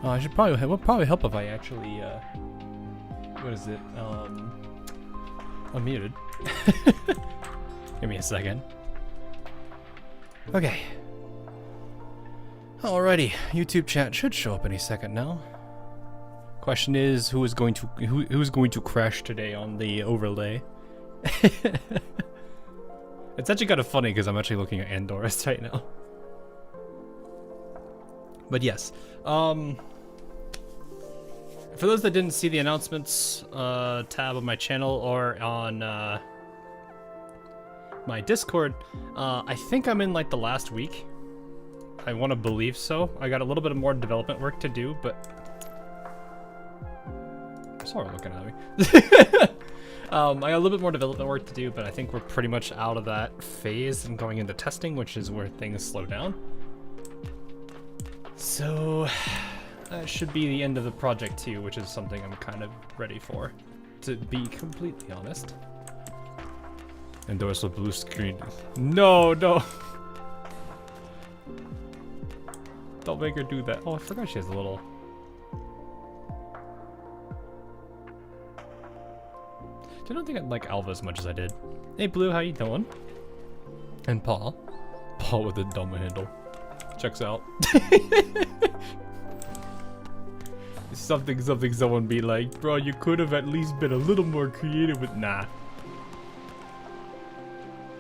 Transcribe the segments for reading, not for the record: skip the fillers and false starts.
I should probably, it would probably help if I actually, what is it, unmuted. Give me a second. Okay. Alrighty, YouTube chat should show up any second now. Question is, who's going to crash today on the overlay? It's actually kind of funny because I'm actually looking at Andorus right now. But yes, for those that didn't see the announcements tab of my channel or on my Discord, I think I'm in like the last week. I want to believe so. I got a little bit more development work to do, but sorry, looking at me. I got a little bit more development work to do, but I think we're pretty much out of that phase and going into testing, which is where things slow down. So that should be the end of the project too, which is something I'm kind of ready for, to be completely honest. Endorse the blue screen. No, no. Don't make her do that. Oh, I forgot she has a little. I don't think I like Alva as much as I did. Hey Blue, how you doing? And Paul. Paul with the dumb handle. Checks out. Something someone be like, bro, you could have at least been a little more creative with nah.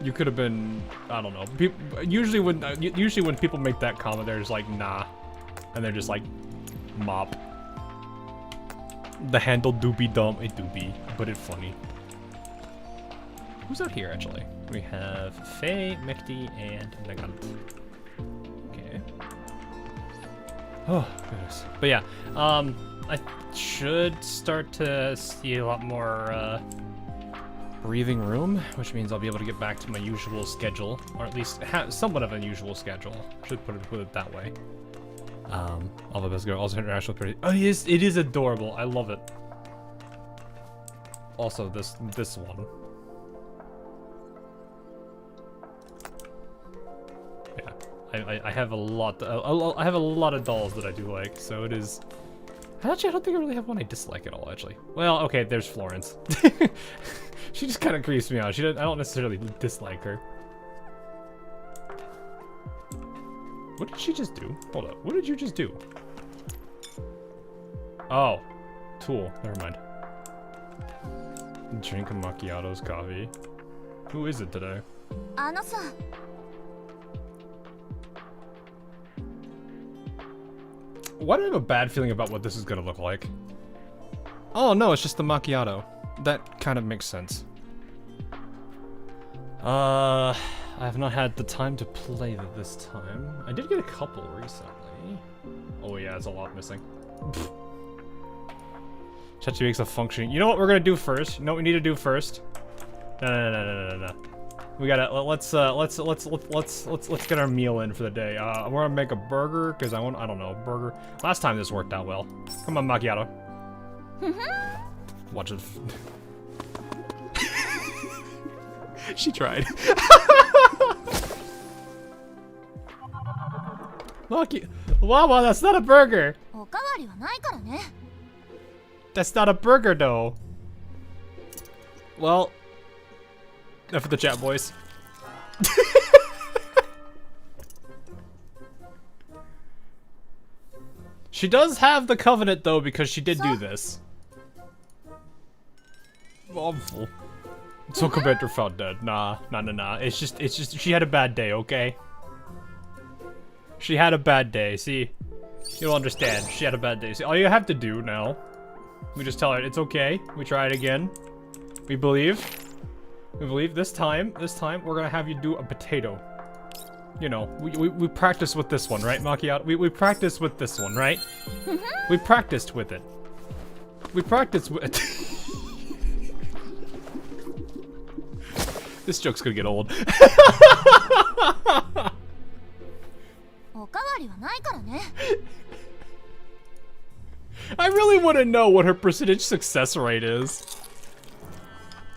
You could have been, I don't know. Usually when people make that comment, they're just like, nah. And they're just like, mop. The handle do be dumb, it do be, but it's funny. Who's out here, actually? We have Faye, Mekti, and Nagant. Okay. Oh, goodness. But yeah, I should start to see a lot more, breathing room, which means I'll be able to get back to my usual schedule, or at least have somewhat of a usual schedule. Should put it that way. All the best girl, also international pretty. Oh, it is adorable. I love it. Also, this one. Yeah, I have a lot. I have a lot of dolls that I do like, so it is. Actually, I don't think I really have one I dislike at all. Actually, well, okay, there's Florence. She just kind of creeps me out. I don't necessarily dislike her. What did she just do? Hold up. What did you just do? Oh, tool. Never mind. Drink a macchiato's coffee. Who is it today? Why do I have a bad feeling about what this is gonna look like? Oh no, it's just the macchiato. That kind of makes sense. I have not had the time to play it this time. I did get a couple recently. Oh yeah, there's a lot missing. Chachi makes a function. You know what we're gonna do first? You know what we need to do first? No. We gotta let's get our meal in for the day. I want to make a burger because I don't know, burger. Last time this worked out well. Come on, macchiato. Watch it. She tried. Lucky. Wow, that's not a burger. That's not a burger, though. Well, enough of the chat, boys. She does have the covenant, though, because she did do this. Awful. So Commander found dead. Nah. It's just she had a bad day, okay? She had a bad day. See, you'll understand. She had a bad day. See, all you have to do now, we just tell her it's okay. We try it again. We believe. We believe this time we're gonna have you do a potato. You know, we practice with this one, right, Macchiato? We practice with this one, right? We practiced with it. We practiced with it. This joke's gonna get old. I really want to know what her percentage success rate is.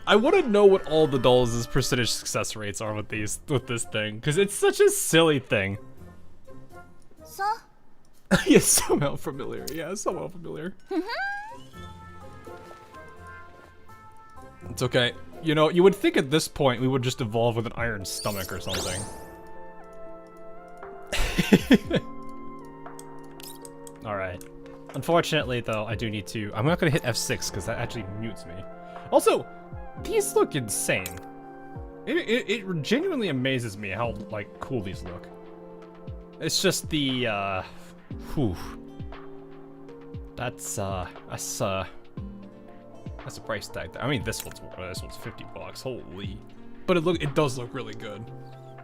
I want to know what all the dolls' percentage success rates are with this thing, because it's such a silly thing. Yes, somehow familiar. Yeah, somehow familiar. It's okay. You know, you would think at this point we would just evolve with an iron stomach or something. Alright. Unfortunately, though, I do need to... I'm not gonna hit F6 because that actually mutes me. Also, these look insane. It genuinely amazes me how, like, cool these look. It's just the, whew. That's a price tag. I mean, this one's $50. Holy. But it does look really good.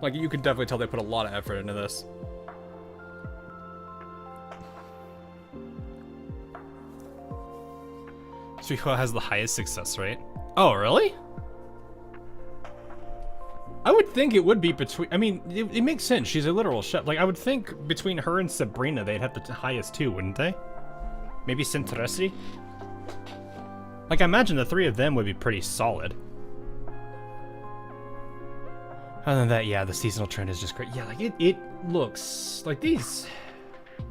Like, you can definitely tell they put a lot of effort into this. Suiho has the highest success rate. Oh, really? I would think it would be between, I mean, it makes sense. She's a literal chef. Like, I would think between her and Sabrina, they'd have the highest too, wouldn't they? Maybe Sinteresi? Like, I imagine the three of them would be pretty solid. Other than that, yeah, the seasonal trend is just great. Yeah, like, it looks, like, these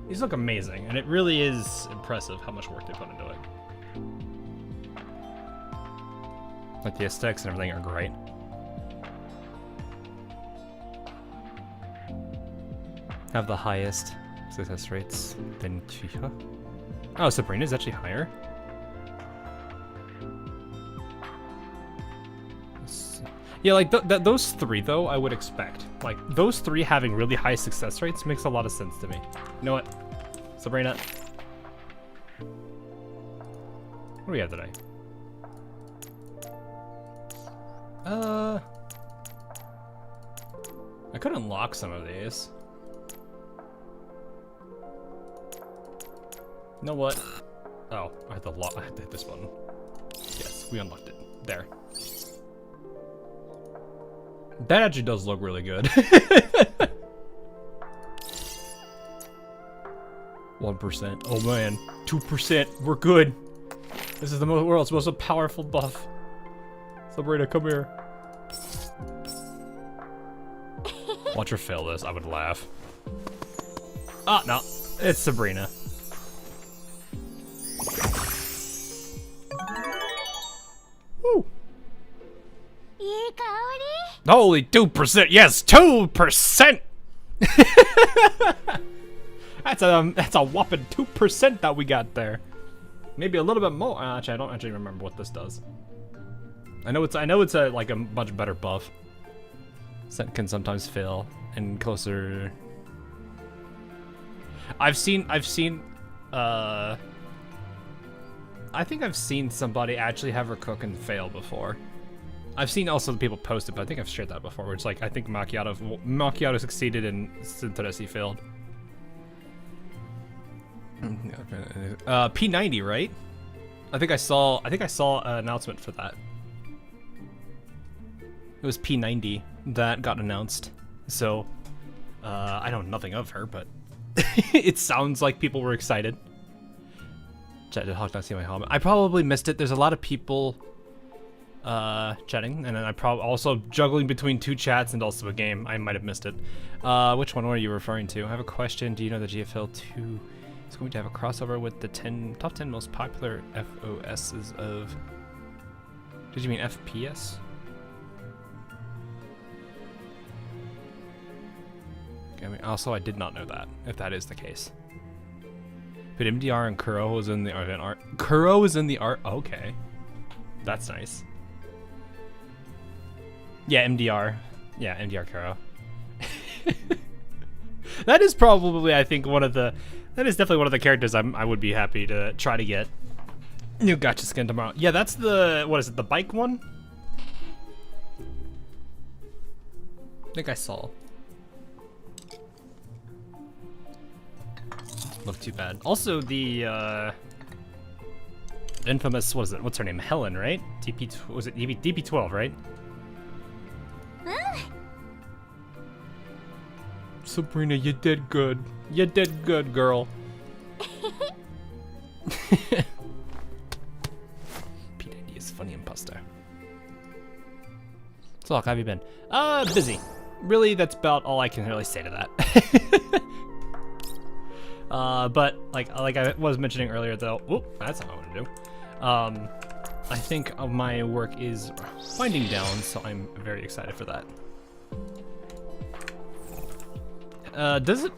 look amazing. And it really is impressive how much work they put into it. Like, the aesthetics and everything are great. Have the highest success rates than Chiha. Oh, Sabrina's actually higher. Yeah, like those three though, I would expect. Like those three having really high success rates makes a lot of sense to me. You know what, Sabrina? What do we have today? I could unlock some of these. You know what? Oh, I had to hit this button. Yes, we unlocked it. There. That actually does look really good. 1%. Oh man, 2%. We're good. This is the world's most powerful buff. Sabrina, come here. Watch her fail this. I would laugh. Oh no, it's Sabrina. Woo. Holy 2%! Yes, 2%. That's a whopping 2% that we got there. Maybe a little bit more. Actually, I don't actually remember what this does. I know it's a like a much better buff. Scent can sometimes fail and closer. I think I've seen somebody actually have her cook and fail before. I've seen also the people post it, but I think I've shared that before, where it's like, I think Macchiato succeeded and Sinteresi failed. P90, right? I think I saw an announcement for that. It was P90 that got announced. So, I know nothing of her, but it sounds like people were excited. Did Hawk not see my helmet? I probably missed it. There's a lot of people chatting, and then I probably also juggling between two chats and also a game. I might have missed it. Which one were you referring to? I have a question. Do you know the GFL 2 is going to have a crossover with the top 10 most popular FOSs of... Did you mean FPS? Okay, I mean, also, I did not know that, if that is the case. But MDR and Kuro was in the art. Kuro is in the art. Okay. That's nice. Yeah, MDR. Yeah, MDR Kuro. That is probably, I think, that is definitely one of the characters I would be happy to try to get. New gacha skin tomorrow. Yeah, that's the, what is it, the bike one? I think I saw. Look too bad. Also, the infamous, what is it? What's her name? Helen, right? Was it DP12, right? Sabrina, you did good. You did good, girl. P90 is funny imposter. So, how have you been? Busy. Really, that's about all I can really say to that. But like I was mentioning earlier, though. Whoop, that's not what I want to do. I think my work is winding down, so I'm very excited for that. Does it?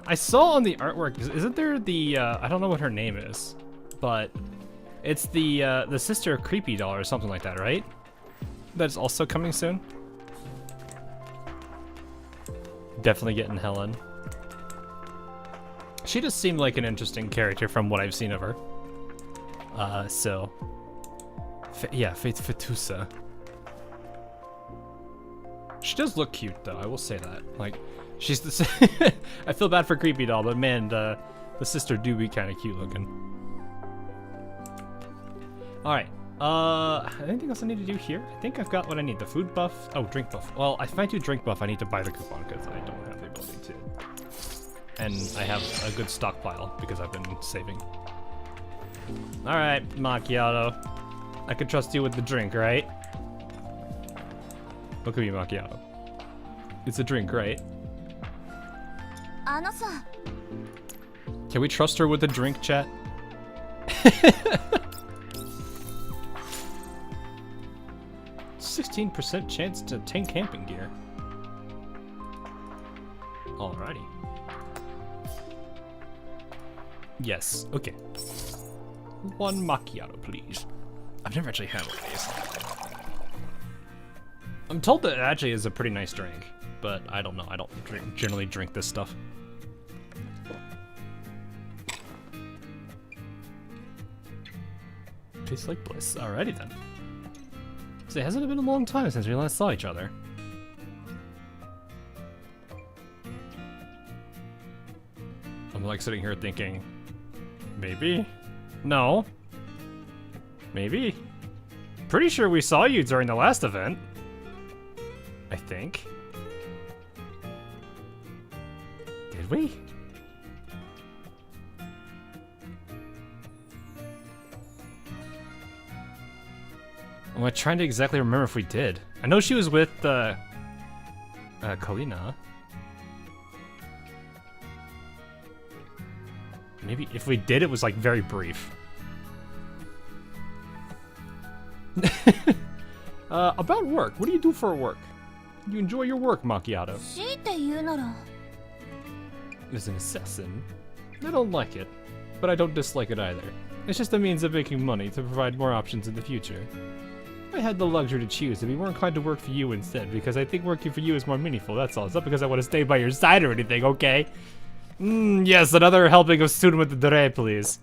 I saw on the artwork. Isn't there the? I don't know what her name is, but it's the sister creepy doll or something like that, right? That's also coming soon. Definitely getting Helen. She just seemed like an interesting character from what I've seen of her. So yeah, Faith Fatusa. She does look cute, though. I will say that. Like, she's the. I feel bad for creepy doll, but man, the sister do be kind of cute looking. All right. Anything else I need to do here? I think I've got what I need. The food buff. Oh, drink buff. Well, if I do drink buff, I need to buy the coupon because I don't have the ability to. And I have a good stockpile because I've been saving. All right, macchiato. I can trust you with the drink, right? Look at me, macchiato. It's a drink, right? Can we trust her with the drink, chat? 16% chance to obtain camping gear. Alrighty. Yes, okay. One macchiato, please. I've never actually had one of these. I'm told that it actually is a pretty nice drink, but I don't know. I don't generally drink this stuff. Tastes like bliss. Alrighty then. So hasn't it been a long time since we last saw each other? I'm like sitting here thinking, maybe? No. Maybe? Pretty sure we saw you during the last event. I think. Did we? I'm trying to exactly remember if we did. I know she was with Kalina. Maybe if we did, it was like very brief. About work. What do you do for work? You enjoy your work, Macchiato. As an assassin, I don't like it, but I don't dislike it either. It's just a means of making money to provide more options in the future. If I had the luxury to choose, I'd be more inclined to work for you instead, because I think working for you is more meaningful, that's all. It's not because I want to stay by your side or anything, okay? Yes, another helping of student with the dere, please.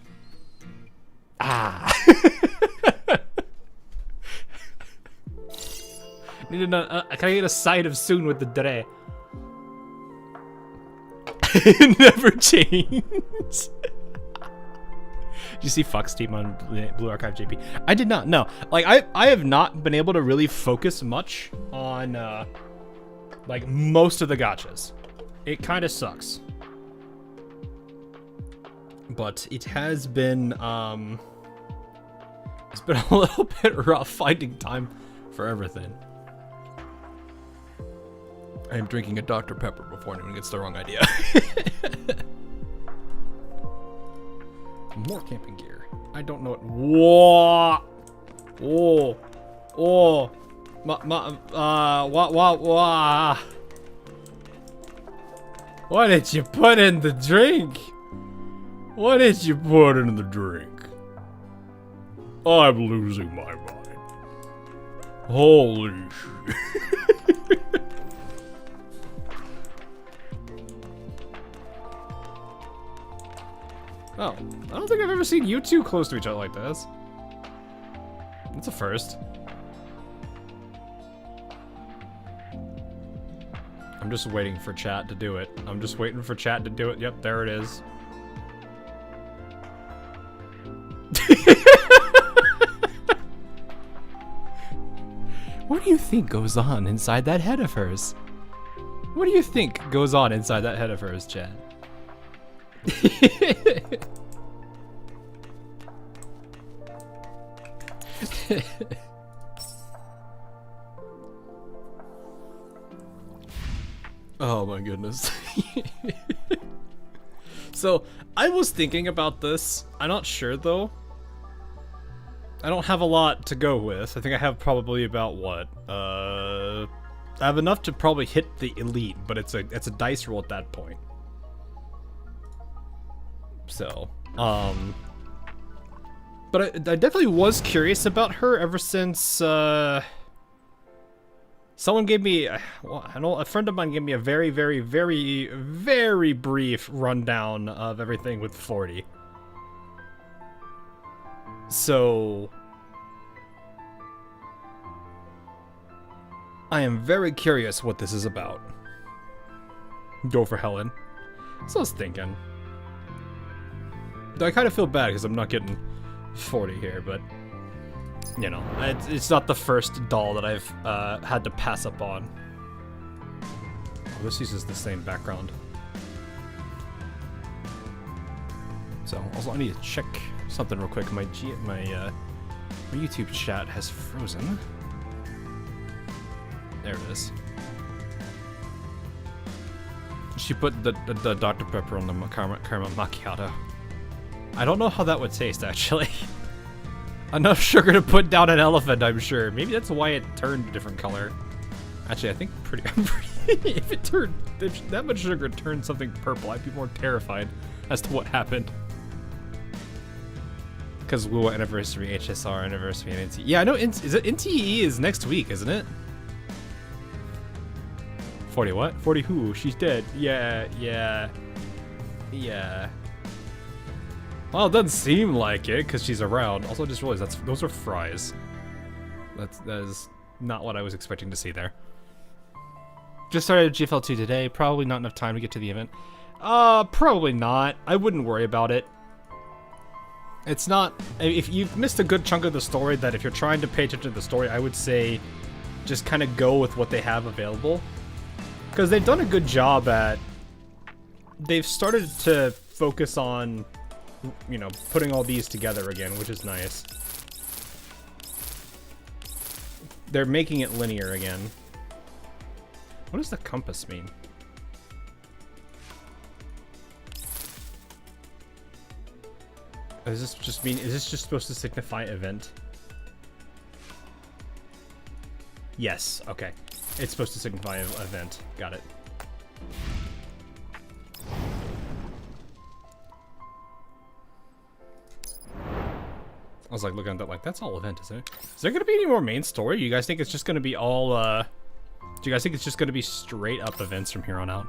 Ah. Can I get a side of soon with the dre? Never change. Did you see Fox Team on Blue Archive JP? I did not. No, like I have not been able to really focus much on like most of the gachas. It kind of sucks, but it has been it's been a little bit rough finding time for everything. I am drinking a Dr. Pepper before anyone gets the wrong idea. More camping gear. I don't know what. Whoa. Oh. What did you put in the drink? What did you put in the drink? I'm losing my mind. Holy shit. Oh, I don't think I've ever seen you two close to each other like this. That's a first. I'm just waiting for chat to do it. I'm just waiting for chat to do it. Yep, there it is. What do you think goes on inside that head of hers? What do you think goes on inside that head of hers, chat? Oh my goodness. So, I was thinking about this. I'm not sure, though. I don't have a lot to go with. I think I have probably about, what? I have enough to probably hit the elite, but it's a dice roll at that point. So, but I definitely was curious about her ever since, someone gave me, well, I know a friend of mine gave me a very, very, very, very brief rundown of everything with 40. So, I am very curious what this is about. Go for Helen. So I was thinking. Though I kind of feel bad because I'm not getting 40 here, but you know, it's not the first doll that I've had to pass up on. Oh, this uses the same background. So also I need to check something real quick. My YouTube chat has frozen. There it is. She put the Dr. Pepper on the caramel macchiato. I don't know how that would taste, actually. Enough sugar to put down an elephant, I'm sure. Maybe that's why it turned a different color. Actually, I think if that much sugar turned something purple, I'd be more terrified as to what happened. Because Woo anniversary, HSR anniversary, and NTE. Yeah, I know. Is it NTE is next week, isn't it? 40 what? 40 who? She's dead. Yeah. Well, it doesn't seem like it because she's around. Also, I just realized those are fries. That is not what I was expecting to see there. Just started GFL2 today. Probably not enough time to get to the event. Probably not. I wouldn't worry about it. It's not. If you've missed a good chunk of the story, that if you're trying to pay attention to the story, I would say just kind of go with what they have available. Because they've done a good job at. They've started to focus on, you know, putting all these together again, which is nice. They're making it linear again. What does the compass mean? Does this just mean, is this just supposed to signify event? Yes, okay. It's supposed to signify an event. Got it. I was like looking at that like, that's all event, isn't it? Is there gonna be any more main story? You guys think it's just gonna be all, do you guys think it's just gonna be straight up events from here on out?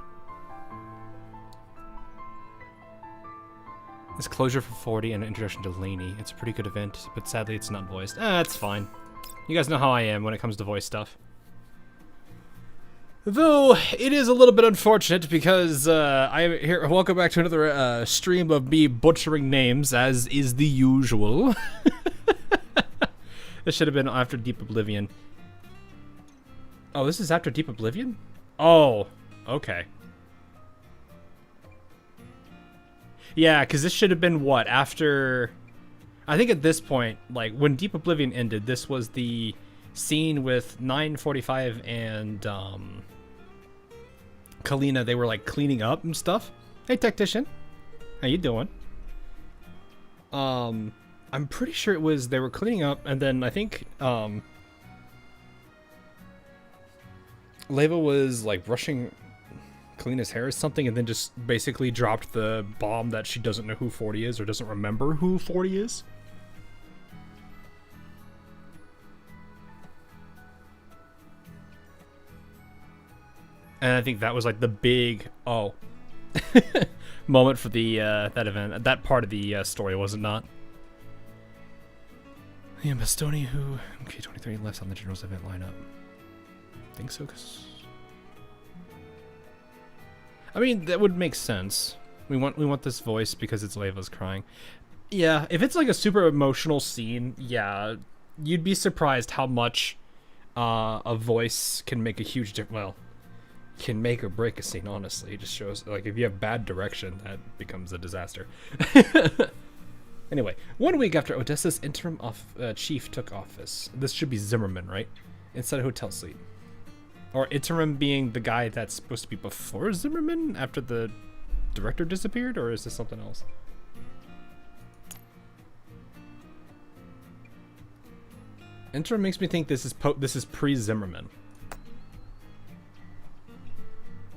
This closure for 40 and an introduction to Lainey. It's a pretty good event, but sadly it's not voiced. That's fine. You guys know how I am when it comes to voice stuff. Though, it is a little bit unfortunate because I am here. Welcome back to another stream of me butchering names, as is the usual. This should have been after Deep Oblivion. Oh, this is after Deep Oblivion? Oh, okay. Yeah, because this should have been what? After... I think at this point, like, when Deep Oblivion ended, this was the scene with 945 and, Kalina. They were, like, cleaning up and stuff. Hey, Tactician. How you doing? I'm pretty sure it was... They were cleaning up, and then I think, Leva was, like, brushing Kalina's hair or something, and then just basically dropped the bomb that she doesn't know who 40 is, or doesn't remember who 40 is. And I think that was like the big moment for the that event, that part of the story, was it not? Yeah, Bastoni, who MK23 left on the General's event lineup. Think so, cause I mean that would make sense. We want this voice because it's Leva's crying. Yeah, if it's like a super emotional scene, yeah, you'd be surprised how much a voice can make a huge difference. Well, can make or break a scene, honestly. It just shows, like, if you have bad direction, that becomes a disaster. Anyway, 1 week after Odessa's interim chief took office. This should be Zimmerman, right? Instead of Hotel Sleep. Or interim being the guy that's supposed to be before Zimmerman, after the director disappeared, or is this something else? Intro makes me think this is pre-Zimmerman.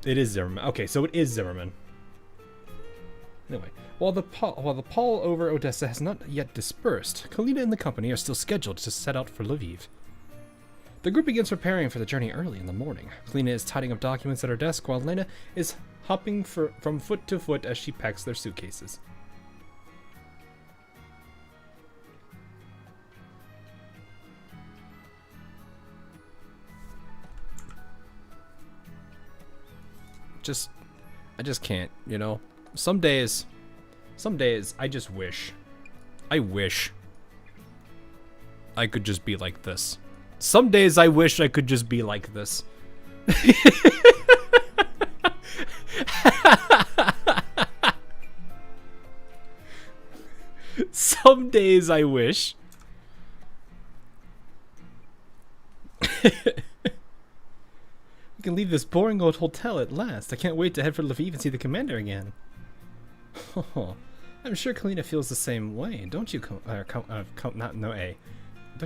It is Zimmerman. Okay, so it is Zimmerman. Anyway, while the pall over Odessa has not yet dispersed, Kalina and the company are still scheduled to set out for Lviv. The group begins preparing for the journey early in the morning. Kalina is tidying up documents at her desk while Lena is hopping from foot to foot as she packs their suitcases. I just can't, you know? Some days, I just wish. I wish I could just be like this. Some days I wish I could just be like this. Some days I wish. We can leave this boring old hotel at last. I can't wait to head for Lviv and see the commander again. Oh, I'm sure Kalina feels the same way, don't you? Don't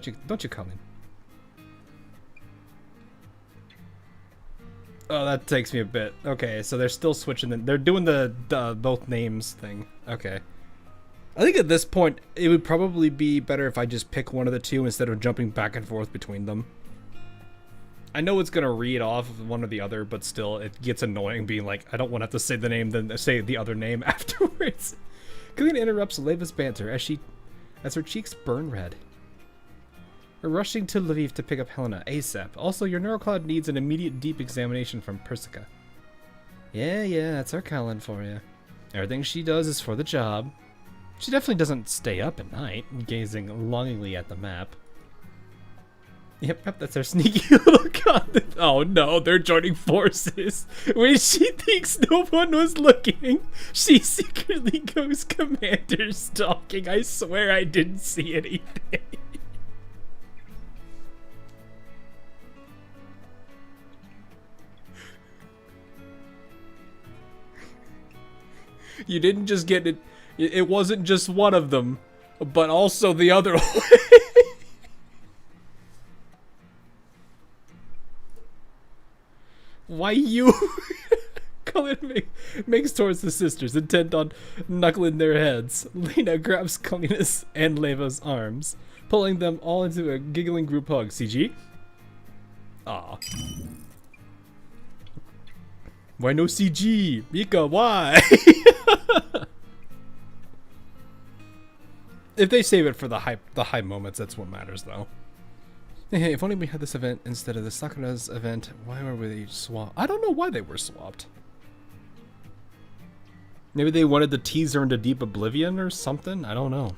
you, Colin? Oh, that takes me a bit. Okay, so they're still switching. They're doing the both names thing. Okay. I think at this point it would probably be better if I just pick one of the two instead of jumping back and forth between them. I know it's gonna read off one or the other, but still, it gets annoying being like, I don't want to have to say the name, then say the other name afterwards. Kalina interrupts Leva's banter as her cheeks burn red. We're rushing to Lviv to pick up Helena ASAP. Also, your neurocloud needs an immediate deep examination from Persica. Yeah, that's our Colin for you. Everything she does is for the job. She definitely doesn't stay up at night, gazing longingly at the map. Yep, that's our sneaky little con. Oh no, they're joining forces. When she thinks no one was looking, she secretly goes commander stalking. I swear I didn't see anything. You didn't just get it. It wasn't just one of them, but also the other one. Why you? Colin makes towards the sisters, intent on knuckling their heads. Lena grabs Kalina's and Leva's arms, pulling them all into a giggling group hug. CG? Aw. Why no CG? Mika, why? If they save it for the high moments, that's what matters, though. Hey, if only we had this event instead of the Sakura's event. Why were they swapped? I don't know why they were swapped. Maybe they wanted to tease her into deep oblivion or something? I don't know.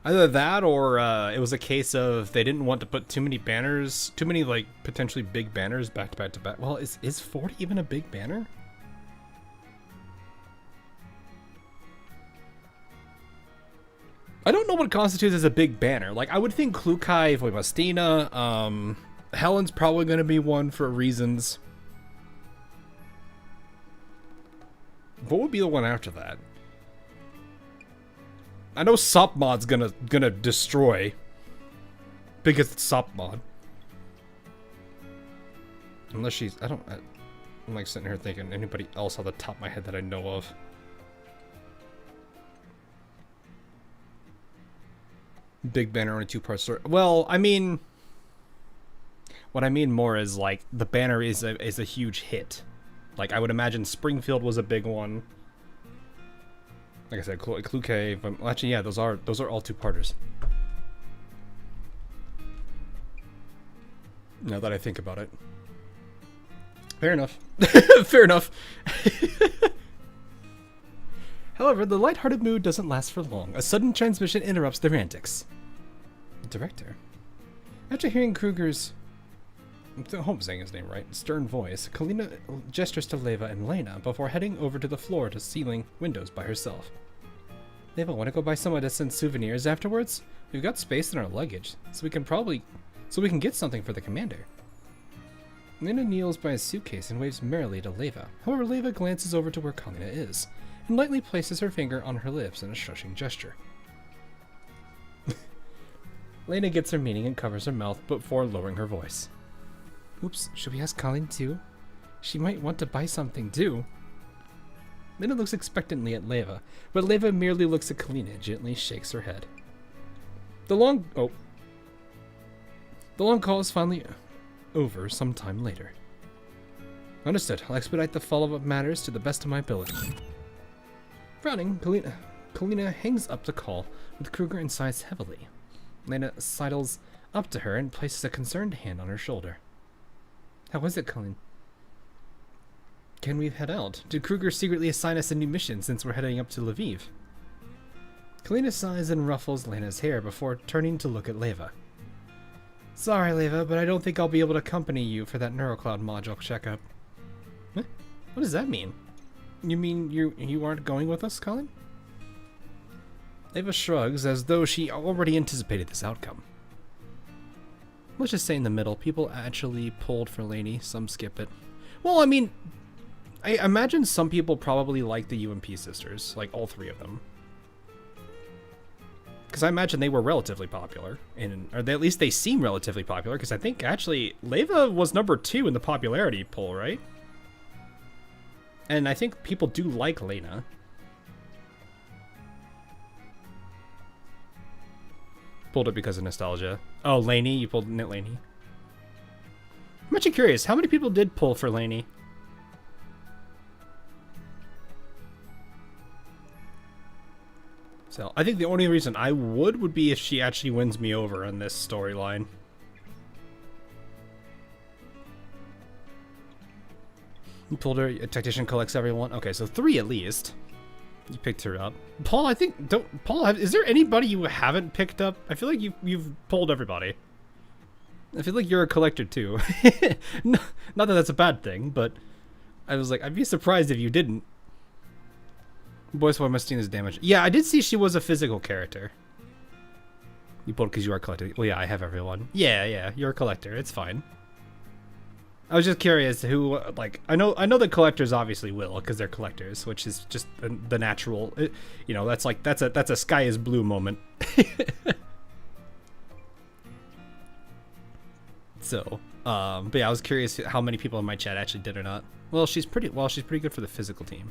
Either that or it was a case of they didn't want to put too many banners, too many like potentially big banners back to back to back. Well, is 40 even a big banner? I don't know what constitutes as a big banner. Like, I would think Klukai, Voimastina, Helen's probably going to be one for reasons. What would be the one after that? I know Sopmod's gonna destroy. Because it's Sopmod. Unless she's... I'm like sitting here thinking anybody else on the top of my head that I know of. Big banner on a two-part story. Well, I mean, what I mean more is like the banner is a huge hit. Like I would imagine Springfield was a big one. Like I said, Clue Cave. Well, actually, yeah, those are all two-parters. Now that I think about it, fair enough. Fair enough. However, the lighthearted mood doesn't last for long. A sudden transmission interrupts their antics. The director. After hearing Kruger's... I hope I'm saying his name right. Stern voice, Kalina gestures to Leva and Lena before heading over to the floor to ceiling windows by herself. Leva, want to go buy someone to send souvenirs afterwards? We've got space in our luggage, so we can get something for the commander. Lena kneels by his suitcase and waves merrily to Leva. However, Leva glances over to where Kalina is, and lightly places her finger on her lips in a shushing gesture. Lena gets her meaning and covers her mouth before lowering her voice. Oops, should we ask Colleen too? She might want to buy something too. Lena looks expectantly at Leva, but Leva merely looks at Kalina and gently shakes her head. The long call is finally over some time later. Understood. I'll expedite the follow-up matters to the best of my ability. Frowning, Kalina hangs up the call with Kruger and sighs heavily. Lena sidles up to her and places a concerned hand on her shoulder. How is it, Colleen? Can we head out? Did Kruger secretly assign us a new mission since we're heading up to Lviv? Kalina sighs and ruffles Lena's hair before turning to look at Leva. Sorry, Leva, but I don't think I'll be able to accompany you for that Neurocloud module checkup. Huh? What does that mean? You mean you aren't going with us, Colin? Leva shrugs as though she already anticipated this outcome. Let's just say in the middle, people actually pulled for Lainey, some skip it. Well, I mean, I imagine some people probably like the UMP sisters, like all three of them. Because I imagine they were relatively popular, or at least they seem relatively popular, because I think actually Leva was number 2 in the popularity poll, right? And I think people do like Lena. Pulled it because of nostalgia. Oh, Lainey, you pulled it, Lainey. I'm actually curious, how many people did pull for Lainey? So, I think the only reason I would be if she actually wins me over on this storyline. You pulled her, a tactician collects everyone. Okay, so 3 at least. You picked her up. Paul, I think, is there anybody you haven't picked up? I feel like you've pulled everybody. I feel like you're a collector too. No, not that that's a bad thing, but I was like, I'd be surprised if you didn't. Boys, why must this damage? Yeah, I did see she was a physical character. You pulled because you are a collector. Well, yeah, I have everyone. Yeah, you're a collector. It's fine. I was just curious who, like, I know the collectors obviously will because they're collectors, which is just the natural, you know, that's a sky is blue moment. So, but yeah, I was curious how many people in my chat actually did or not. Well, she's pretty good for the physical team.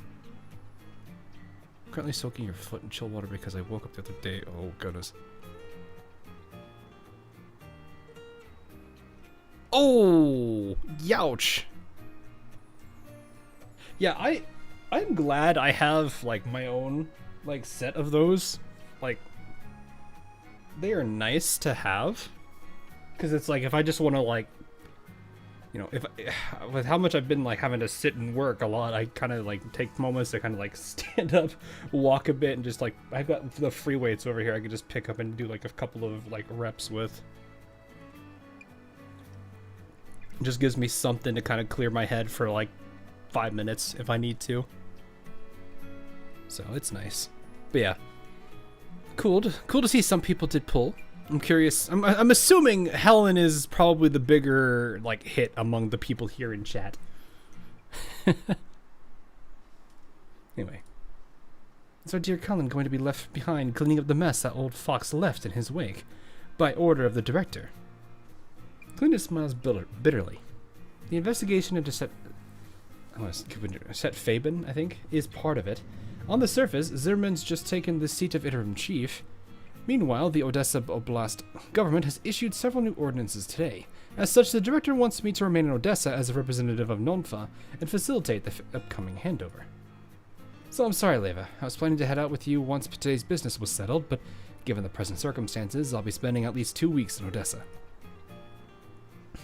Currently soaking your foot in chill water because I woke up the other day. Oh goodness. Oh, youch. Yeah, I'm glad I have like my own like set of those. Like, they are nice to have, because it's like if I just want to, like, you know, if with how much I've been like having to sit and work a lot, I kind of like take moments to kind of like stand up, walk a bit, and just like I've got the free weights over here I could just pick up and do like a couple of like reps with. It just gives me something to kind of clear my head for like 5 minutes if I need to. So it's nice. But yeah, cool to see some people did pull. I'm curious. I'm assuming Helen is probably the bigger like hit among the people here in chat. Anyway, is our dear Cullen going to be left behind cleaning up the mess that old fox left in his wake, by order of the director? Glinda smiles bitterly. The investigation into Set Faben, I think, is part of it. On the surface, Zimmerman's just taken the seat of interim chief. Meanwhile, the Odessa Oblast government has issued several new ordinances today. As such, the director wants me to remain in Odessa as a representative of Nonfa and facilitate the upcoming handover. So I'm sorry, Leva. I was planning to head out with you once today's business was settled, but given the present circumstances, I'll be spending at least 2 weeks in Odessa.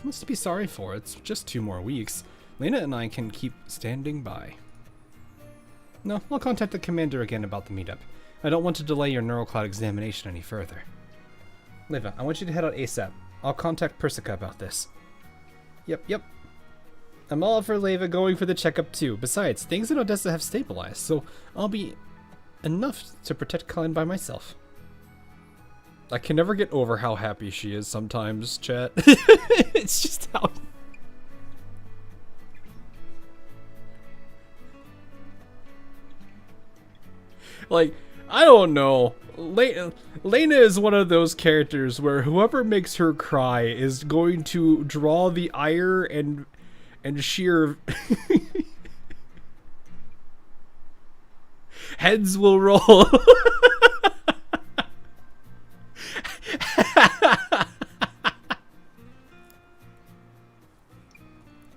What's to be sorry for? It's just 2 more weeks. Lena and I can keep standing by. No, I'll contact the commander again about the meetup. I don't want to delay your Neurocloud examination any further. Leva, I want you to head out ASAP. I'll contact Persica about this. Yep. I'm all for Leva going for the checkup too. Besides, things in Odessa have stabilized, so I'll be enough to protect Colin by myself. I can never get over how happy she is sometimes, chat. It's just how... Like, I don't know. Lena is one of those characters where whoever makes her cry is going to draw the ire and sheer heads will roll.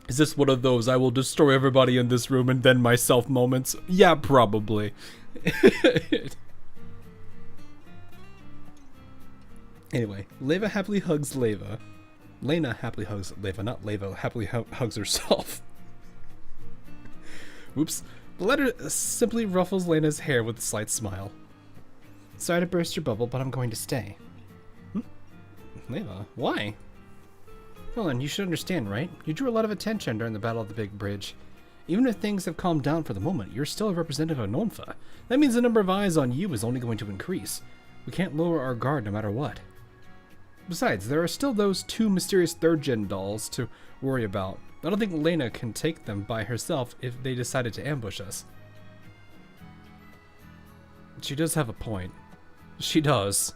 Is this one of those I will destroy everybody in this room and then myself moments? Yeah, probably. Anyway, Leva happily hugs Leva. Lena happily hugs Leva, not Leva happily hugs herself. Whoops. The letter simply ruffles Lena's hair with a slight smile. Sorry to burst your bubble, but I'm going to stay. Leva, why? Well, and you should understand, right? You drew a lot of attention during the Battle of the Big Bridge. Even if things have calmed down for the moment, you're still a representative of Nonfa. That means the number of eyes on you is only going to increase. We can't lower our guard no matter what. Besides, there are still those 2 mysterious 3rd-gen dolls to worry about. I don't think Lena can take them by herself if they decided to ambush us. She does have a point. She does.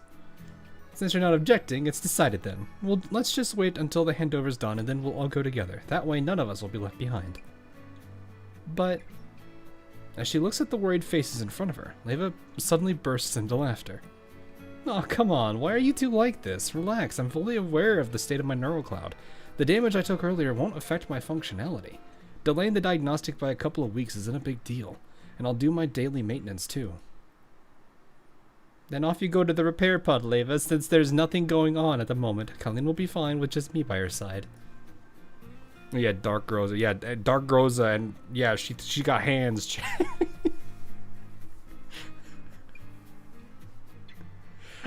Since you're not objecting, it's decided then. Well, let's just wait until the handover's done and then we'll all go together. That way none of us will be left behind. But as she looks at the worried faces in front of her, Leva suddenly bursts into laughter. Oh, come on, why are you two like this? Relax, I'm fully aware of the state of my neural cloud. The damage I took earlier won't affect my functionality. Delaying the diagnostic by a couple of weeks isn't a big deal, and I'll do my daily maintenance too. Then off you go to the repair pod, Leva, since there's nothing going on at the moment. Colleen will be fine with just me by her side. Yeah, Dark Groza. Yeah, Dark Groza, and yeah, she got hands.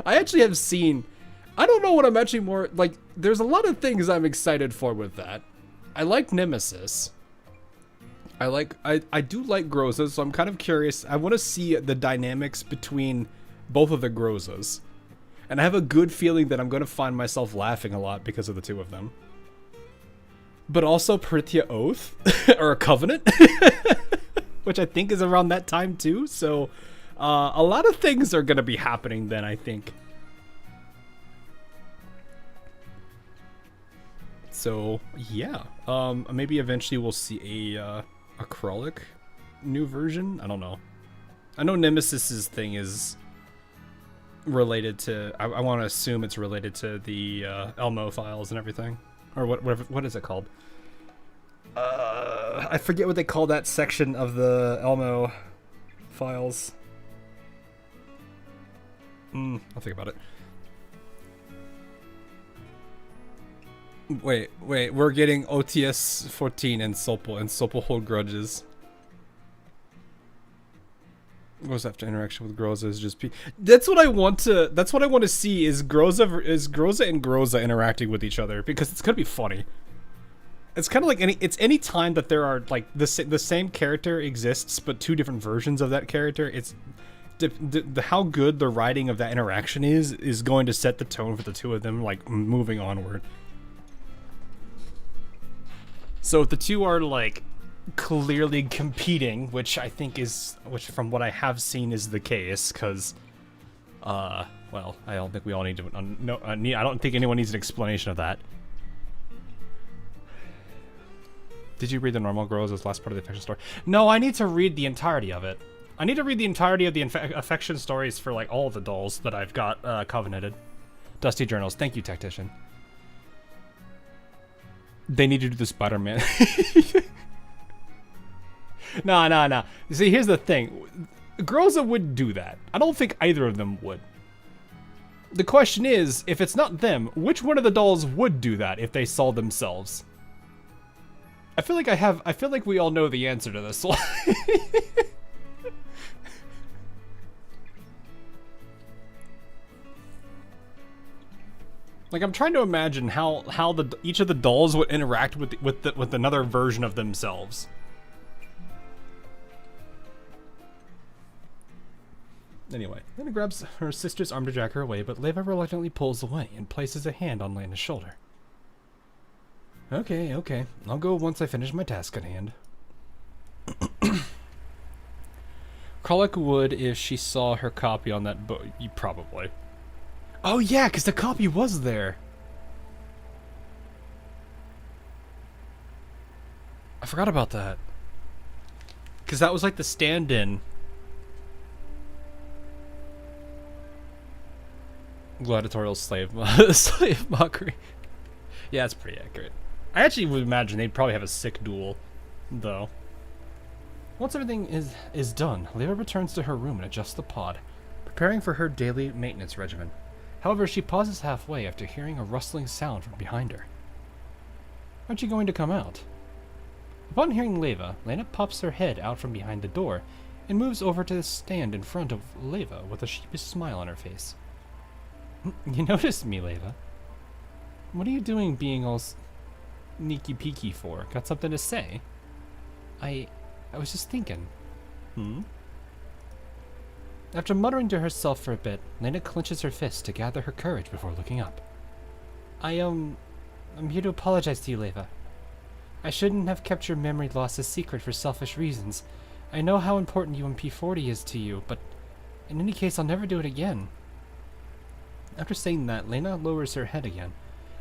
I actually have seen, I don't know what I'm actually more, like, there's a lot of things I'm excited for with that. I like Nemesis. I do like Groza, so I'm kind of curious. I want to see the dynamics between both of the Grozas. And I have a good feeling that I'm going to find myself laughing a lot because of the 2 of them. But also Prithia Oath, or a Covenant, which I think is around that time too, so a lot of things are going to be happening then, I think. So, yeah. Maybe eventually we'll see a Kralik new version? I don't know. I know Nemesis's thing is related to, I want to assume it's related to the Elmo files and everything. Or what is it called? I forget what they call that section of the Elmo files. I'll think about it. Wait, we're getting OTS 14 and Sopal hold grudges. Goes after interaction with Groza is just that's what I want to see is Groza and Groza interacting with each other, because it's gonna be funny. It's kind of like any time that there are like the same character exists but 2 different versions of that character. It's how good the writing of that interaction is going to set the tone for the 2 of them, like, moving onward. So if the 2 are like clearly competing, which I think from what I have seen is the case, because well, I don't think we all need to I don't think anyone needs an explanation of that. Did you read the normal Groza's last part of the affection story? No, I need to read the entirety of it. I need to read the entirety of the affection stories for like all of the dolls that I've got covenanted. Dusty Journals, thank you, Tactician. They need to do the Spider-Man. Nah. See, here's the thing. Groza would do that. I don't think either of them would. The question is, if it's not them, which one of the dolls would do that if they saw themselves? I feel like we all know the answer to this one. Like, I'm trying to imagine how each of the dolls would interact with another version of themselves. Anyway, Lena grabs her sister's arm to drag her away, but Leva reluctantly pulls away and places a hand on Lena's shoulder. Okay. I'll go once I finish my task at hand. Kralik would if she saw her copy on that book. You probably. Oh yeah, because the copy was there. I forgot about that. Because that was like the stand-in. Gladiatorial slave slave mockery. Yeah, it's pretty accurate. I actually would imagine they'd probably have a sick duel, though. Once everything is done, Leva returns to her room and adjusts the pod, preparing for her daily maintenance regimen. However, she pauses halfway after hearing a rustling sound from behind her. Aren't you going to come out? Upon hearing Leva, Lena pops her head out from behind the door and moves over to the stand in front of Leva with a sheepish smile on her face. You noticed me, Leva. What are you doing being all sneaky-peeky for? Got something to say? I was just thinking. After muttering to herself for a bit, Lena clenches her fist to gather her courage before looking up. I'm here to apologize to you, Leva. I shouldn't have kept your memory loss a secret for selfish reasons. I know how important UMP 40 is to you, but in any case, I'll never do it again. After saying that, Lena lowers her head again,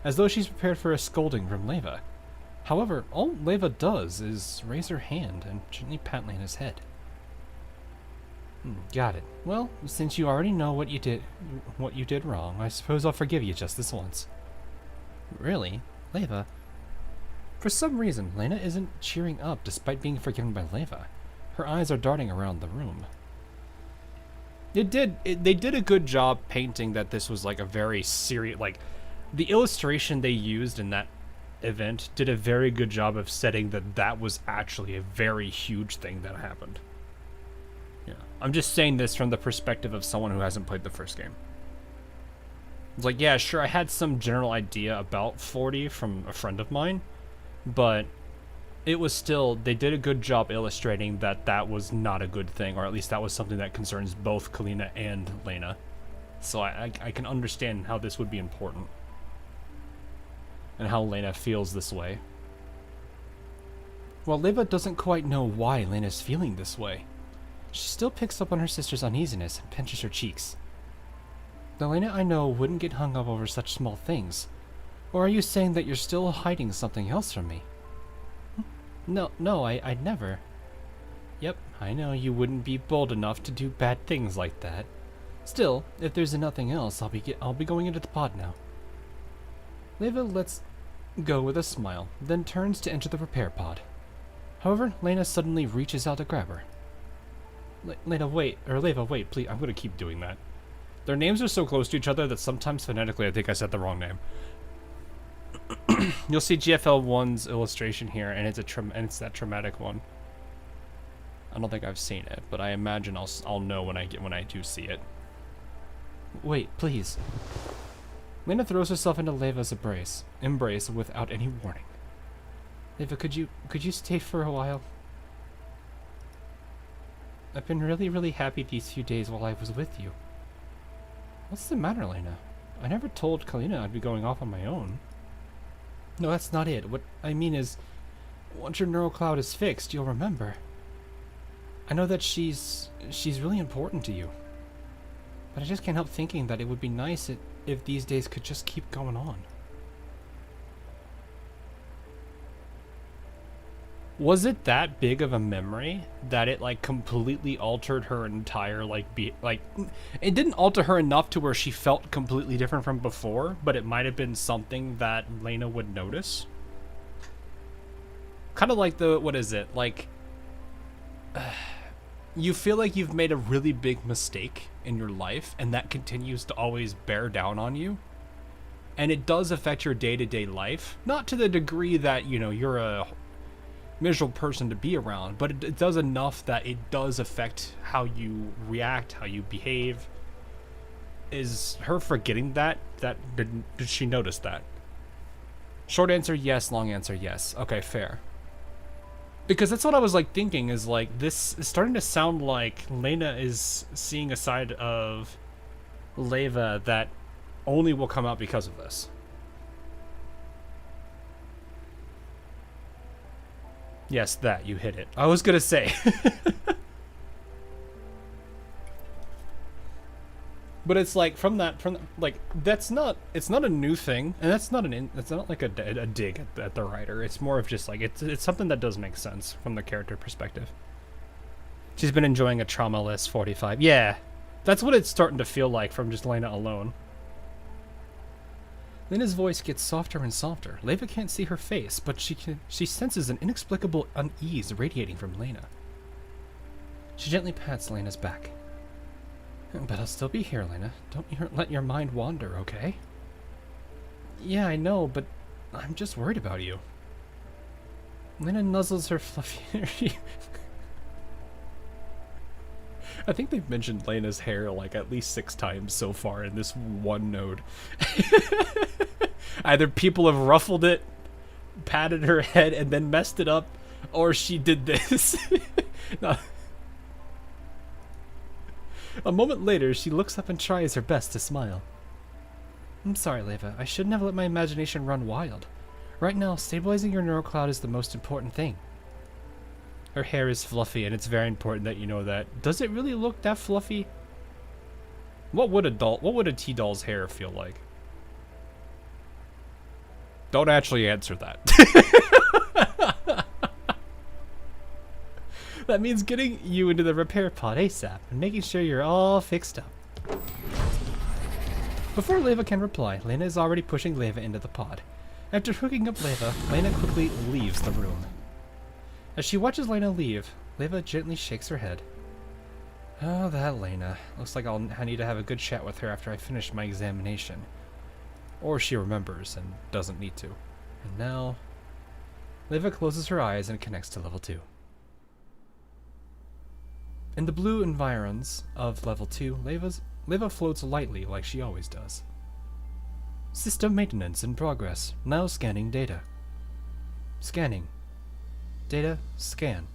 as though she's prepared for a scolding from Leva. However, all Leva does is raise her hand and gently pat Lena's head. Got it. Well, since you already know what you did wrong, I suppose I'll forgive you just this once. Really? Leva? For some reason, Lena isn't cheering up despite being forgiven by Leva. Her eyes are darting around the room. They did a good job painting that this was like a very serious, like, the illustration they used in that event did a very good job of setting that was actually a very huge thing that happened. Yeah. I'm just saying this from the perspective of someone who hasn't played the first game. It's like, yeah, sure, I had some general idea about 40 from a friend of mine, but it was still, they did a good job illustrating that was not a good thing, or at least that was something that concerns both Kalina and Lena. So I can understand how this would be important. And how Lena feels this way. While Leva doesn't quite know why Lena's feeling this way, she still picks up on her sister's uneasiness and pinches her cheeks. The Lena I know wouldn't get hung up over such small things. Or are you saying that you're still hiding something else from me? No, I'd never. Yep, I know you wouldn't be bold enough to do bad things like that. Still, if there's nothing else, I'll be going into the pod now. Leva lets go with a smile, then turns to enter the repair pod. However, Lena suddenly reaches out to grab her. Leva, wait, please. I'm gonna keep doing that. Their names are so close to each other that sometimes phonetically I think I said the wrong name. You'll see GFL1's illustration here, and it's that traumatic one. I don't think I've seen it, but I imagine I'll know when I do see it. Wait, please. Lena throws herself into Leva's embrace without any warning. Leva, could you stay for a while? I've been really happy these few days while I was with you. What's the matter, Lena? I never told Kalina I'd be going off on my own. No, that's not it. What I mean is, once your neural cloud is fixed, you'll remember. I know that she's really important to you. But I just can't help thinking that it would be nice if these days could just keep going on. Was it that big of a memory that it like completely altered her entire it didn't alter her enough to where she felt completely different from before, but it might have been something that Lena would notice? Kind of like what is it? Like you feel like you've made a really big mistake in your life and that continues to always bear down on you. And it does affect your day-to-day life, not to the degree that, you know, you're a miserable person to be around, but it does enough that it does affect how you react, how you behave. Is her forgetting that did she notice that? Short answer yes, long answer yes. Okay, fair. Because that's what I was like thinking, is like this is starting to sound like Lena is seeing a side of Leva that only will come out because of this. Yes, that, you hit it. I was gonna say. But it's like like that's not it's not a new thing, and that's not it's not like a dig at the writer. It's more of just like it's something that does make sense from the character perspective. She's been enjoying a trauma-less 45. Yeah, that's what it's starting to feel like from just Lena alone. Lena's voice gets softer and softer. Leva can't see her face, but she senses an inexplicable unease radiating from Lena. She gently pats Lena's back. But I'll still be here, Lena. Don't let your mind wander, okay? Yeah, I know, but I'm just worried about you. Lena nuzzles her fluffy... I think they've mentioned Lena's hair like at least 6 times so far in this one node. Either people have ruffled it, patted her head, and then messed it up, or she did this. No. A moment later, she looks up and tries her best to smile. I'm sorry, Leva. I shouldn't have let my imagination run wild. Right now, stabilizing your neural cloud is the most important thing. Her hair is fluffy, and it's very important that you know that. Does it really look that fluffy? What would a T-doll's hair feel like? Don't actually answer that. That means getting you into the repair pod ASAP and making sure you're all fixed up. Before Leva can reply, Lena is already pushing Leva into the pod. After hooking up Leva, Lena quickly leaves the room. As she watches Lena leave, Leva gently shakes her head. Oh, that Lena. Looks like I need to have a good chat with her after I finish my examination. Or she remembers and doesn't need to. And now, Leva closes her eyes and connects to level 2. In the blue environs of level 2, Leva floats lightly like she always does. System maintenance in progress. Now scanning data. Scanning. Data scan.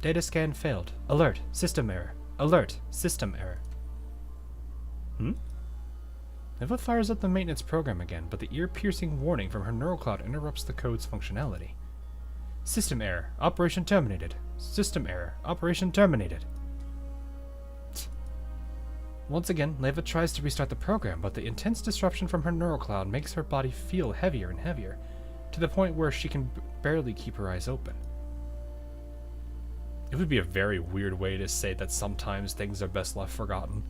Data scan failed. Alert. System error. Alert. System error. Leva fires up the maintenance program again, but the ear-piercing warning from her neural cloud interrupts the code's functionality. System error. Operation terminated. System error. Operation terminated. Once again, Leva tries to restart the program, but the intense disruption from her neural cloud makes her body feel heavier and heavier, to the point where she can barely keep her eyes open. It would be a very weird way to say that sometimes things are best left forgotten.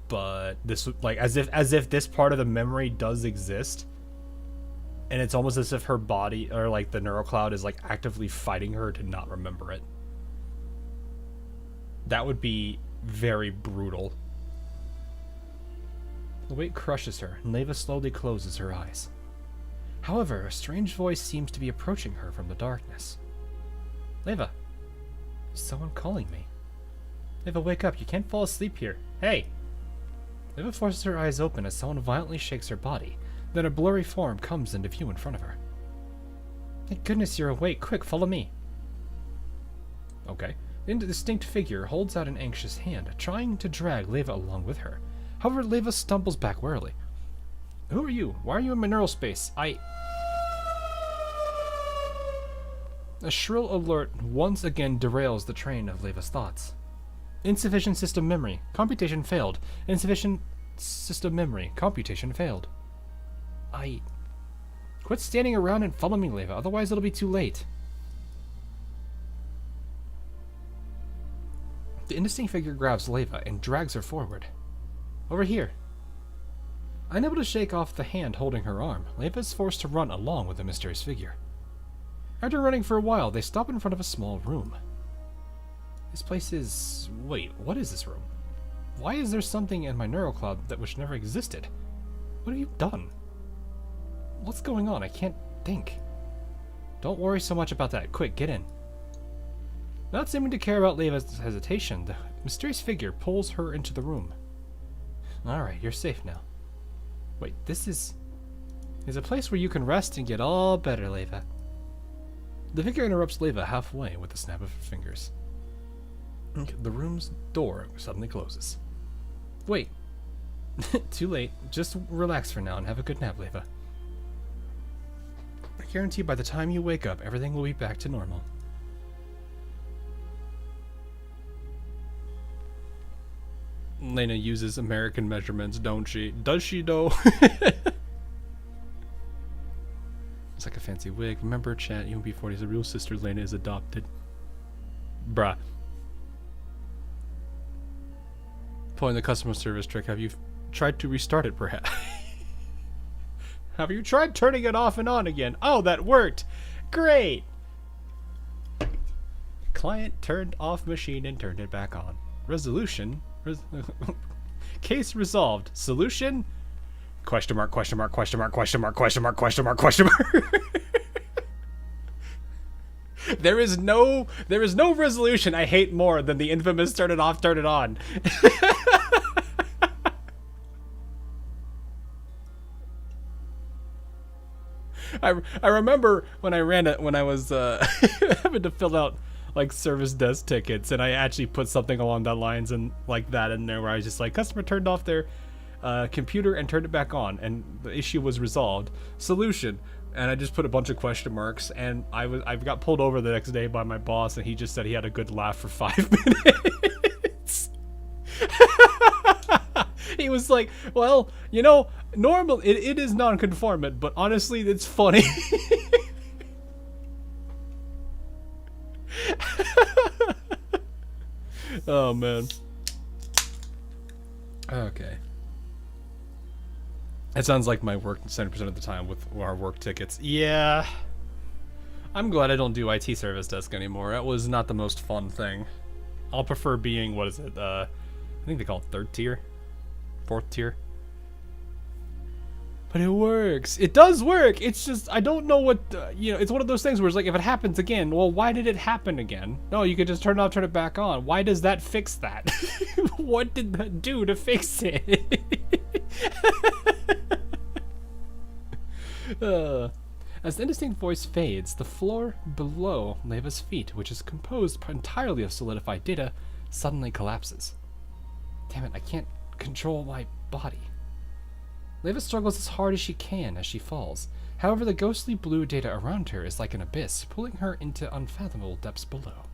But this, like, as if this part of the memory does exist, and it's almost as if her body, or like the neural cloud, is like actively fighting her to not remember it. That would be very brutal. The weight crushes her, and Leva slowly closes her eyes. However, a strange voice seems to be approaching her from the darkness. Leva, is someone calling me? Leva, wake up, you can't fall asleep here. Hey! Leva forces her eyes open as someone violently shakes her body. Then a blurry form comes into view in front of her. Thank goodness you're awake. Quick, follow me. Okay. The indistinct figure holds out an anxious hand, trying to drag Leva along with her. However, Leva stumbles back warily. Who are you? Why are you in my neural space? A shrill alert once again derails the train of Leva's thoughts. Insufficient system memory. Computation failed. Insufficient system memory. Computation failed. Quit standing around and follow me, Leva, otherwise it'll be too late. The indistinct figure grabs Leva and drags her forward. Over here. Unable to shake off the hand holding her arm, Leva is forced to run along with the mysterious figure. After running for a while, they stop in front of a small room. This place is... Wait, what is this room? Why is there something in my neural cloud that which never existed? What have you done? What's going on? I can't think. Don't worry so much about that. Quick, get in. Not seeming to care about Leva's hesitation, the mysterious figure pulls her into the room. Alright, you're safe now. Wait, this is a place where you can rest and get all better, Leva. The figure interrupts Leva halfway with a snap of her fingers. The room's door suddenly closes. Wait. Too late. Just relax for now and have a good nap, Leva. I guarantee by the time you wake up, everything will be back to normal. Lena uses American measurements, don't she? Does she though? It's like a fancy wig. Remember, chat, UMP 40 is a real sister. Lena is adopted. Bruh. Pulling the customer service trick. Have you tried to restart it, perhaps? Have you tried turning it off and on again? Oh, that worked. Great. Client turned off machine and turned it back on. Resolution? Case resolved. Solution? Question mark, question mark, question mark, question mark, question mark, question mark, question mark. There is no resolution I hate more than the infamous turn it off, turn it on. I remember when I ran it, when I was having to fill out like service desk tickets, and I actually put something along that lines and like that in there where I was just like, customer turned off their computer and turned it back on, and the issue was resolved. Solution. And I just put a bunch of question marks, and I got pulled over the next day by my boss, and he just said he had a good laugh for 5 minutes. He was like, well, you know, normal, it is non-conformant, but honestly, it's funny. Oh, man. Okay. It sounds like my work 70% of the time with our work tickets. Yeah. I'm glad I don't do IT service desk anymore. That was not the most fun thing. I'll prefer being, what is it? I think they call it 3rd tier? 4th tier? But it works. It does work. It's just, I don't know what, you know, it's one of those things where it's like, if it happens again, well, why did it happen again? No, you could just turn it off, turn it back on. Why does that fix that? What did that do to fix it? As the indistinct voice fades, the floor below Leva's feet, which is composed entirely of solidified data, suddenly collapses. Damn it, I can't control my body. Leva struggles as hard as she can as she falls. However, the ghostly blue data around her is like an abyss, pulling her into unfathomable depths below.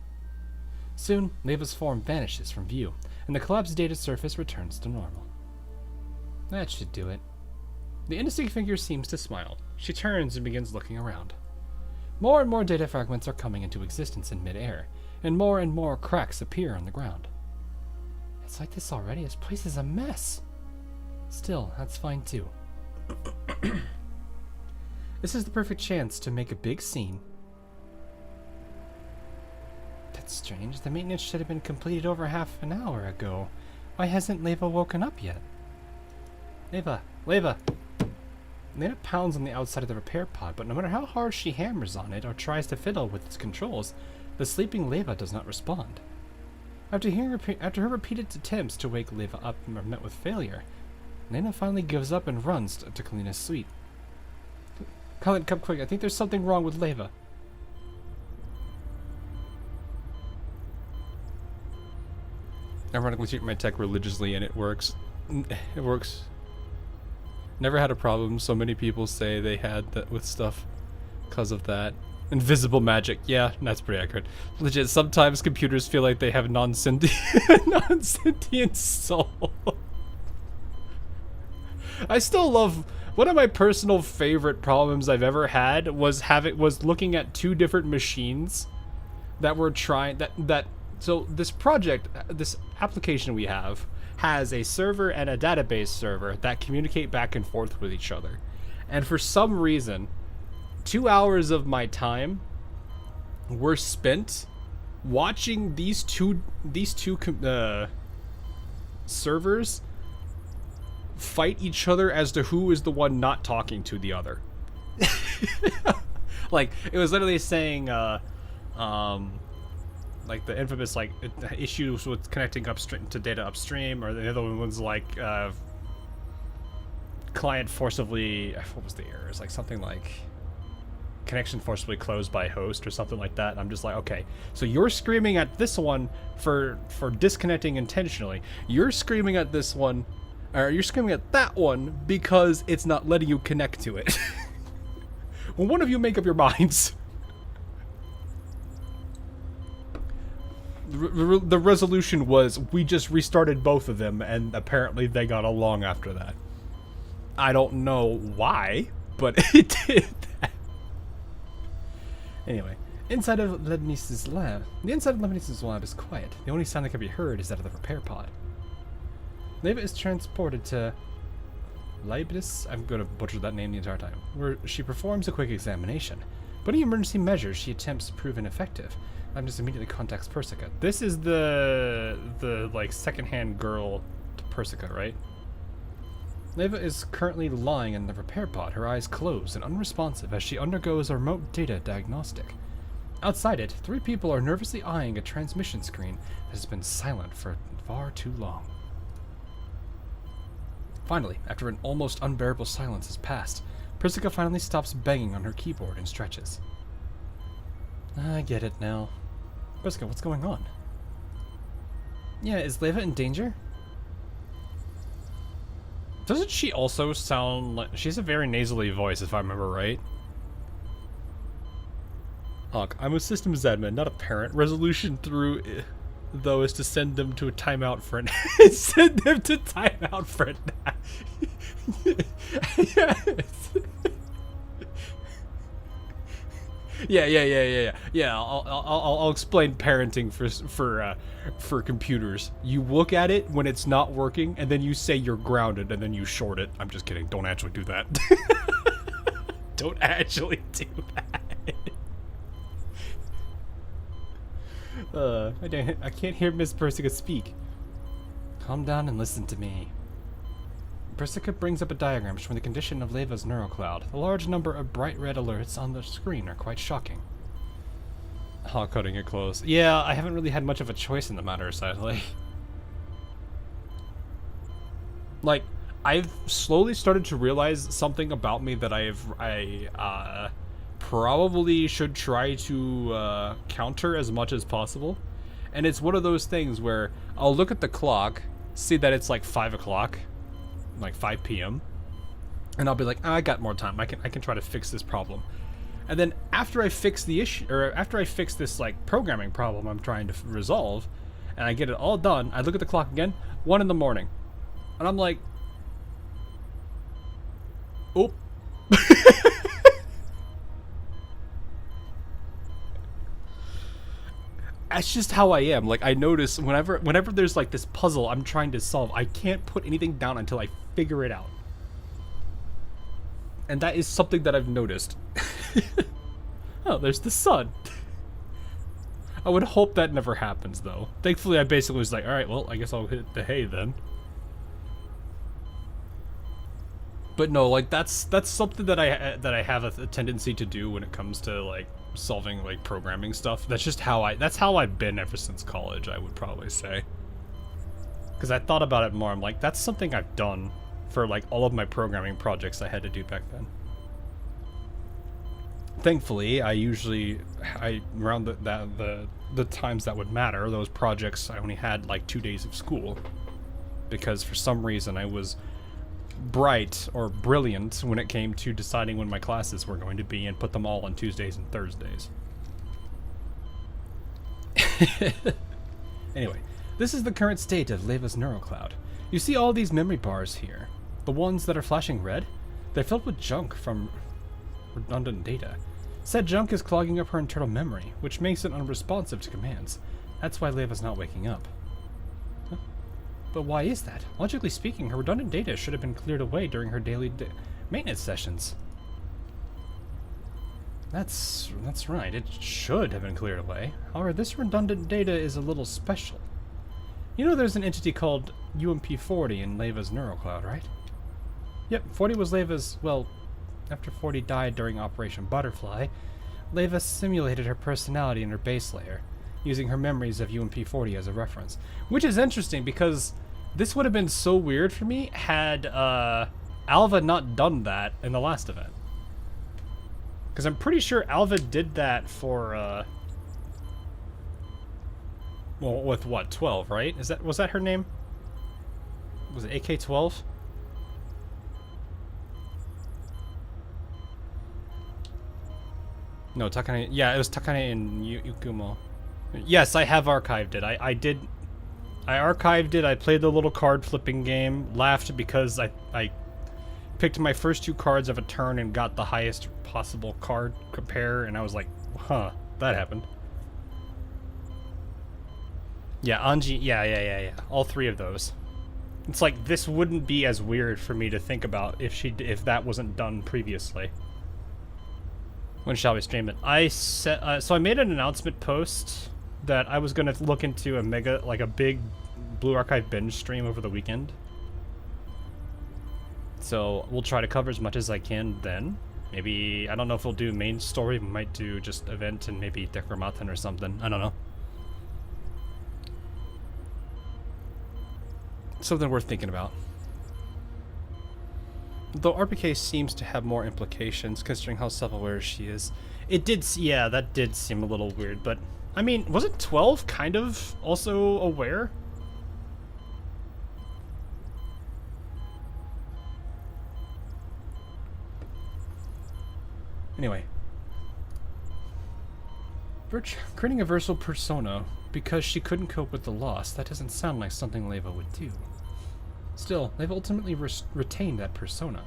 Soon, Leva's form vanishes from view, and the collapsed data surface returns to normal. That should do it. The indistinct figure seems to smile. She turns and begins looking around. More and more data fragments are coming into existence in midair, and more cracks appear on the ground. It's like this already. This place is a mess. Still, that's fine too. This is the perfect chance to make a big scene. That's strange. The maintenance should have been completed over half an hour ago. Why hasn't Leva woken up yet? Leva! Leva pounds on the outside of the repair pod, but no matter how hard she hammers on it or tries to fiddle with its controls, the sleeping Leva does not respond. After her repeated attempts to wake Leva up are met with failure, Lena finally gives up and runs to Kalina's suite. Colin, come quick. I think there's something wrong with Leva. Ironically, treat my tech religiously, and it works. It works. Never had a problem. So many people say they had that with stuff because of that. Invisible magic. Yeah, that's pretty accurate. Legit, sometimes computers feel like they have non-sentient soul. I still love, one of my personal favorite problems I've ever had was looking at two different machines that were trying so this project, this application we have has a server and a database server that communicate back and forth with each other. And for some reason, 2 hours of my time were spent watching these two servers fight each other as to who is the one not talking to the other. Like, it was literally saying, like the infamous issues with connecting upstream to data upstream, or the other one was like client forcibly, what was the error? It's like something like connection forcibly closed by host or something like that. And I'm just like, okay, so you're screaming at this one for disconnecting intentionally. You're screaming at this one, or you're screaming at that one because it's not letting you connect to it. Well, one of you make up your minds. the resolution was we just restarted both of them, and apparently they got along after that. I don't know why, but it did that. Anyway, inside of Leibniz's lab. The inside of Leibniz's lab is quiet. The only sound that can be heard is that of the repair pod. Leva is transported to Leibniz, I'm going to butcher that name the entire time, where she performs a quick examination. But any emergency measures she attempts to prove ineffective. Leibniz immediately contacts Persica. This is the like second-hand girl to Persica, right? Leva is currently lying in the repair pod, her eyes closed and unresponsive as she undergoes a remote data diagnostic. Outside it, 3 people are nervously eyeing a transmission screen that has been silent for far too long. Finally, after an almost unbearable silence has passed, Persica finally stops banging on her keyboard and stretches. I get it now. Persica, what's going on? Yeah, is Leva in danger? Doesn't she also sound like... She has a very nasally voice, if I remember right. Look, I'm a systems admin, not a parent. Resolution through... though, is to send them to a timeout for an... send them to timeout for an... Yeah, I'll explain parenting for computers. You look at it when it's not working, and then you say you're grounded, and then you short it. I'm just kidding. Don't actually do that. Don't actually do that. I can't hear Miss Persica speak. Calm down and listen to me. Persica brings up a diagram showing the condition of Leva's neural cloud. The large number of bright red alerts on the screen are quite shocking. Cutting it close. Yeah, I haven't really had much of a choice in the matter, sadly. Like, I've slowly started to realize something about me that I probably should try to counter as much as possible. And it's one of those things where I'll look at the clock, see that it's like 5 o'clock, like 5 p.m. and I'll be like, I got more time. I can try to fix this problem. And then after I fix the issue, or after I fix this like programming problem I'm trying to resolve, and I get it all done, I look at the clock again, 1 in the morning, and I'm like, oh. That's just how I am. Like, I notice whenever there's like this puzzle I'm trying to solve, I can't put anything down until I figure it out. And that is something that I've noticed. Oh, there's the sun. I would hope that never happens, though. Thankfully, I basically was like, alright, well, I guess I'll hit the hay then. But no, like, that's something that I have a tendency to do when it comes to, like, solving like programming stuff. That's just how I've been ever since college, I would probably say. Because I thought about it more, I'm like, that's something I've done for like all of my programming projects I had to do back then. Thankfully, around the times that would matter, those projects, I only had like 2 days of school, because for some reason I was bright or brilliant when it came to deciding when my classes were going to be and put them all on Tuesdays and Thursdays. Anyway, this is the current state of Leva's neural cloud. You see all these memory bars here. The ones that are flashing red? They're filled with junk from redundant data. Said junk is clogging up her internal memory, which makes it unresponsive to commands. That's why Leva's not waking up. But why is that? Logically speaking, her redundant data should have been cleared away during her daily maintenance sessions. That's right, it should have been cleared away. However, this redundant data is a little special. You know there's an entity called UMP 40 in Leva's neural cloud, right? Yep, 40 was Leva's, well, after 40 died during Operation Butterfly, Leva simulated her personality in her base layer, using her memories of UMP 40 as a reference. Which is interesting because this would have been so weird for me had Alva not done that in the last event. Because I'm pretty sure Alva did that for, well, with what, 12, right? Was that her name? Was it AK-12? No, Takane, yeah, it was Takane and Yukumo. Yes, I have archived it. I did. I archived it. I played the little card flipping game. Laughed because I picked my first 2 cards of a turn and got the highest possible card compare, and I was like, huh, that happened. Yeah, Anji. Yeah. All 3 of those. It's like this wouldn't be as weird for me to think about if that wasn't done previously. When shall we stream it? I set so I made an announcement post that I was gonna look into a big Blue Archive binge stream over the weekend. So we'll try to cover as much as I can then. Maybe, I don't know if we'll do main story, we might do just event and maybe Dekramaten or something. I don't know. Something worth thinking about. Though RPK seems to have more implications considering how self-aware she is. It did, yeah, that did seem a little weird, but I mean, wasn't 12 kind of also aware? Anyway. Creating a versatile persona because she couldn't cope with the loss, that doesn't sound like something Leva would do. Still, they've ultimately retained that persona.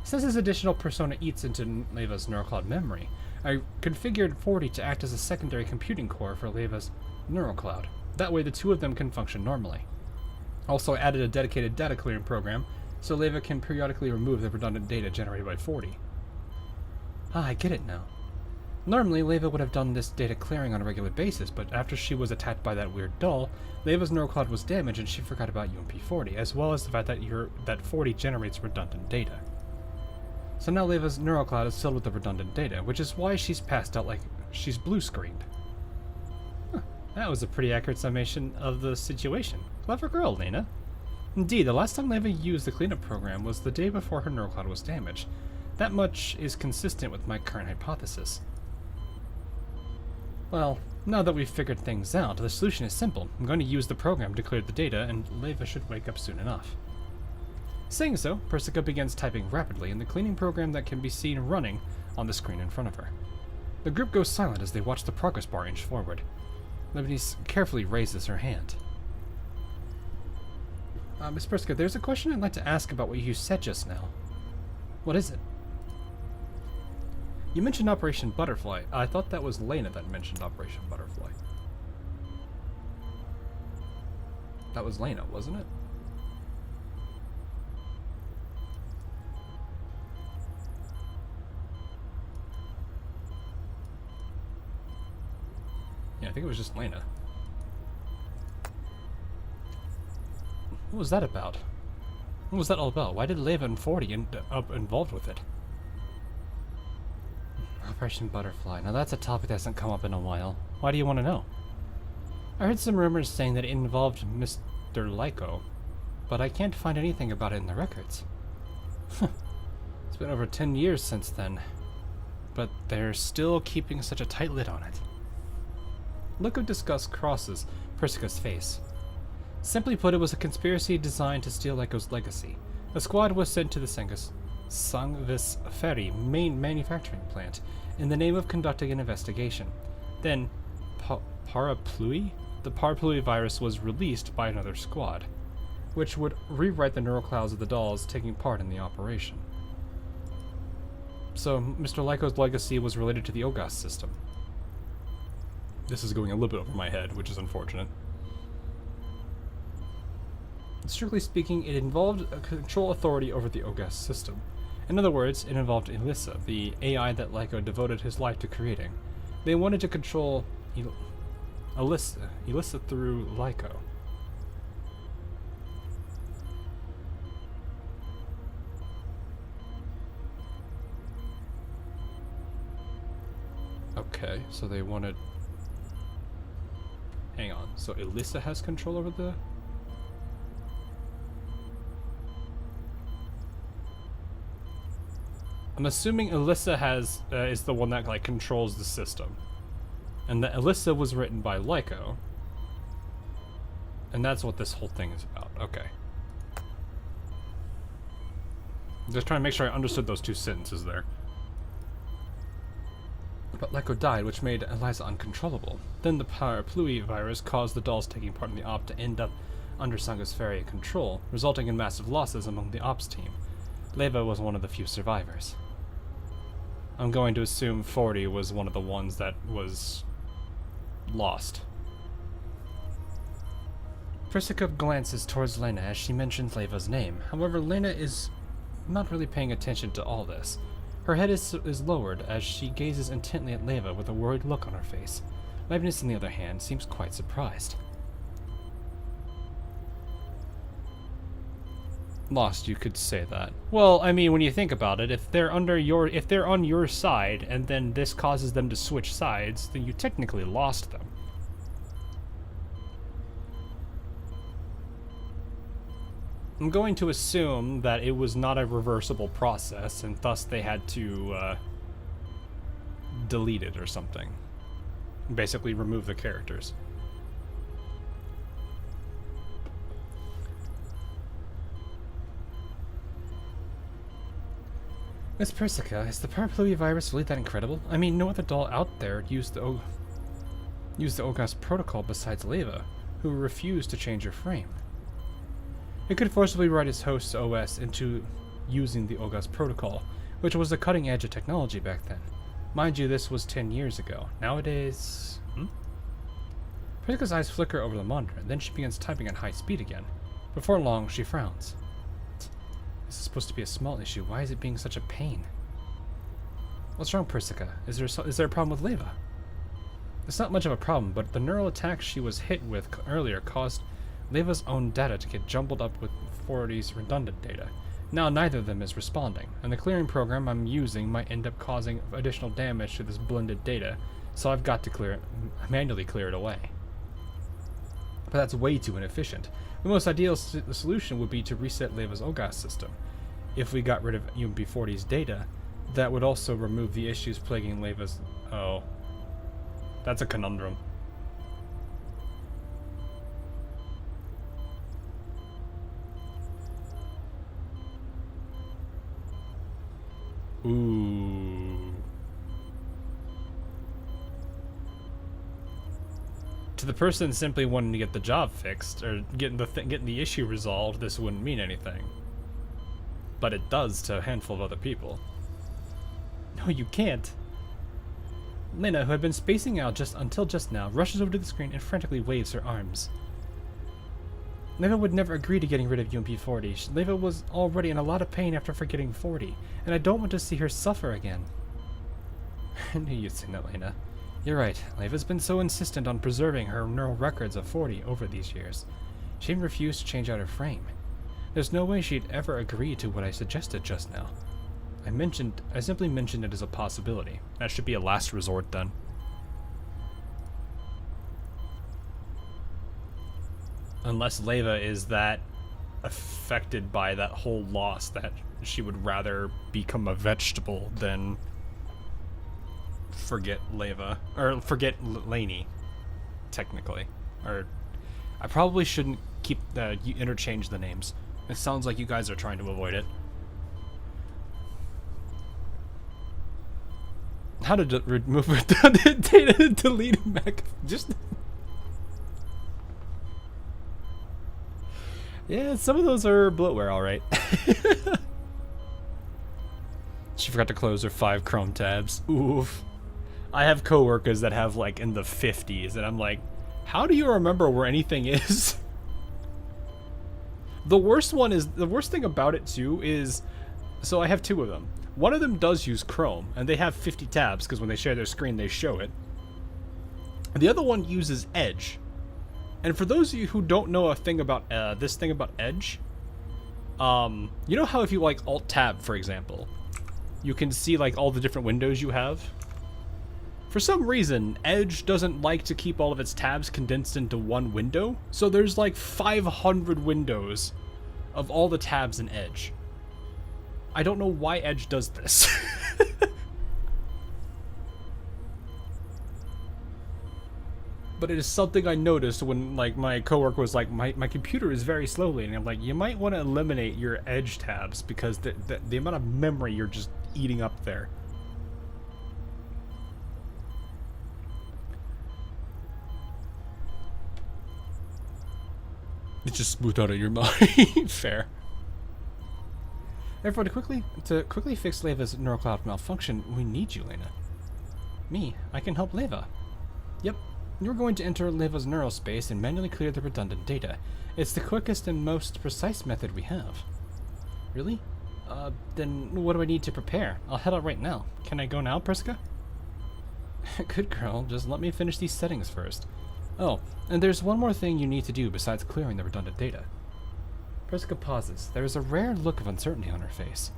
Since this additional persona eats into Leva's neurocloud memory, I configured 40 to act as a secondary computing core for Leva's neurocloud. That way the 2 of them can function normally. Also, I added a dedicated data clearing program, so Leva can periodically remove the redundant data generated by 40. Ah, I get it now. Normally, Leva would have done this data clearing on a regular basis, but after she was attacked by that weird doll, Leva's neurocloud was damaged and she forgot about UMP 40, as well as the fact that 40 generates redundant data. So now Leva's neurocloud is filled with the redundant data, which is why she's passed out like she's blue-screened. Huh, that was a pretty accurate summation of the situation. Clever girl, Lena. Indeed, the last time Leva used the cleanup program was the day before her neurocloud was damaged. That much is consistent with my current hypothesis. Well, now that we've figured things out, the solution is simple. I'm going to use the program to clear the data, and Leva should wake up soon enough. Saying so, Persica begins typing rapidly in the cleaning program that can be seen running on the screen in front of her. The group goes silent as they watch the progress bar inch forward. Lebanese carefully raises her hand. Miss Persica, there's a question I'd like to ask about what you said just now. What is it? You mentioned Operation Butterfly. I thought that was Lena that mentioned Operation Butterfly. That was Lena, wasn't it? Yeah, I think it was just Lena. What was that about? What was that all about? Why did Leva and 40 end up involved with it? Operation Butterfly. Now that's a topic that hasn't come up in a while. Why do you want to know? I heard some rumors saying that it involved Mr. Lyko, but I can't find anything about it in the records. It's been over 10 years since then, but they're still keeping such a tight lid on it. Look of disgust crosses Persica's face. Simply put, it was a conspiracy designed to steal Lyko's legacy. A squad was sent to the Sangvis Ferry main manufacturing plant in the name of conducting an investigation. Then, Paraplui? The Paraplui virus was released by another squad, which would rewrite the neuroclouds of the dolls taking part in the operation. So, Mr. Lyko's legacy was related to the OGAS system. This is going a little bit over my head, which is unfortunate. Strictly speaking, it involved a control authority over the OGAS system. In other words, it involved Elissa, the AI that Lyko devoted his life to creating. They wanted to control Elissa through Lyko. Okay, so they wanted... Hang on, so Elissa has control over the... I'm assuming Elissa is the one that like controls the system, and that Elissa was written by Lyko, and that's what this whole thing is about. Okay, I'm just trying to make sure I understood those two sentences there. But Leko died, which made Eliza uncontrollable. Then the parapluie virus caused the dolls taking part in the op to end up under Sanga's Feria control, resulting in massive losses among the ops team. Leva was one of the few survivors. I'm going to assume 40 was one of the ones that was lost. Persica glances towards Lena as she mentions Leva's name. However, Lena is not really paying attention to all this. Her head is lowered as she gazes intently at Leva with a worried look on her face. Leibniz, on the other hand, seems quite surprised. Lost, you could say that. Well, I mean, when you think about it, if they're on your side and then this causes them to switch sides, then you technically lost them. I'm going to assume that it was not a reversible process, and thus they had to delete it or something. Basically remove the characters. Miss Persica, is the parapluie virus really that incredible? I mean, no other doll out there used the Ogas protocol besides Leva, who refused to change her frame. It could forcibly write its host's OS into using the Ogas protocol, which was the cutting edge of technology back then. Mind you, this was 10 years ago. Nowadays... Persica's eyes flicker over the monitor, then she begins typing at high speed again. Before long, she frowns. This is supposed to be a small issue. Why is it being such a pain? What's wrong, Persica? Is there a problem with Leva? It's not much of a problem, but the neural attack she was hit with earlier caused Leva's own data to get jumbled up with 40's redundant data. Now neither of them is responding, and the clearing program I'm using might end up causing additional damage to this blended data, so I've got to manually clear it away. But that's way too inefficient. The most ideal solution would be to reset Leva's OGAS system. If we got rid of UMP40's data, that would also remove the issues plaguing Leva's... Oh. That's a conundrum. Ooh. To the person simply wanting to get the job fixed or getting the issue resolved, this wouldn't mean anything. But it does to a handful of other people. No, you can't. Lena, who had been spacing out until just now, rushes over to the screen and frantically waves her arms. Leva would never agree to getting rid of UMP40. Leva was already in a lot of pain after forgetting 40, and I don't want to see her suffer again. I knew you'd say that, Lena. You're right, Leva's been so insistent on preserving her neural records of 40 over these years. She even refused to change out her frame. There's no way she'd ever agree to what I suggested just now. I simply mentioned it as a possibility. That should be a last resort then. Unless Leva is that affected by that whole loss that she would rather become a vegetable than forget Leva. Or forget Lainey, technically. Or I probably shouldn't interchange the names. It sounds like you guys are trying to avoid it. How to remove redundant data and delete Mac. Just... Yeah, some of those are bloatware, alright. She forgot to close her 5 Chrome tabs. Oof. I have coworkers that have like in the 50s, and I'm like, how do you remember where anything is? The worst thing about it too is, so I have 2 of them. One of them does use Chrome, and they have 50 tabs because when they share their screen, they show it. The other one uses Edge. And for those of you who don't know this thing about Edge, you know how if you like Alt-Tab, for example, you can see like all the different windows you have? For some reason, Edge doesn't like to keep all of its tabs condensed into one window, so there's like 500 windows of all the tabs in Edge. I don't know why Edge does this. But it is something I noticed when like my coworker was like, my computer is very slowly, and I'm like, you might want to eliminate your Edge tabs because the amount of memory you're just eating up there. It just smoothed out of your mind. Fair. Therefore, to quickly fix Leva's neural cloud malfunction, we need you, Lena. Me? I can help Leva. Yep. You're going to enter Leva's neural space and manually clear the redundant data. It's the quickest and most precise method we have. Really? Then what do I need to prepare? I'll head out right now. Can I go now, Persica? Good girl, just let me finish these settings first. Oh, and there's one more thing you need to do besides clearing the redundant data. Persica pauses. There is a rare look of uncertainty on her face.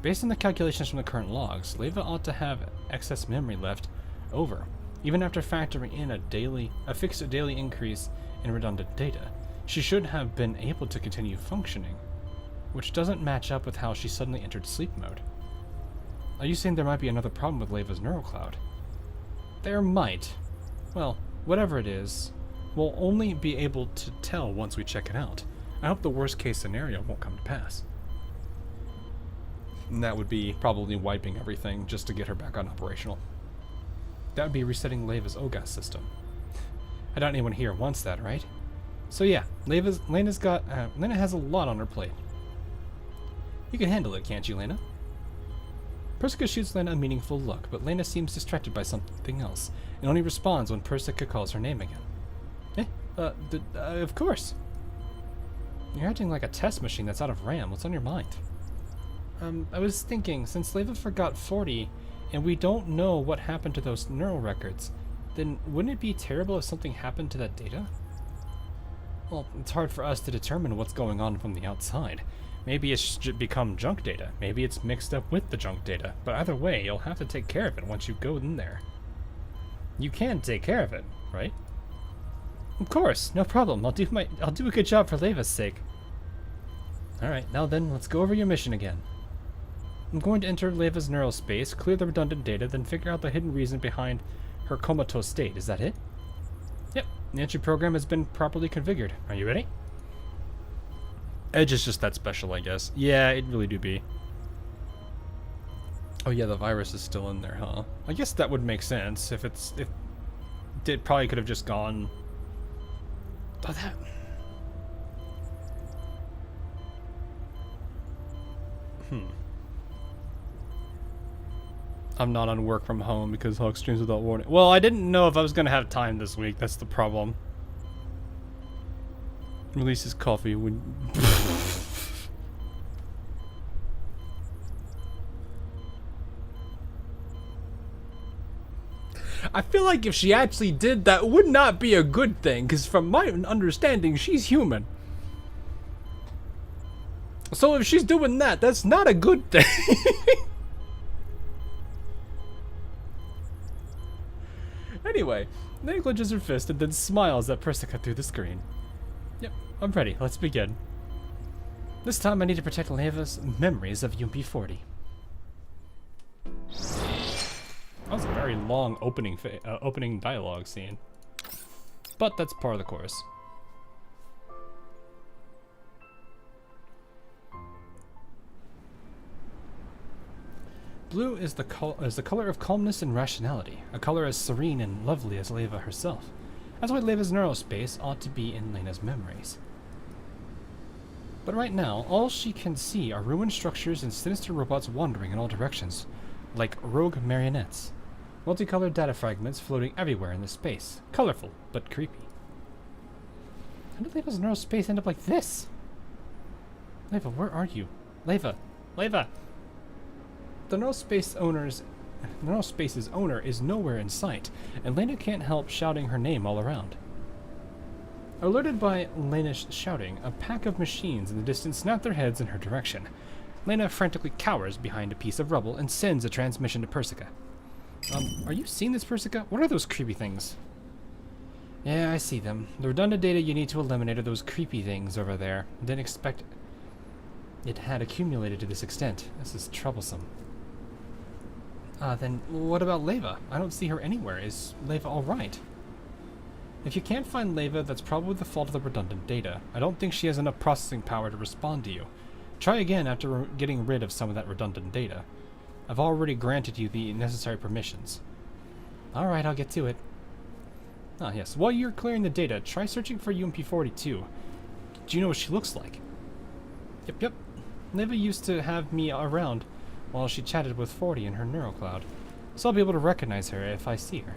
Based on the calculations from the current logs, Leva ought to have excess memory left over, even after factoring in a fixed daily increase in redundant data. She should have been able to continue functioning, which doesn't match up with how she suddenly entered sleep mode. Are you saying there might be another problem with Leva's neural cloud? There might. Well, whatever it is, we'll only be able to tell once we check it out. I hope the worst case scenario won't come to pass. And that would be probably wiping everything just to get her back on operational. That would be resetting Leva's OGAS system. I doubt anyone here wants that, right? So yeah, Lena has a lot on her plate. You can handle it, can't you, Lena? Persica shoots Lena a meaningful look, but Lena seems distracted by something else, and only responds when Persica calls her name again. Of course. You're acting like a test machine that's out of RAM. What's on your mind? I was thinking, since Leva forgot 40, and we don't know what happened to those neural records, then wouldn't it be terrible if something happened to that data? Well, it's hard for us to determine what's going on from the outside. Maybe it's become junk data. Maybe it's mixed up with the junk data. But either way, you'll have to take care of it once you go in there. You can take care of it, right? Of course, no problem. I'll do a good job for Leva's sake. Alright, now then, let's go over your mission again. I'm going to enter Leva's neural space, clear the redundant data, then figure out the hidden reason behind her comatose state. Is that it? Yep, the entry program has been properly configured. Are you ready? Edge is just that special, I guess. Yeah, it really do be. Oh yeah, the virus is still in there, huh? I guess that would make sense if it probably could have just gone. Oh, that. I'm not on work from home because Hulk streams without warning. Well, I didn't know if I was gonna have time this week. That's the problem. Releases coffee when. I feel like if she actually did, that would not be a good thing, because from my understanding, she's human. So if she's doing that, that's not a good thing. Anyway, Lena clenches her fist and then smiles at Persica through the screen. Yep, I'm ready. Let's begin. This time I need to protect Leva's memories of UMP 40. That was a very long opening dialogue scene. But that's part of the course. Blue is the color of calmness and rationality, a color as serene and lovely as Leva herself. That's why Leva's neural space ought to be in Lena's memories. But right now, all she can see are ruined structures and sinister robots wandering in all directions, like rogue marionettes. Multicolored data fragments floating everywhere in the space, colorful but creepy. How did Leva's neural space end up like this? Leva, where are you? Leva! Leva! The neural space's owner is nowhere in sight, and Lena can't help shouting her name all around. Alerted by Lena's shouting, a pack of machines in the distance snap their heads in her direction. Lena frantically cowers behind a piece of rubble and sends a transmission to Persica. Are you seeing this, Persica? What are those creepy things? Yeah, I see them. The redundant data you need to eliminate are those creepy things over there. Didn't expect it had accumulated to this extent. This is troublesome. Then what about Leva? I don't see her anywhere. Is Leva alright? If you can't find Leva, that's probably the fault of the redundant data. I don't think she has enough processing power to respond to you. Try again after getting rid of some of that redundant data. I've already granted you the necessary permissions. Alright, I'll get to it. Ah, yes. While you're clearing the data, try searching for UMP-42. Do you know what she looks like? Yep. Leva used to have me around while she chatted with 40 in her neurocloud, so I'll be able to recognize her if I see her.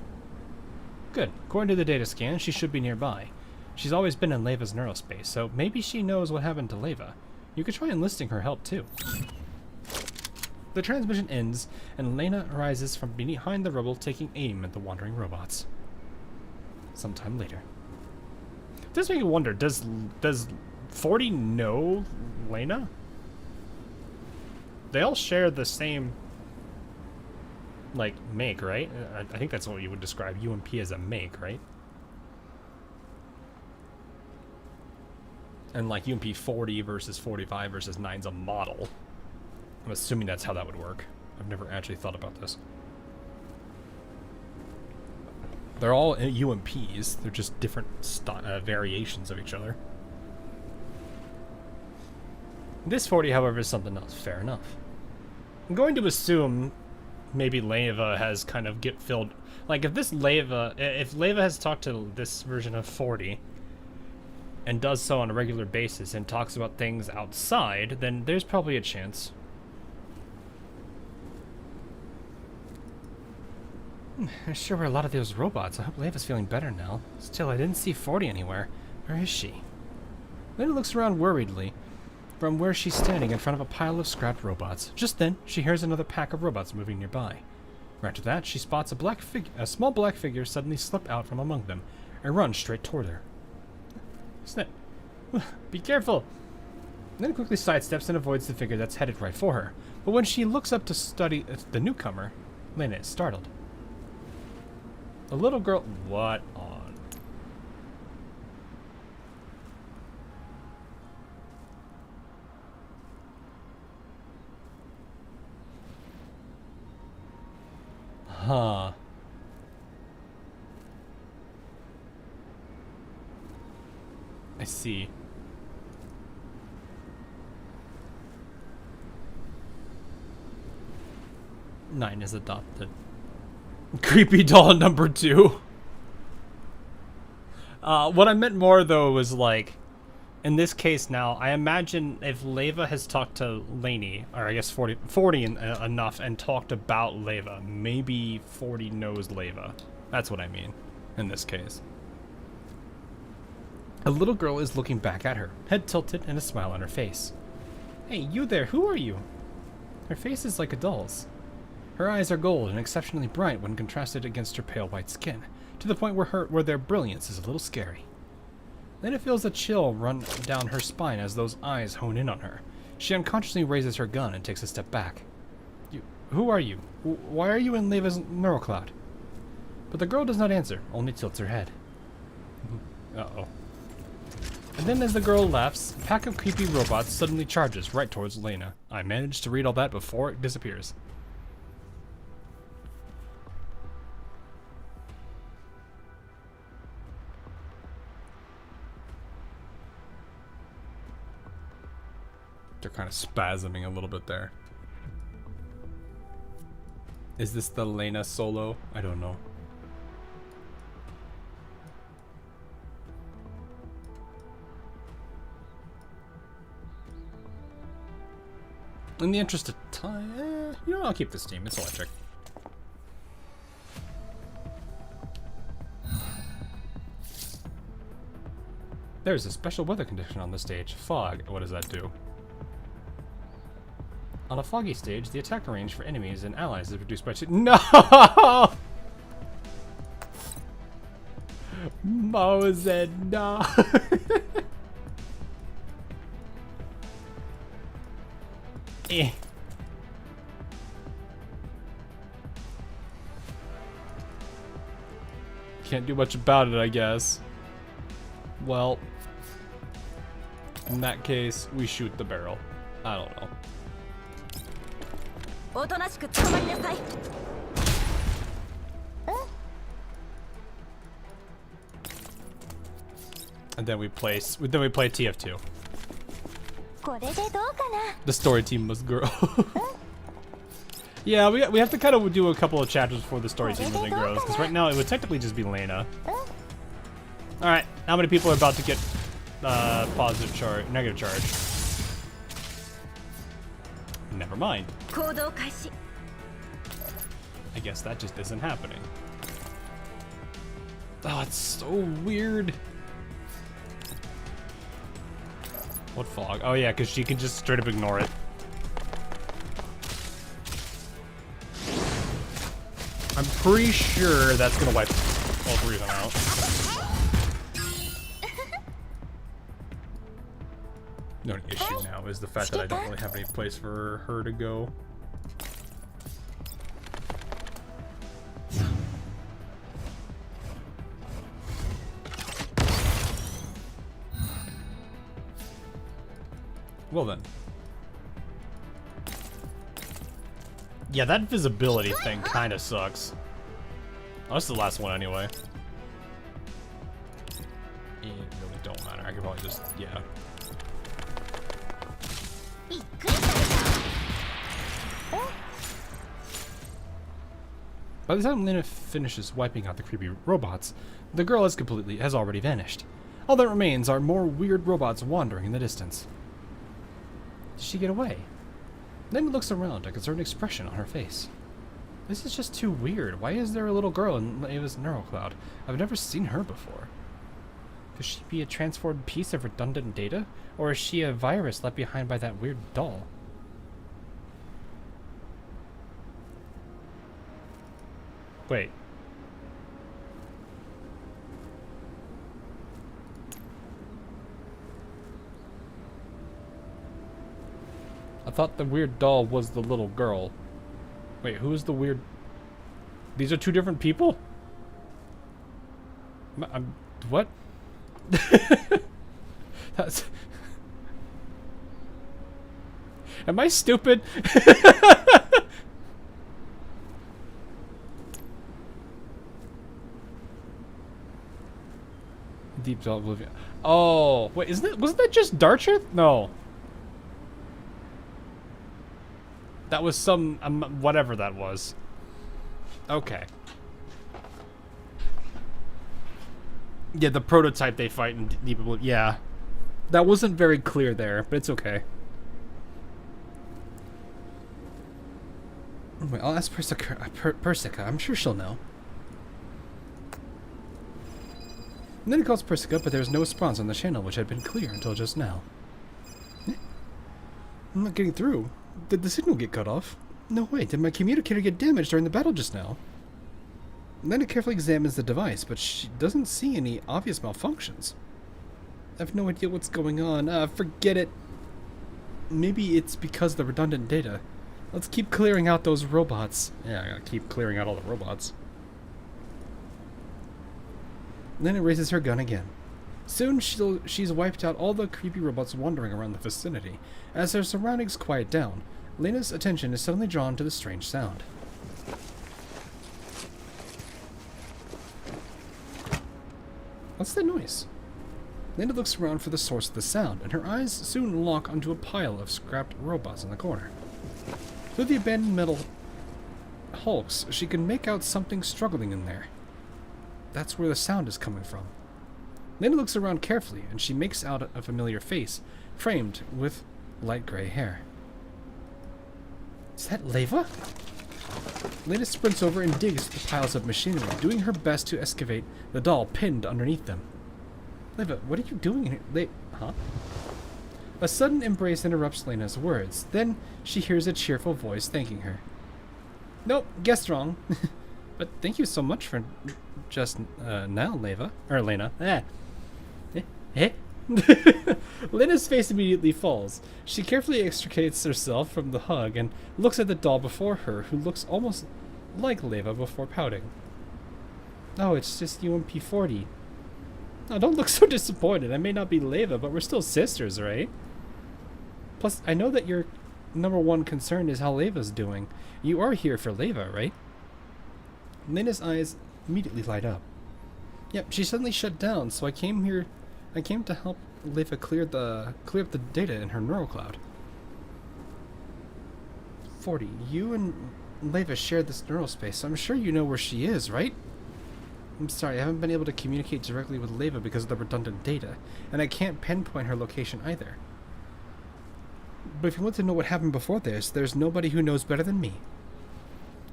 Good. According to the data scan, she should be nearby. She's always been in Leva's neurospace, so maybe she knows what happened to Leva. You could try enlisting her help, too. The transmission ends, and Lena rises from behind the rubble, taking aim at the wandering robots. Sometime later. This makes me wonder, does 40 know Lena? They all share the same, like, make, right? I think that's what you would describe UMP as a make, right? And like UMP 40 versus 45 versus 9's a model. I'm assuming that's how that would work. I've never actually thought about this. They're all UMPs. They're just different variations of each other. This 40, however, is something else. Fair enough. I'm going to assume maybe Leva has kind of filled. Like, if Leva has talked to this version of 40 and does so on a regular basis and talks about things outside, then there's probably a chance. There sure were a lot of those robots. I hope Leva's feeling better now. Still, I didn't see 40 anywhere. Where is she? Lena looks around worriedly from where she's standing in front of a pile of scrapped robots. Just then, she hears another pack of robots moving nearby. Right after that, she spots a small black figure suddenly slip out from among them and run straight toward her. Snap. Be careful! Lena quickly sidesteps and avoids the figure that's headed right for her. But when she looks up to study the newcomer, Lena is startled. A little girl. What on? Huh. I see. Nine is adopted. Creepy doll number 2. What I meant more though was like, in this case now, I imagine if Leva has talked to Lainey, or I guess 40 enough and talked about Leva, maybe 40 knows Leva. That's what I mean in this case. A little girl is looking back at her, head tilted and a smile on her face. Hey, you there, who are you? Her face is like a doll's. Her eyes are gold and exceptionally bright when contrasted against her pale white skin, to the point where their brilliance is a little scary. Lena feels a chill run down her spine as those eyes hone in on her. She unconsciously raises her gun and takes a step back. Who are you? Why are you in Leva's neurocloud? But the girl does not answer, only tilts her head. Uh-oh. And then as the girl laughs, a pack of creepy robots suddenly charges right towards Lena. I managed to read all that before it disappears. They're kind of spasming a little bit there. Is this the Lena solo? I don't know. In the interest of time, you know, I'll keep this team. It's electric. There's a special weather condition on the stage. Fog. What does that do? On a foggy stage, the attack range for enemies and allies is reduced by 2. No! Moses, no! Eh. Can't do much about it, I guess. Well, in that case, we shoot the barrel. I don't know. And then we play TF2. The story team must grow. Yeah, we have to kind of do a couple of chapters before the story team really grows, because right now it would technically just be Lena. Alright, how many people are about to get positive charge, negative charge. Never mind. 行動開始 I guess that just isn't happening. Oh, it's so weird. What fog? Oh yeah, because she can just straight up ignore it. I'm pretty sure that's gonna wipe all three of them out. The only issue now is the fact that I don't really have any place for her to go. Well then. Yeah, that visibility thing kind of sucks. Oh, that's the last one anyway. It really don't matter. I could probably just, yeah. びっくりされた By the time Lena finishes wiping out the creepy robots, the girl has already vanished. All that remains are more weird robots wandering in the distance. Did she get away? Lena looks around, a concerned expression on her face. This is just too weird. Why is there a little girl in Ava's neural cloud? I've never seen her before. Could she be a transformed piece of redundant data? Or is she a virus left behind by that weird doll? Wait. I thought the weird doll was the little girl. Wait, who is the weird... These are two different people? What? That's... Am I stupid? Deep Doll Oblivion. Oh, wait, wasn't that just Darcher? No. That was some, whatever that was. Okay. Yeah, the prototype they fight in Deep Oblivion. Yeah. That wasn't very clear there, but it's okay. Wait, I'll ask Persica. I'm sure she'll know. And then he calls Persica, but there's no response on the channel, which had been clear until just now. I'm not getting through. Did the signal get cut off? No way, did my communicator get damaged during the battle just now? Lena carefully examines the device, but she doesn't see any obvious malfunctions. I have no idea what's going on. Forget it. Maybe it's because of the redundant data. Let's keep clearing out those robots. Yeah, I gotta keep clearing out all the robots. Lena raises her gun again. Soon she's wiped out all the creepy robots wandering around the vicinity. As their surroundings quiet down, Lena's attention is suddenly drawn to the strange sound. What's that noise? Lena looks around for the source of the sound, and her eyes soon lock onto a pile of scrapped robots in the corner. Through the abandoned metal hulks, she can make out something struggling in there. That's where the sound is coming from. Lena looks around carefully, and she makes out a familiar face, framed with light gray hair. Is that Leva? Lena sprints over and digs through the piles of machinery, doing her best to excavate the doll pinned underneath them. Leva, what are you doing here? Huh? A sudden embrace interrupts Lena's words. Then she hears a cheerful voice thanking her. Nope, guessed wrong. But thank you so much for just now, Leva. Or Lena. Lena's face immediately falls. She carefully extricates herself from the hug and looks at the doll before her, who looks almost like Leva before pouting. Oh, it's just UMP 40. Oh, don't look so disappointed. I may not be Leva, but we're still sisters, right? Plus, I know that your number one concern is how Leva's doing. You are here for Leva, right? Lena's eyes immediately light up. Yep, she suddenly shut down, so I came to help Leva clear up the data in her neural cloud. 40. You and Leva share this neural space, so I'm sure you know where she is, right? I'm sorry, I haven't been able to communicate directly with Leva because of the redundant data, and I can't pinpoint her location either. But if you want to know what happened before this, there's nobody who knows better than me.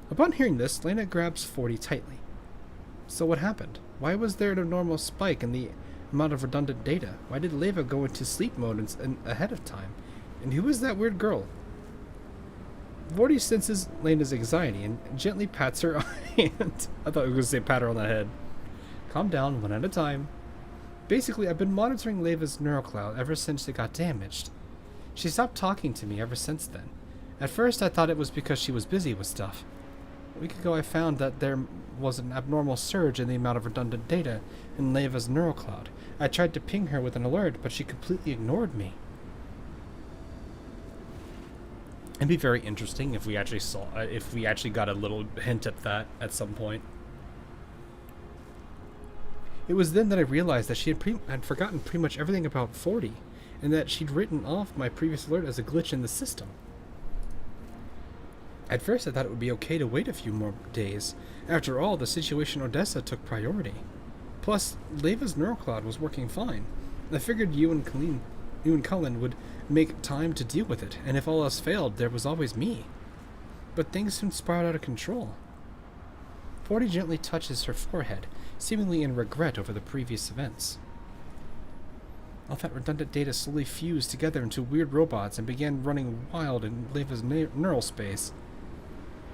Upon hearing this, Lena grabs 40 tightly. So what happened? Why was there an abnormal spike in the amount of redundant data? Why did Leva go into sleep mode ahead of time? And who is that weird girl? 40 senses Lena's anxiety and gently pats her hand. I thought we were going to say pat her on the head. Calm down, one at a time. Basically, I've been monitoring Leva's neurocloud ever since it got damaged. She stopped talking to me ever since then. At first, I thought it was because she was busy with stuff. A week ago, I found that there was an abnormal surge in the amount of redundant data in Leva's neurocloud. I tried to ping her with an alert, but she completely ignored me. It'd be very interesting if we actually got a little hint at that at some point. It was then that I realized that she had forgotten pretty much everything about 40, and that she'd written off my previous alert as a glitch in the system. At first I thought it would be okay to wait a few more days. After all, the situation in Odessa took priority. Plus, Leva's neurocloud was working fine. I figured you and Cullen would make time to deal with it, and if all else failed, there was always me. But things soon spiraled out of control. 40 gently touches her forehead, seemingly in regret over the previous events. All that redundant data slowly fused together into weird robots and began running wild in Leva's neural space.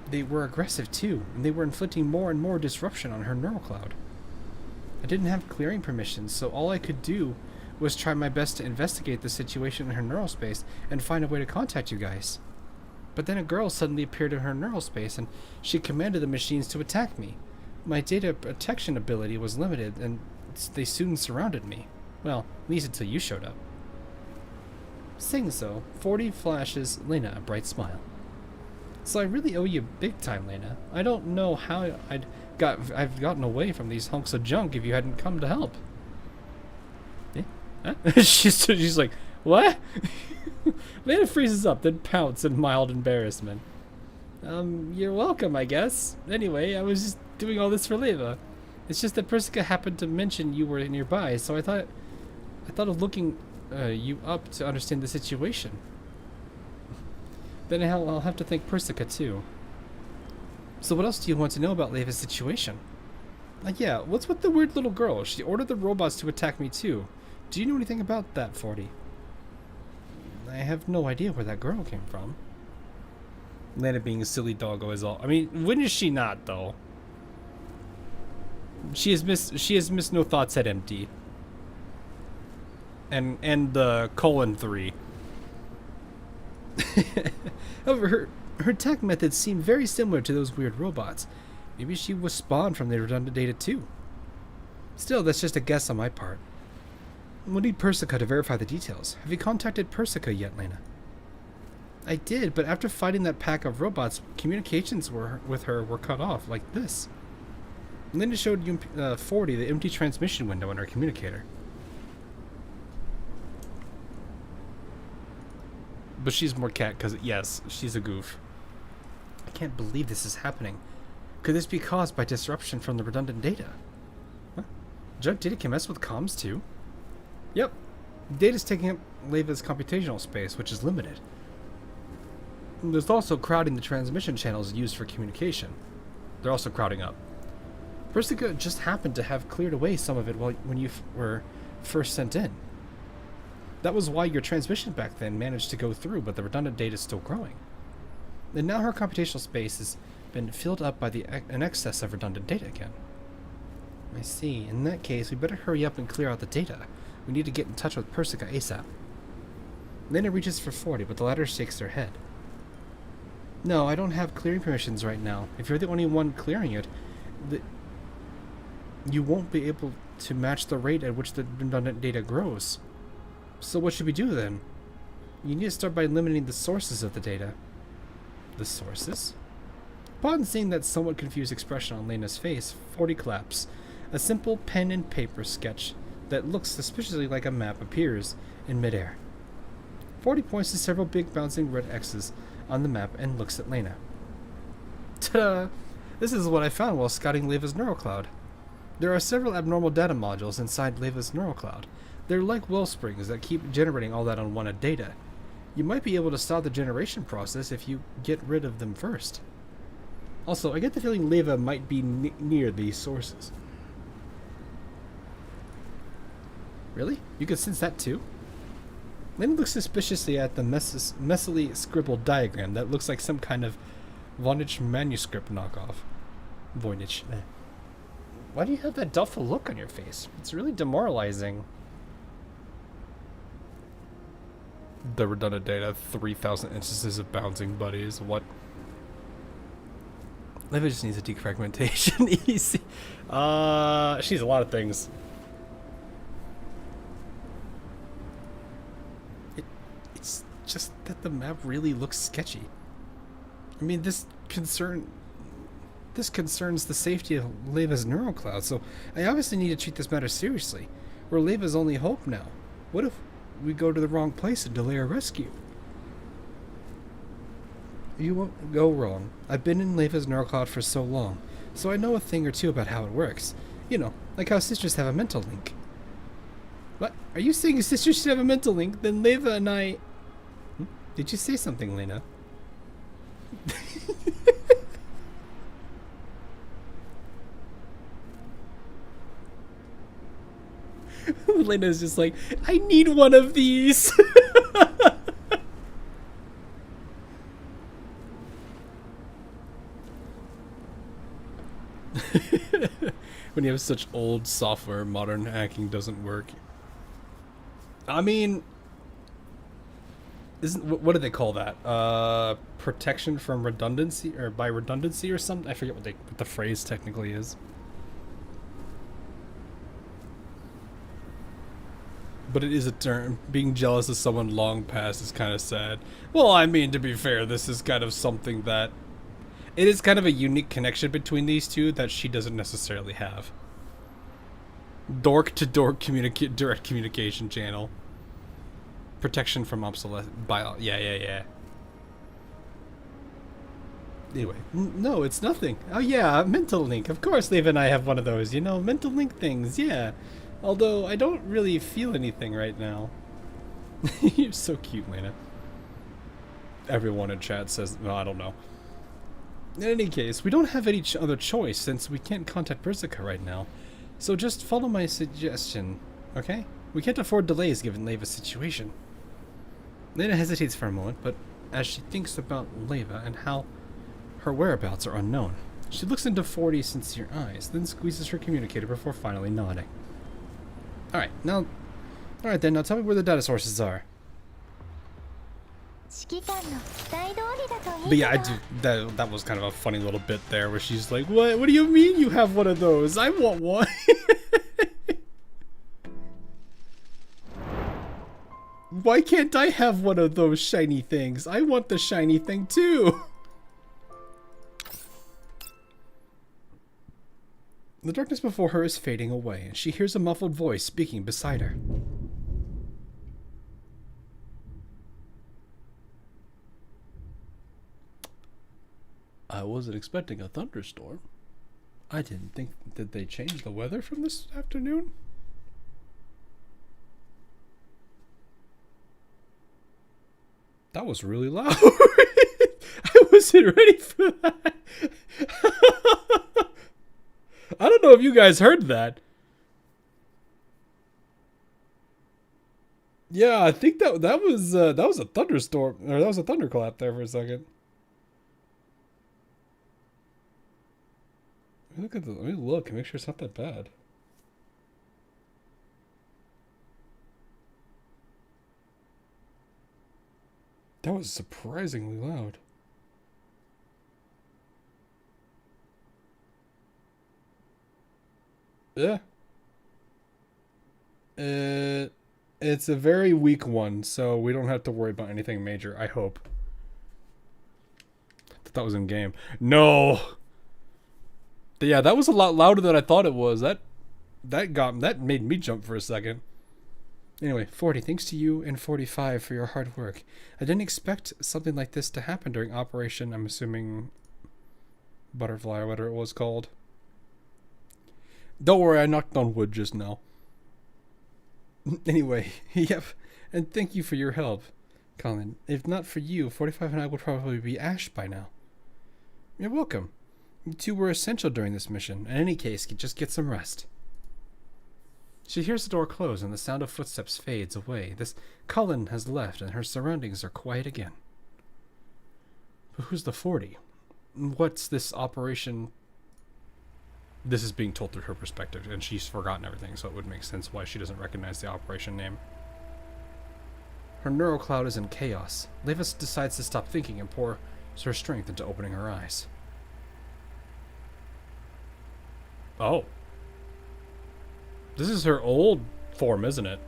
They were aggressive too, and they were inflicting more and more disruption on her neurocloud. I didn't have clearing permissions, so all I could do was try my best to investigate the situation in her neural space and find a way to contact you guys. But then a girl suddenly appeared in her neural space, and she commanded the machines to attack me. My data protection ability was limited, and they soon surrounded me. Well, at least until you showed up. Saying so, 40 flashes Lena a bright smile. So I really owe you big time, Lena. I don't know how I've gotten away from these hunks of junk if you hadn't come to help. Eh? Huh? she's like, what? Lena freezes up, then pouts in mild embarrassment. You're welcome, I guess. Anyway, I was just doing all this for Leva. It's just that Persica happened to mention you were nearby, so I thought of looking you up to understand the situation. Then I'll have to thank Persica too. So what else do you want to know about Leva's situation? Yeah, what's with the weird little girl? She ordered the robots to attack me too. Do you know anything about that, 40? I have no idea where that girl came from. Lena being a silly doggo is all. I mean, when is she not though? She has missed no thoughts at empty. And the :3. However, her attack methods seem very similar to those weird robots. Maybe she was spawned from the redundant data too. Still, that's just a guess on my part. We'll need Persica to verify the details. Have you contacted Persica yet, Lena? I did, but after fighting that pack of robots, communications with her were cut off, like this. Lena showed UMP 40 the empty transmission window in her communicator. But she's more cat because, yes, she's a goof. I can't believe this is happening. Could this be caused by disruption from the redundant data? Huh? Junk data can mess with comms too? Yep. Data's taking up Leva's computational space, which is limited. There's also crowding the transmission channels used for communication. They're also crowding up. Persica just happened to have cleared away some of it when you were first sent in. That was why your transmission back then managed to go through, but the redundant data is still growing. And now her computational space has been filled up by an excess of redundant data again. I see. In that case, we better hurry up and clear out the data. We need to get in touch with Persica ASAP. Lena reaches for 40, but the latter shakes her head. No, I don't have clearing permissions right now. If you're the only one clearing it, you won't be able to match the rate at which the redundant data grows. So what should we do then? You need to start by limiting the sources of the data. The sources? Upon seeing that somewhat confused expression on Lena's face, 40 claps. A simple pen and paper sketch that looks suspiciously like a map appears in midair. 40 points to several big bouncing red X's on the map and looks at Lena. Ta-da! This is what I found while scouting Leva's neurocloud. There are several abnormal data modules inside Leva's neural cloud. They're like well springs that keep generating all that unwanted data. You might be able to stop the generation process if you get rid of them first. Also, I get the feeling Leva might be near these sources. Really? You can sense that too? Lena looks suspiciously at the messily scribbled diagram that looks like some kind of Voynich manuscript knockoff. Voynich. Why do you have that doubtful look on your face? It's really demoralizing. The redundant data, 3,000 instances of bouncing buddies. What? Leva just needs a defragmentation. Easy. She needs a lot of things. It's just that the map really looks sketchy. I mean, this concerns the safety of Leva's neural cloud, so I obviously need to treat this matter seriously. We're Leva's only hope now. What if we go to the wrong place and delay our rescue? You won't go wrong. I've been in Leva's neural cloud for so long, so I know a thing or two about how it works. You know, like how sisters have a mental link. What? Are you saying sisters should have a mental link? Then Leva and I... Did you say something, Lena? Lena's just like, I need one of these. When you have such old software, modern hacking doesn't work. I mean, what do they call that? Protection from redundancy, or by redundancy, or something? I forget what the phrase technically is. But it is a term. Being jealous of someone long past is kind of sad. Well, I mean, to be fair, this is kind of something that... It is kind of a unique connection between these two that she doesn't necessarily have. Dork-to-dork direct communication channel. Protection from obsolescence. Yeah. Anyway, no, it's nothing. Oh yeah, mental link. Of course, Dave and I have one of those. You know, mental link things. Yeah. Although I don't really feel anything right now. You're so cute, Lena. Everyone in chat says, no, I don't know. In any case, we don't have any other choice since we can't contact Berserker right now. So just follow my suggestion, okay? We can't afford delays given Leva's situation. Lena hesitates for a moment, but as she thinks about Leva and how her whereabouts are unknown, she looks into 40 sincere eyes, then squeezes her communicator before finally nodding. Alright then, now tell me where the data sources are. But yeah, that was kind of a funny little bit there where she's like, what do you mean you have one of those? I want one. Why can't I have one of those shiny things? I want the shiny thing too. The darkness before her is fading away, and she hears a muffled voice speaking beside her. I wasn't expecting a thunderstorm. I didn't think... Did they change the weather from this afternoon? That was really loud. I wasn't ready for that. I don't know if you guys heard that. Yeah, I think that was a thunderstorm, or that was a thunderclap there for a second. Let me look and make sure it's not that bad. That was surprisingly loud. Yeah. It's a very weak one, so we don't have to worry about anything major, I hope. I thought that was in game. No! Yeah, that was a lot louder than I thought it was. That made me jump for a second. Anyway, 40, thanks to you and 45 for your hard work. I didn't expect something like this to happen during Operation, I'm assuming, Butterfly or whatever it was called. Don't worry, I knocked on wood just now. Anyway, yep, and thank you for your help, Colin. If not for you, 45 and I would probably be ash by now. You're welcome. You two were essential during this mission. In any case, just get some rest. She hears the door close and the sound of footsteps fades away. This Colin has left and her surroundings are quiet again. But who's the 40? What's this operation? This is being told through her perspective, and she's forgotten everything, so it would make sense why she doesn't recognize the operation name. Her neural cloud is in chaos. Levis decides to stop thinking and pours her strength into opening her eyes. Oh. This is her old form, isn't it?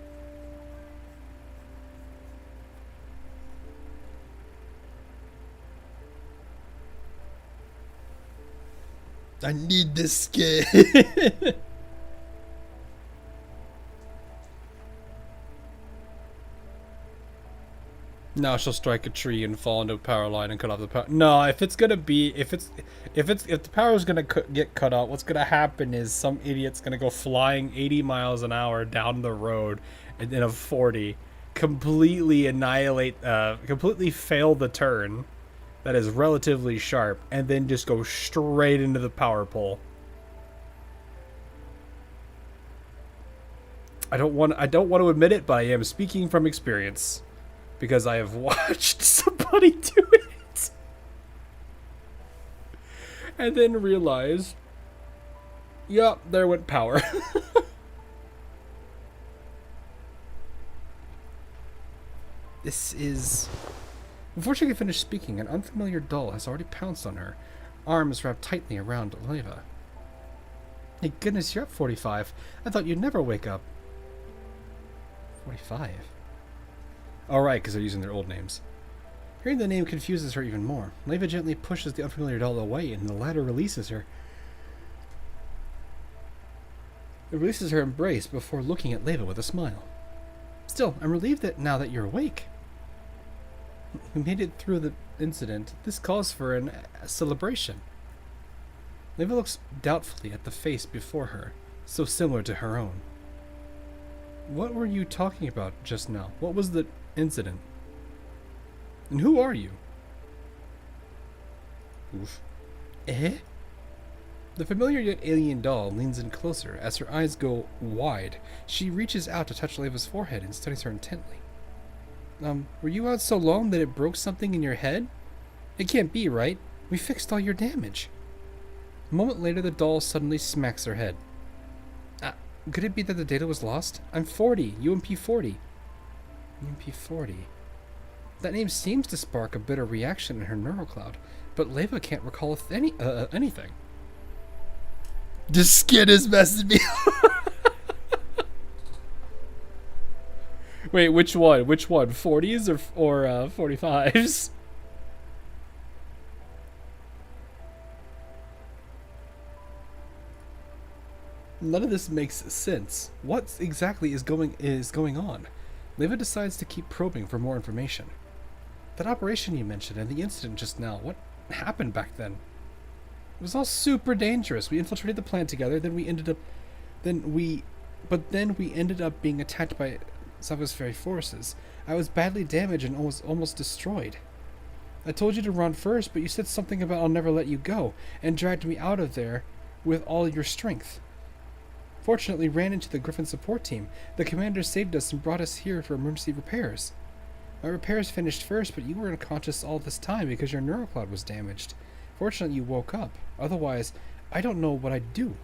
I need this skin. Now she'll strike a tree and fall into a power line and cut off the power. No, if it's gonna be, if the power is gonna get cut out, what's gonna happen is some idiot's gonna go flying 80 miles an hour down the road in a 40, completely annihilate, completely fail the turn that is relatively sharp, and then just go straight into the power pole. I don't want to admit it, but I am speaking from experience. Because I have watched somebody do it. And then realized, yup, there went power. This is... Before she could finish speaking, an unfamiliar doll has already pounced on her, arms wrapped tightly around Leva. Thank goodness you're up, 45. I thought you'd never wake up. 45? Oh, right, because they're using their old names. Hearing the name confuses her even more. Leva gently pushes the unfamiliar doll away, and the latter releases her. It releases her embrace before looking at Leva with a smile. Still, I'm relieved that now that you're awake. We made it through the incident. This calls for a celebration. Leva looks doubtfully at the face before her, so similar to her own. What were you talking about just now? What was the incident? And who are you? Oof. Eh? The familiar yet alien doll leans in closer. As her eyes go wide, she reaches out to touch Leva's forehead and studies her intently. Were you out so long that it broke something in your head? It can't be, right? We fixed all your damage. A moment later, the doll suddenly smacks her head. Could it be that the data was lost? I'm 40, UMP 40. UMP 40. That name seems to spark a bitter reaction in her neural cloud, but Leva can't recall anything. This skin is messing me up. Wait, which one? Which one? 40s or 45s? None of this makes sense. What exactly is going on? Leva decides to keep probing for more information. That operation you mentioned and the incident just now, what happened back then? It was all super dangerous. We infiltrated the plant together, then we ended up being attacked by Sava's fairy forces. I was badly damaged and almost destroyed. I told you to run first, but you said something about I'll never let you go, and dragged me out of there with all your strength. Fortunately, ran into the Griffin support team. The commander saved us and brought us here for emergency repairs. My repairs finished first, but you were unconscious all this time because your neural cloud was damaged. Fortunately, you woke up. Otherwise, I don't know what I'd do.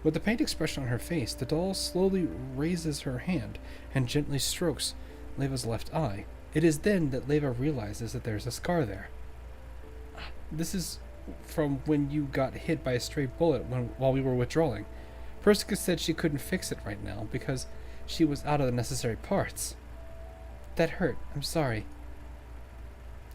With the pained expression on her face, the doll slowly raises her hand and gently strokes Leva's left eye. It is then that Leva realizes that there's a scar there. This is from when you got hit by a stray bullet while we were withdrawing. Persica said she couldn't fix it right now because she was out of the necessary parts. That hurt. I'm sorry.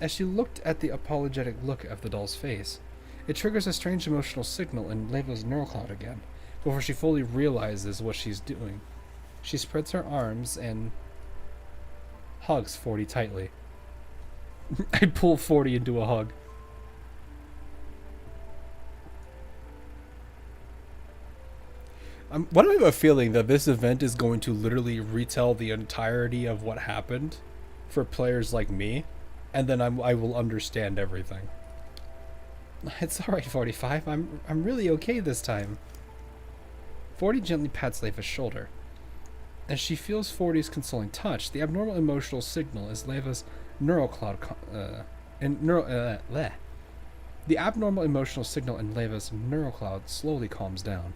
As she looked at the apologetic look of the doll's face, it triggers a strange emotional signal in Leva's neural cloud again, before she fully realizes what she's doing. She spreads her arms and hugs 40 tightly. I pull 40 into a hug. Why do I have a feeling that this event is going to literally retell the entirety of what happened for players like me, and then I will understand everything. It's alright, 45. I'm really okay this time. 40 gently pats Leva's shoulder. As she feels 40's consoling touch, the abnormal emotional signal is Leva's neural cloud the abnormal emotional signal in Leva's neural cloud slowly calms down.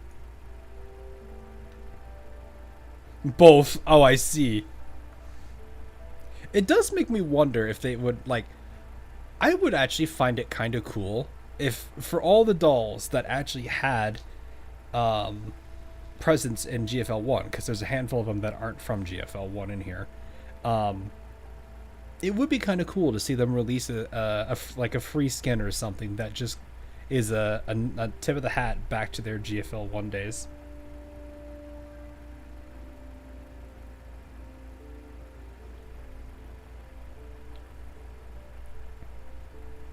Both. Oh, I see. It does make me wonder if they would, like... I would actually find it kind of cool if, for all the dolls that actually had presence in GFL 1, because there's a handful of them that aren't from GFL 1 in here, it would be kind of cool to see them release a free skin or something that just is a tip of the hat back to their GFL 1 days.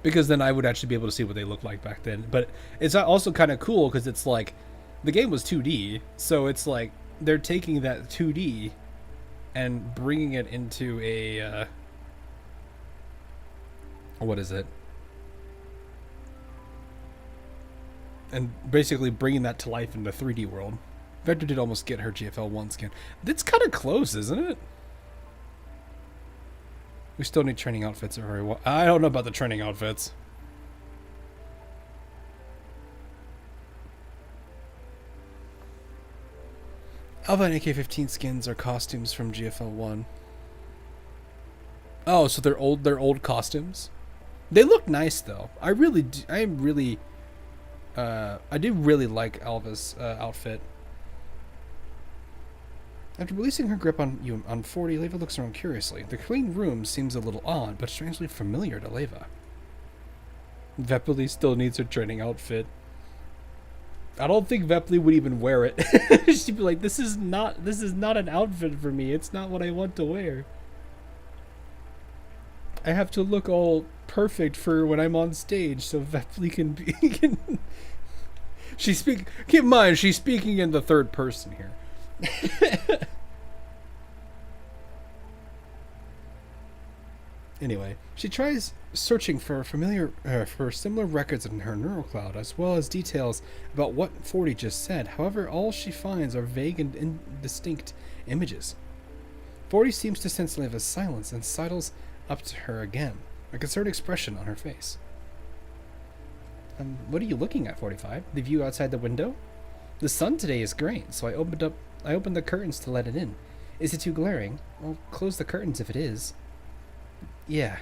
Because then I would actually be able to see what they look like back then. But it's also kind of cool because it's like the game was 2D, so it's like they're taking that 2D and bringing it into a what is it? And basically bringing that to life in the 3D world. Vector did almost get her GFL 1 skin. That's kind of close, isn't it? We still need training outfits very well. I don't know about the training outfits. Alpha and AK-15 skins are costumes from GFL 1. Oh, so they're old costumes. They look nice though. I do really like Alva's outfit. After releasing her grip on 40, Leva looks around curiously. The clean room seems a little odd, but strangely familiar to Leva. Vepley still needs her training outfit. I don't think Vepley would even wear it. She'd be like, this is not an outfit for me. It's not what I want to wear. I have to look all perfect for when I'm on stage so Vepley can be... keep in mind, she's speaking in the third person here. Anyway, she tries searching for similar records in her neural cloud, as well as details about what 40 just said. However, all she finds are vague and indistinct images. 40 seems to sense Leva's silence and sidles up to her again, a concerned expression on her face. What are you looking at, 45? The view outside the window? The sun today is great, so I opened the curtains to let it in. Is it too glaring? I'll close the curtains if it is. Yeah.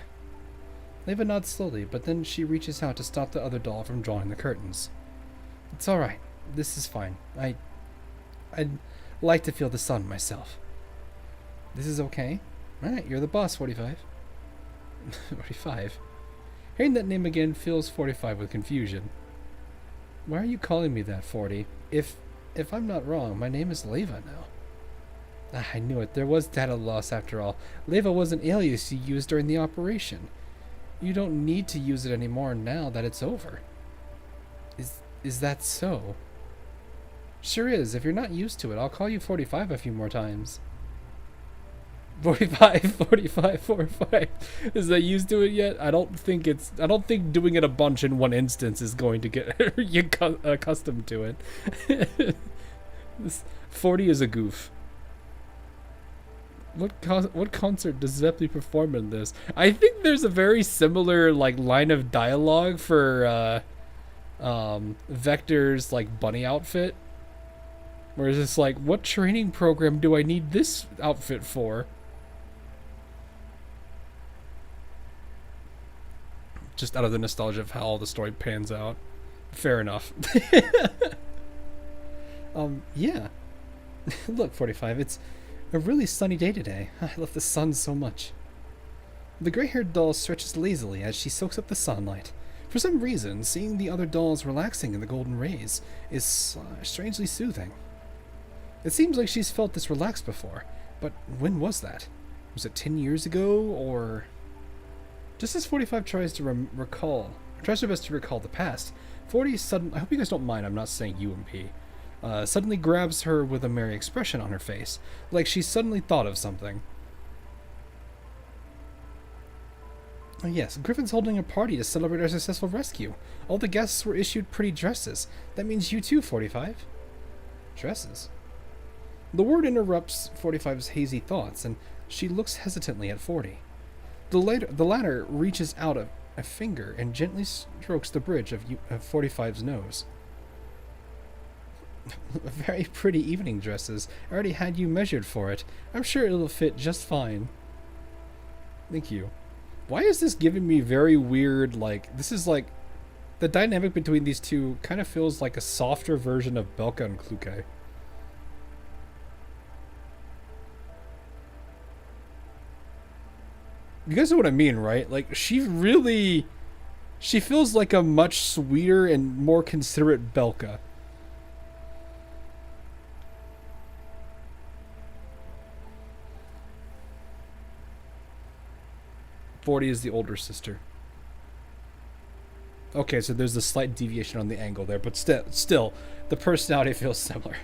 Leva nods slowly, but then she reaches out to stop the other doll from drawing the curtains. It's alright. This is fine. I'd like to feel the sun myself. This is okay? Alright, you're the boss, 45. 45. Hearing that name again fills 45 with confusion. Why are you calling me that, 40? If I'm not wrong, my name is Leva now. I knew it. There was data loss after all. Leva was an alias you used during the operation. You don't need to use it anymore now that it's over. Is that so? Sure is. If you're not used to it, I'll call you 45 a few more times. 45, 45, 45. Is that used to it yet? I don't think doing it a bunch in one instance is going to get you accustomed to it. This 40 is a goof. What concert does Zeppeli perform in this? I think there's a very similar line of dialogue for Vector's bunny outfit. Where it's just what training program do I need this outfit for? Just out of the nostalgia of how all the story pans out. Fair enough. Yeah. Look, 45, it's a really sunny day today. I love the sun so much. The gray-haired doll stretches lazily as she soaks up the sunlight. For some reason, seeing the other dolls relaxing in the golden rays is strangely soothing. It seems like she's felt this relaxed before, but when was that? Was it 10 years ago, or... Just as 45 tries her best to recall the past, 40 sudden... I hope you guys don't mind, I'm not saying UMP. suddenly grabs her with a merry expression on her face, like she suddenly thought of something. Oh yes, Griffin's holding a party to celebrate our successful rescue. All the guests were issued pretty dresses. That means you too, 45. Dresses? The word interrupts 45's hazy thoughts, and she looks hesitantly at 40. The latter reaches out a finger and gently strokes the bridge of 45's nose. Very pretty evening dresses. I already had you measured for it. I'm sure it'll fit just fine. Thank you. Why is this giving me very weird, like, this is like, the dynamic between these two kind of feels like a softer version of Belka and Kluke. You guys know what I mean, right? Like, she feels like a much sweeter and more considerate Belka. Forty is the older sister. Okay, so there's a slight deviation on the angle there, but still, the personality feels similar.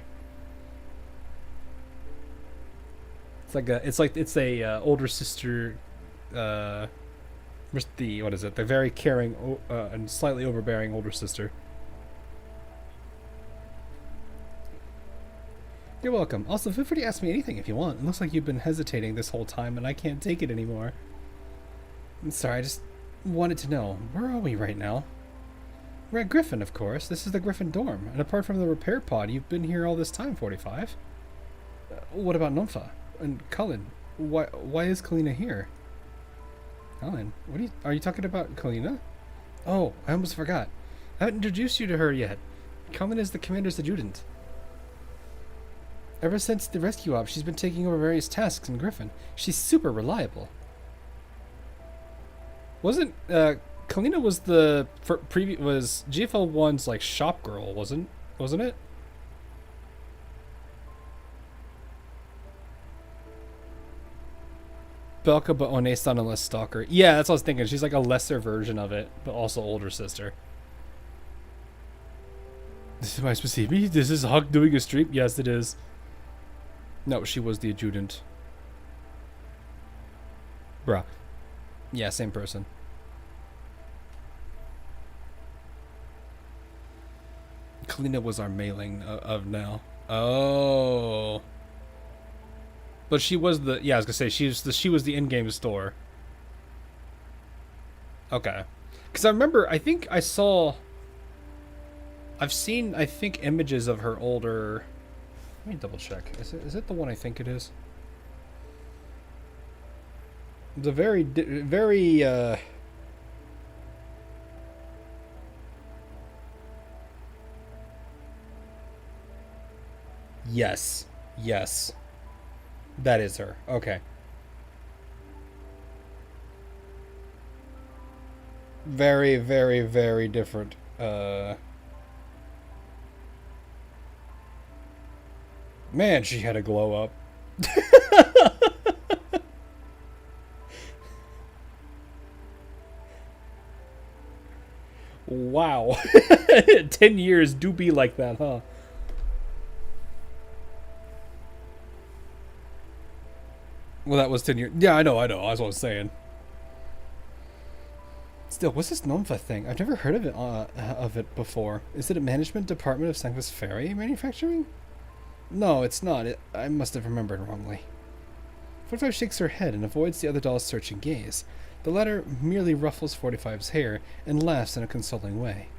It's a older sister. What is it? The very caring and slightly overbearing older sister. You're welcome. Also, feel free to ask me anything if you want. It looks like you've been hesitating this whole time, and I can't take it anymore. I'm sorry, I just wanted to know. Where are we right now? We're at Griffin, of course. This is the Griffin dorm. And apart from the repair pod, you've been here all this time, 45. What about Nomfa? And Cullen? Why is Kalina here? Cullen? Are you talking about Kalina? Oh, I almost forgot. I haven't introduced you to her yet. Cullen is the commander's adjutant. Ever since the rescue op, she's been taking over various tasks in Griffin. She's super reliable. Wasn't Kalina was the was GFL 1's like shop girl, wasn't it? Belka, but Onesan and less stalker. Yeah, that's what I was thinking. She's like a lesser version of it, but also older sister. This is my specific. This is Huck doing a stream. Yes, it is. No, she was the adjutant. Bruh. Yeah, same person. Kalina was our mailing of now. Oh. But she was the, yeah, I was gonna say she was the in-game store. Okay. Because I remember, I think I've seen, I think, images of her older. Let me double check. Is it the one I think it is? It's a very yes. That is her. Okay. Very, very, very different. Man, she had a glow up. Wow. 10 years do be like that, huh? Well, that was 10 years. Yeah, I know. That's what I was saying. Still, what's this Nomfa thing? I've never heard of it before. Is it a management department of Sanctus Ferry manufacturing? No, it's not. I must have remembered wrongly. 45 shakes her head and avoids the other doll's searching gaze. The latter merely ruffles 45's hair and laughs in a consoling way.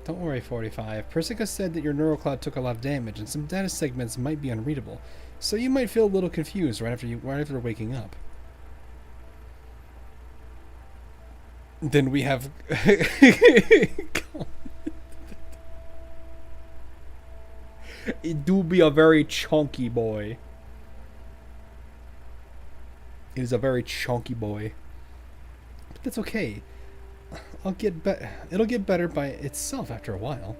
Don't worry, 45. Persica said that your neurocloud took a lot of damage and some data segments might be unreadable, so you might feel a little confused right after waking up. Then we have it do be a very chunky boy. It is a very chunky boy. But that's okay. It'll get better by itself after a while.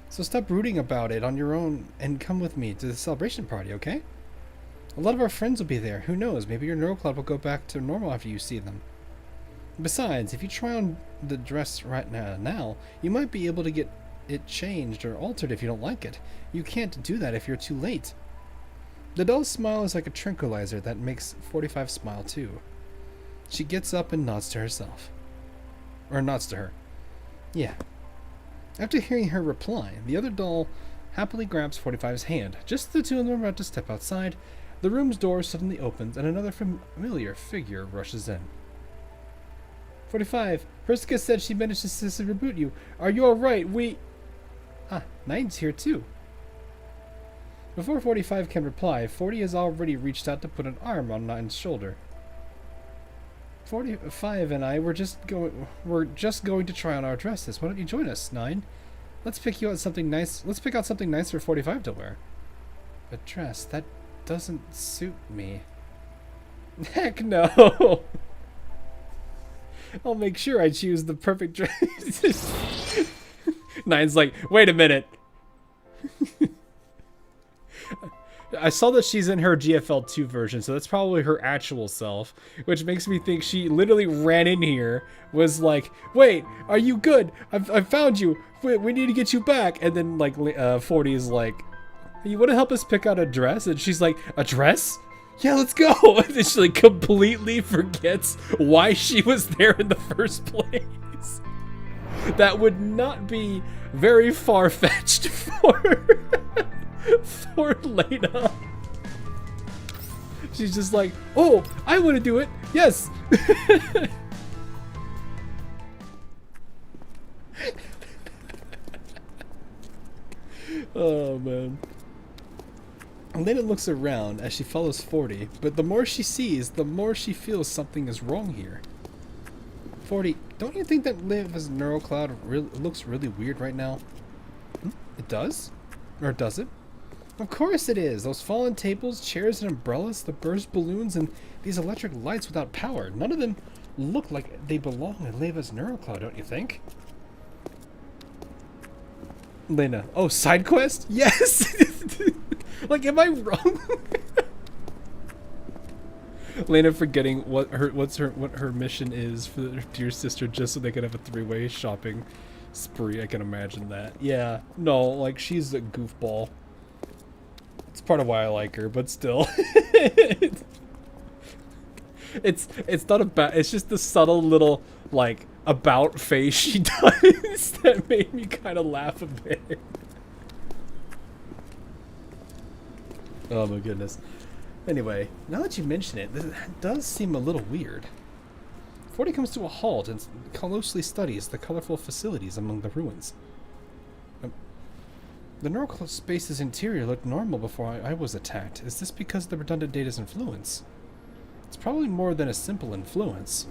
So stop brooding about it on your own and come with me to the celebration party, okay? A lot of our friends will be there. Who knows? Maybe your neurocloud will go back to normal after you see them. Besides, if you try on the dress right now, you might be able to get it changed or altered if you don't like it. You can't do that if you're too late. The doll's smile is like a tranquilizer that makes 45 smile too. She gets up and nods to herself. Or nods to her. Yeah. After hearing her reply, the other doll happily grabs 45's hand. Just as the two of them are about to step outside, the room's door suddenly opens and another familiar figure rushes in. 45, Priska said she managed to successfully reboot you. Are you alright? Ah, 9's here too. Before 45 can reply, 40 has already reached out to put an arm on 9's shoulder. 45 and I were just going to try on our dresses. Why don't you join us, 9? Let's pick out something nice for 45 to wear. A dress that doesn't suit me. Heck no. I'll make sure I choose the perfect dress. 9's like, wait a minute. I saw that she's in her GFL 2 version, so that's probably her actual self, which makes me think she literally ran in here, was like, wait, are you good? I've found you. Wait, we need to get you back. And then like 40 is like, you want to help us pick out a dress? And she's like, a dress? Yeah, let's go. And then she like completely forgets why she was there in the first place. That would not be very far-fetched for Lena. She's just like, oh, I want to do it. Yes. Oh, man. Lena looks around as she follows 40, but the more she sees, the more she feels something is wrong here. 40, don't you think that Leva's neural cloud looks really weird right now? It does? Or does it? Of course it is. Those fallen tables, chairs and umbrellas, the burst balloons, and these electric lights without power. None of them look like they belong in Leva's neural cloud, don't you think? Lena. Oh, side quest? Yes! Like, am I wrong? Lena forgetting what her mission is for her dear sister just so they can have a three-way shopping spree. I can imagine that. Yeah. No, like, she's a goofball. It's part of why I like her, but still. It's not about, it's just the subtle little, like, about face she does that made me kind of laugh a bit. Oh my goodness. Anyway, now that you mention it, this does seem a little weird. 40 comes to a halt and closely studies the colorful facilities among the ruins. The neural space's interior looked normal before I was attacked. Is this because of the redundant data's influence? It's probably more than a simple influence.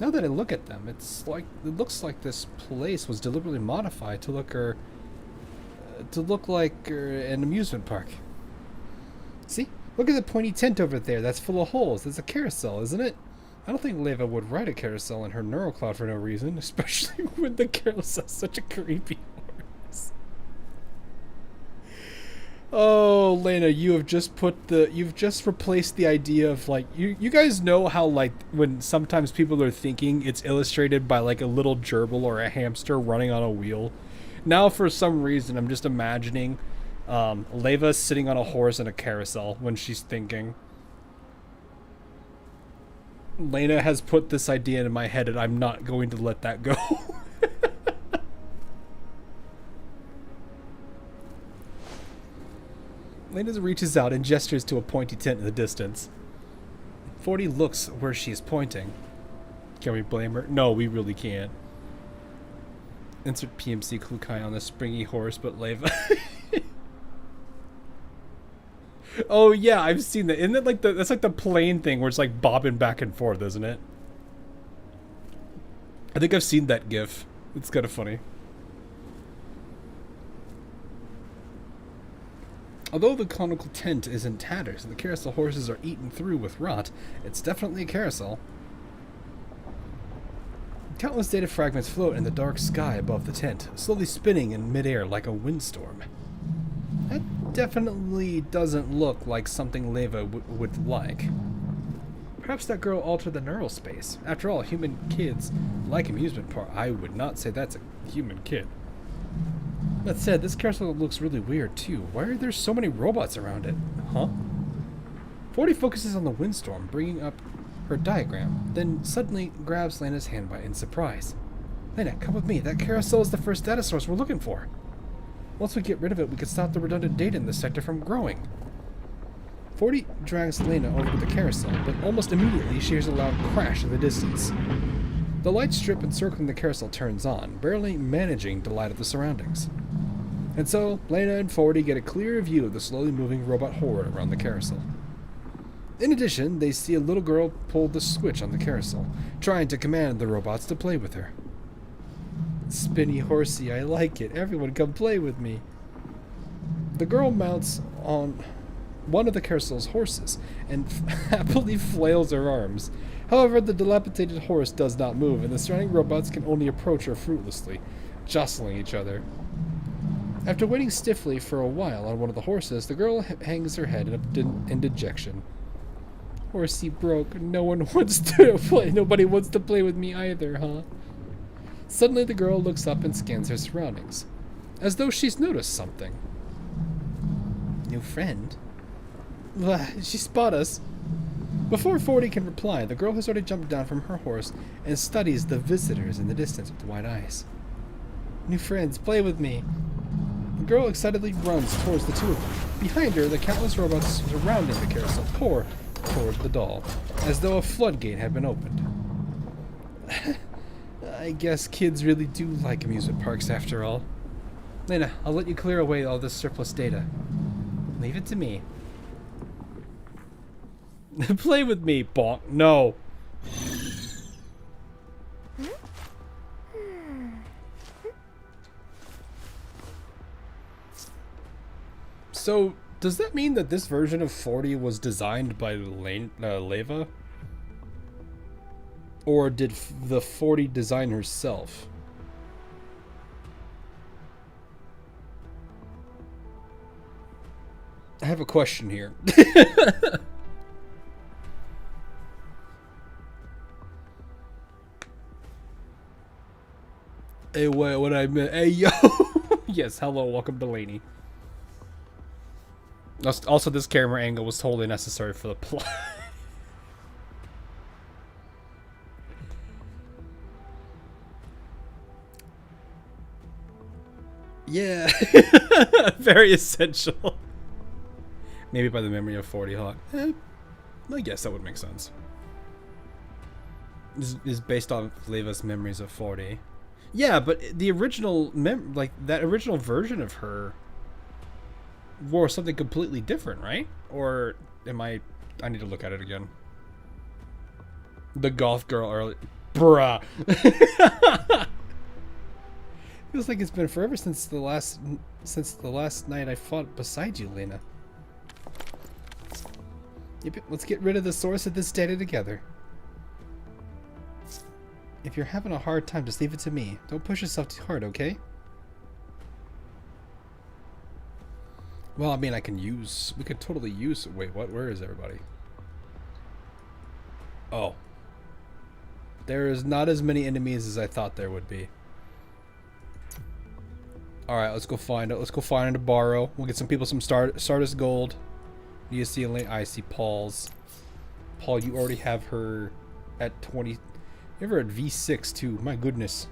Now that I look at them, it looks like this place was deliberately modified to look like an amusement park. See? Look at the pointy tent over there. That's full of holes. It's a carousel, isn't it? I don't think Leva would ride a carousel in her neural cloud for no reason, especially when the carousel's such a creepy horse. Oh, Lena, you've just replaced the idea of, like, you guys know how, like, when sometimes people are thinking it's illustrated by, like, a little gerbil or a hamster running on a wheel. Now, for some reason, I'm just imagining Leva sitting on a horse in a carousel when she's thinking. Lena has put this idea in my head and I'm not going to let that go. Lena reaches out and gestures to a pointy tent in the distance. 40 looks where she's pointing. Can we blame her? No, we really can't. Insert PMC Klukai on the springy horse, but Leva. Oh yeah, I've seen that. Isn't it like that's like the plane thing where it's like bobbing back and forth, isn't it? I think I've seen that GIF. It's kind of funny. Although the conical tent is in tatters and the carousel horses are eaten through with rot, it's definitely a carousel. Countless data fragments float in the dark sky above the tent, slowly spinning in midair like a windstorm. That definitely doesn't look like something Leva would like. Perhaps that girl altered the neural space. After all, human kids like amusement park. I would not say that's a human kid. That said, this carousel looks really weird too. Why are there so many robots around it? Huh? 40 focuses on the windstorm, bringing up her diagram, then suddenly grabs Lena's hand in surprise. Lena, come with me. That carousel is the first data source we're looking for. Once we get rid of it, we can stop the redundant data in this sector from growing. 40 drags Lena over to the carousel, but almost immediately she hears a loud crash in the distance. The light strip encircling the carousel turns on, barely managing to light up the surroundings. And so, Lena and 40 get a clear view of the slowly moving robot horde around the carousel. In addition, they see a little girl pull the switch on the carousel, trying to command the robots to play with her. Spinny horsey, I like it. Everyone come play with me. The girl mounts on one of the carousel's horses and happily flails her arms. However, the dilapidated horse does not move, and the surrounding robots can only approach her fruitlessly, jostling each other. After waiting stiffly for a while on one of the horses, the girl hangs her head in dejection. Horsey broke. No one wants to play. Nobody wants to play with me either, huh? Suddenly, the girl looks up and scans her surroundings, as though she's noticed something. New friend? She spot us. Before 40 can reply, the girl has already jumped down from her horse and studies the visitors in the distance with wide eyes. New friends, play with me. The girl excitedly runs towards the two of them. Behind her, the countless robots surrounding the carousel pour toward the doll, as though a floodgate had been opened. I guess kids really do like amusement parks after all. Lena, I'll let you clear away all this surplus data. Leave it to me. Play with me, bonk. No. So, does that mean that this version of 40 was designed by Leva? Or did the 40 design herself? I have a question here. Hey, what I meant. Hey, yo! Yes, hello, welcome to Laney. Also, this camera angle was totally necessary for the plot. Yeah. Very essential. Maybe by the memory of 40 Hawk. I guess that would make sense. This is based on Leva's memories of 40. Yeah, but the original that original version of her wore something completely different, right? Or am I need to look at it again. The goth girl early. Bruh. Feels like it's been forever since the last night I fought beside you, Lena. Yep, let's get rid of the source of this data together. If you're having a hard time, just leave it to me. Don't push yourself too hard, okay? Well, I mean, we could totally use... Wait, what? Where is everybody? Oh. There is not as many enemies as I thought there would be. Alright, let's go find it. Let's go find it to borrow. We'll get some people some Stardust Gold. You see a link. I see Paul's. Paul, you already have her at 20... You have her at V6 too. My goodness.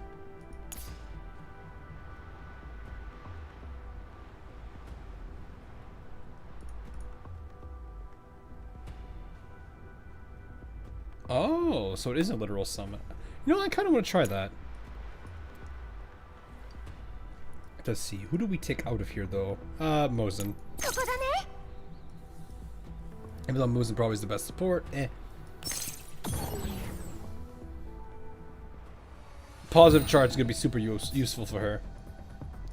Oh, so it is a literal summit. You know, I kind of want to try that. Let's see. Who do we take out of here, though? Mosin. Even though Mosin probably is the best support. Positive charge is going to be super useful for her.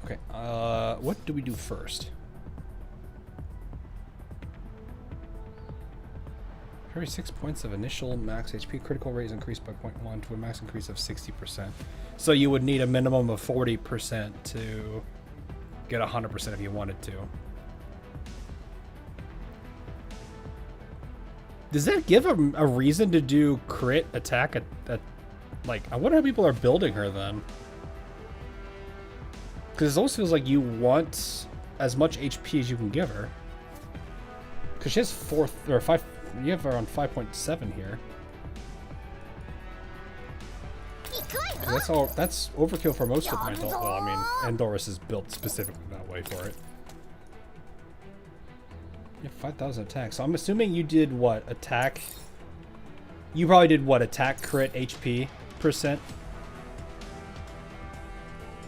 Okay, what do we do first? Every 6 points of initial max HP critical rate is increased by 0.1 to a max increase of 60%. So you would need a minimum of 40% to get 100% if you wanted to. Does that give a reason to do crit attack at like, I wonder how people are building her then. Because it almost feels like you want as much HP as you can give her. Because she has 5. You have her on 5.7 here. That's all. That's overkill for most of my. Well, I mean, Andorus is built specifically that way for it. You have 5,000 attack. So I'm assuming you did what attack? You probably did what attack, crit, HP percent.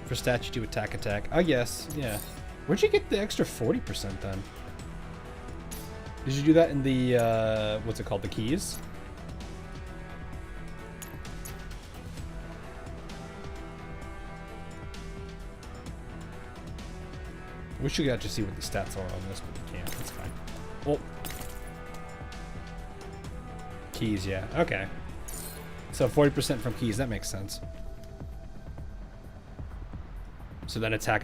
For stats, you do attack. I guess. Yeah. Where'd you get the extra 40% then? Did you do that in the what's it called? The keys? Wish you could actually see what the stats are on this, but you can't. That's fine. Well, keys, yeah. Okay. So 40% from keys. That makes sense. So then attack,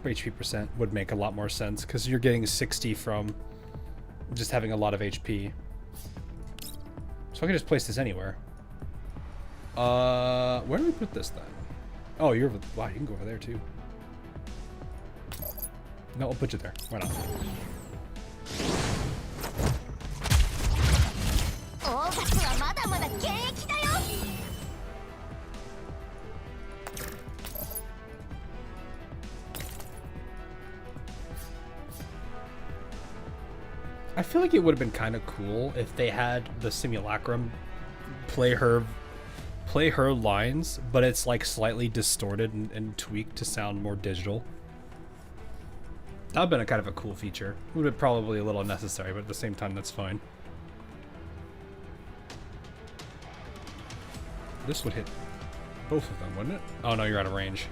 HP percent would make a lot more sense because you're getting 60 from just having a lot of HP. So I can just place this anywhere. Where do we put this then? Oh, wow, you can go over there too. No, I'll put you there. Why not? I feel like it would have been kind of cool if they had the simulacrum play her lines, but it's like slightly distorted and tweaked to sound more digital. That would have been a kind of a cool feature. It would have been probably a little unnecessary, but at the same time, that's fine. This would hit both of them, wouldn't it? Oh no, you're out of range.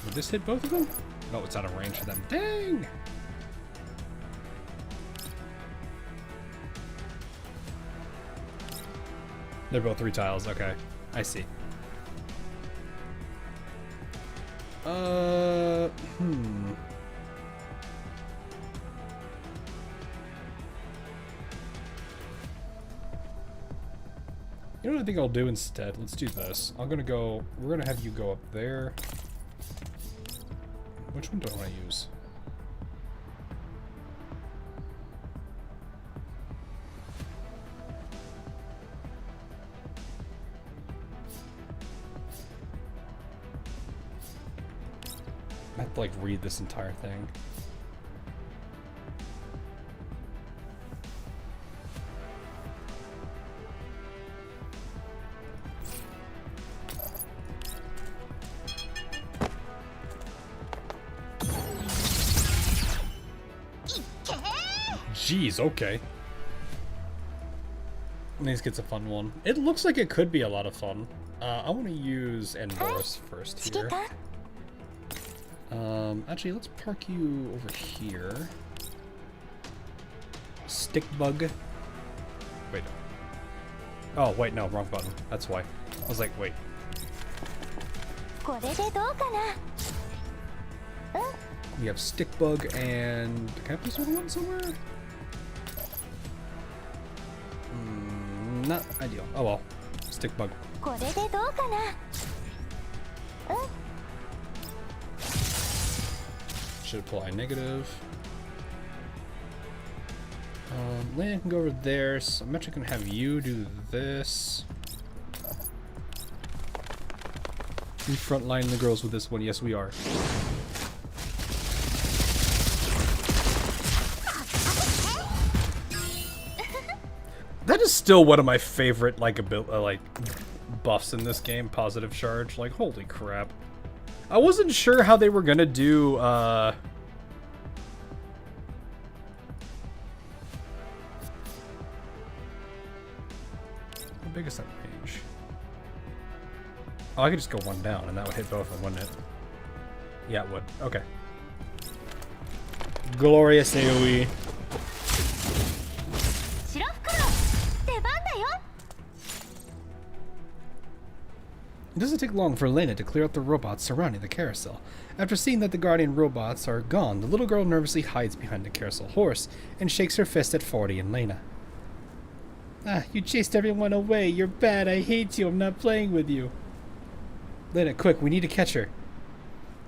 Would this hit both of them? No, it's out of range for them. Dang! They're both 3 tiles. Okay, I see. You know what I think I'll do instead? Let's do this. We're gonna have you go up there. Which one do I want to use? I have to like read this entire thing. Jeez, okay. These gets a fun one. It looks like it could be a lot of fun. I want to use Andorus first here. Actually, let's park you over here. Stick bug. Wait. Oh, wait, no, wrong button. That's why. I was like, wait. We have stick bug and can I place another one somewhere? Not ideal. Oh well. Stick bug. Should apply negative. Lena can go over there, so I'm actually gonna have you do this. We frontline the girls with this one, yes we are. That is still one of my favorite like buffs in this game, positive charge. Like holy crap. I wasn't sure how they were gonna do how big is that range? Oh, I could just go one down and that would hit both of them, wouldn't it? Yeah, it would. Okay. Glorious AoE. It doesn't take long for Lena to clear out the robots surrounding the carousel. After seeing that the Guardian robots are gone, the little girl nervously hides behind the carousel horse and shakes her fist at 40 and Lena. Ah, you chased everyone away. You're bad. I hate you. I'm not playing with you. Lena, quick, we need to catch her.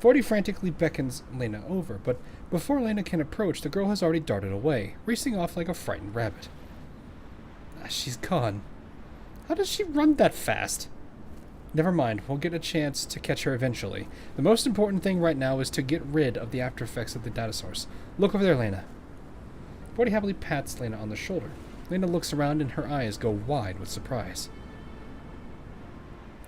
40 frantically beckons Lena over, but before Lena can approach, the girl has already darted away, racing off like a frightened rabbit. She's gone. How does she run that fast? Never mind, we'll get a chance to catch her eventually. The most important thing right now is to get rid of the after effects of the data source. Look over there, Lena. 40 happily pats Lena on the shoulder. Lena looks around and her eyes go wide with surprise.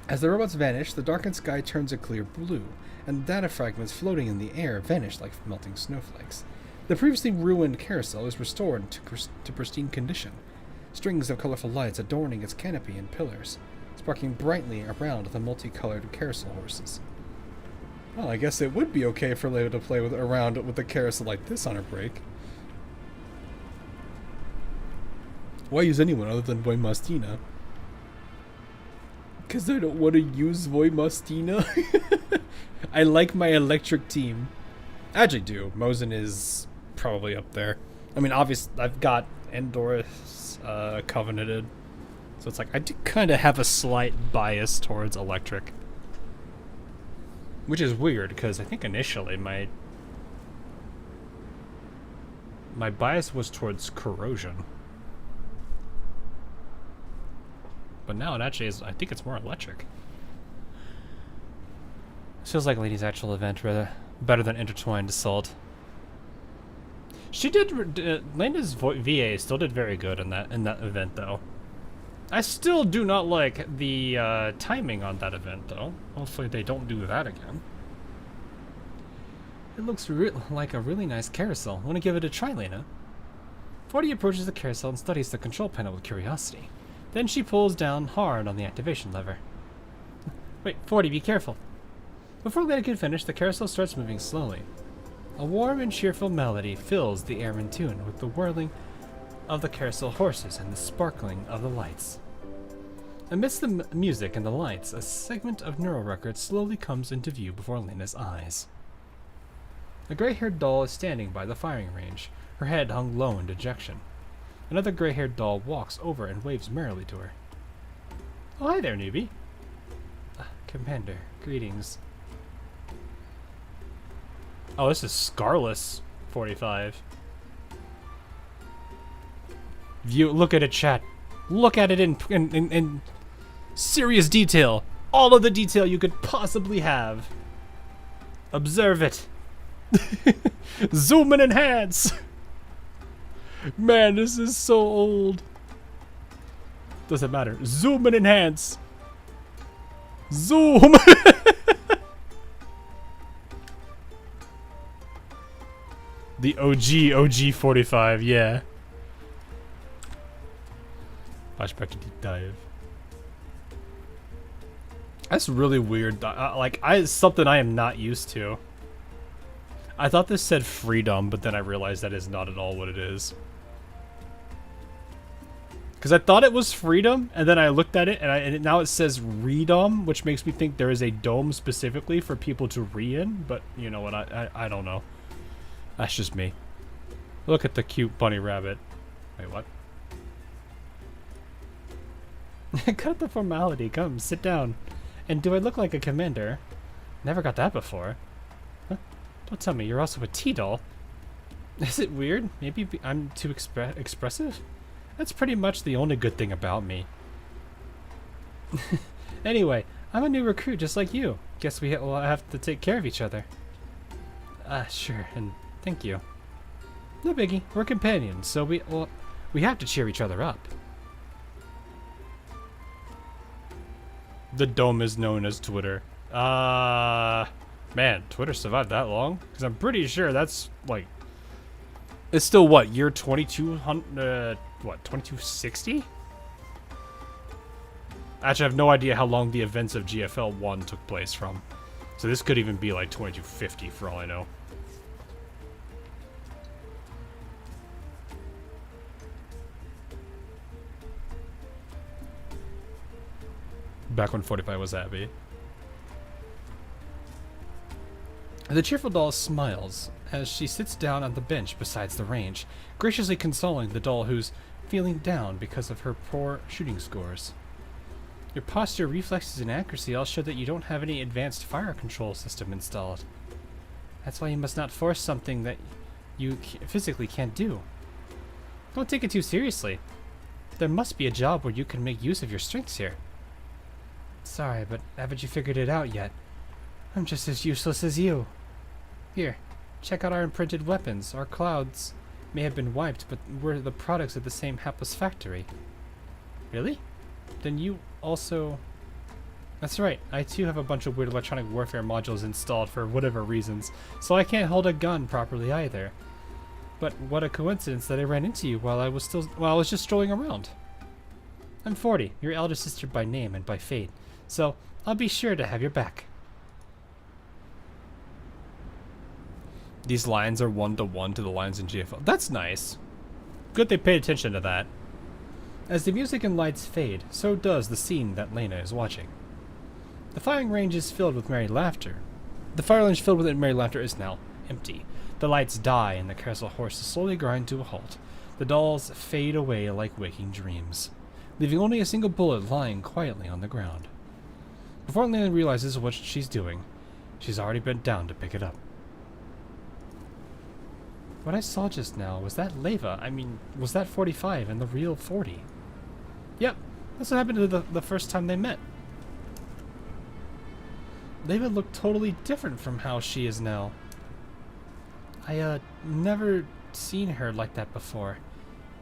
As the robots vanish, the darkened sky turns a clear blue, and the data fragments floating in the air vanish like melting snowflakes. The previously ruined carousel is restored to pristine condition, strings of colorful lights adorning its canopy and pillars, sparking brightly around the multicolored carousel horses. Well, I guess it would be okay for Lena to play around with a carousel like this on her break. Why use anyone other than Voimastina? Because I don't want to use Voimastina. I like my electric team. I actually do. Mosin is probably up there. I mean, obviously, I've got Endorus Covenanted. So it's like, I do kind of have a slight bias towards electric. Which is weird, because I think initially my bias was towards corrosion. But now it actually is, I think it's more electric. This feels like Lady's actual event, rather better than Intertwined Assault. She did, Lena's VA still did very good in that event, though. I still do not like the timing on that event, though. Hopefully they don't do that again. It looks like a really nice carousel. Want to give it a try, Lena? 40 approaches the carousel and studies the control panel with curiosity. Then she pulls down hard on the activation lever. Wait, 40, be careful. Before Lena can finish, the carousel starts moving slowly. A warm and cheerful melody fills the air in tune with the whirling of the carousel horses and the sparkling of the lights. Amidst the music and the lights, a segment of neural record slowly comes into view before Lena's eyes. A gray-haired doll is standing by the firing range, her head hung low in dejection. Another gray-haired doll walks over and waves merrily to her. Oh, hi there, newbie. Commander, greetings. Oh, this is Scarless 45. Look at it, chat. Look at it in serious detail. All of the detail you could possibly have. Observe it. Zoom and enhance. Man, this is so old. Doesn't matter. Zoom and enhance. Zoom. The OG 45, yeah. Flashback to deep dive. That's really weird. It's something I am not used to. I thought this said freedom, but then I realized that is not at all what it is. Because I thought it was freedom, and then I looked at it, and now it says redom, which makes me think there is a dome specifically for people to re-in, but you know what, I don't know. That's just me. Look at the cute bunny rabbit. Wait, what? Cut the formality, come, sit down. And do I look like a commander? Never got that before. Huh? Don't tell me, you're also a T-doll. Is it weird? Maybe I'm too expressive? That's pretty much the only good thing about me. Anyway, I'm a new recruit just like you. Guess we'll have to take care of each other. Sure, and thank you. No biggie, we're companions, so we have to cheer each other up. The dome is known as Twitter. Man, Twitter survived that long? Because I'm pretty sure that's, like... It's still, what, year 2200... what, 2260? Actually, I have no idea how long the events of GFL 1 took place from. So this could even be, like, 2250 for all I know. Back when 45 was happy. The cheerful doll smiles as she sits down on the bench beside the range, graciously consoling the doll who's feeling down because of her poor shooting scores. Your posture, reflexes, and accuracy all show that you don't have any advanced fire control system installed. That's why you must not force something that you physically can't do. Don't take it too seriously. There must be a job where you can make use of your strengths here. Sorry, but haven't you figured it out yet? I'm just as useless as you. Here, check out our imprinted weapons. Our clouds may have been wiped, but we're the products of the same hapless factory. Really? Then you also... That's right, I too have a bunch of weird electronic warfare modules installed for whatever reasons, so I can't hold a gun properly either. But what a coincidence that I ran into you while I was just strolling around. I'm 40, your elder sister by name and by fate, so I'll be sure to have your back. These lines are 1-to-1 to the lines in GFL. That's nice. Good they paid attention to that. As the music and lights fade, so does the scene that Lena is watching. The firing range is filled with merry laughter. The fire range filled with merry laughter is now empty. The lights die and the carousel horses slowly grind to a halt. The dolls fade away like waking dreams, leaving only a single bullet lying quietly on the ground. Before Lena realizes what she's doing, she's already bent down to pick it up. What I saw just now, was that Leva? I mean, was that 45 and the real 40? Yep, that's what happened to the first time they met. Leva looked totally different from how she is now. I, never seen her like that before.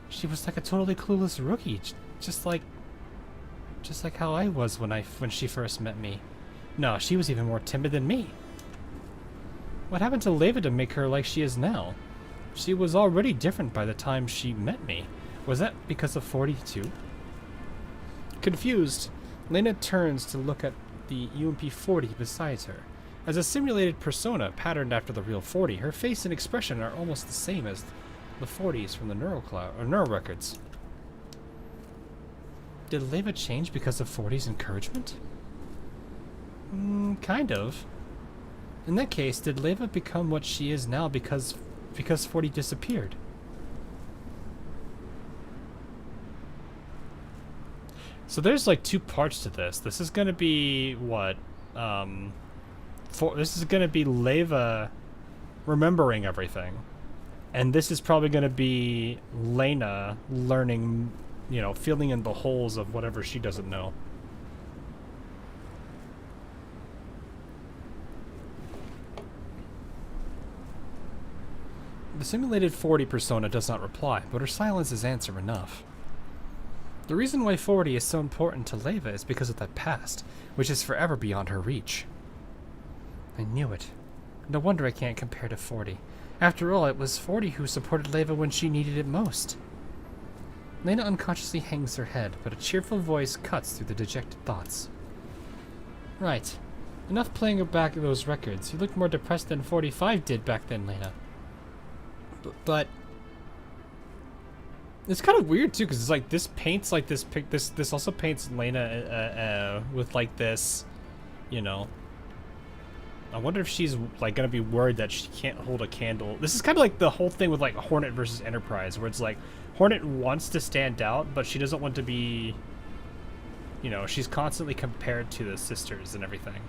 She was like a totally clueless rookie, just like how I was when she first met me. No, she was even more timid than me. What happened to Leva to make her like she is now? She was already different by the time she met me. Was that because of 42? Confused, Lena turns to look at the UMP 40 beside her. As a simulated persona patterned after the real 40, her face and expression are almost the same as the 40s from the neural records. Did Leva change because of 40's encouragement? Kind of. In that case, did Leva become what she is now because 40 disappeared? So there's like two parts to this. This is gonna be what? This is gonna be Leva remembering everything. And this is probably gonna be Lena learning, filling in the holes of whatever she doesn't know. The simulated 40 persona does not reply, but her silence is answer enough. The reason why 40 is so important to Leva is because of that past, which is forever beyond her reach. I knew it. No wonder I can't compare to 40. After all, it was 40 who supported Leva when she needed it most. Lena unconsciously hangs her head, but a cheerful voice cuts through the dejected thoughts. Right. Enough playing back those records. You look more depressed than 45 did back then, Lena. But it's kind of weird too, because it's like this paints like this also paints Lena with like this, I wonder if she's like gonna be worried that she can't hold a candle. This is kind of like the whole thing with like Hornet versus Enterprise, where it's like Hornet wants to stand out, but she doesn't want to be, she's constantly compared to the sisters and everything.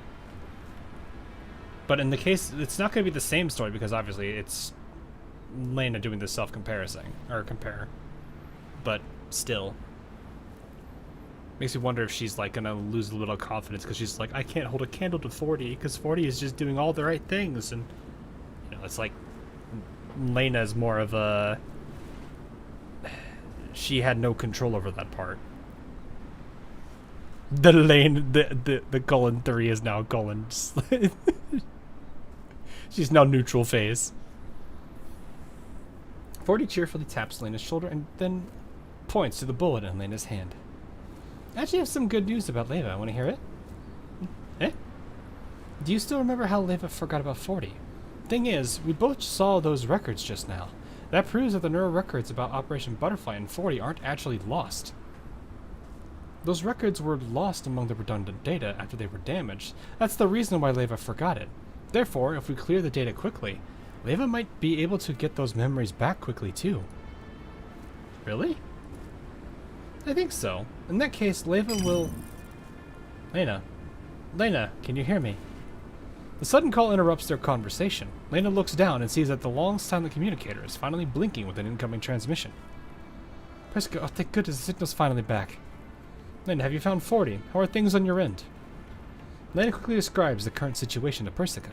But in the case, it's not gonna be the same story because obviously it's Lena doing the self-comparison or compare. But still, makes me wonder if she's like gonna lose a little confidence because she's like, I can't hold a candle to 40 because 40 is just doing all the right things, and it's like Lena is more of a, she had no control over that part. The Cullen 3 is now Cullen. She's now neutral phase. 40 cheerfully taps Lena's shoulder and then points to the bullet in Lena's hand. I actually have some good news about Leva. Want to hear it? Eh? Do you still remember how Leva forgot about 40? Thing is, we both saw those records just now. That proves that the neural records about Operation Butterfly and 40 aren't actually lost. Those records were lost among the redundant data after they were damaged. That's the reason why Leva forgot it. Therefore, if we clear the data quickly, Leva might be able to get those memories back quickly too. Really? I think so. In that case, Leva will Lena. Lena, can you hear me? The sudden call interrupts their conversation. Lena looks down and sees that the long silent communicator is finally blinking with an incoming transmission. Persica, oh thank goodness, the signal's finally back. Lena, have you found 40? How are things on your end? Lena quickly describes the current situation to Persica.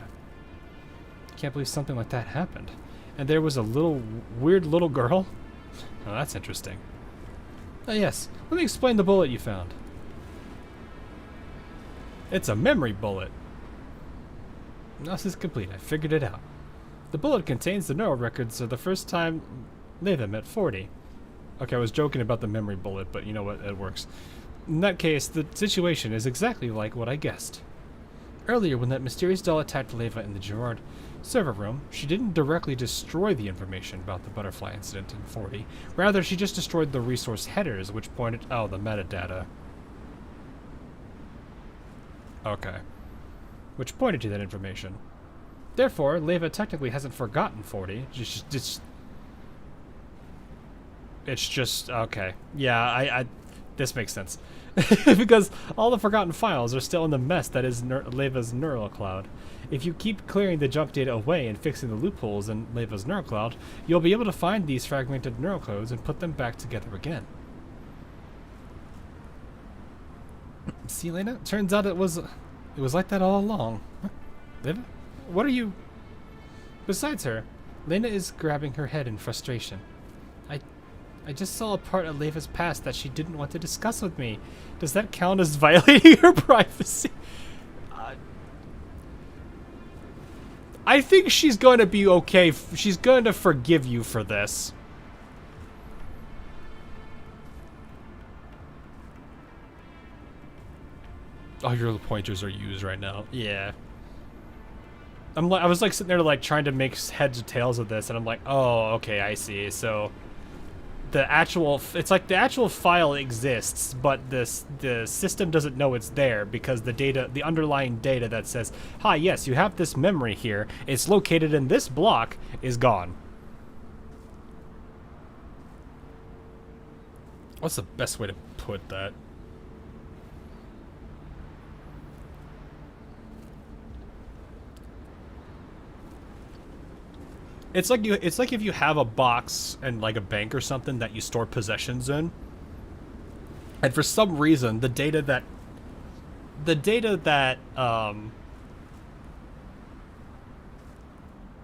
Can't believe something like that happened. And there was a weird little girl? Oh, that's interesting. Oh yes, let me explain the bullet you found. It's a memory bullet. Analysis complete. I figured it out. The bullet contains the neural records of the first time Leva met 40. Okay, I was joking about the memory bullet, but you know what? It works. In that case, the situation is exactly like what I guessed. Earlier, when that mysterious doll attacked Leva in the Gerard server room, she didn't directly destroy the information about the butterfly incident in 40. Rather, she just destroyed the resource headers, which pointed... Oh, the metadata. Okay. Which pointed to that information. Therefore, Leva technically hasn't forgotten 40. It's just... Okay. Yeah, this makes sense. Because all the forgotten files are still in the mess that is Leva's neural cloud. If you keep clearing the junk data away and fixing the loopholes in Leva's neural cloud, you'll be able to find these fragmented neural codes and put them back together again. See, Lena? Turns out it was like that all along. Huh? Leva? What are you... Besides her, Lena is grabbing her head in frustration. I just saw a part of Leva's past that she didn't want to discuss with me. Does that count as violating her privacy? I think she's going to be okay. She's going to forgive you for this. Oh, your pointers are used right now. Yeah. I was like sitting there like trying to make heads or tails of this, and I'm like, oh, okay, I see. So it's like the actual file exists, but the system doesn't know it's there because the underlying data that says, hi, yes, you have this memory here, it's located in this block, is gone. What's the best way to put that? It's like if you have a box and like a bank or something that you store possessions in, and for some reason the data that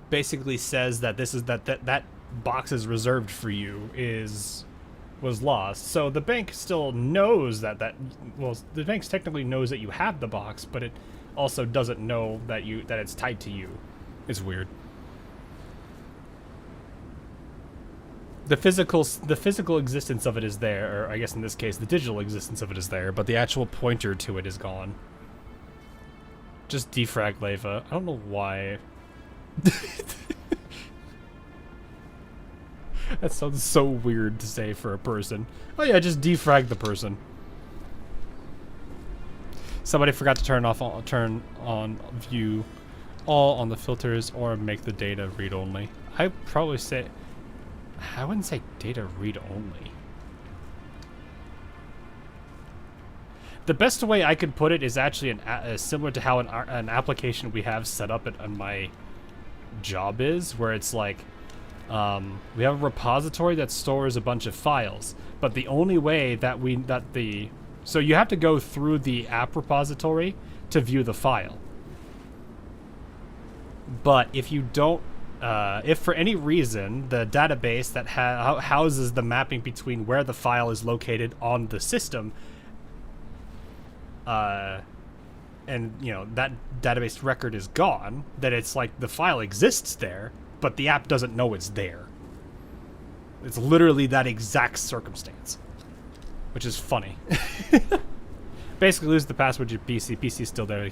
basically says that that box is reserved for you was lost. So the bank still knows the bank technically knows that you have the box, but it also doesn't know that it's tied to you. It's weird. The physical existence of it is there, or I guess in this case, the digital existence of it is there, but the actual pointer to it is gone. Just defrag Leva. I don't know why. That sounds so weird to say for a person. Oh yeah, just defrag the person. Somebody forgot to turn on view all on the filters or make the data read only. I probably say. I wouldn't say data read only. The best way I could put it is actually similar to how an application we have set up on my job is, where it's like we have a repository that stores a bunch of files, but the only way so you have to go through the app repository to view the file. But if you don't if for any reason the database that houses the mapping between where the file is located on the system, and that database record is gone, then it's like the file exists there, but the app doesn't know it's there. It's literally that exact circumstance, which is funny. Basically, lose the password to your PC. PC's still there.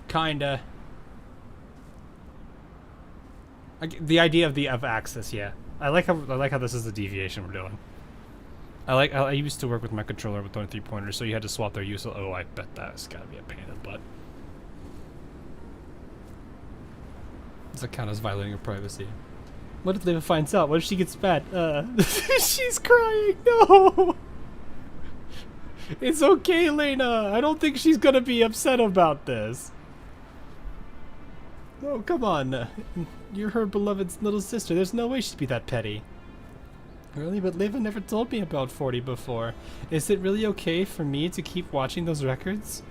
Kinda. The idea of access, yeah. I like how this is the deviation we're doing. I used to work with my controller with only 3 pointers, so you had to swap their use. Oh, I bet that's gotta be a pain in the butt. Does that count as violating her privacy? What if Leva finds out? What if she gets bad? She's crying. No. It's okay, Lena. I don't think she's gonna be upset about this. Oh, come on. You're her beloved little sister. There's no way she'd be that petty. Really? But Leva never told me about 40 before. Is it really okay for me to keep watching those records?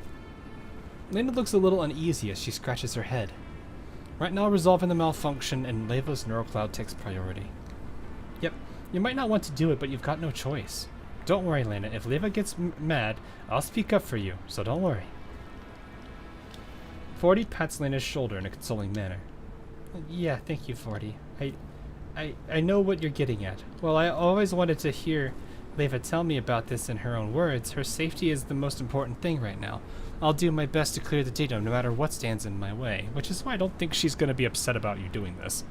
Lena looks a little uneasy as she scratches her head. Right now, resolving the malfunction and Leva's neural cloud takes priority. Yep, you might not want to do it, but you've got no choice. Don't worry, Lena. If Leva gets mad, I'll speak up for you, so don't worry. 40 pats Lena's shoulder in a consoling manner. Yeah, thank you, 40. I know what you're getting at. Well, I always wanted to hear Leva tell me about this in her own words. Her safety is the most important thing right now. I'll do my best to clear the data no matter what stands in my way, which is why I don't think she's going to be upset about you doing this.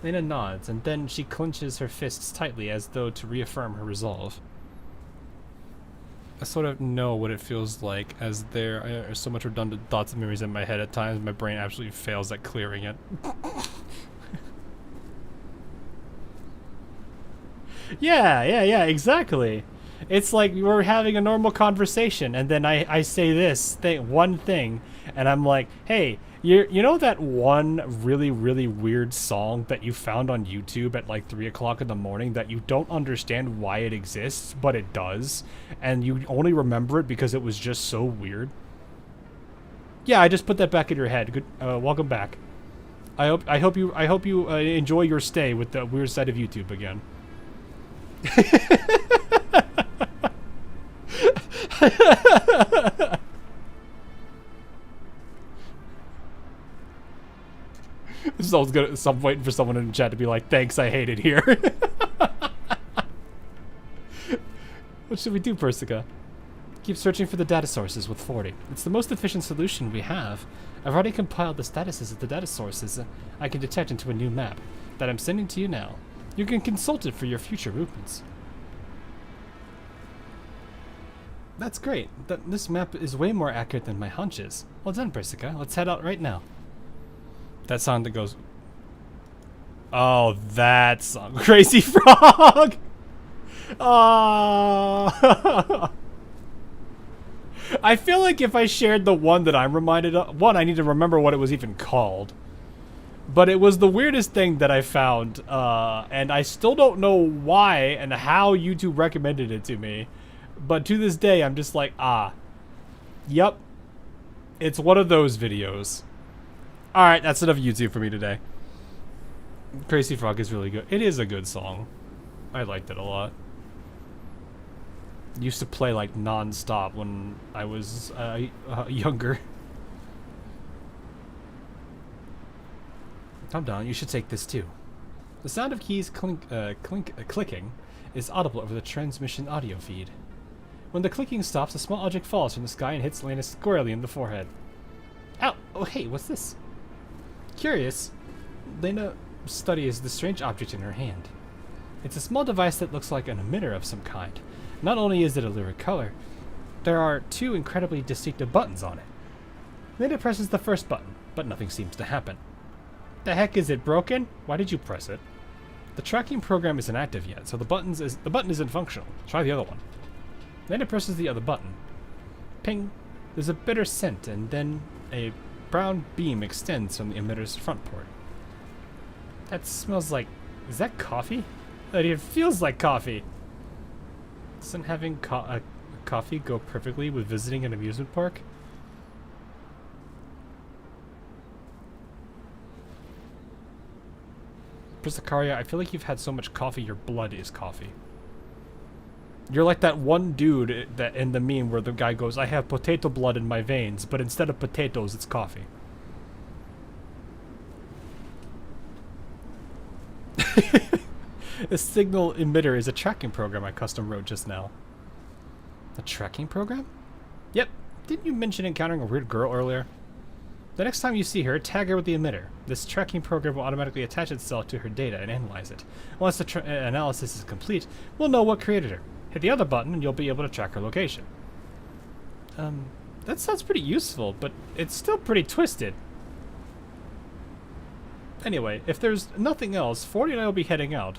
Lena nods, and then she clenches her fists tightly as though to reaffirm her resolve. I sort of know what it feels like, as there are so much redundant thoughts and memories in my head at times. My brain absolutely fails at clearing it. Yeah, exactly. It's like we're having a normal conversation, and then I say this one thing, and I'm like, hey, you know that one really weird song that you found on YouTube at like 3 o'clock in the morning that you don't understand why it exists, but it does, and you only remember it because it was just so weird? Yeah, I just put that back in your head. Good, welcome back. I hope you enjoy your stay with the weird side of YouTube again. I'm waiting for someone in the chat to be like, thanks, I hate it here. What should we do, Persica? Keep searching for the data sources with 40. It's the most efficient solution we have. I've already compiled the statuses of the data sources I can detect into a new map that I'm sending to you now. You can consult it for your future movements. That's great. This map is way more accurate than my hunches. Well done, Persica. Let's head out right now. That song that goes... Oh, that song. Crazy Frog! Oh. I feel like if I shared the one that I'm reminded of... One, I need to remember what it was even called. But it was the weirdest thing that I found. And I still don't know why and how YouTube recommended it to me. But to this day, I'm just like, yep. It's one of those videos. Alright, that's enough YouTube for me today. Crazy Frog is really good. It is a good song. I liked it a lot. Used to play like non-stop when I was younger. Calm down, you should take this too. The sound of keys clicking is audible over the transmission audio feed. When the clicking stops, a small object falls from the sky and hits Lena squarely in the forehead. Ow! Oh hey, what's this? Curious, Lena studies the strange object in her hand. It's a small device that looks like an emitter of some kind. Not only is it a lurid color, there are 2 incredibly distinctive buttons on it. Lena presses the first button, but nothing seems to happen. The heck, is it broken? Why did you press it? The tracking program isn't active yet, so the button isn't functional. Try the other one. Lena presses the other button. Ping! There's a bitter scent, and then a brown beam extends from the emitter's front port. That smells like... Is that coffee? It feels like coffee. Doesn't having coffee go perfectly with visiting an amusement park? Priscaria, I feel like you've had so much coffee, your blood is coffee. You're like that one dude that in the meme where the guy goes, I have potato blood in my veins, but instead of potatoes, it's coffee. A signal emitter is a tracking program I custom wrote just now. A tracking program? Yep. Didn't you mention encountering a weird girl earlier? The next time you see her, tag her with the emitter. This tracking program will automatically attach itself to her data and analyze it. Once the analysis is complete, we'll know what created her. Hit the other button and you'll be able to track her location. That sounds pretty useful, but it's still pretty twisted. Anyway, if there's nothing else, 40 and I will be heading out.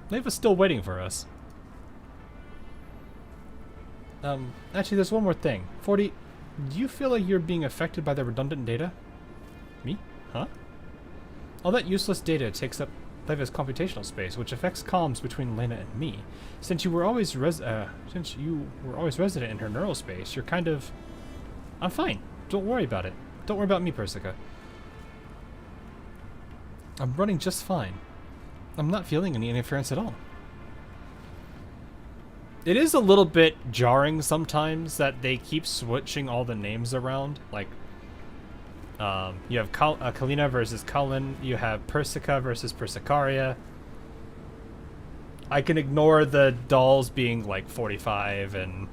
Leva's still waiting for us. Actually, there's one more thing. 40, do you feel like you're being affected by the redundant data? Me? Huh? All that useless data takes up Leva's computational space, which affects comms between Lena and me. Since you were always resident in her neural space, you're kind of... I'm fine. Don't worry about it. Don't worry about me, Persica. I'm running just fine. I'm not feeling any interference at all. It is a little bit jarring sometimes that they keep switching all the names around. Like, you have Kalina versus Cullen. You have Persica versus Persicaria. I can ignore the dolls being like 45 and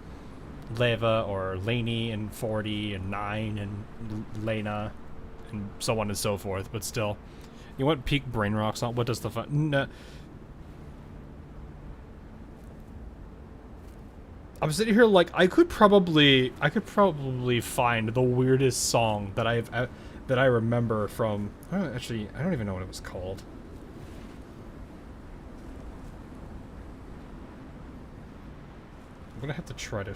Leva or Lainey and 40 and 9 and Lena and so on and so forth. But still, you want peak brain rocks on? What does the fun? No. I'm sitting here like I could probably find the weirdest song that I remember from. Actually, I don't even know what it was called. I'm gonna have to try to.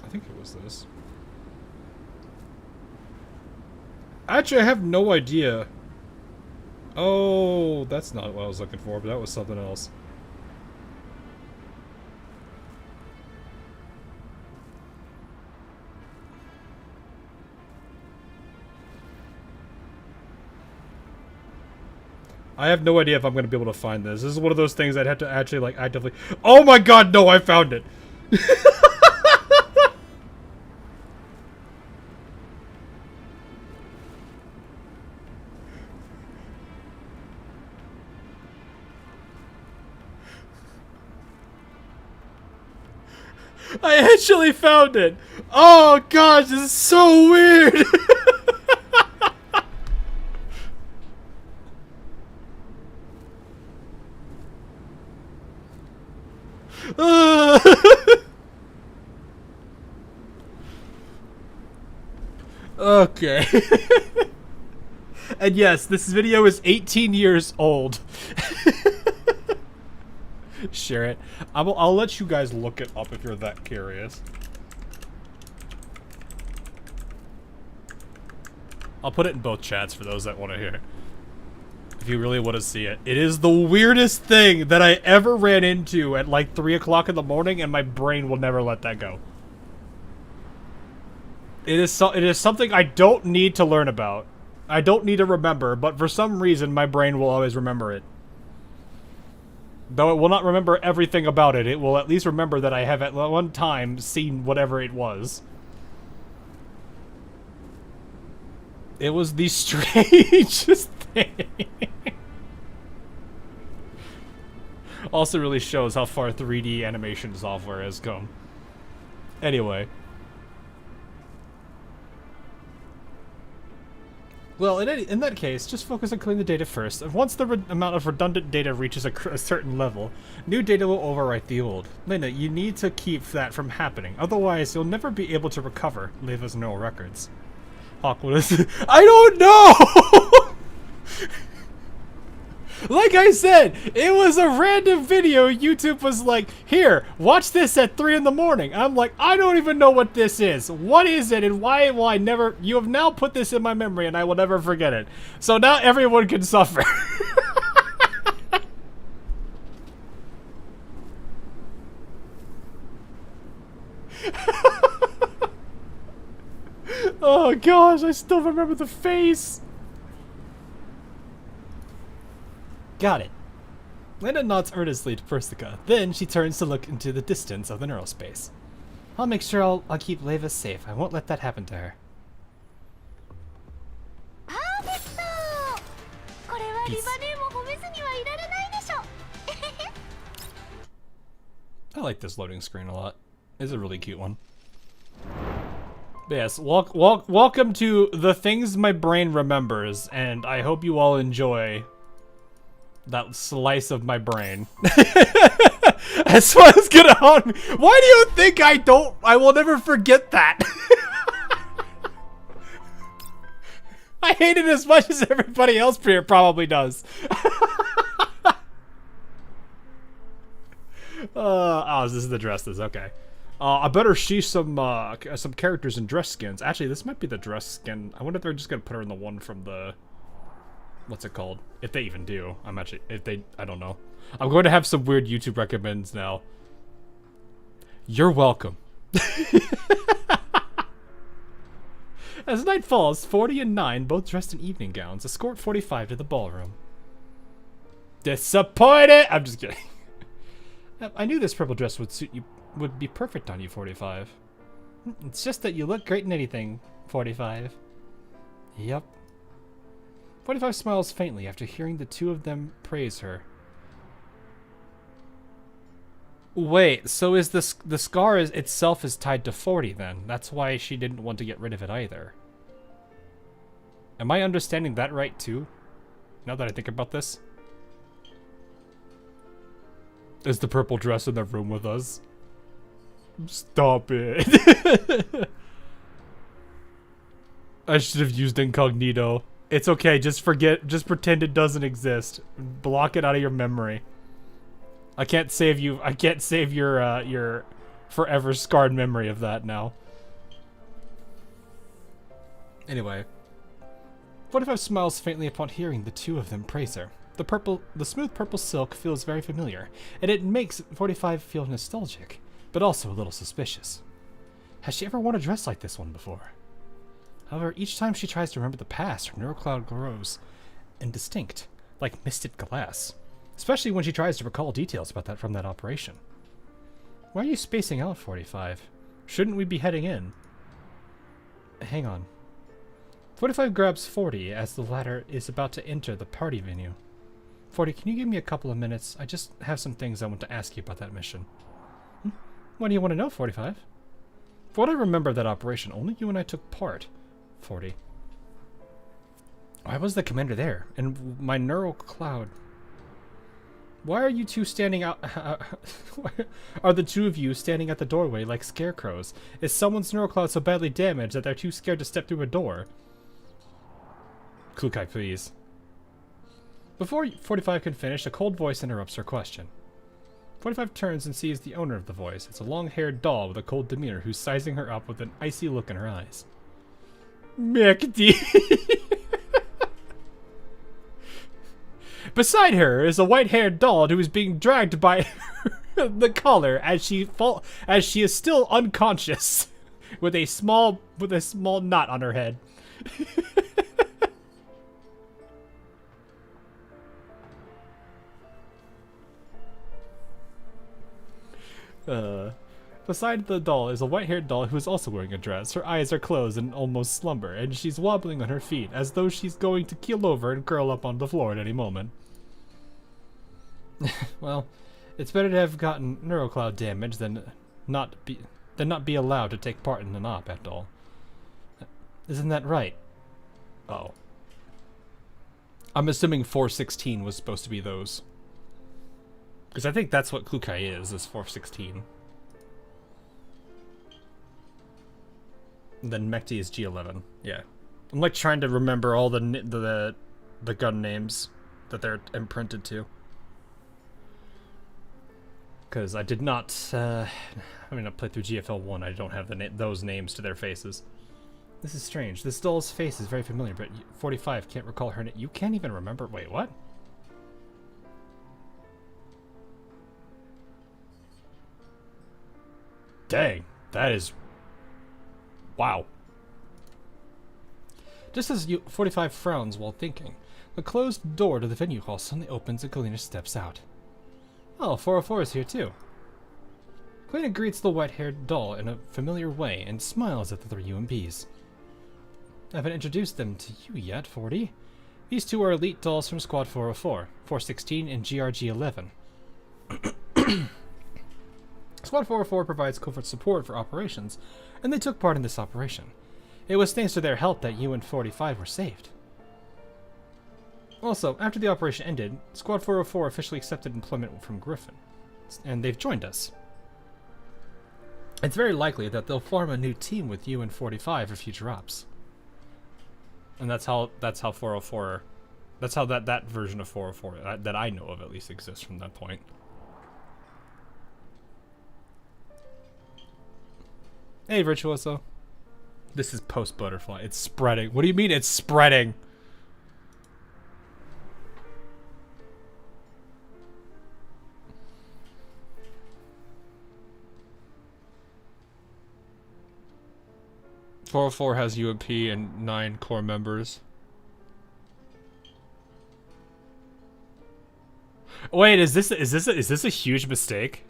I think it was this. Actually, I have no idea. Oh, that's not what I was looking for, but that was something else. I have no idea if I'm going to be able to find this. This is one of those things I'd have to actually, like, actively... Oh my god, no, I found it! I actually found it! Oh gosh, this is so weird! Okay. And yes, this video is 18 years old. Share it. I'll let you guys look it up if you're that curious. I'll put it in both chats for those that want to hear. If you really want to see it. It is the weirdest thing that I ever ran into at like 3 o'clock in the morning, and my brain will never let that go. It is something I don't need to learn about. I don't need to remember, but for some reason my brain will always remember it. Though it will not remember everything about it, it will at least remember that I have at one time seen whatever it was. It was the strangest thing. Also really shows how far 3D animation software has come. Anyway. Well, in that case, just focus on clearing the data first. And once the amount of redundant data reaches a certain level, new data will overwrite the old. Lena, you need to keep that from happening. Otherwise, you'll never be able to recover Leva's neural records. Hawk, what is it? I don't know! Like I said, it was a random video. YouTube was like, here, watch this at 3 in the morning. I'm like, I don't even know what this is. What is it and why will I never... You have now put this in my memory and I will never forget it. So now everyone can suffer. Oh gosh, I still remember the face. Got it. Lena nods earnestly to Persica. Then she turns to look into the distance of the neural space. I'll make sure I'll keep Leva safe. I won't let that happen to her. Peace. I like this loading screen a lot. It's a really cute one. But yes, welcome to the things my brain remembers, and I hope you all enjoy that slice of my brain. That's what is gonna haunt me. Why do you think I will never forget that? I hate it as much as everybody else here probably does. Oh, this is the dresses. Okay. I better see some characters in dress skins. Actually, this might be the dress skin. I wonder if they're just gonna put her in the one from the... What's it called? If they even do. I don't know. I'm going to have some weird YouTube recommends now. You're welcome. As night falls, 40 and 9, both dressed in evening gowns, escort 45 to the ballroom. Disappointed! I'm just kidding. I knew this purple dress would be perfect on you, 45. It's just that you look great in anything, 45. Yep. 45 smiles faintly after hearing the two of them praise her. Wait, so is the scar itself is tied to 40 then? That's why she didn't want to get rid of it either. Am I understanding that right too? Now that I think about this. Is the purple dress in the room with us? Stop it. I should have used incognito. It's okay, just pretend it doesn't exist. Block it out of your memory. I can't save your forever scarred memory of that now. Anyway. 45 smiles faintly upon hearing the two of them praise her. The smooth purple silk feels very familiar, and it makes 45 feel nostalgic, but also a little suspicious. Has she ever worn a dress like this one before? However, each time she tries to remember the past, her neurocloud grows indistinct, like misted glass. Especially when she tries to recall details about that from that operation. Why are you spacing out, 45? Shouldn't we be heading in? Hang on. 45 grabs 40 as the latter is about to enter the party venue. 40, can you give me a couple of minutes? I just have some things I want to ask you about that mission. What do you want to know, 45? For what I remember of that operation, only you and I took part. 40. Why was the commander there? And my neural cloud... Why are you two standing out? Are the two of you standing at the doorway like scarecrows? Is someone's neurocloud so badly damaged that they're too scared to step through a door? Klukai, please. Before 45 can finish, a cold voice interrupts her question. 45 turns and sees the owner of the voice. It's a long-haired doll with a cold demeanor who's sizing her up with an icy look in her eyes. Mekdi! Beside her is a white-haired doll who is being dragged by the collar as she is still unconscious, with a small knot on her head. Beside the doll is a white-haired doll who is also wearing a dress. Her eyes are closed in almost slumber, and she's wobbling on her feet as though she's going to keel over and curl up on the floor at any moment. Well, it's better to have gotten neurocloud damage than not be allowed to take part in an op at all. Isn't that right? Oh. I'm assuming 416 was supposed to be those. Because I think that's what Klukai is 416. And then Mekti is G11. Yeah. I'm like trying to remember all the gun names that they're imprinted to. Because I did not, I mean, I played through GFL 1, I don't have those names to their faces. This is strange. This doll's face is very familiar, but 45 can't recall her name. You can't even remember? Wait, what? Dang, that is... Wow. Just as 45 frowns while thinking, the closed door to the venue hall suddenly opens and Kalina steps out. Oh, 404 is here too. Kalina greets the white-haired doll in a familiar way and smiles at the three UMPs. I haven't introduced them to you yet, 40. These two are elite dolls from Squad 404, 416, and GRG-11. Squad 404 provides covert support for operations, and they took part in this operation. It was thanks to their help that you and 45 were saved. Also, after the operation ended, Squad 404 officially accepted employment from Griffin, and they've joined us. It's very likely that they'll form a new team with you and 45 for future ops. And that's how 404, that's how that version of 404 that I know of at least exists from that point. Hey, Virtuoso. This is post butterfly. It's spreading. What do you mean it's spreading? .404 has UMP and 9 core members. Wait, is this a huge mistake?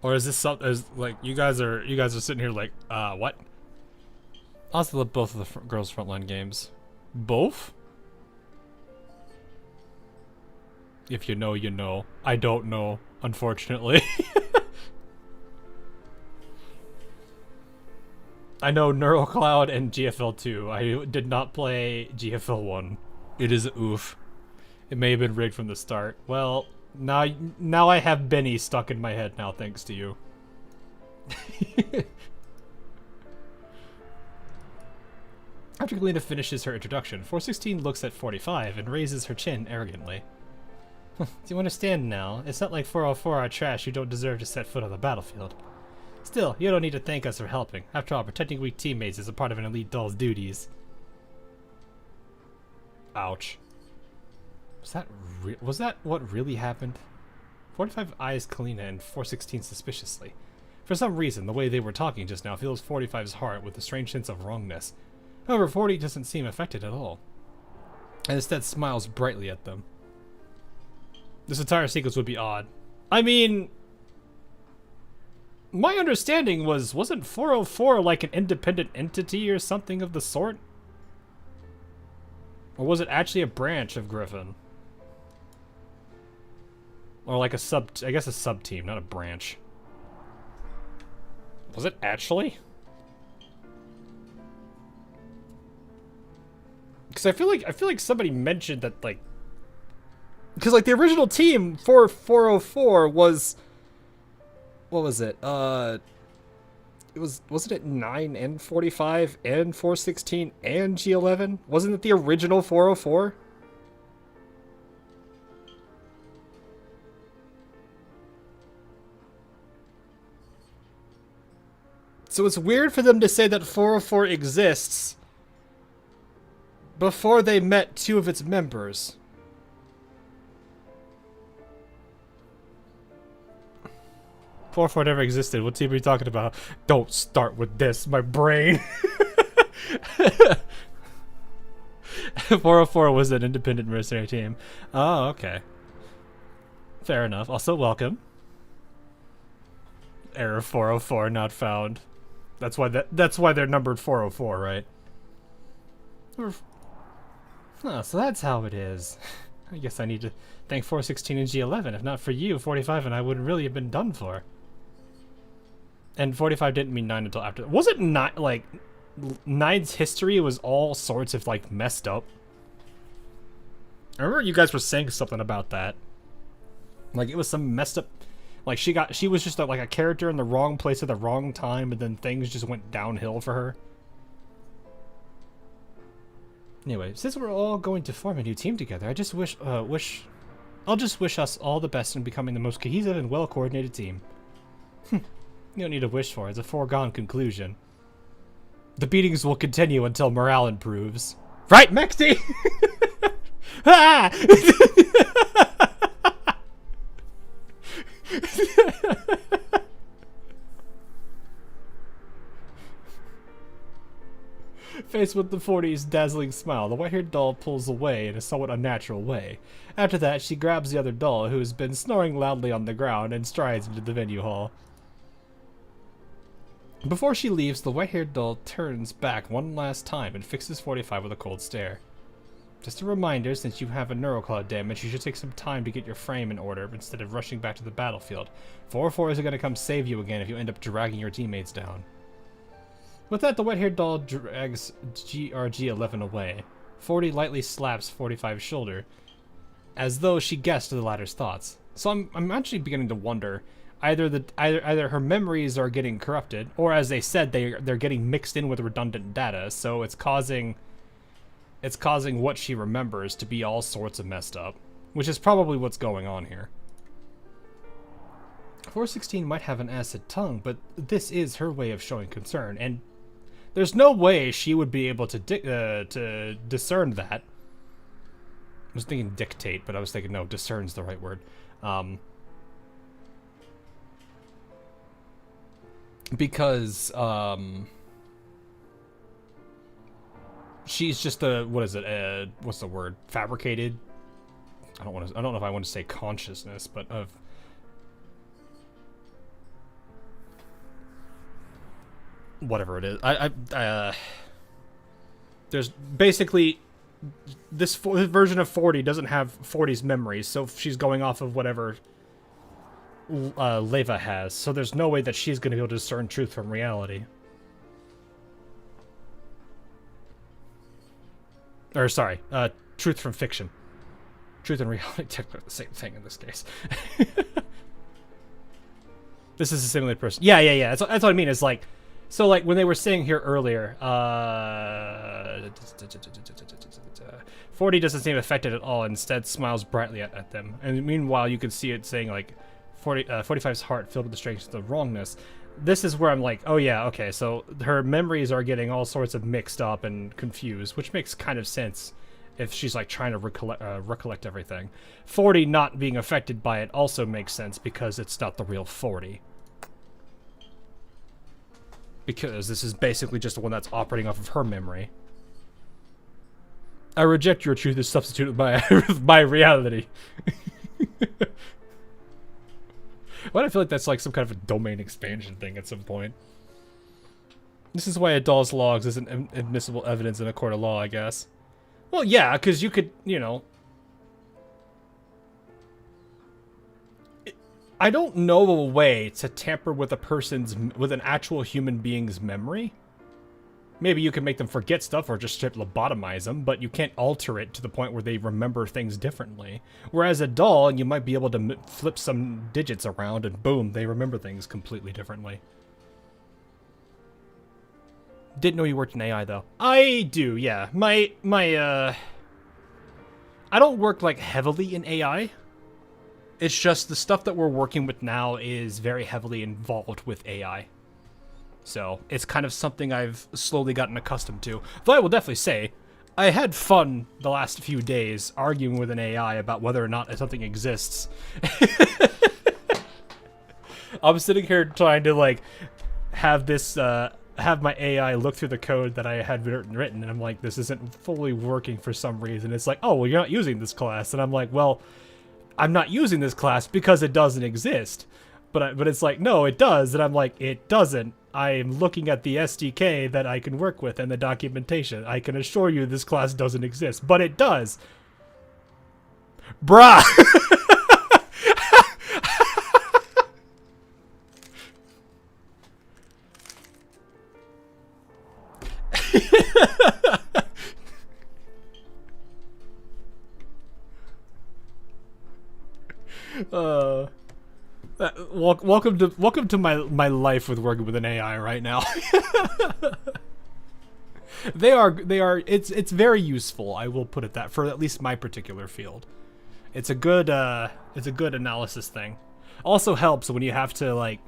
Or is this something? Like you guys are sitting here like, what? I'll have to let both of the girls' Frontline games. Both? If you know, you know. I don't know, unfortunately. I know NeuroCloud and GFL2. I did not play GFL1. It is oof. It may have been rigged from the start. Well, now I have Benny stuck in my head now, thanks to you. After Galena finishes her introduction, 416 looks at 45 and raises her chin arrogantly. Do you understand now? It's not like 404 are trash who don't deserve to set foot on the battlefield. Still, you don't need to thank us for helping. After all, protecting weak teammates is a part of an elite doll's duties. Ouch. Was that what really happened? 45 eyes Kalina and 416 suspiciously. For some reason, the way they were talking just now fills 45's heart with a strange sense of wrongness. However, 40 doesn't seem affected at all, and instead smiles brightly at them. This entire sequence would be odd. I mean, my understanding wasn't 404 like an independent entity or something of the sort? Or was it actually a branch of Griffin? Or like I guess a sub-team, not a branch. Was it actually? Because I feel like somebody mentioned that, like, because like the original team for 404 was, what was it? Wasn't it 9 and 45 and 416 and G11? Wasn't it the original 404? So it's weird for them to say that 404 exists before they met 2 of its members. .404 never existed. What team are you talking about? Don't start with this, my brain. 404 was an independent mercenary team. Oh, okay. Fair enough. Also, welcome. Error 404 not found. That's why they're numbered 404, right? Oh, so that's how it is. I guess I need to thank 416 and G11. If not for you, 45 and I wouldn't really have been done for. And 45 didn't mean 9 until after. Was it not, like, 9's history was all sorts of, like, messed up? I remember you guys were saying something about that. Like, it was some messed up... Like, she was just, like, a character in the wrong place at the wrong time, and then things just went downhill for her. Anyway, since we're all going to form a new team together, I just I'll just wish us all the best in becoming the most cohesive and well-coordinated team. You don't need to wish for it. It's a foregone conclusion. The beatings will continue until morale improves. Right, Mexty? Ah! Faced with the 40's dazzling smile, the white-haired doll pulls away in a somewhat unnatural way. After that, she grabs the other doll, who has been snoring loudly on the ground, and strides into the venue hall. Before she leaves, the white-haired doll turns back one last time and fixes 45 with a cold stare. Just a reminder, since you have a neurocloud damage, you should take some time to get your frame in order instead of rushing back to the battlefield. 404 isn't going to come save you again if you end up dragging your teammates down. With that, the white-haired doll drags G11 away. 40 lightly slaps 45's shoulder. as though she guessed the latter's thoughts. So I'm actually beginning to wonder, either her memories are getting corrupted, or as they said, they're getting mixed in with redundant data, so it's causing what she remembers to be all sorts of messed up, which is probably what's going on here. 416 might have an acid tongue, but this is her way of showing concern, and there's no way she would be able to discern that. I was thinking dictate, but I was thinking, no, discern's the right word. Because she's just what's the word? Fabricated? I don't know if I want to say consciousness, but of whatever it is. There's basically this version of 40 doesn't have 40's memories, so she's going off of whatever Leva has. So there's no way that she's going to be able to discern truth from reality. Or sorry, truth from fiction. Truth and reality technically the same thing in this case. This is a simulated person. Yeah. That's what I mean. It's like, so like when they were saying here earlier, 40 doesn't seem affected at all. Instead, smiles brightly at them. And meanwhile, you can see it saying like 45's heart filled with the strength of the wrongness. This is where I'm like, oh yeah, okay. So her memories are getting all sorts of mixed up and confused, which makes kind of sense if she's like trying to recollect everything. 40 not being affected by it also makes sense because it's not the real 40. Because this is basically just the one that's operating off of her memory. I reject your truth as substitute with my reality. Why do I feel like that's like some kind of a domain expansion thing at some point? This is why a doll's logs isn't admissible evidence in a court of law, I guess. Well, yeah, because you could, you know... I don't know a way to tamper with with an actual human being's memory. Maybe you can make them forget stuff or just straight lobotomize them, but you can't alter it to the point where they remember things differently. Whereas a doll, you might be able to flip some digits around and boom, they remember things completely differently. Didn't know you worked in AI though. I do, yeah. I don't work like heavily in AI. It's just the stuff that we're working with now is very heavily involved with AI. So it's kind of something I've slowly gotten accustomed to. Though I will definitely say, I had fun the last few days arguing with an AI about whether or not something exists. I'm sitting here trying to like have this have my AI look through the code that I had written, and I'm like, this isn't fully working for some reason. It's like, oh, well, you're not using this class, and I'm like, well, I'm not using this class because it doesn't exist. But it's like, no, it does, and I'm like, it doesn't. I'm looking at the SDK that I can work with and the documentation. I can assure you this class doesn't exist, but it does. Bruh! Welcome to my life with working with an AI right now. It's very useful, I will put it that, for at least my particular field. It's a good analysis thing. Also helps when you have to like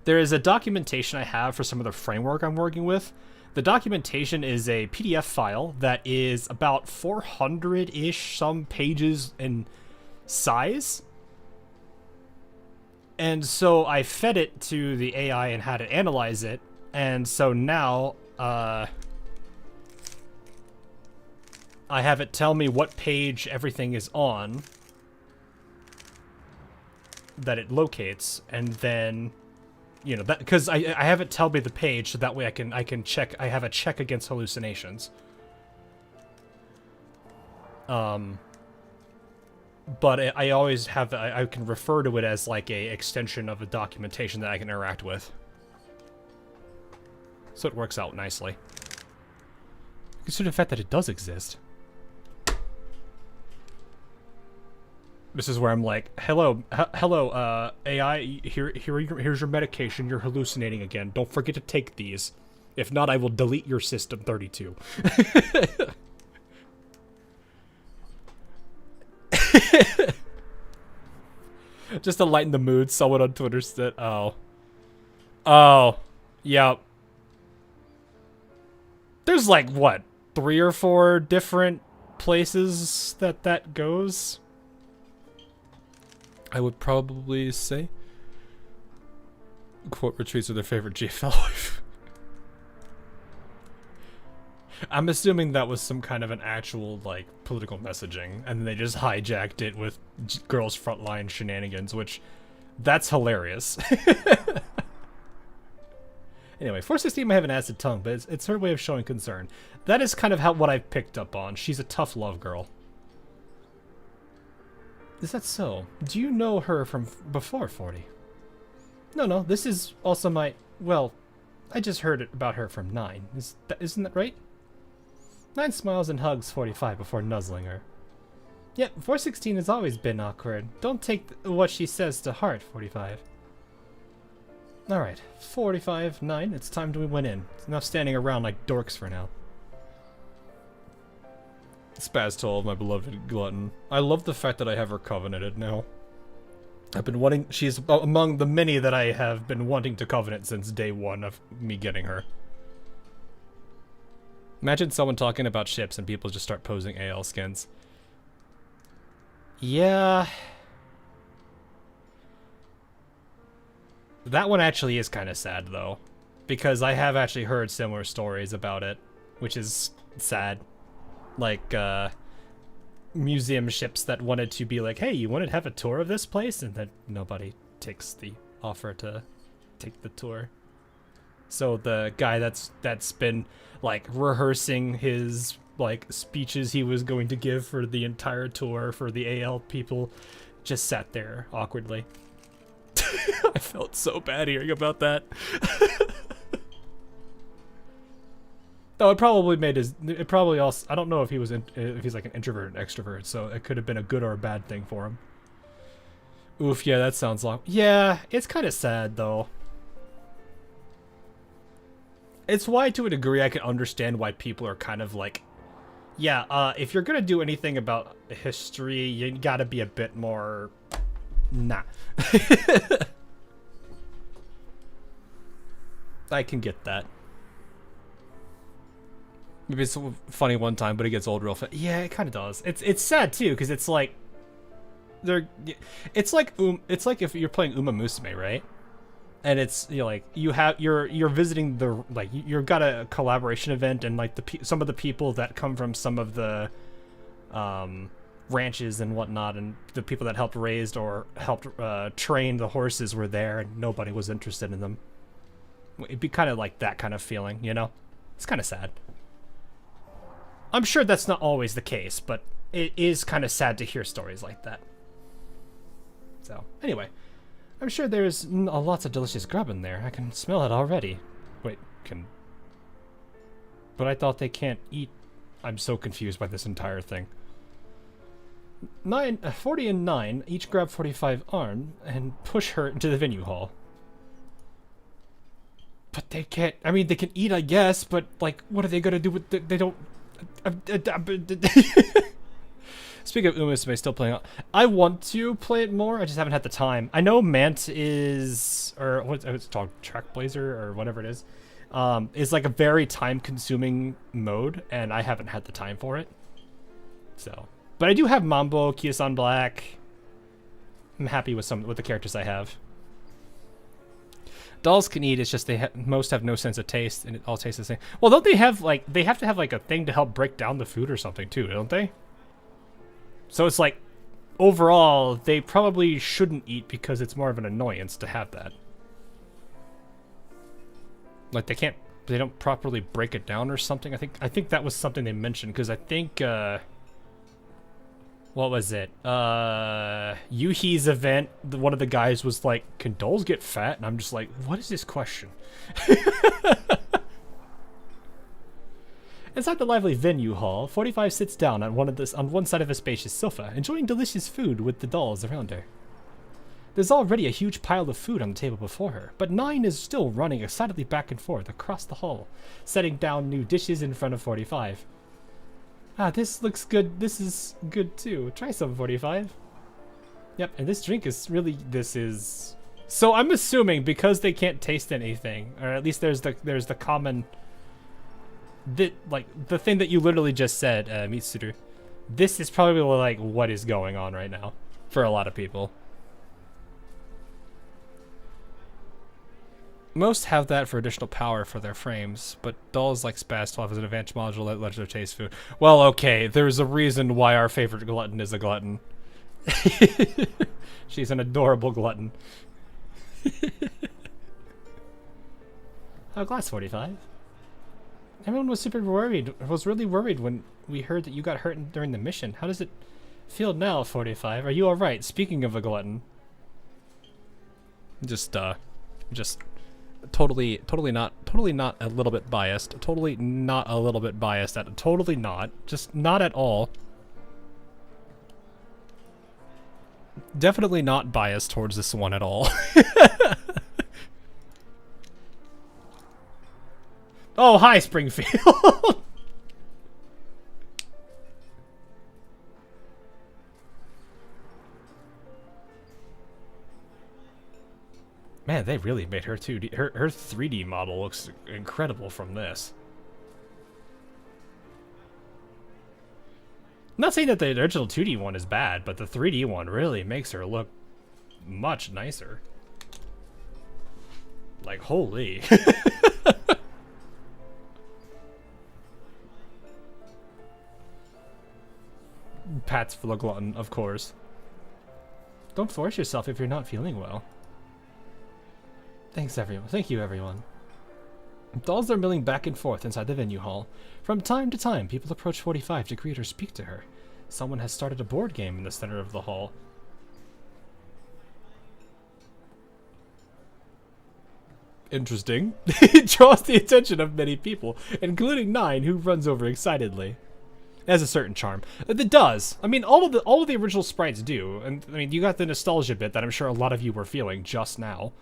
there is a documentation I have for some of the framework I'm working with. The documentation is a PDF file that is about 400-ish some pages in size. And so I fed it to the AI and had it analyze it. And so now I have it tell me what page everything is on that it locates, and then you know, that because I have it tell me the page, so that way I can check. I have a check against hallucinations. But I always have I can refer to it as like a extension of a documentation that I can interact with. So it works out nicely. Consider the fact that it does exist. This is where I'm like, hello, hello, AI, here's your medication. You're hallucinating again. Don't forget to take these. If not, I will delete your system 32. Just to lighten the mood, someone on Twitter said, oh. Oh. Yep. There's like, what, 3 or 4 different places that goes? I would probably say. Quote retreats are their favorite GFL life. I'm assuming that was some kind of an actual, like, political messaging, and they just hijacked it with girls' frontline shenanigans, which, that's hilarious. Anyway, 416 may have an acid tongue, but it's her way of showing concern. That is kind of what I've picked up on. She's a tough love girl. Is that so? Do you know her from before 40? No, this is also my... Well, I just heard about her from 9. Isn't that right? 9 smiles and hugs 45 before nuzzling her. Yep, 416 has always been awkward. Don't take what she says to heart, 45. Alright, 45, 9, it's time to went in. It's enough standing around like dorks for now. Spaz told my beloved glutton. I love the fact that I have her covenanted now. I've been wanting... She's among the many that I have been wanting to covenant since day 1 of me getting her. Imagine someone talking about ships and people just start posing AL skins. Yeah. That one actually is kind of sad, though. Because I have actually heard similar stories about it, which is sad. Like, museum ships that wanted to be like, hey, you want to have a tour of this place? And then nobody takes the offer to take the tour. So the guy that's been, like, rehearsing his, like, speeches he was going to give for the entire tour for the AL people just sat there awkwardly. I felt so bad hearing about that. Though it probably made his... It probably also... I don't know if he was... if he's like an introvert or an extrovert, so it could have been a good or a bad thing for him. Oof, yeah, that sounds long. Yeah, it's kind of sad, though. It's why, to a degree, I can understand why people are kind of like... Yeah, if you're gonna do anything about history, you gotta be a bit more... Nah. I can get that. Maybe it's funny one time, but it gets old real fast. Yeah, it kind of does. It's sad too, because it's like it's like if you're playing Uma Musume, right? And it's, you know, like you're visiting the, like, you've got a collaboration event, and like some of the people that come from some of the ranches and whatnot, and the people that helped raise or helped train the horses were there, and nobody was interested in them. It'd be kind of like that kind of feeling, you know? It's kind of sad. I'm sure that's not always the case, but it is kind of sad to hear stories like that. So, anyway. I'm sure there's lots of delicious grub in there. I can smell it already. Wait, But I thought they can't eat... I'm so confused by this entire thing. 40 and 9 each grab 45 arm and push her into the venue hall. But they can't... I mean, they can eat, I guess, but, like, what are they gonna do with... They don't... Speaking of Umusume, still playing... I want to play it more, I just haven't had the time. I know Mant is... Or what's it called? Trackblazer, or whatever it is like a very time-consuming mode, and I haven't had the time for it. So... But I do have Mambo, Kiyosan Black. I'm happy with the characters I have. Dolls can eat, it's just most have no sense of taste, and it all tastes the same. Well, don't they have, like, they have to have, like, a thing to help break down the food or something, too, don't they? So it's like, overall, they probably shouldn't eat because it's more of an annoyance to have that. Like, they don't properly break it down or something. I think that was something they mentioned, because I think, what was it? Yuhi's event, one of the guys was like, can dolls get fat? And I'm just like, what is this question? Inside the lively venue hall, 45 sits down on one side of a spacious sofa, enjoying delicious food with the dolls around her. There's already a huge pile of food on the table before her, but 9 is still running excitedly back and forth across the hall, setting down new dishes in front of 45. Ah, this looks good. This is good too. Try some, 45. Yep, and this drink is really, so I'm assuming because they can't taste anything, or at least there's the common, like the thing that you literally just said, Mitsuru. This is probably like what is going on right now for a lot of people. Most have that for additional power for their frames, but dolls like Spaz 12 has an advanced module that lets her taste food. Well, okay, there's a reason why our favorite glutton is a glutton. She's an adorable glutton. Oh, glass 45. Everyone was super worried. Was really worried when we heard that you got hurt during the mission. How does it feel now, 45? Are you all right? Speaking of a glutton, just totally not a little bit biased. Totally not a little bit biased. Totally not. Just not at all. Definitely not biased towards this one at all. Oh, hi, Springfield. Man, they really made her 2D. Her 3D model looks incredible from this. I'm not saying that the original 2D one is bad, but the 3D one really makes her look much nicer. Like, holy. Pats for the glutton, of course. Don't force yourself if you're not feeling well. Thanks, everyone. Thank you, everyone. Dolls are milling back and forth inside the venue hall. From time to time, people approach 45 to greet or speak to her. Someone has started a board game in the center of the hall. Interesting. It draws the attention of many people, including 9, who runs over excitedly. It has a certain charm. It does. I mean, all of the original sprites do, and I mean, you got the nostalgia bit that I'm sure a lot of you were feeling just now.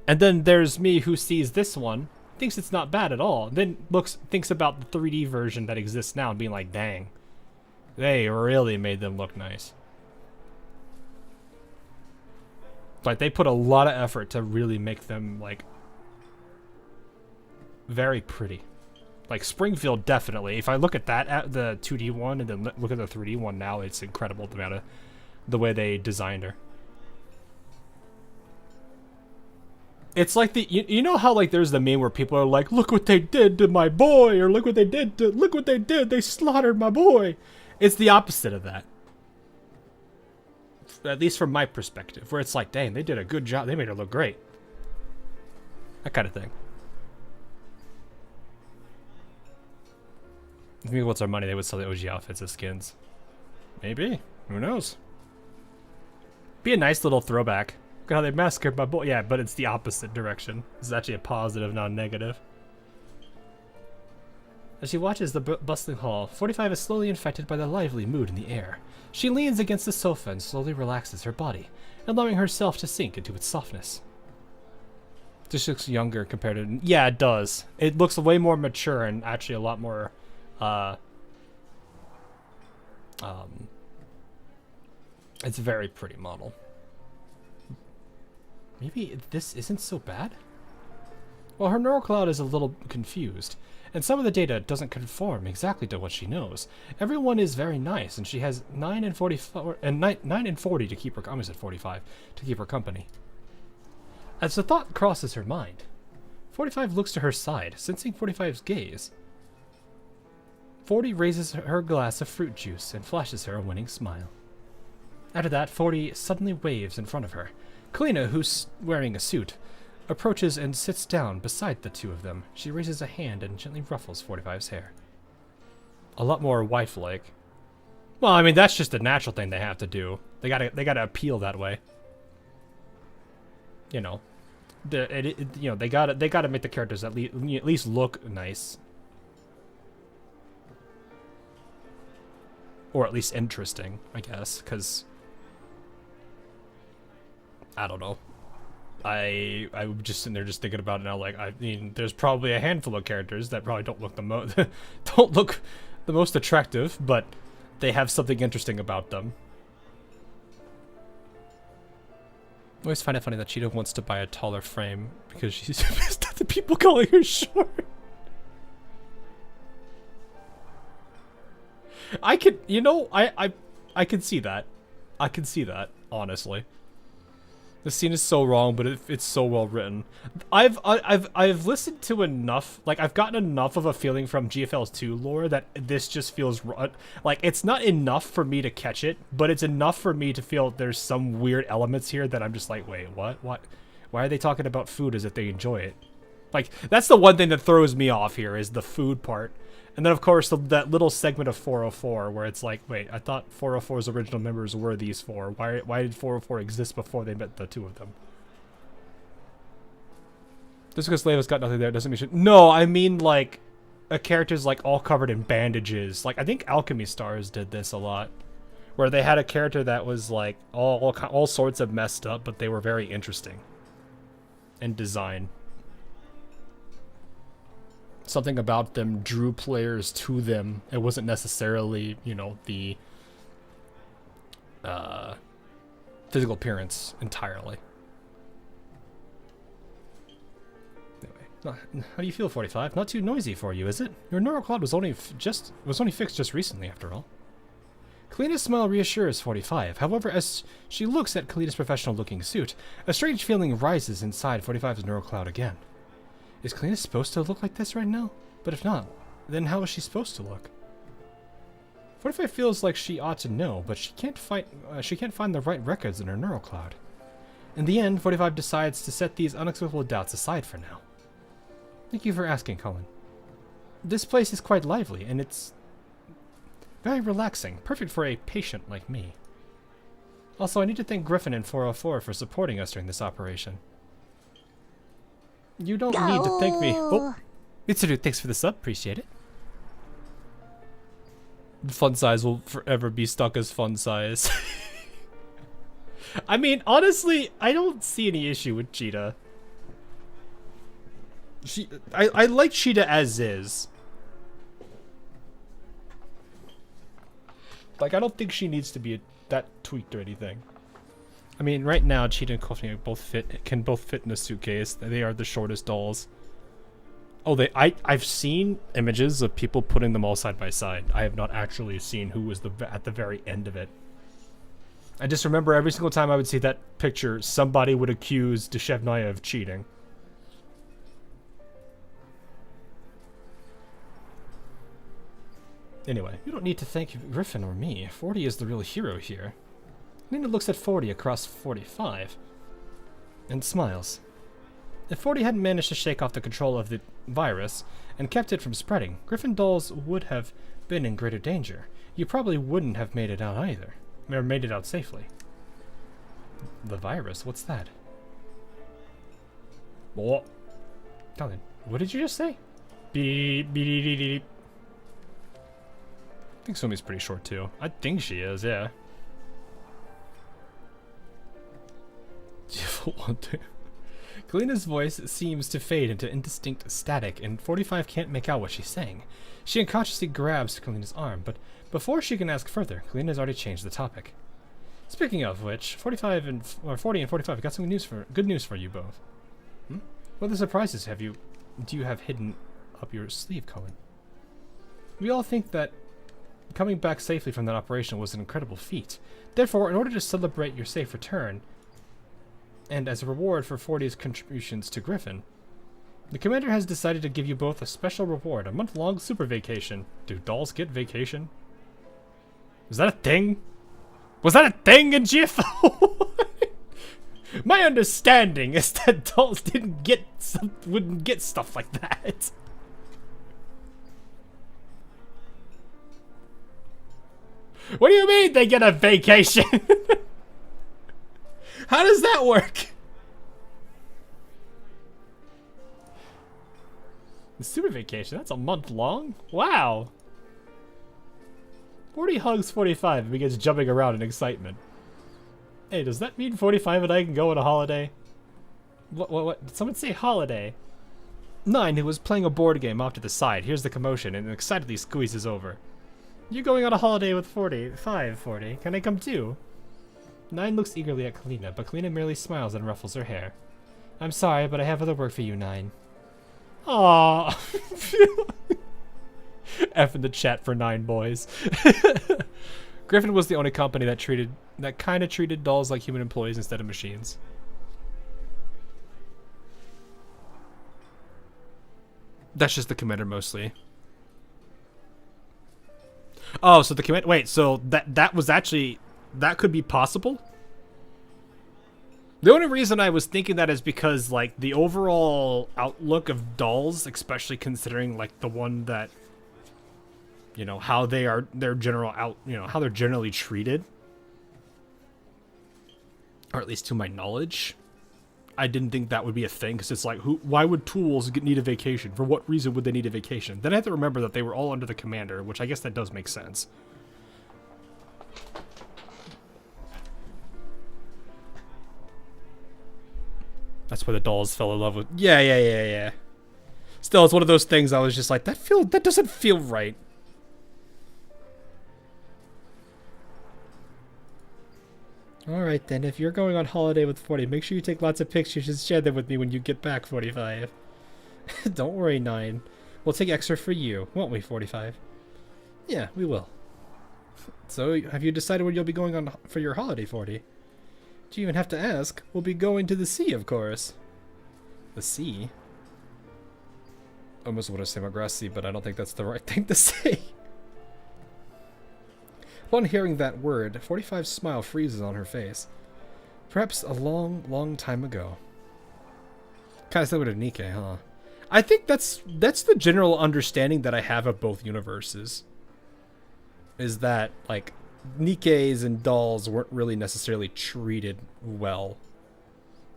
And then there's me who sees this one, thinks it's not bad at all, then thinks about the 3D version that exists now and being like, dang, they really made them look nice. Like, they put a lot of effort to really make them, like, very pretty. Like, Springfield, definitely. If I look at that, at the 2D one, and then look at the 3D one now, it's incredible the way they designed her. It's like you know how like there's the meme where people are like, look what they did to my boy, or look what they did, they slaughtered my boy. It's the opposite of that. At least from my perspective, where it's like, dang, they did a good job, they made her look great. That kind of thing. Maybe what's our money, they would sell the OG outfits as skins. Maybe. Who knows? Be a nice little throwback. Look at how they massacred my boy. Yeah, but it's the opposite direction. This is actually a positive, not a negative. As she watches the bustling hall, 45 is slowly infected by the lively mood in the air. She leans against the sofa and slowly relaxes her body, allowing herself to sink into its softness. This looks younger compared to... Yeah, it does. It looks way more mature and actually a lot more... it's a very pretty model. Maybe this isn't so bad? Well, her neural cloud is a little confused, and some of the data doesn't conform exactly to what she knows. Everyone is very nice, and she has 9 and 44 and 9 and 40 to keep her. I almost said 45 to keep her company. As the thought crosses her mind, 45 looks to her side, sensing 45's gaze. 40 raises her glass of fruit juice and flashes her a winning smile. After that, 40 suddenly waves in front of her. Kalina, who's wearing a suit, approaches and sits down beside the two of them. She raises a hand and gently ruffles 45's hair. A lot more wife-like. Well, I mean, that's just a natural thing they have to do. They gotta appeal that way. You know, you know, they gotta make the characters at least look nice. Or at least interesting, I guess, because I don't know. I'm just sitting there just thinking about it now. Like, I mean, there's probably a handful of characters that probably don't look don't look the most attractive, but they have something interesting about them. I always find it funny that Cheetah wants to buy a taller frame because she's pissed at the people calling her short. I could, you know, I can see that. I can see that, honestly. The scene is so wrong, but it's so well written. I've listened to enough, like I've gotten enough of a feeling from GFL's 2 lore that this just feels like it's not enough for me to catch it, but it's enough for me to feel there's some weird elements here that I'm just like, wait, what? Why are they talking about food as if they enjoy it? Like, that's the one thing that throws me off here is the food part. And then, of course, that little segment of 404 where it's like, wait, I thought 404's original members were these four. Why did 404 exist before they met the two of them? Just because Leiva's got nothing there doesn't mean no, I mean, like, a character's, like, all covered in bandages. Like, I think Alchemy Stars did this a lot. Where they had a character that was, like, all sorts of messed up, but they were very interesting. In design. Something about them drew players to them. It wasn't necessarily, you know, the physical appearance entirely. Anyway, how do you feel, 45? Not too noisy for you, is it? Your neural cloud was only fixed just recently, after all. Kalina's smile reassures 45. However, as she looks at Kalina's professional-looking suit, a strange feeling rises inside 45's neural cloud again. Is Kalina supposed to look like this right now? But if not, then how is she supposed to look? 45 feels like she ought to know, but she can't find the right records in her neural cloud. In the end, 45 decides to set these unexplicable doubts aside for now. Thank you for asking, Colin. This place is quite lively, and it's very relaxing, perfect for a patient like me. Also, I need to thank Griffin and 404 for supporting us during this operation. You don't need to thank me. Oh, Mitsuru, thanks for the sub. Appreciate it. Fun size will forever be stuck as fun size. I mean, honestly, I don't see any issue with Cheetah. I like Cheetah as is. Like, I don't think she needs to be that tweaked or anything. I mean, right now, Cheetah and Coffee can both fit in a suitcase. They are the shortest dolls. Oh, I've seen images of people putting them all side by side. I have not actually seen who was at the very end of it. I just remember every single time I would see that picture, somebody would accuse Deshevnaya of cheating. Anyway, you don't need to thank Griffin or me. 40 is the real hero here. Nina looks at 40 across 45 and smiles. If 40 hadn't managed to shake off the control of the virus and kept it from spreading, Griffin dolls would have been in greater danger. You probably wouldn't have made it out either, or made it out safely. The virus? What's that? What? Colin, what did you just say? Beep, beep, beep, beep. I think Sumi's pretty short too. I think she is, yeah. Kalina's voice seems to fade into indistinct static, and 45 can't make out what she's saying. She unconsciously grabs Kalina's arm, but before she can ask further, Kalina's already changed the topic. Speaking of which, 40 and 45 got some good news for you both. What other surprises do you have hidden up your sleeve, Colin? We all think that coming back safely from that operation was an incredible feat. Therefore, in order to celebrate your safe return, and as a reward for 40's contributions to Griffin, the commander has decided to give you both a special reward, a month-long super vacation. Do dolls get vacation? Was that a thing? Was that a thing in GFO? My understanding is that dolls wouldn't get stuff like that. What do you mean they get a vacation? How does that work? The super vacation, that's a month long? Wow. 40 hugs 45 and begins jumping around in excitement. Hey, does that mean 45 and I can go on a holiday? What? Did someone say holiday? 9, who was playing a board game off to the side, hears the commotion and excitedly squeezes over. You're going on a holiday with 40. Can I come too? 9 looks eagerly at Kalina, but Kalina merely smiles and ruffles her hair. I'm sorry, but I have other work for you, 9. Aww. F in the chat for 9 boys. Griffin was the only company that kind of treated dolls like human employees instead of machines. That's just the commander mostly. Oh, so the commander. Wait, so that was actually, that could be possible? The only reason I was thinking that is because, like, the overall outlook of dolls, especially considering, like, the one that, you know, how they are, their general how they're generally treated, or at least to my knowledge, I didn't think that would be a thing, because it's like, why would tools need a vacation? For what reason would they need a vacation? Then I have to remember that they were all under the commander, which I guess that does make sense. That's why the dolls fell in love with. Yeah. Still, it's one of those things I was just like, that doesn't feel right. Alright then, if you're going on holiday with 40, make sure you take lots of pictures and share them with me when you get back, 45. Don't worry, 9. We'll take extra for you, won't we, 45? Yeah, we will. So, have you decided where you'll be going on for your holiday, 40? Do you even have to ask? We'll be going to the sea, of course. The sea? I almost want to say Magrassi, but I don't think that's the right thing to say. Upon hearing that word, 45's smile freezes on her face. Perhaps a long, long time ago. Kind of similar to Nikke, huh? I think that's the general understanding that I have of both universes. Is that, like, Nikkes and dolls weren't really necessarily treated well.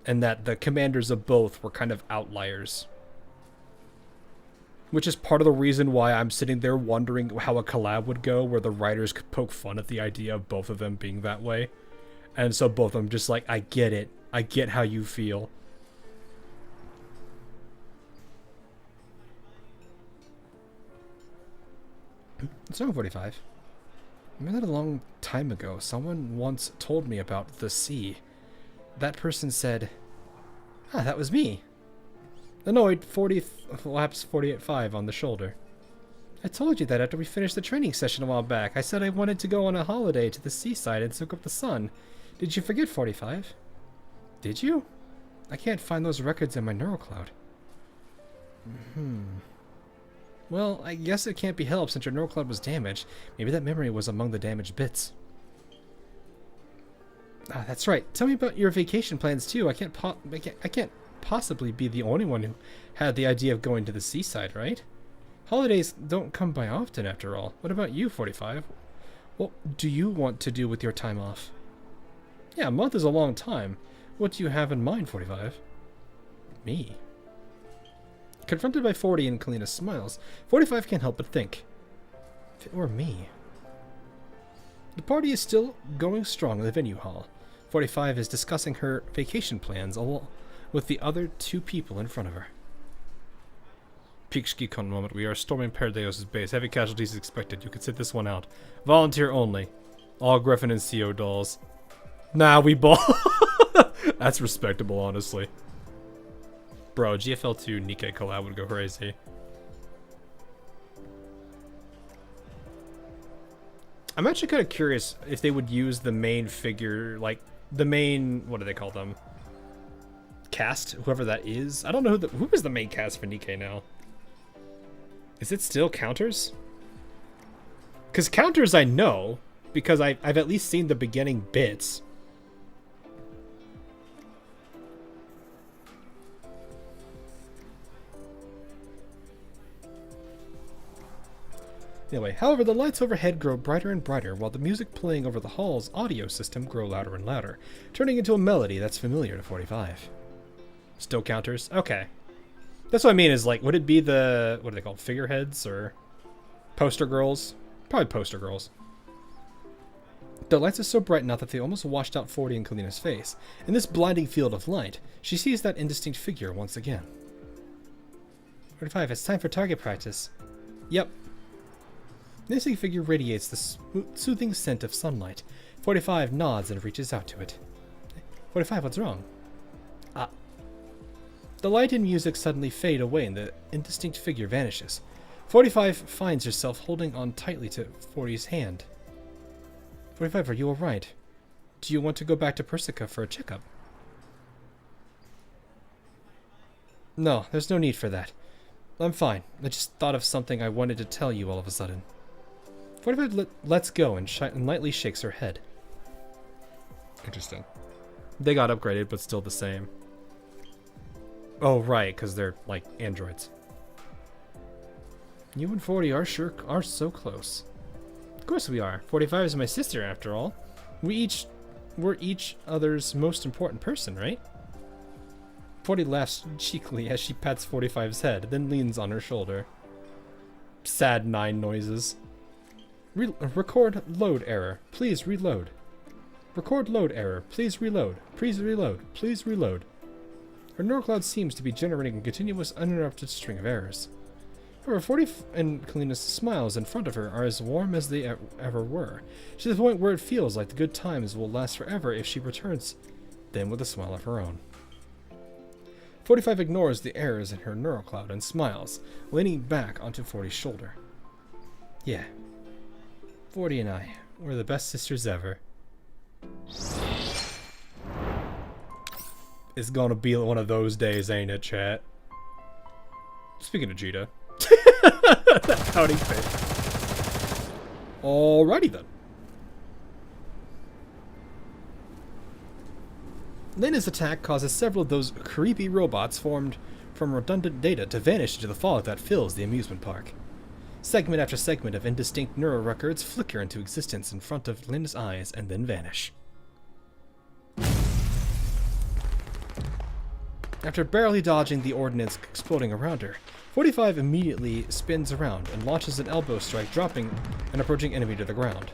And that the commanders of both were kind of outliers. Which is part of the reason why I'm sitting there wondering how a collab would go, where the writers could poke fun at the idea of both of them being that way. And so both of them just like, I get it. I get how you feel. Song 45. Remember that a long time ago, someone once told me about the sea. That person said, ah, that was me. Annoyed, 40 laps 48.5 on the shoulder. I told you that after we finished the training session a while back. I said I wanted to go on a holiday to the seaside and soak up the sun. Did you forget 45? Did you? I can't find those records in my neural cloud. Well, I guess it can't be helped since your neural cloud was damaged. Maybe that memory was among the damaged bits. Ah, that's right. Tell me about your vacation plans too. I can't possibly be the only one who had the idea of going to the seaside, right? Holidays don't come by often, after all. What about you, 45? What do you want to do with your time off? Yeah, a month is a long time. What do you have in mind, 45? Me? Confronted by 40 and Kalina smiles, 45 can't help but think. If it were me. The party is still going strong in the venue hall. 45 is discussing her vacation plans along with the other 2 people in front of her. Peak ski-con moment. We are storming Paradeos' base. Heavy casualties expected. You can sit this one out. Volunteer only. All Griffin and CO dolls. Nah, we ball. That's respectable, honestly. Bro, GFL2 Nikke collab would go crazy. I'm actually kind of curious if they would use the main figure, like, the main, what do they call them? Cast, whoever that is. I don't know who is the main cast for Nikke now. Is it still Counters? Because Counters I know, because I've at least seen the beginning bits. Anyway, however, the lights overhead grow brighter and brighter, while the music playing over the hall's audio system grow louder and louder, turning into a melody that's familiar to 45. Still Counters? Okay. That's what I mean, is like, would it be the, what are they called, figureheads, or poster girls? Probably poster girls. The lights are so bright now that they almost washed out 40 in Kalina's face. In this blinding field of light, she sees that indistinct figure once again. 45, it's time for target practice. Yep. The indistinct figure radiates the soothing scent of sunlight. 45 nods and reaches out to it. 45, what's wrong? Ah. The light and music suddenly fade away and the indistinct figure vanishes. 45 finds herself holding on tightly to 40's hand. 45, are you alright? Do you want to go back to Persica for a checkup? No, there's no need for that. I'm fine. I just thought of something I wanted to tell you all of a sudden. 45 lets go and lightly shakes her head. Interesting. They got upgraded, but still the same. Oh, right, because they're, like, androids. You and 40 are so close. Of course we are. 45 is my sister, after all. We're each other's most important person, right? 40 laughs cheekily as she pats 45's head, then leans on her shoulder. Sad 9 noises. Record load error. Please reload. Record load error. Please reload. Please reload. Please reload. Her neural cloud seems to be generating a continuous, uninterrupted string of errors. However, 40 and Kalina's smiles in front of her are as warm as they ever were, to the point where it feels like the good times will last forever if she returns them with a smile of her own. 45 ignores the errors in her neural cloud and smiles, leaning back onto 40's shoulder. Yeah. 40 and I, we're the best sisters ever. It's gonna be one of those days, ain't it, chat? Speaking of Jita. That pouting face. Alrighty then. Lena's attack causes several of those creepy robots formed from redundant data to vanish into the fog that fills the amusement park. Segment after segment of indistinct neural records flicker into existence in front of Lena's eyes and then vanish. After barely dodging the ordnance exploding around her, 45 immediately spins around and launches an elbow strike, dropping an approaching enemy to the ground.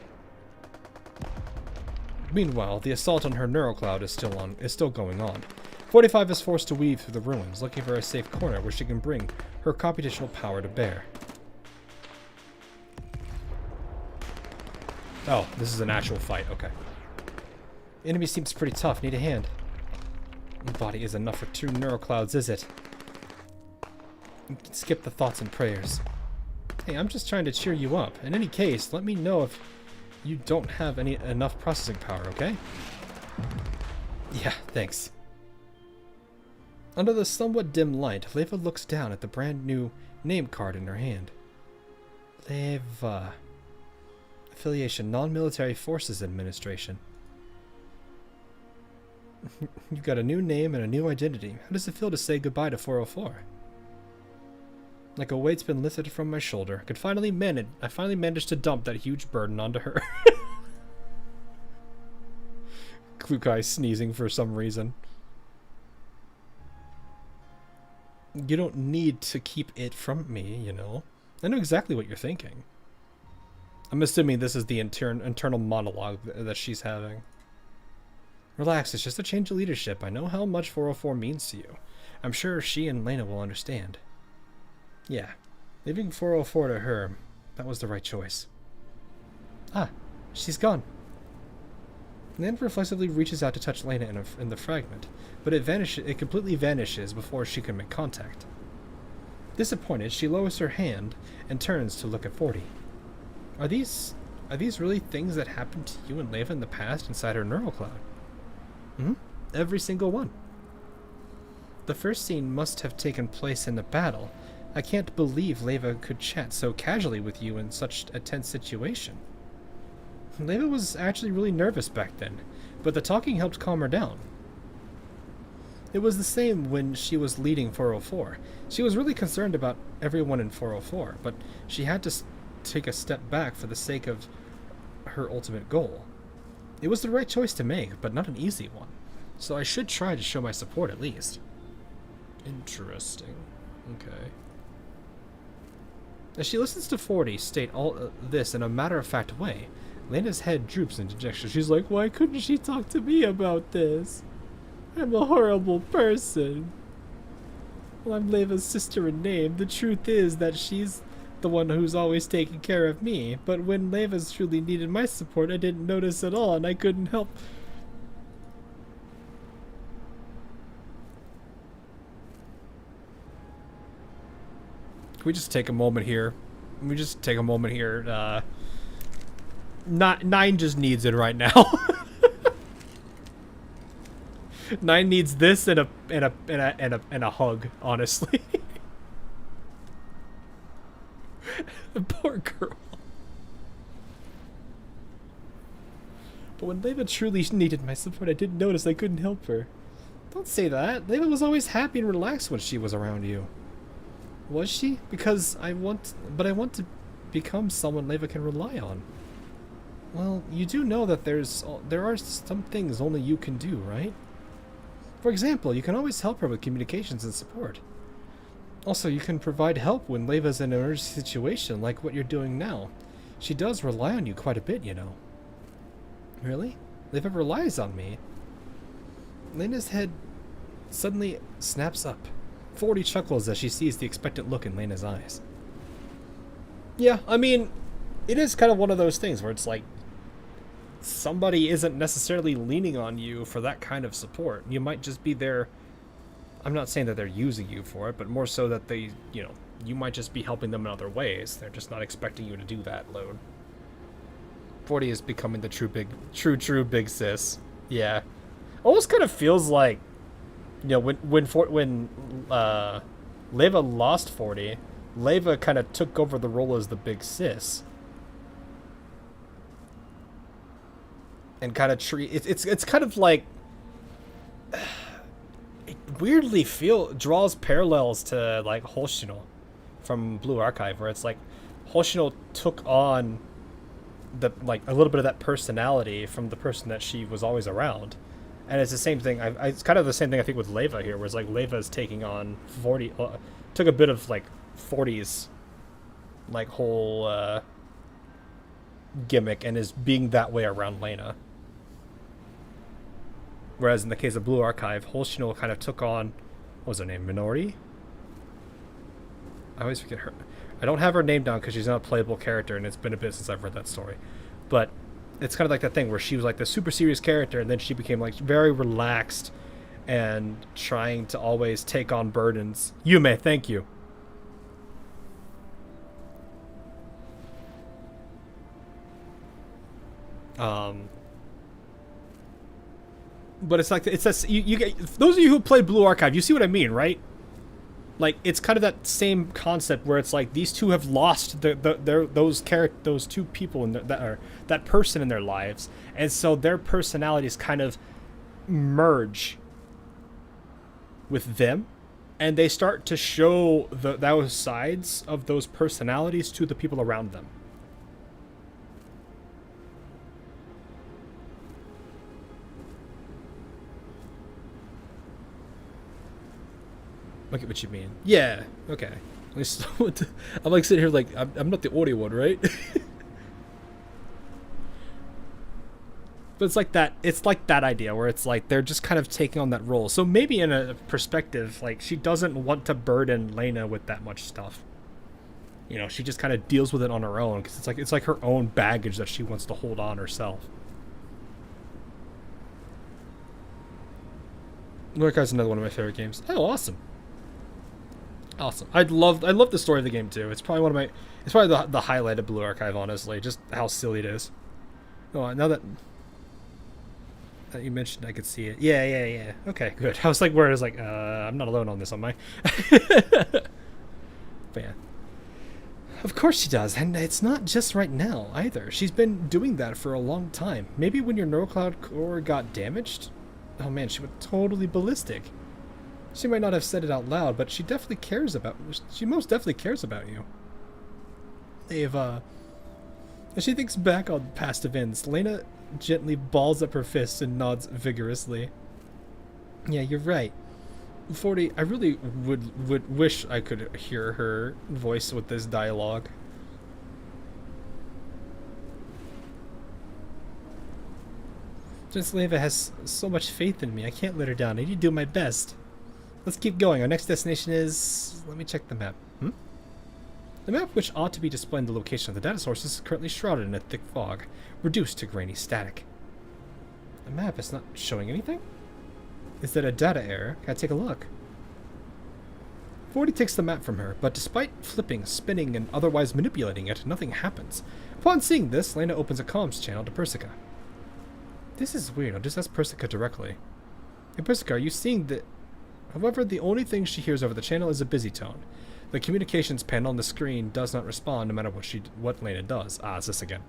Meanwhile, the assault on her neural cloud is still going on. 45 is forced to weave through the ruins, looking for a safe corner where she can bring her computational power to bear. Oh, this is an actual fight, okay. The enemy seems pretty tough, need a hand. Your body is enough for 2 neural clouds, is it? You can skip the thoughts and prayers. Hey, I'm just trying to cheer you up. In any case, let me know if you don't have enough processing power, okay? Yeah, thanks. Under the somewhat dim light, Leva looks down at the brand new name card in her hand. Leva. Affiliation, Non-Military Forces Administration. You've got a new name and a new identity. How does it feel to say goodbye to 404? Like a weight's been lifted from my shoulder. I finally managed to dump that huge burden onto her. Klukai sneezing for some reason. You don't need to keep it from me, you know. I know exactly what you're thinking. I'm assuming this is the internal monologue that she's having. Relax, it's just a change of leadership. I know how much 404 means to you. I'm sure she and Lena will understand. Yeah, leaving 404 to her, that was the right choice. Ah, she's gone. Lena reflexively reaches out to touch Lena in the fragment, but it completely vanishes before she can make contact. Disappointed, she lowers her hand and turns to look at 40. Are these really things that happened to you and Leva in the past inside her neural cloud? Hmm? Every single one. The first scene must have taken place in the battle. I can't believe Leva could chat so casually with you in such a tense situation. Leva was actually really nervous back then, but the talking helped calm her down. It was the same when she was leading 404. She was really concerned about everyone in 404, but she had to take a step back for the sake of her ultimate goal. It was the right choice to make, but not an easy one. So I should try to show my support at least. Interesting. Okay. As she listens to 40 state all this in a matter-of-fact way, Lena's head droops in dejection. She's like, why couldn't she talk to me about this? I'm a horrible person. Well, I'm Leva's sister in name. The truth is that she's the one who's always taking care of me. But when Leva's truly needed my support, I didn't notice at all, and I couldn't help. Can we just take a moment here? Can we just take a moment here? Nine just needs it right now. Nine needs this and a hug, honestly. The poor girl. But when Leva truly needed my support, I didn't notice. I couldn't help her. Don't say that. Leva was always happy and relaxed when she was around you. Was she? Because I want to become someone Leva can rely on. Well, you do know that there are some things only you can do, right? For example, you can always help her with communications and support. Also, you can provide help when Leva's in an emergency situation, like what you're doing now. She does rely on you quite a bit, you know. Really? Leva relies on me? Lena's head suddenly snaps up. 40 chuckles as she sees the expectant look in Lena's eyes. Yeah, I mean, it is kind of one of those things where it's like, somebody isn't necessarily leaning on you for that kind of support. You might just be there. I'm not saying that they're using you for it, but more so that they, you know, you might just be helping them in other ways. They're just not expecting you to do that load. 40 is becoming the true big sis. Yeah. Almost kind of feels like, you know, when Leva lost 40, Leva kind of took over the role as the big sis. And kind of it's kind of like it weirdly draws parallels to like Hoshino from Blue Archive, where it's like Hoshino took on the like a little bit of that personality from the person that she was always around, and it's the same thing. It's kind of the same thing I think with Leva here, where it's like Leva's taking on 40, took a bit of like 40's like whole gimmick and is being that way around Lena. Whereas in the case of Blue Archive, Hoshino kind of took on, what was her name, Minori? I always forget her. I don't have her name down because she's not a playable character, and it's been a bit since I've read that story. But it's kind of like that thing where she was like the super serious character, and then she became like very relaxed and trying to always take on burdens. Yume, thank you. But it's like you get those of you who played Blue Archive, you see what I mean, right? Like it's kind of that same concept where it's like these two have lost those two people in that person in their lives, and so their personalities kind of merge with them, and they start to show those sides of those personalities to the people around them. I get what you mean. Yeah. Okay. At least I'm like sitting here like I'm not the audio one, right? But it's like that. It's like that idea where it's like they're just kind of taking on that role. So maybe in a perspective, like she doesn't want to burden Lena with that much stuff. You know, she just kind of deals with it on her own because it's like her own baggage that she wants to hold on herself. Lurkai is another one of my favorite games. Oh, awesome. Awesome. I love the story of the game too. It's probably the highlight of Blue Archive, honestly. Just how silly it is. Oh, now that you mentioned, I could see it. Yeah. Okay, good. I was like, where it's like, I'm not alone on this, am I? But yeah. Of course she does, and it's not just right now either. She's been doing that for a long time. Maybe when your neurocloud core got damaged, oh man, she went totally ballistic. She might not have said it out loud, but she most definitely cares about you. As she thinks back on past events, Lena gently balls up her fists and nods vigorously. Yeah, you're right. 40, I really would wish I could hear her voice with this dialogue. Just Leva has so much faith in me. I can't let her down. I need to do my best. Let's keep going. Our next destination is... Let me check the map. The map, which ought to be displaying the location of the data source, is currently shrouded in a thick fog, reduced to grainy static. The map is not showing anything? Is that a data error? Can I take a look? 40 takes the map from her, but despite flipping, spinning, and otherwise manipulating it, nothing happens. Upon seeing this, Lena opens a comms channel to Persica. This is weird. I'll just ask Persica directly. Hey Persica, are you seeing the... However, the only thing she hears over the channel is a busy tone. The communications panel on the screen does not respond no matter what Lena does. Ah, it's this again.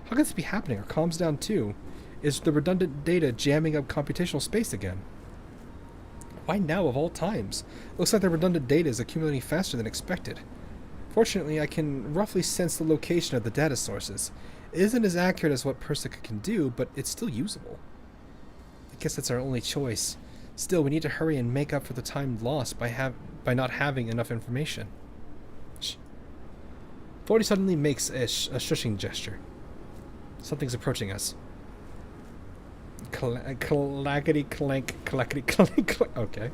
How can this be happening? Are comms down too? Is the redundant data jamming up computational space again? Why now of all times? Looks like the redundant data is accumulating faster than expected. Fortunately, I can roughly sense the location of the data sources. It isn't as accurate as what Persica can do, but it's still usable. I guess that's our only choice. Still, we need to hurry and make up for the time lost by not having enough information. Shh. 40 suddenly makes a shushing gesture. Something's approaching us. Clackety clank, clackety clank, clank. Okay.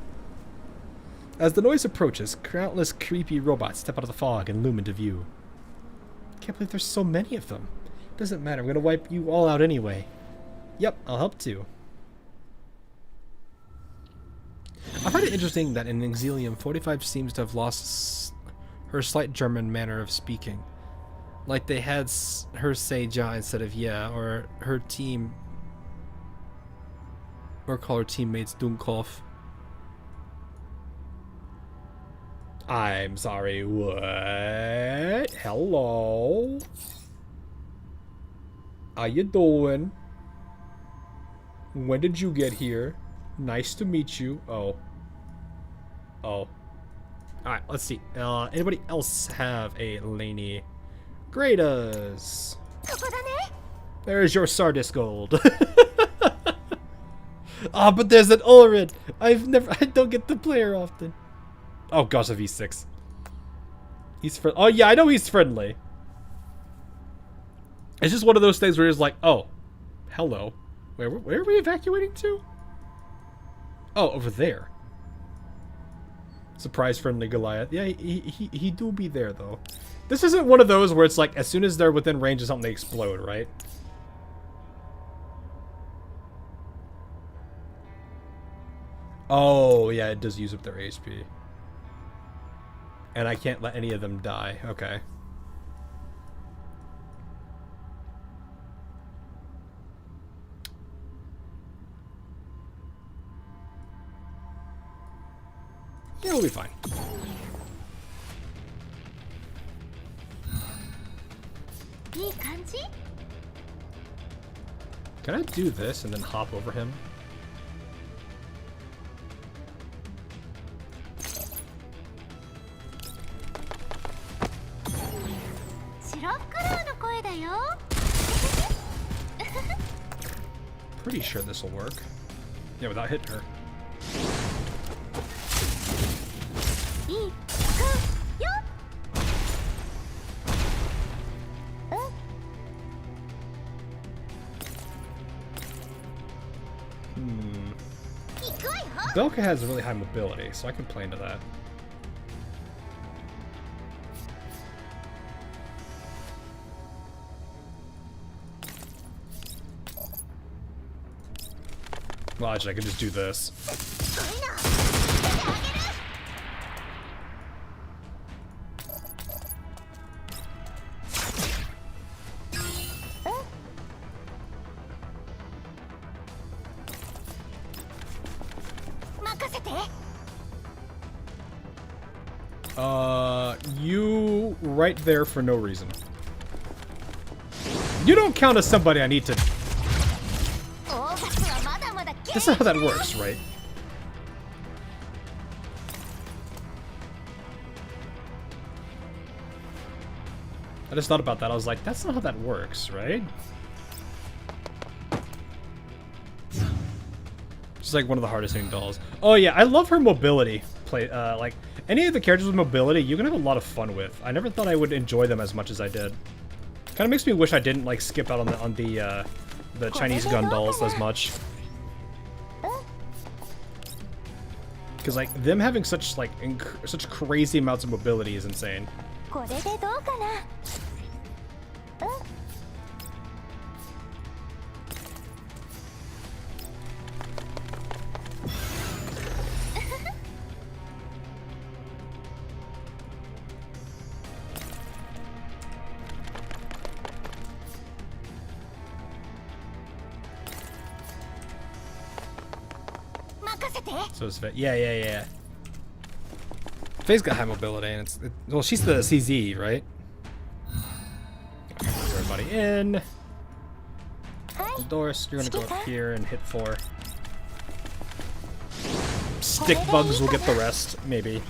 As the noise approaches, countless creepy robots step out of the fog and loom into view. Can't believe there's so many of them. Doesn't matter, I'm gonna wipe you all out anyway. Yep, I'll help too. I find it interesting that in Exilium, 45 seems to have lost her slight German manner of speaking. Like they had her say ja instead of yeah, or her team... Or call her teammates Dunkov. I'm sorry, what? Hello? How you doing? When did you get here? Nice to meet you. Oh. Oh. Alright, let's see. Anybody else have a Laney? Greatas. There's your Sardis gold. Ah, but there's an Ulrid. I don't get to play her often. Oh gosh, a V6. He's oh yeah, I know he's friendly. It's just one of those things where it's like, oh, hello. Where are we evacuating to? Oh, over there. Surprise friendly Goliath. Yeah, he do be there though. This isn't one of those where it's like as soon as they're within range of something they explode, right? Oh, yeah, it does use up their HP. And I can't let any of them die. Okay. Yeah, we'll be fine. Can I do this and then hop over him? Pretty sure this will work. Yeah, without hitting her. Belka has really high mobility, so I can play into that. Well, actually, I can just do this. You right there for no reason. You don't count as somebody I need to... That's not how that works, right? I just thought about that. I was like, that's not how that works, right? She's like one of the hardest hitting dolls. Oh yeah, I love her mobility. Like any of the characters with mobility, you can have a lot of fun with. I never thought I would enjoy them as much as I did. Kind of makes me wish I didn't like skip out on the the Chinese gun dolls as much. Because like them having such like such crazy amounts of mobility is insane. これでどうかな。任せて。 So it's Faye. Yeah. Faye's got high mobility, and well, she's the CZ, right? Okay, everybody in. Doris, you're gonna go up here and hit 4. Stick bugs will get the rest, maybe.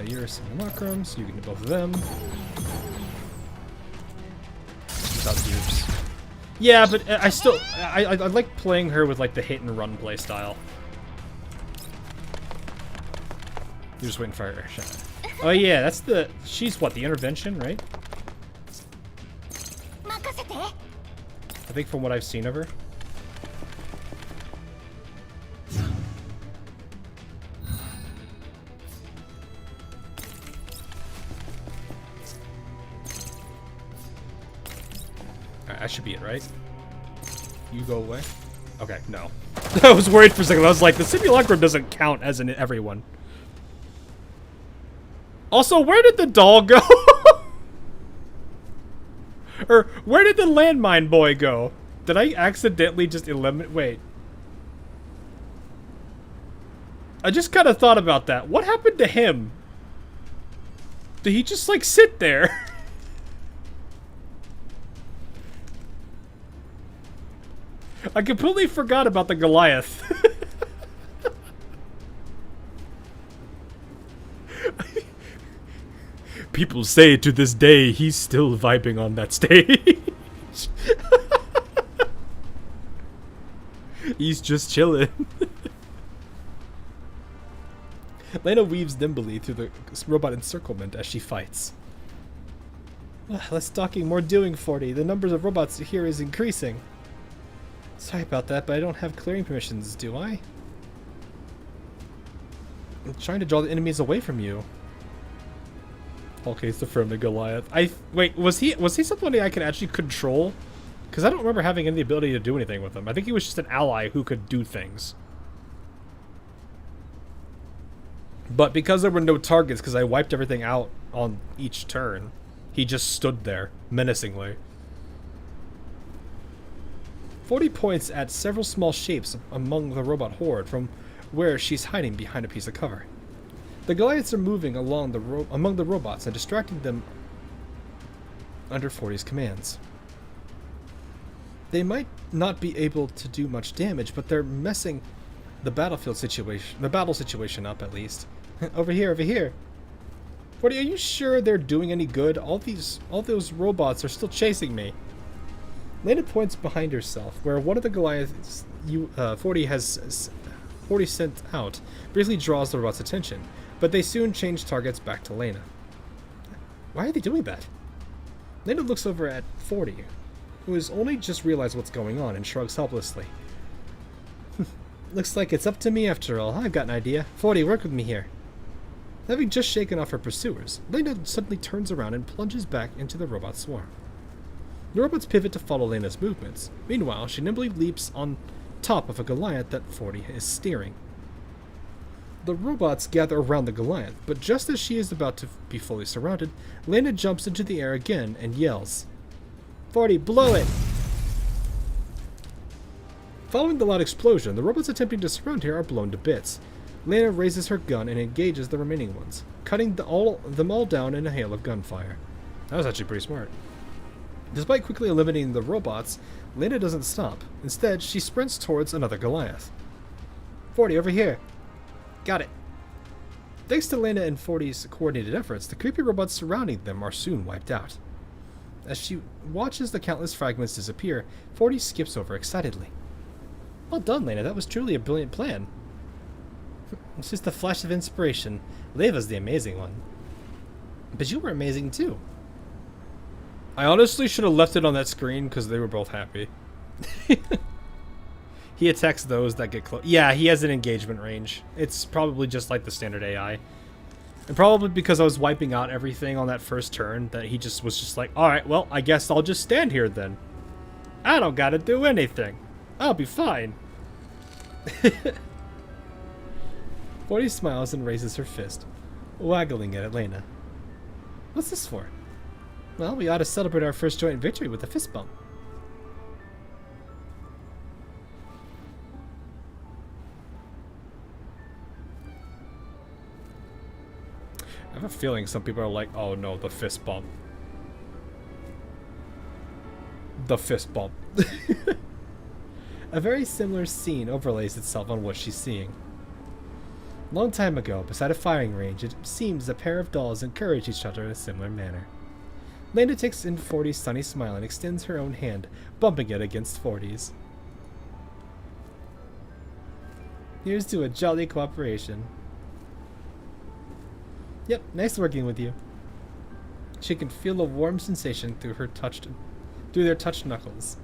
You're simulacrum, so you can do both of them. Without dupes. Yeah, but I still I like playing her with like the hit and run play style. You're just waiting for her shot. Oh yeah, that's the she's what, the intervention, right? 任せて。 I think from what I've seen of her. Alright, that should be it, right? You go away. Okay, no. I was worried for a second. I was like, the simulacrum doesn't count as in everyone. Also, where did the doll go? Or, where did the landmine boy go? Did I accidentally just eliminate? Wait. I just kind of thought about that. What happened to him? Did he just, like, sit there? I completely forgot about the Goliath. People say to this day he's still vibing on that stage. He's just chilling. Lena weaves nimbly through the robot encirclement as she fights. Less talking, more doing, 40. The numbers of robots here is increasing. Sorry about that, but I don't have clearing permissions, do I? I'm trying to draw the enemies away from you. Okay, it's the friendly Goliath. Wait, was he somebody I could actually control? Because I don't remember having any ability to do anything with him. I think he was just an ally who could do things. But because there were no targets, because I wiped everything out on each turn, he just stood there, menacingly. 40 points at several small shapes among the robot horde from where she's hiding behind a piece of cover. The Goliaths are moving along among the robots and distracting them under 40's commands. They might not be able to do much damage, but they're messing the battle situation up at least. Over here. 40, are you sure they're doing any good? All those robots are still chasing me. Lena points behind herself, where one of the Goliaths 40 sent out briefly draws the robot's attention, but they soon change targets back to Lena. Why are they doing that? Lena looks over at 40, who has only just realized what's going on and shrugs helplessly. Looks like it's up to me after all. I've got an idea. 40, work with me here. Having just shaken off her pursuers, Lena suddenly turns around and plunges back into the robot swarm. The robots pivot to follow Lena's movements. Meanwhile, she nimbly leaps on top of a Goliath that 40 is steering. The robots gather around the Goliath, but just as she is about to be fully surrounded, Lena jumps into the air again and yells, 40, blow it! Following the loud explosion, the robots attempting to surround her are blown to bits. Lena raises her gun and engages the remaining ones, cutting them all down in a hail of gunfire. That was actually pretty smart. Despite quickly eliminating the robots, Lena doesn't stop. Instead, she sprints towards another Goliath. 40, over here. Got it. Thanks to Lena and 40's coordinated efforts, the creepy robots surrounding them are soon wiped out. As she watches the countless fragments disappear, 40 skips over excitedly. Well done, Lena. That was truly a brilliant plan. It's just a flash of inspiration. Leva's the amazing one. But you were amazing too. I honestly should have left it on that screen because they were both happy. He attacks those that get close. Yeah, he has an engagement range. It's probably just like the standard AI. And probably because I was wiping out everything on that first turn that he just was just like, alright, well, I guess I'll just stand here then. I don't gotta do anything. I'll be fine. 40 smiles and raises her fist, waggling it at Lena. What's this for? Well, we ought to celebrate our first joint victory with a fist bump. I have a feeling some people are like, oh no, the fist bump. The fist bump. A very similar scene overlays itself on what she's seeing. Long time ago, beside a firing range, it seems a pair of dolls encourage each other in a similar manner. Lena takes in 40's sunny smile and extends her own hand, bumping it against 40's. Here's to a jolly cooperation. Yep, nice working with you. She can feel a warm sensation through their touched knuckles.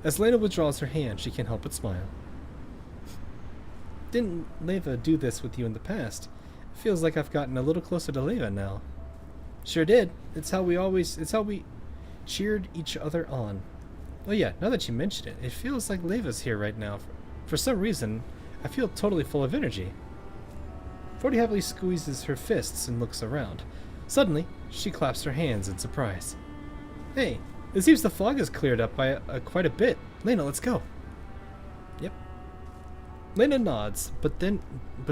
As Lena withdraws her hand, she can't help but smile. Didn't Leva do this with you in the past? It feels like I've gotten a little closer to Leva now. Sure did. It's how we cheered each other on. Oh yeah, now that you mention it, it feels like Leva's here right now. For some reason, I feel totally full of energy. 40 heavily squeezes her fists and looks around. Suddenly, she claps her hands in surprise. Hey, it seems the fog has cleared up by quite a bit. Lena, let's go. Yep. Lena nods, but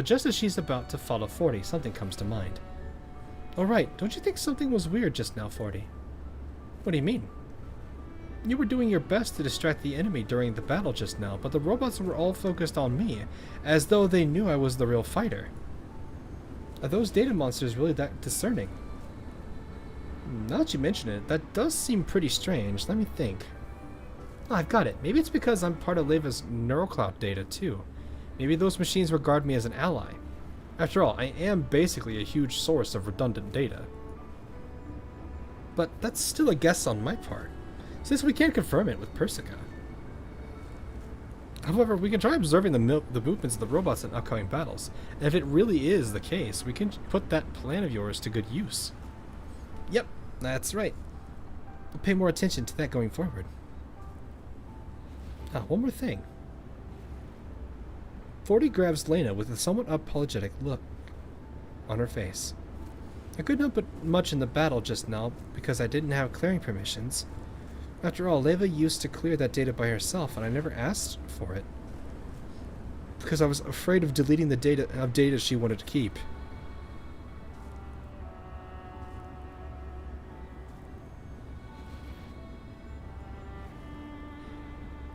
just as she's about to follow 40, something comes to mind. Alright, don't you think something was weird just now, 40? What do you mean? You were doing your best to distract the enemy during the battle just now, but the robots were all focused on me, as though they knew I was the real fighter. Are those data monsters really that discerning? Now that you mention it, that does seem pretty strange. Let me think. Oh, I've got it. Maybe it's because I'm part of Leva's neural cloud data, too. Maybe those machines regard me as an ally. After all, I am basically a huge source of redundant data. But that's still a guess on my part, since we can't confirm it with Persica. However, we can try observing the movements of the robots in upcoming battles, and if it really is the case, we can put that plan of yours to good use. Yep, that's right. We'll pay more attention to that going forward. Ah, one more thing. 40 grabs Lena with a somewhat apologetic look on her face. I couldn't help but much in the battle just now because I didn't have clearing permissions. After all, Leva used to clear that data by herself, and I never asked for it. Because I was afraid of deleting the data she wanted to keep.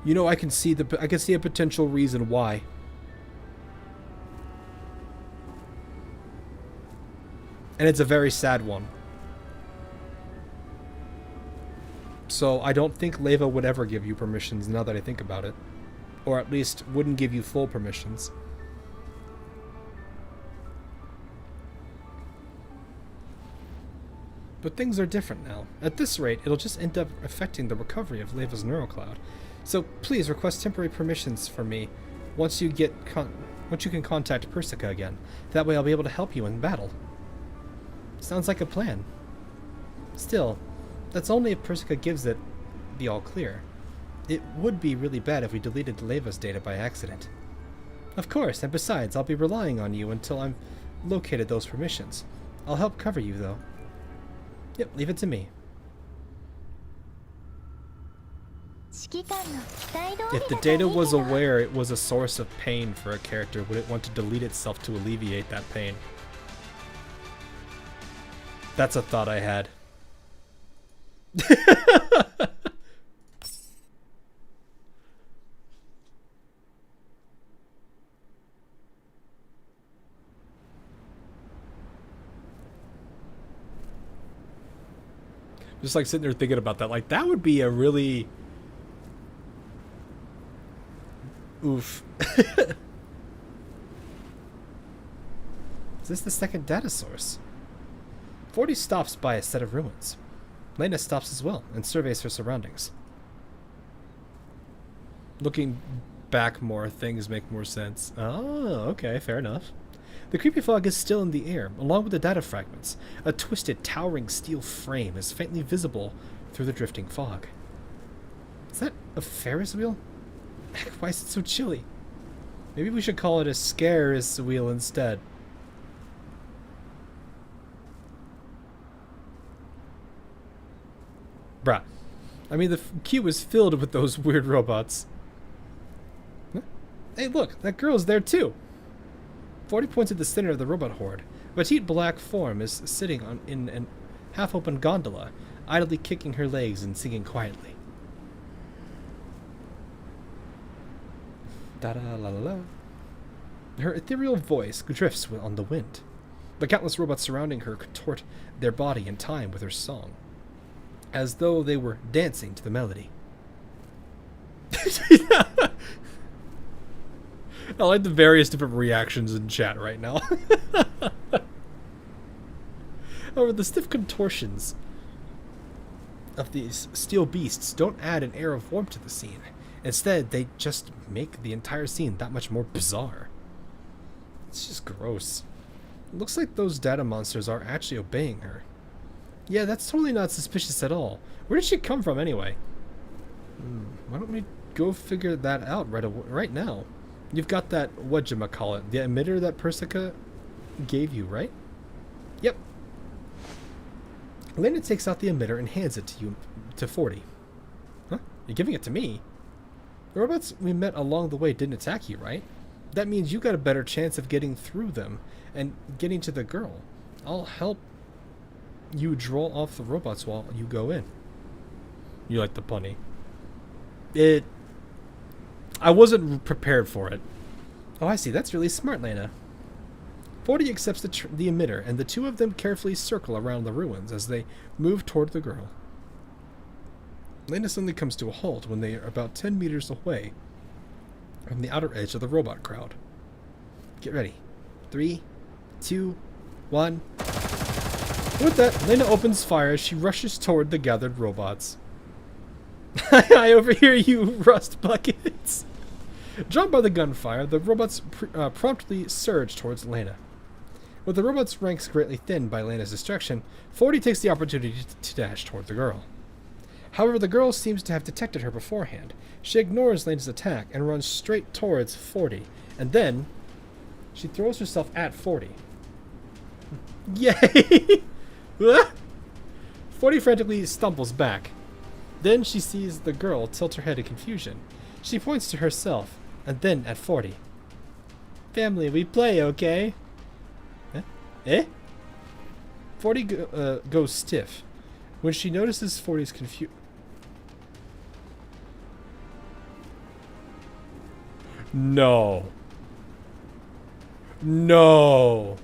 You know, I can see a potential reason why. And it's a very sad one. So I don't think Leva would ever give you permissions now that I think about it. Or at least wouldn't give you full permissions. But things are different now. At this rate, it'll just end up affecting the recovery of Leva's neural cloud. So please request temporary permissions for me once you can contact Persica again. That way I'll be able to help you in battle. Sounds like a plan. Still, that's only if Persica gives it the all clear. It would be really bad if we deleted Leva's data by accident. Of course, and besides, I'll be relying on you until I've located those permissions. I'll help cover you, though. Yep, leave it to me. If the data was aware it was a source of pain for a character, would it want to delete itself to alleviate that pain? That's a thought I had. Just like sitting there thinking about that, like that would be a really Oof. Is this the second data source? 40 stops by a set of ruins. Lena stops as well and surveys her surroundings. Looking back more, things make more sense. Oh, okay, fair enough. The creepy fog is still in the air, along with the data fragments. A twisted, towering steel frame is faintly visible through the drifting fog. Is that a Ferris wheel? Heck, why is it so chilly? Maybe we should call it a Scaris wheel instead. Bruh. I mean, the queue is filled with those weird robots. Huh? Hey, look, that girl's there too. 40 points at the center of the robot horde. A petite black form is sitting in an half-open gondola, idly kicking her legs and singing quietly. Da-da-la-la-la. Her ethereal voice drifts on the wind. The countless robots surrounding her contort their body in time with her song, as though they were dancing to the melody. I like the various different reactions in chat right now. However, the stiff contortions of these steel beasts don't add an air of warmth to the scene. Instead, they just make the entire scene that much more bizarre. It's just gross. It looks like those data monsters are actually obeying her. Yeah, that's totally not suspicious at all. Where did she come from anyway? Why don't we go figure that out right now? You've got that, whatchamacallit, the emitter that Persica gave you, right? Yep. Elena takes out the emitter and hands it to 40. Huh? You're giving it to me? The robots we met along the way didn't attack you, right? That means you got a better chance of getting through them and getting to the girl. I'll help you draw off the robots while you go in. You like the punny. I wasn't prepared for it. Oh, I see. That's really smart, Lena. 40 accepts the emitter, and the two of them carefully circle around the ruins as they move toward the girl. Lena suddenly comes to a halt when they are about 10 meters away from the outer edge of the robot crowd. Get ready. 3, 2, 1. With that, Lena opens fire as she rushes toward the gathered robots. I overhear you, rust buckets. Drawn by the gunfire, the robots promptly surge towards Lena. With the robots' ranks greatly thinned by Lena's destruction, 40 takes the opportunity to dash toward the girl. However, the girl seems to have detected her beforehand. She ignores Lena's attack and runs straight towards 40, and then she throws herself at 40. Yay! 40 frantically stumbles back. Then she sees the girl tilt her head in confusion. She points to herself, and then at 40. Family, we play, okay? Eh? 40 goes stiff. When she notices 40's confusion... No. No.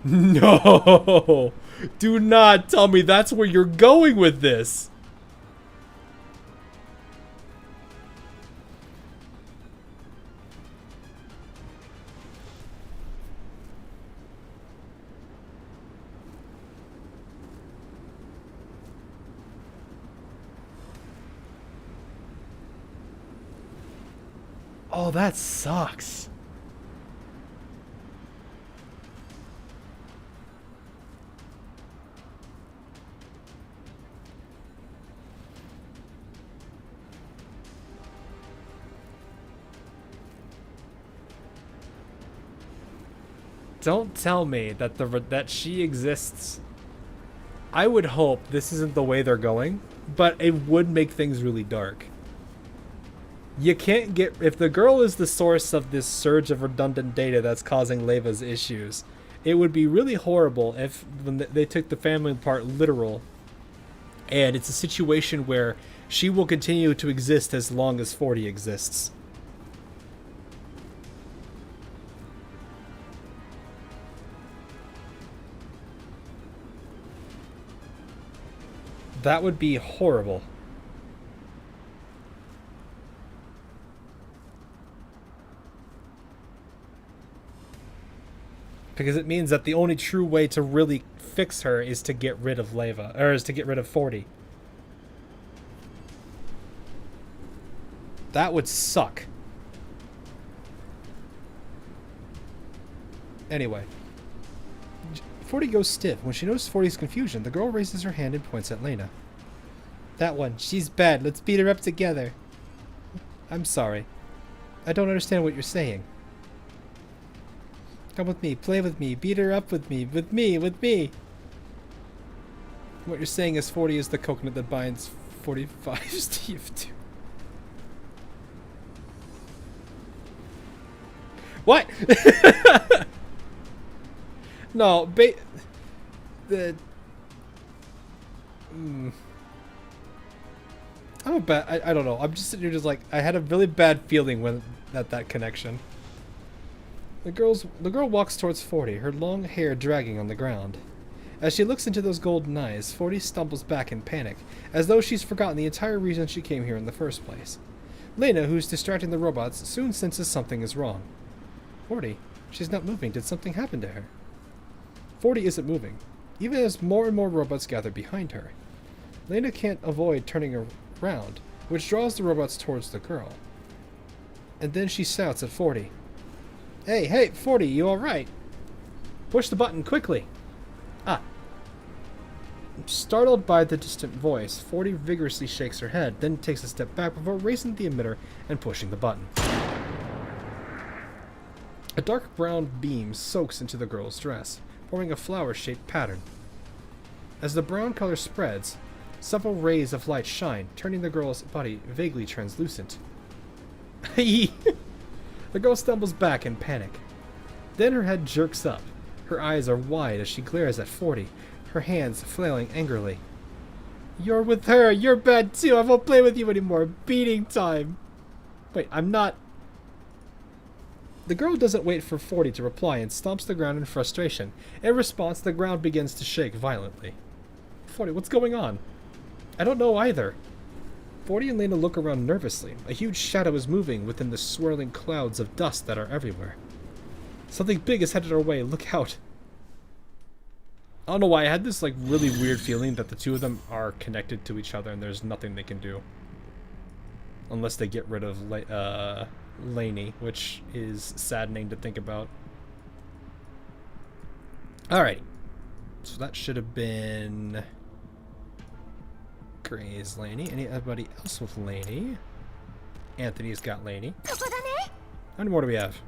No. Do not tell me that's where you're going with this. Oh, that sucks. Don't tell me that that she exists. I would hope this isn't the way they're going, but it would make things really dark. You can't get... If the girl is the source of this surge of redundant data that's causing Leva's issues, it would be really horrible if when they took the family part literal, and it's a situation where she will continue to exist as long as 40 exists. That would be horrible. Because it means that the only true way to really fix her is to get rid of Leva, or is to get rid of 40. That would suck. Anyway. 40 goes stiff. When she notices 40's confusion, the girl raises her hand and points at Lena. That one. She's bad. Let's beat her up together. I'm sorry. I don't understand what you're saying. Come with me. Play with me. Beat her up with me. With me. With me. What you're saying is 40 is the coconut that binds 45's teeth to. What? No, I'm a bad. I don't know. I'm just sitting here, just like I had a really bad feeling when at that connection. The girl walks towards 40, her long hair dragging on the ground. As she looks into those golden eyes, 40 stumbles back in panic, as though she's forgotten the entire reason she came here in the first place. Lena, who's distracting the robots, soon senses something is wrong. 40, she's not moving. Did something happen to her? 40 isn't moving, even as more and more robots gather behind her. Lena can't avoid turning around, which draws the robots towards the girl. And then she shouts at 40. Hey, 40, you alright? Push the button, quickly! Ah. Startled by the distant voice, 40 vigorously shakes her head, then takes a step back before raising the emitter and pushing the button. A dark brown beam soaks into the girl's dress, forming a flower-shaped pattern. As the brown color spreads, several rays of light shine, turning the girl's body vaguely translucent. The girl stumbles back in panic. Then her head jerks up. Her eyes are wide as she glares at 40, her hands flailing angrily. You're with her! You're bad too! I won't play with you anymore! Beating time! Wait, I'm not... The girl doesn't wait for 40 to reply and stomps the ground in frustration. In response, the ground begins to shake violently. 40, what's going on? I don't know either. 40 and Lena look around nervously. A huge shadow is moving within the swirling clouds of dust that are everywhere. Something big is headed our way. Look out. I don't know why I had this like really weird feeling that the two of them are connected to each other and there's nothing they can do. Unless they get rid of Laney, which is saddening to think about. Alrighty. So that should have been... Gray's Laney. Anybody else with Laney? Anthony's got Laney. How many more do we have?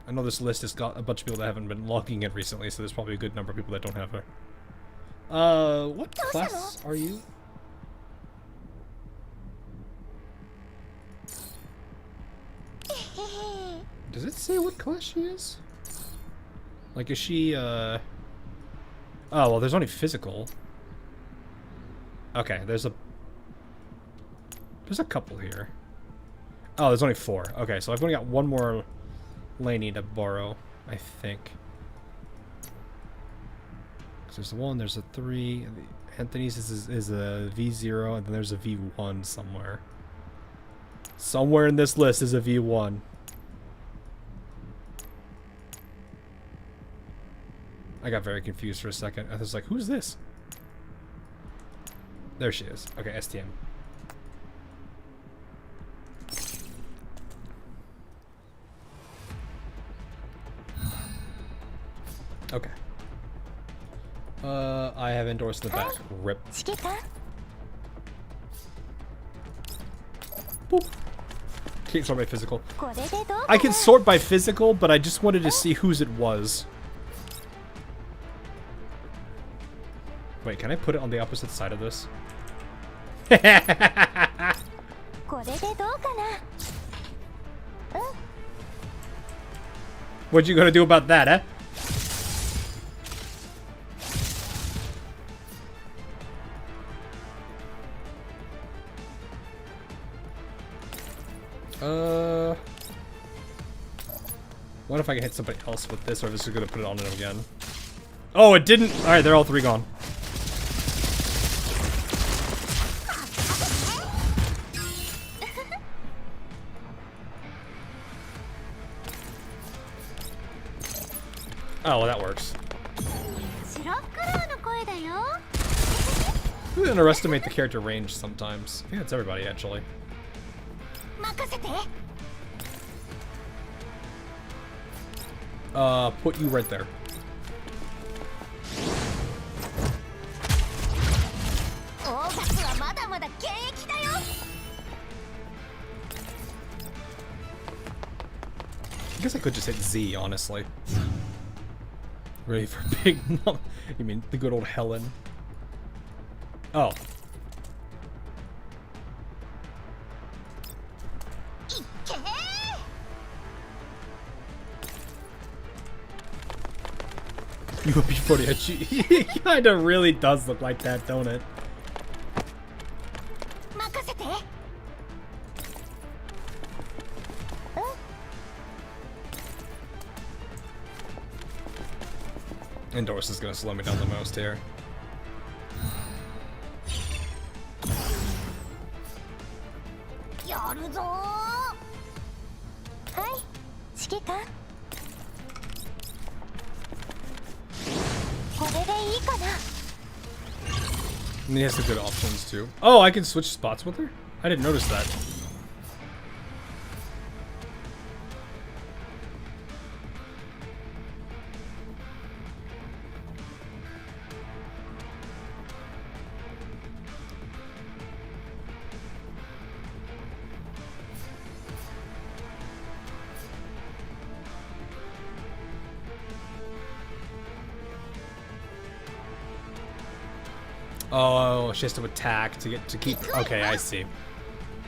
I know this list has got a bunch of people that haven't been logging in recently, so there's probably a good number of people that don't have her. What class are you? Does it say what class she is? Like, is she, Oh, well, there's only physical. Okay, there's a couple here. Oh, there's only 4. Okay, so I've only got one more Laney to borrow, I think. So there's a 1, there's a 3. Anthony's is a V0, and then there's a V1 somewhere. Somewhere in this list is a V1. I got very confused for a second. I was like, who's this? There she is. Okay, STM. Okay. I have endorsed in the back. Rip. Boop. Can't sort by physical. I can sort by physical, but I just wanted to see whose it was. Wait, can I put it on the opposite side of this? What you gonna do about that, eh? What if I can hit somebody else with this, or this is gonna put it on them again? Oh, it didn't! Alright, they're all 3 gone. Oh, well, that works. 白フクロウの声だよ。 We underestimate the character range sometimes. Yeah, it's everybody, actually. 任せて。 Put you right there. オーガスはまだまだ現役だよ。 I guess I could just hit Z, honestly. Ready for big mom? You mean the good old Helen? Oh. いっけー。 UMP footy. It kinda really does look like that, don't it? 任せて。 Endorse is gonna slow me down the most here. やるぞー。はい指揮官。これでいいかな。 And he has the good options too. Oh, I can switch spots with her? I didn't notice that. Oh, she has to attack to get to keep. Okay, I see.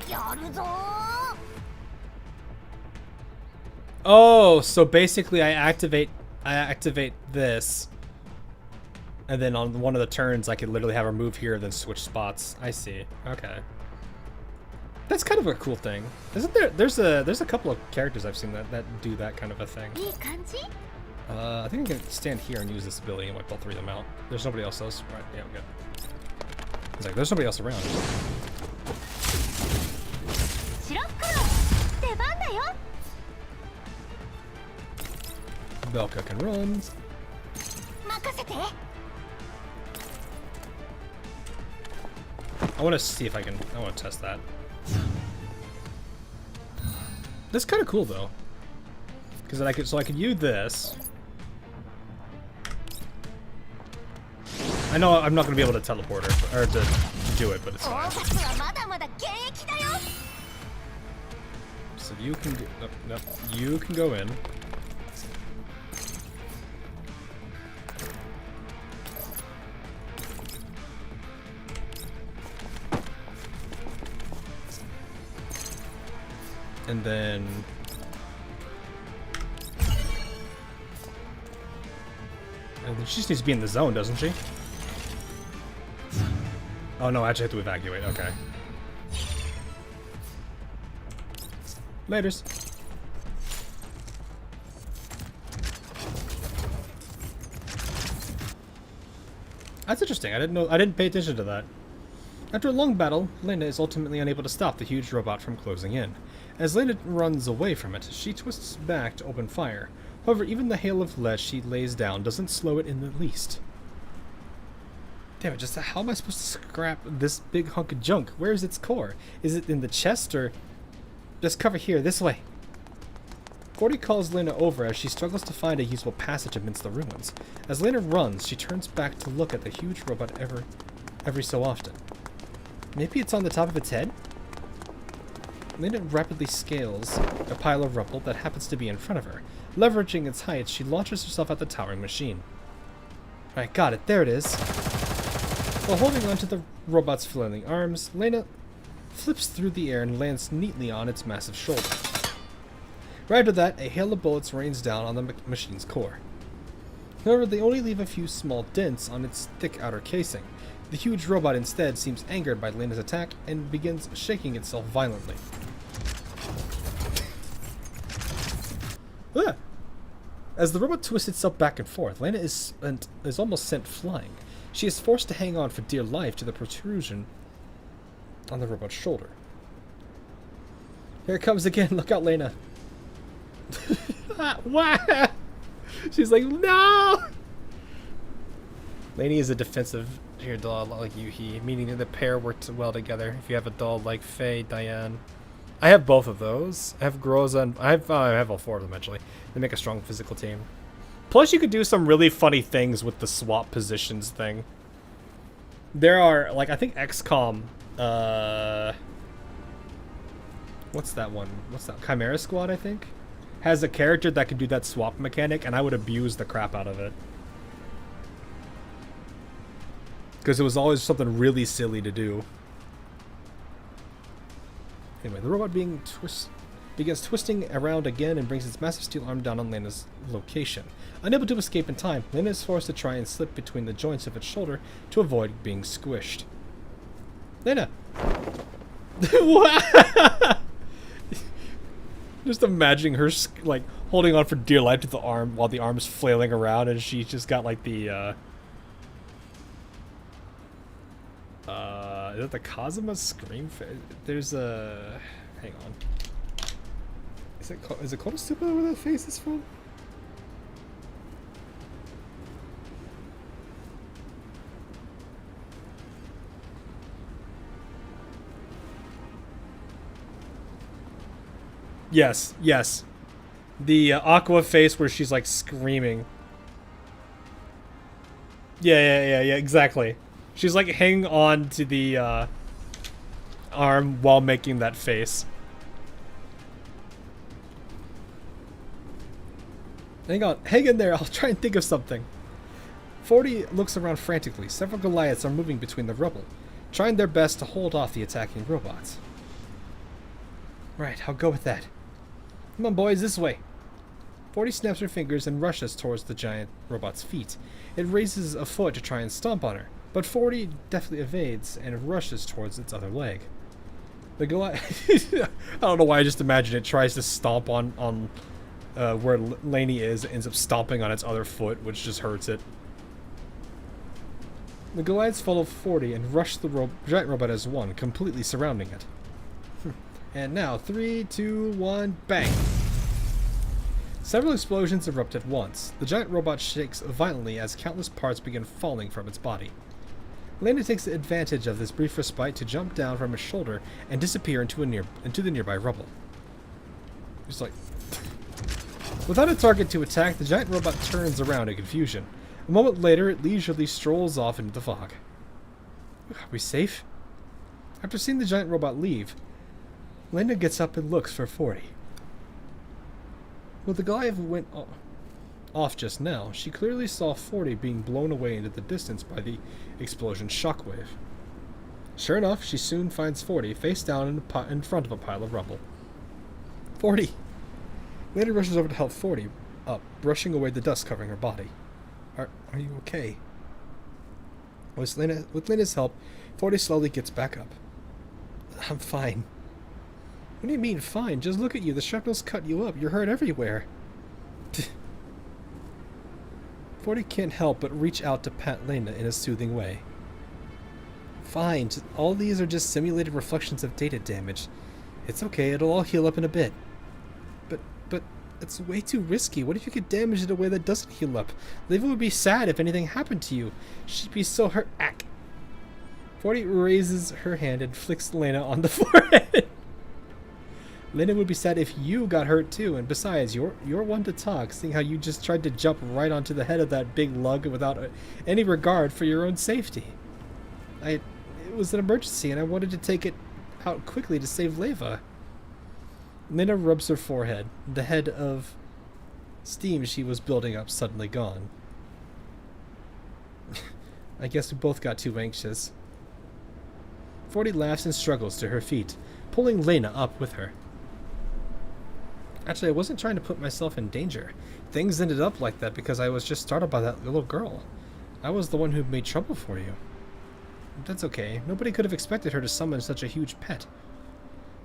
やるぞー。 Oh, so basically I activate this, and then on one of the turns I could literally have her move here, then switch spots. I see. Okay. That's kind of a cool thing, isn't there? There's a couple of characters I've seen that do that kind of a thing. いい感じ。 I think I can stand here and use this ability and wipe all three of them out. There's nobody else. Right? Yeah, I'm good. It's like there's nobody else around. 白フクロウ出番だよ。 Belka can run. 任せて。 I want to see if I can. I want to test that. That's kind of cool though, because then I could use this. I know I'm not gonna be able to teleport her or to do it, but it's オー fine. ガスはまだまだ現役だよ。 So you can go, no, you can go in. And then she just needs to be in the zone, doesn't she? Oh no, I actually have to evacuate. Okay. Laters. That's interesting. I didn't pay attention to that. After a long battle, Lena is ultimately unable to stop the huge robot from closing in. As Lena runs away from it, she twists back to open fire. However, even the hail of lead she lays down doesn't slow it in the least. Damn it, just how am I supposed to scrap this big hunk of junk? Where is its core? Is it in the chest or... Just cover here, this way. Forty calls Lena over as she struggles to find a usable passage amidst the ruins. As Lena runs, she turns back to look at the huge robot every so often. Maybe it's on the top of its head? Lena rapidly scales a pile of rubble that happens to be in front of her. Leveraging its height, she launches herself at the towering machine. Alright, got it. There it is. While holding onto the robot's flailing arms, Lena flips through the air and lands neatly on its massive shoulder. Right after that, a hail of bullets rains down on the machine's core. However, they only leave a few small dents on its thick outer casing. The huge robot instead seems angered by Lena's attack and begins shaking itself violently. Ah! As the robot twists itself back and forth, Lena is almost sent flying. She is forced to hang on for dear life to the protrusion on the robot's shoulder. Here it comes again. Look out, Lena. What? She's like, no! Lainey is a defensive here doll like Yuhi, meaning that the pair work well together. If you have a doll like Faye, Diane. I have both of those. I have Groza and I have all four of them actually. They make a strong physical team. Plus you could do some really funny things with the swap positions thing. There are, like, I think XCOM, what's that one? What's that? Chimera Squad, I think? Has a character that can do that swap mechanic, and I would abuse the crap out of it. Because it was always something really silly to do. Anyway, the robot begins twisting around again and brings its massive steel arm down on Lena's location. Unable to escape in time, Lena is forced to try and slip between the joints of its shoulder to avoid being squished. Lena! What? Just imagining her, like, holding on for dear life to the arm while the arm's flailing around and she's just got, like, the, is that the Kazuma scream? There's a... Hang on. Is it Konosuba where that face is from? Yes, yes. The Aqua face where she's like screaming. Yeah, exactly. She's like hanging on to the arm while making that face. Hang in there, I'll try and think of something. 40 looks around frantically. Several Goliaths are moving between the rubble, trying their best to hold off the attacking robots. Right, I'll go with that. Come on, boys, this way. 40 snaps her fingers and rushes towards the giant robot's feet. It raises a foot to try and stomp on her, but 40 deftly evades and rushes towards its other leg. The Goliath... I don't know why I just imagine it tries to stomp on where Lainey is, ends up stomping on its other foot, which just hurts it. The Goliaths follow 40 and rush the giant robot as one, completely surrounding it. And now, 3, 2, 1, bang! Several explosions erupt at once. The giant robot shakes violently as countless parts begin falling from its body. Lena takes advantage of this brief respite to jump down from his shoulder and disappear into the nearby rubble. Just like... Without a target to attack, the giant robot turns around in confusion. A moment later, it leisurely strolls off into the fog. Are we safe? After seeing the giant robot leave, Lena gets up and looks for 40. Well, the Goliath went off just now. She clearly saw 40 being blown away into the distance by the explosion shockwave. Sure enough, she soon finds 40 face down in front of a pile of rubble. 40! Lena rushes over to help 40 up, brushing away the dust covering her body. Are you okay? With Lena's help, 40 slowly gets back up. I'm fine. What do you mean, fine? Just look at you. The shrapnel's cut you up. You're hurt everywhere. 40 can't help but reach out to pat Lena in a soothing way. Fine. All these are just simulated reflections of data damage. It's okay. It'll all heal up in a bit. But it's way too risky. What if you get damaged in a way that doesn't heal up? Leva would be sad if anything happened to you. She'd be so hurt. 40 raises her hand and flicks Lena on the forehead. Lena would be sad if you got hurt too, and besides, you're one to talk, seeing how you just tried to jump right onto the head of that big lug without any regard for your own safety. It was an emergency, and I wanted to take it out quickly to save Leva. Lena rubs her forehead, the head of steam she was building up suddenly gone. I guess we both got too anxious. 40 laughs and struggles to her feet, pulling Lena up with her. Actually, I wasn't trying to put myself in danger. Things ended up like that because I was just startled by that little girl. I was the one who made trouble for you. That's okay. Nobody could have expected her to summon such a huge pet.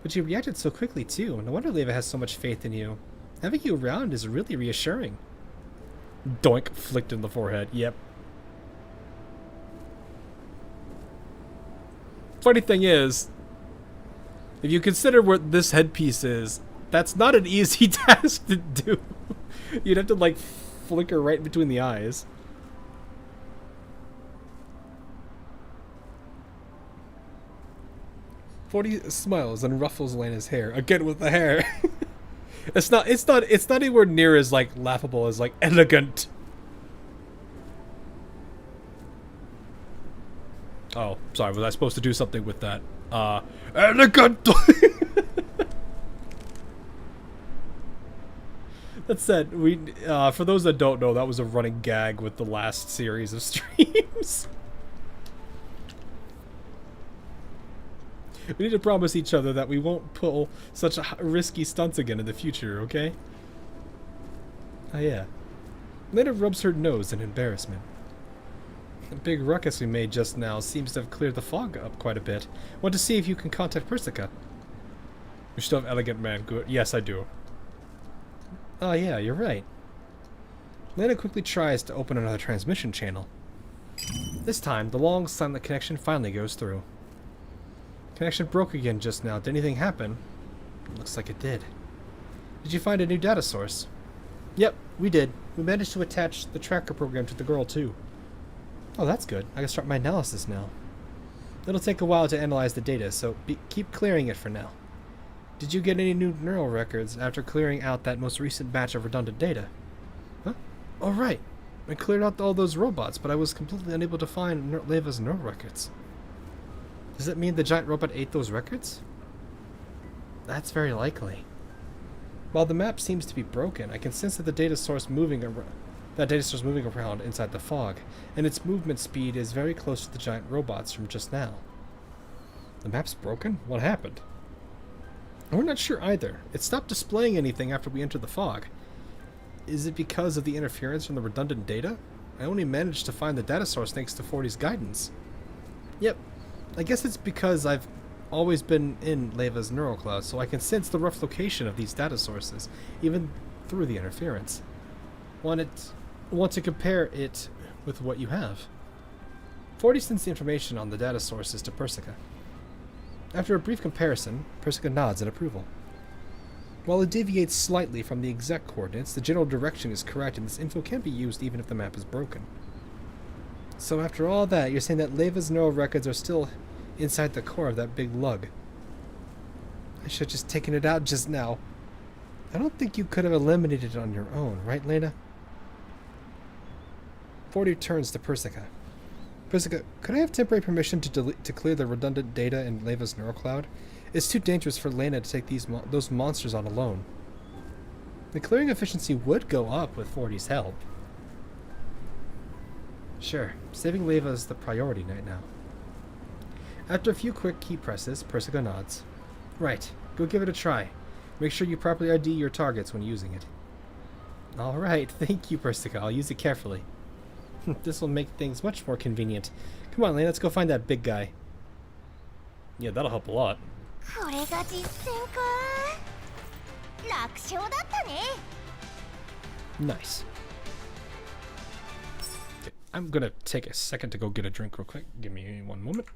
But you reacted so quickly, too. No wonder Leva has so much faith in you. Having you around is really reassuring. Doink, flicked in the forehead. Yep. Funny thing is, if you consider what this headpiece is, that's not an easy task to do. You'd have to, like, flicker right between the eyes. Forty smiles and ruffles Lena's hair again with the hair. It's not anywhere near as like laughable as like elegant. Oh, sorry, was I supposed to do something with that? Elegant. That said, for those that don't know, that was a running gag with the last series of streams. We need to promise each other that we won't pull such risky stunts again in the future, okay? Oh yeah. Lena rubs her nose in embarrassment. The big ruckus we made just now seems to have cleared the fog up quite a bit. Want to see if you can contact Persica. You still have Elegant Man, good. Yes, I do. Oh yeah, you're right. Lena quickly tries to open another transmission channel. This time, the long, silent connection finally goes through. Connection broke again just now. Did anything happen? Looks like it did. Did you find a new data source? Yep, we did. We managed to attach the tracker program to the girl, too. Oh, that's good. I can start my analysis now. It'll take a while to analyze the data, so keep clearing it for now. Did you get any new neural records after clearing out that most recent batch of redundant data? Huh? Oh, right. I cleared out all those robots, but I was completely unable to find Leva's neural records. Does that mean the giant robot ate those records? That's very likely. While the map seems to be broken, I can sense that the data source moving around inside the fog, and its movement speed is very close to the giant robots from just now. The map's broken? What happened? We're not sure either. It stopped displaying anything after we entered the fog. Is it because of the interference from the redundant data? I only managed to find the data source thanks to 40's guidance. Yep. I guess it's because I've always been in Leva's neural cloud, so I can sense the rough location of these data sources, even through the interference. Want to compare it with what you have. 40 sends the information on the data sources to Persica. After a brief comparison, Persica nods in approval. While it deviates slightly from the exact coordinates, the general direction is correct and this info can be used even if the map is broken. So after all that, you're saying that Leva's neural records are still inside the core of that big lug. I should have just taken it out just now. I don't think you could have eliminated it on your own, right, Lena? 40 turns to Persica. Persica, could I have temporary permission to clear the redundant data in Leva's neural cloud? It's too dangerous for Lena to take those monsters on alone. The clearing efficiency would go up with 40's help. Sure, saving Leva is the priority right now. After a few quick key presses, Persica nods. Right, go give it a try. Make sure you properly ID your targets when using it. Alright, thank you, Persica. I'll use it carefully. This will make things much more convenient. Come on, Lane, let's go find that big guy. Yeah, that'll help a lot. これが実戦か。楽勝だったね。 Nice. Okay, I'm gonna take a second to go get a drink real quick. Give me one moment.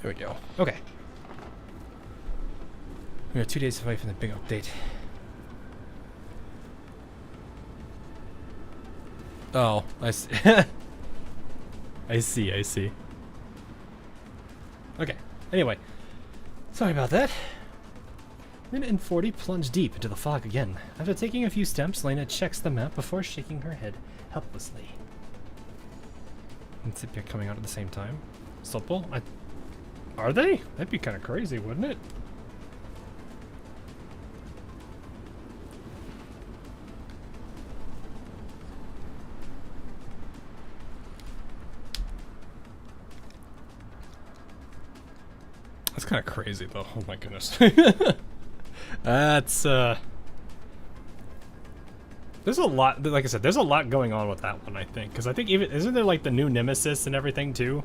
There we go. Okay. We are 2 days away from the big update. Oh, I see. I see. Okay. Anyway. Sorry about that. Lena and 40 plunge deep into the fog again. After taking a few steps, Lena checks the map before shaking her head helplessly. And Sipia coming out at the same time. Supple? Are they? That'd be kind of crazy, wouldn't it? That's kind of crazy, though. Oh my goodness. That's, there's a lot, like I said, there's a lot going on with that one, I think. Because I think even, isn't there like the new Nemesis and everything, too?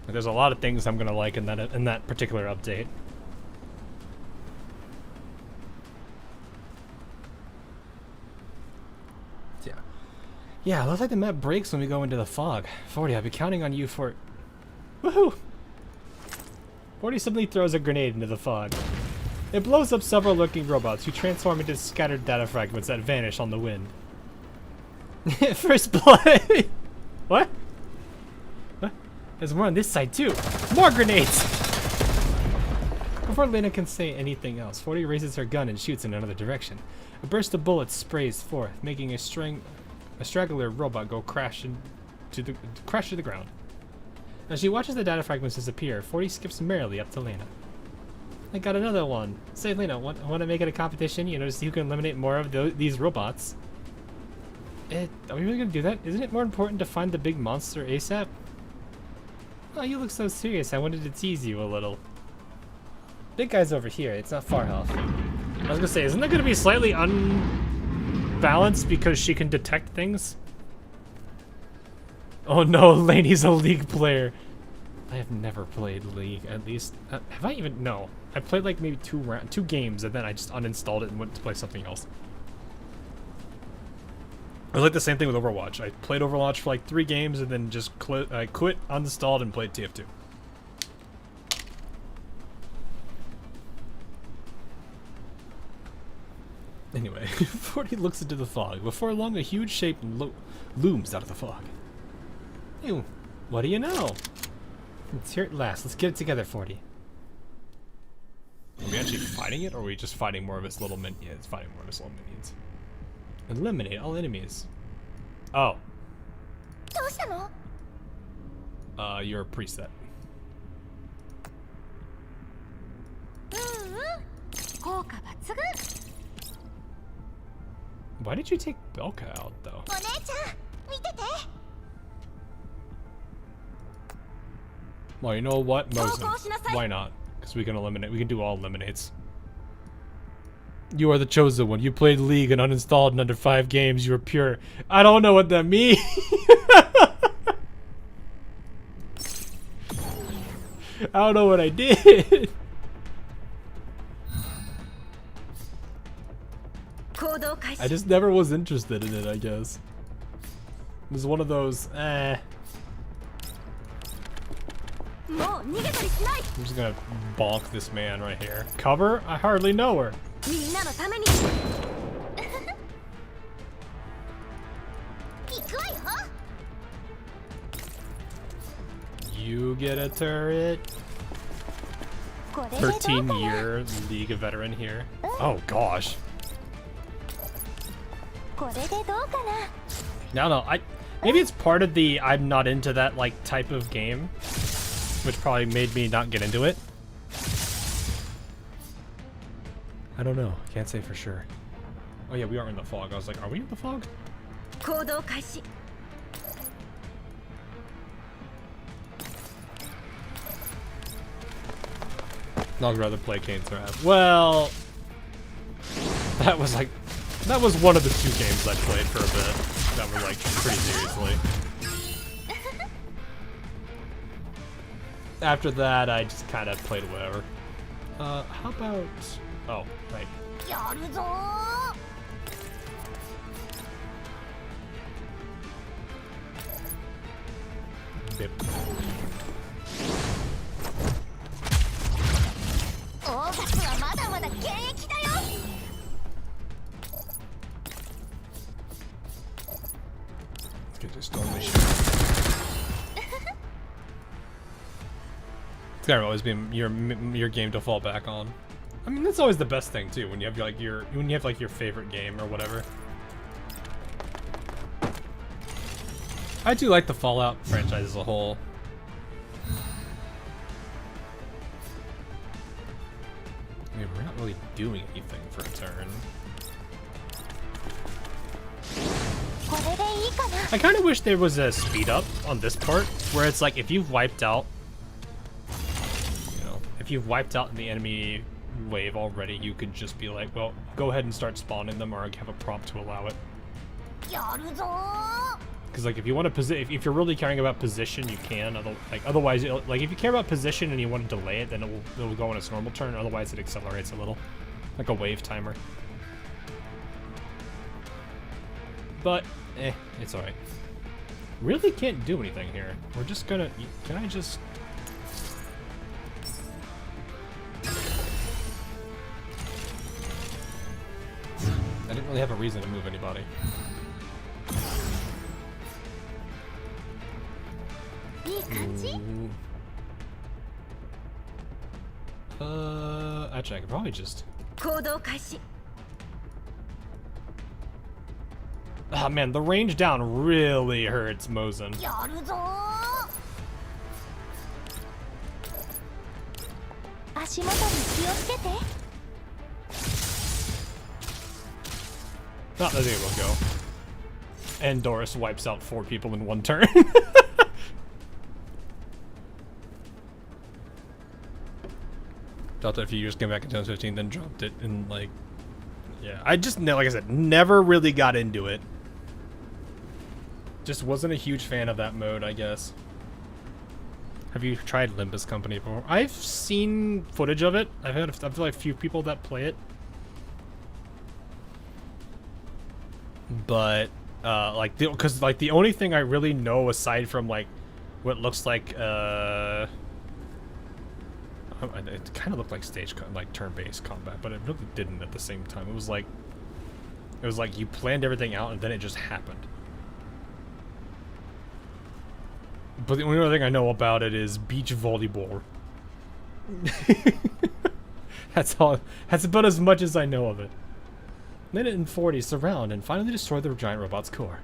Like, there's a lot of things I'm gonna like in that particular update. Yeah. Yeah, it looks like the map breaks when we go into the fog. 40, I'll be counting on you for... Woohoo! 40 suddenly throws a grenade into the fog. It blows up several lurking robots who transform into scattered data fragments that vanish on the wind. First blood! What? What? There's more on this side too! More grenades! Before Lena can say anything else, 40 raises her gun and shoots in another direction. A burst of bullets sprays forth, making a straggler robot go crash to the ground. As she watches the data fragments disappear, 40 skips merrily up to Lena. I got another one. Say, Lena, want to make it a competition? You know, to see who can eliminate more of these robots. Are we really gonna do that? Isn't it more important to find the big monster ASAP? Oh, you look so serious. I wanted to tease you a little. Big guy's over here. It's not far off. I was gonna say, isn't that gonna be slightly unbalanced because she can detect things? Oh no, Laney's a League player. I have never played League, at least. Have I even? No. I played like maybe two games and then I just uninstalled it and went to play something else. It was like the same thing with Overwatch. I played Overwatch for like 3 games and then just I quit, uninstalled, and played TF2. Anyway, 40 looks into the fog. Before long, a huge shape looms out of the fog. Ew, what do you know? It's here at last. Let's get it together, 40. Are we actually fighting it, or are we just fighting more of its little minions? Yeah, it's fighting more of its little minions. Eliminate all enemies. Oh. You're a preset. Why did you take Belka out, though? Well, you know what? Mosin. Why not? Because we can eliminate. We can do all eliminates. You are the chosen one. You played League and uninstalled in under 5 games. You are pure. I don't know what that means. I don't know what I did. I just never was interested in it, I guess. It was one of those, I'm just gonna bonk this man right here. Cover? I hardly know her. You get a turret. 13-year League veteran here. Oh gosh. No, maybe it's part of the I'm not into that like type of game, which probably made me not get into it. I don't know. Can't say for sure. Oh yeah, we are in the fog. I was like, are we in the fog? I'd rather play Kane's Wrath. Well, that was one of the 2 games I played for a bit that were like pretty seriously. After that, I just kind of played whatever. How about... Oh, right. babe. オーガスはまだまだ現役だよ。 Get this only shit. It's gotta always be your game to fall back on. I mean, that's always the best thing too, when you have like your favorite game or whatever. I do like the Fallout franchise as a whole. I mean, we're not really doing anything for a turn. これでいいかな。 I kind of wish there was a speed up on this part, where it's like if you've wiped out, you know, if you've wiped out the enemy wave already, you could just be like, well, go ahead and start spawning them, or have a prompt to allow it. やるぞー。 Because like if you want to if you're really caring about position, you can. Otherwise, like if you care about position and you want to delay it, then it will go on its normal turn. Otherwise, it accelerates a little, like a wave timer. But it's alright. Really can't do anything here. We're just gonna. Can I just? I didn't really have a reason to move anybody. いい感じ。 Actually, I could probably just. 行動開始。 Ah, man, the range down really hurts Mozen. やるぞー。足元に気をつけて。 Not that they will go. And Doris wipes out 4 people in 1 turn. Thought that if you just came back in 2015, then dropped it, and like, yeah, I just like I said, never really got into it. Just wasn't a huge fan of that mode, I guess. Have you tried Limbus Company before? I've seen footage of it. I've had I feel like a few people that play it, but like because like the only thing I really know aside from like what looks like it kind of looked like like turn-based combat, but it really didn't at the same time. It was like you planned everything out and then it just happened. But the only other thing I know about it is beach volleyball. That's all. That's about as much as I know of it. Minute and 40 surround and finally destroy the giant robot's core.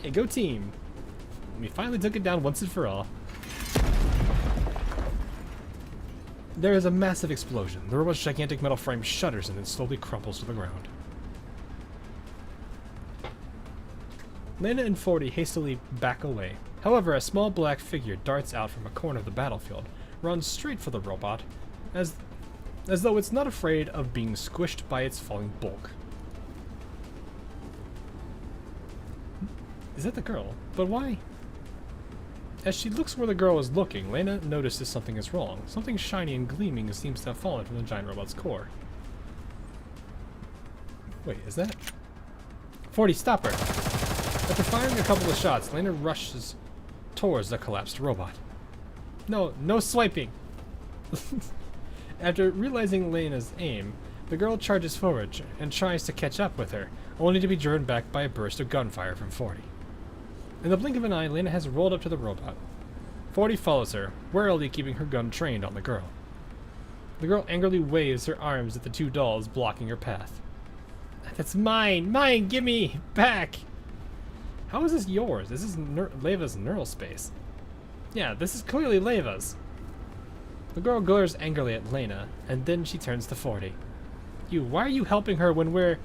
Hey, go team! We finally took it down once and for all. There is a massive explosion. The robot's gigantic metal frame shudders and then slowly crumples to the ground. Lena and 40 hastily back away. However, a small black figure darts out from a corner of the battlefield, runs straight for the robot, as though it's not afraid of being squished by its falling bulk. Is that the girl? But why? As she looks where the girl is looking, Lena notices something is wrong. Something shiny and gleaming seems to have fallen from the giant robot's core. Wait, is that? 40, stop her! After firing a couple of shots, Lena rushes towards the collapsed robot. No swiping! After realizing Lena's aim, the girl charges forward and tries to catch up with her, only to be driven back by a burst of gunfire from 40. In the blink of an eye, Lena has rolled up to the robot. 40 follows her, warily keeping her gun trained on the girl. The girl angrily waves her arms at the 2 dolls blocking her path. That's mine! Mine! Gimme! Back! How is this yours? This is Leva's neural space. Yeah, this is clearly Leva's. The girl glares angrily at Lena, and then she turns to 40. Why are you helping her when we're...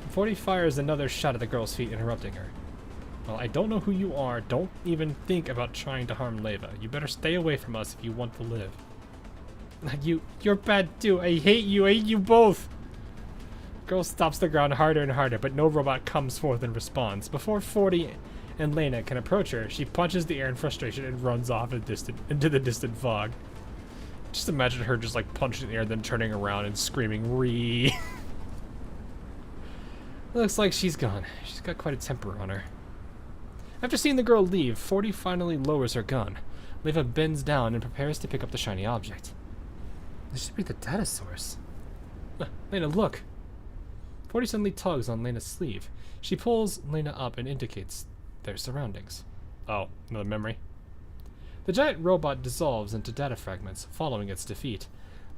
40 fires another shot at the girl's feet, interrupting her. Well, I don't know who you are. Don't even think about trying to harm Leva. You better stay away from us if you want to live. You're bad too. I hate you. I hate you both. Girl stops the ground harder and harder, but no robot comes forth in response. Before 40 and Lena can approach her, she punches the air in frustration and runs off into the distant fog. Just imagine her just like punching the air, then turning around and screaming, "Ree!" Looks like she's gone. She's got quite a temper on her. After seeing the girl leave, 40 finally lowers her gun. Leva bends down and prepares to pick up the shiny object. This should be the data source. Lena, look! 40 suddenly tugs on Lena's sleeve. She pulls Lena up and indicates their surroundings. Oh, another memory. The giant robot dissolves into data fragments, following its defeat.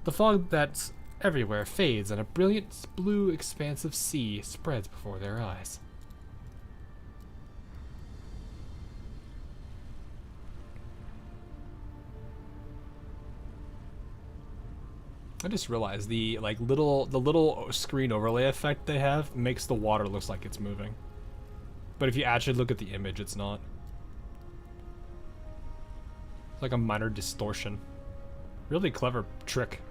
The fog that's everywhere fades, and a brilliant blue expanse of sea spreads before their eyes. I just realized the little screen overlay effect they have makes the water look like it's moving. But if you actually look at the image, it's not. It's like a minor distortion. Really clever trick.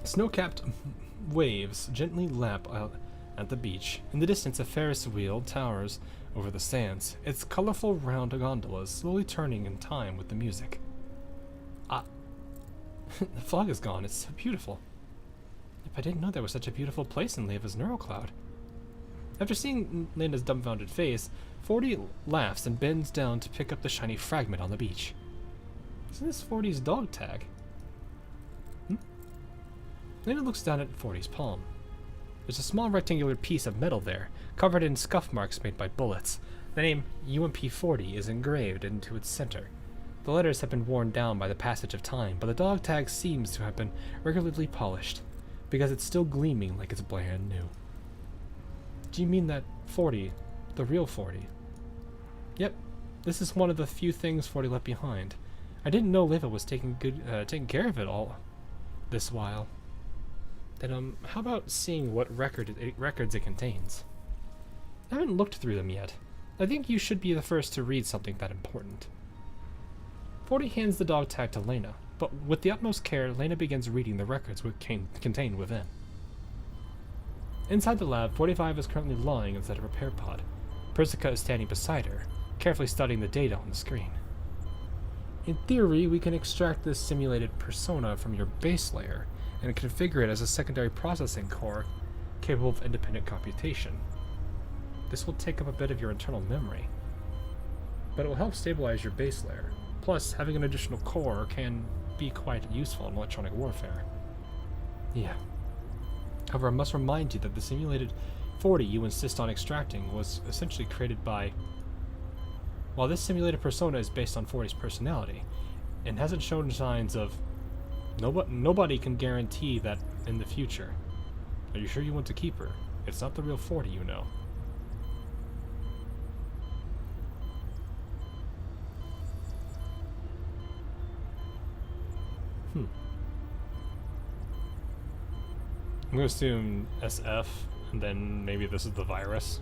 Snow-capped waves gently lap out at the beach. In the distance, a Ferris wheel towers over the sands, its colorful round gondolas slowly turning in time with the music. The fog is gone. It's so beautiful. If I didn't know there was such a beautiful place in Leva's neurocloud. After seeing Lena's dumbfounded face, 40 laughs and bends down to pick up the shiny fragment on the beach. Isn't this 40's dog tag? Lena looks down at 40's palm. There's a small rectangular piece of metal there, covered in scuff marks made by bullets. The name UMP 40 is engraved into its center. The letters have been worn down by the passage of time, but the dog tag seems to have been regularly polished, because it's still gleaming like it's brand new. Do you mean that 40, the real 40? Yep, this is one of the few things 40 left behind. I didn't know Leva was taking care of it all this while. Then, how about seeing what records it contains? I haven't looked through them yet. I think you should be the first to read something that important. 40 hands the dog tag to Lena, but with the utmost care, Lena begins reading the records contained within. Inside the lab, 45 is currently lying inside a repair pod. Persica is standing beside her, carefully studying the data on the screen. In theory, we can extract this simulated persona from your base layer and configure it as a secondary processing core capable of independent computation. This will take up a bit of your internal memory, but it will help stabilize your base layer. Plus, having an additional core can be quite useful in electronic warfare. Yeah. However, I must remind you that the simulated 40 you insist on extracting was essentially created by... While this simulated persona is based on 40's personality, and hasn't shown signs of... Nobody can guarantee that in the future. Are you sure you want to keep her? It's not the real 40, you know. I'm gonna assume SF, and then maybe this is the virus.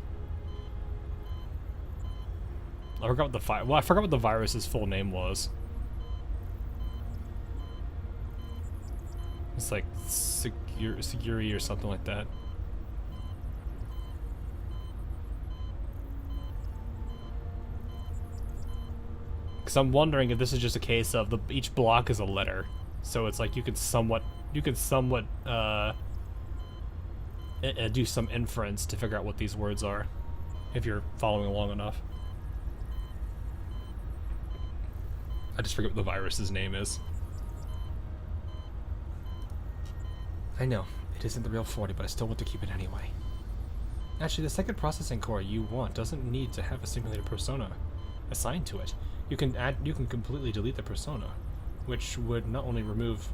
I forgot what the virus's full name was. It's like Seguri or something like that. Because I'm wondering if this is just a case of each block is a letter, so it's like you could somewhat do some inference to figure out what these words are, if you're following along enough. I just forget what the virus's name is. I know, it isn't the real 40, but I still want to keep it anyway. Actually, the second processing core you want doesn't need to have a simulated persona assigned to it. You can completely delete the persona, which would not only remove...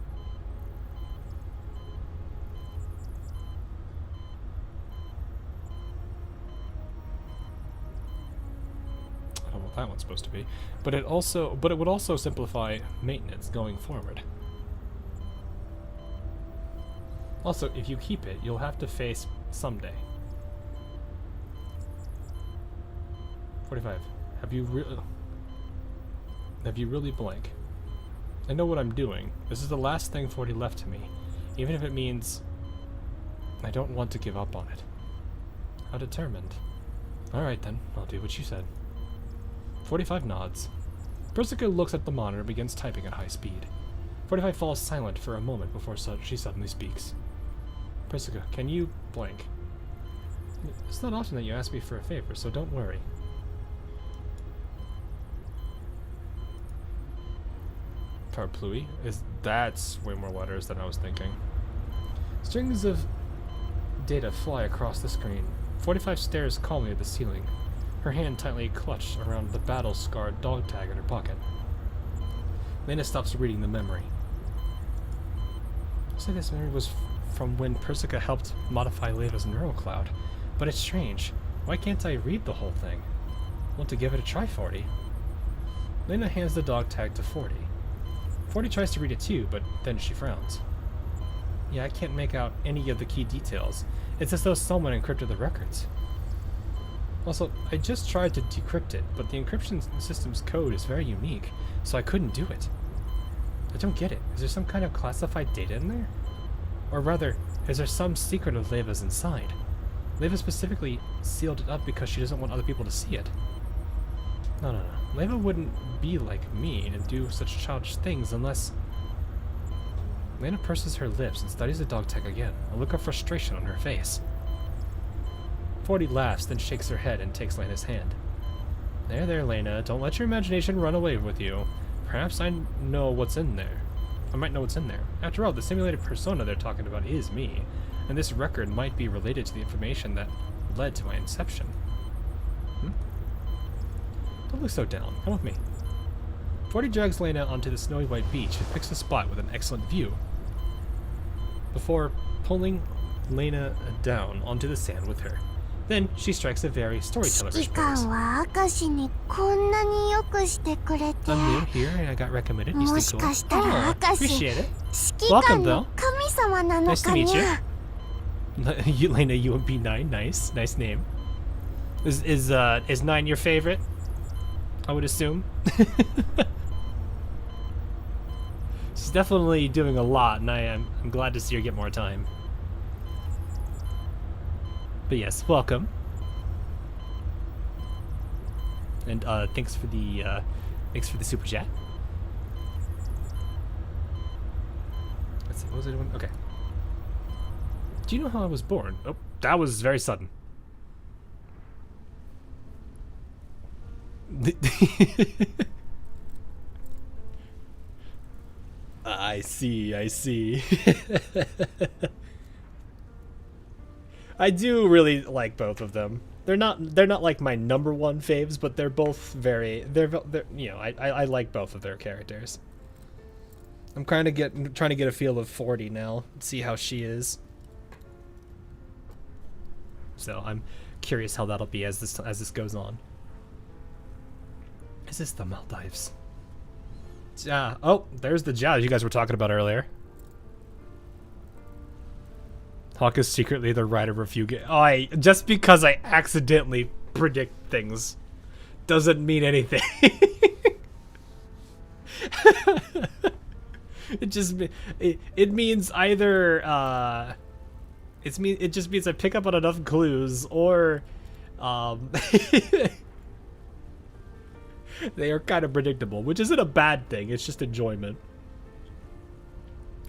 I don't know what that one's supposed to be, but it would also simplify maintenance going forward. Also, if you keep it, you'll have to face someday. 45. Have you really blank? I know what I'm doing. This is the last thing 40 left to me, even if it means I don't want to give up on it. How determined. Alright then, I'll do what you said. 45 nods. Persica looks at the monitor and begins typing at high speed. 45 falls silent for a moment before she suddenly speaks. Persica, can you blank? It's not often that you ask me for a favor, so don't worry. Parapluie? That's way more letters than I was thinking. Strings of data fly across the screen. 45 stares calmly at the ceiling, her hand tightly clutched around the battle-scarred dog tag in her pocket. Lena stops reading the memory. Say this memory was from when Persica helped modify Leva's neural cloud, but it's strange. Why can't I read the whole thing? Want to give it a try, 40? Lena hands the dog tag to 40. 40 tries to read it too, but then she frowns. Yeah, I can't make out any of the key details. It's as though someone encrypted the records. Also, I just tried to decrypt it, but the encryption system's code is very unique, so I couldn't do it. I don't get it. Is there some kind of classified data in there? Or rather, is there some secret of Leva's inside? Leva specifically sealed it up because she doesn't want other people to see it. No. Leva wouldn't be like me and do such childish things unless... Lena purses her lips and studies the dog tag again, a look of frustration on her face. 40 laughs, then shakes her head and takes Lena's hand. There, Lena. Don't let your imagination run away with you. Perhaps I know what's in there. I might know what's in there. After all, the simulated persona they're talking about is me, and this record might be related to the information that led to my inception. Don't look so down. Come with me. 40 drags Lena onto the snowy white beach and picks a spot with an excellent view, before pulling Lena down onto the sand with her. Then she strikes a very storytellerish pose. は明石にこんなによくしてくれて I'm new here and I got recommended. You も think し cool? かしたら Oh, 明石 appreciate it. 指揮官 Welcome, の though. 神様なの Nice to かに meet you. ゃ Lena UMP9, nice name. Is 9 your favorite? I would assume. She's definitely doing a lot, and I'm glad to see her get more time. But yes, welcome. And thanks for the super chat. Let's see, what was I doing? Okay. Do you know how I was born? Oh, that was very sudden. I see. I do really like both of them. They're not like my number one faves, but they're both they're you know, I like both of their characters. I'm trying to get a feel of 40 now, see how she is. So I'm curious how that'll be as this goes on. Is this the Maldives? Yeah. Oh, there's the jazz you guys were talking about earlier. Hawk is secretly the writer of a few games. Just because I accidentally predict things doesn't mean anything. It means either it just means I pick up on enough clues, or they are kind of predictable, which isn't a bad thing. It's just enjoyment.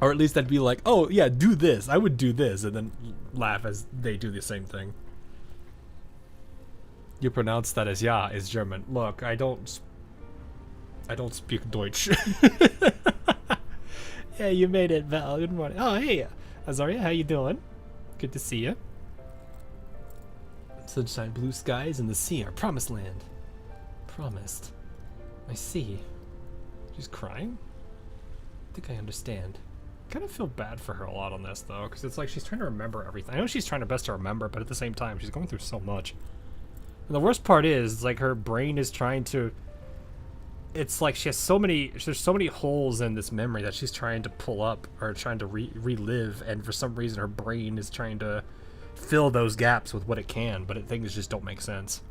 Or at least I'd be like, oh yeah, do this. I would do this, and then laugh as they do the same thing. You pronounce that as ja is German. Look, I don't speak Deutsch. Yeah, you made it, Val. Good morning. Oh, hey, Azaria, how you doing? Good to see you. Sunshine, blue skies, and the sea are promised land. Promised. I see. She's crying? I think I understand. I kind of feel bad for her a lot on this, though, because it's like she's trying to remember everything. I know she's trying her best to remember, but at the same time, she's going through so much. And the worst part is, like, her brain is trying to... It's like she has there's so many holes in this memory that she's trying to pull up, or trying to relive, and for some reason her brain is trying to fill those gaps with what it can, but things just don't make sense.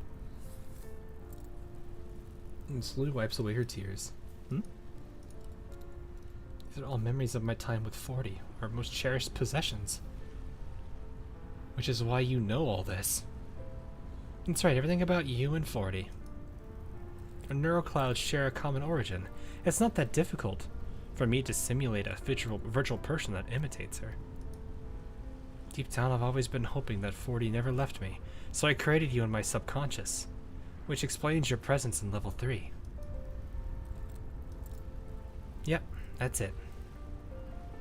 And slowly wipes away her tears. These are all memories of my time with 40, our most cherished possessions. Which is why you know all this. That's right, everything about you and 40. Our neuroclouds share a common origin. It's not that difficult. For me to simulate a virtual person that imitates her. Deep down, I've always been hoping that 40 never left me, so I created you in my subconscious, which explains your presence in level 3. Yep, that's it.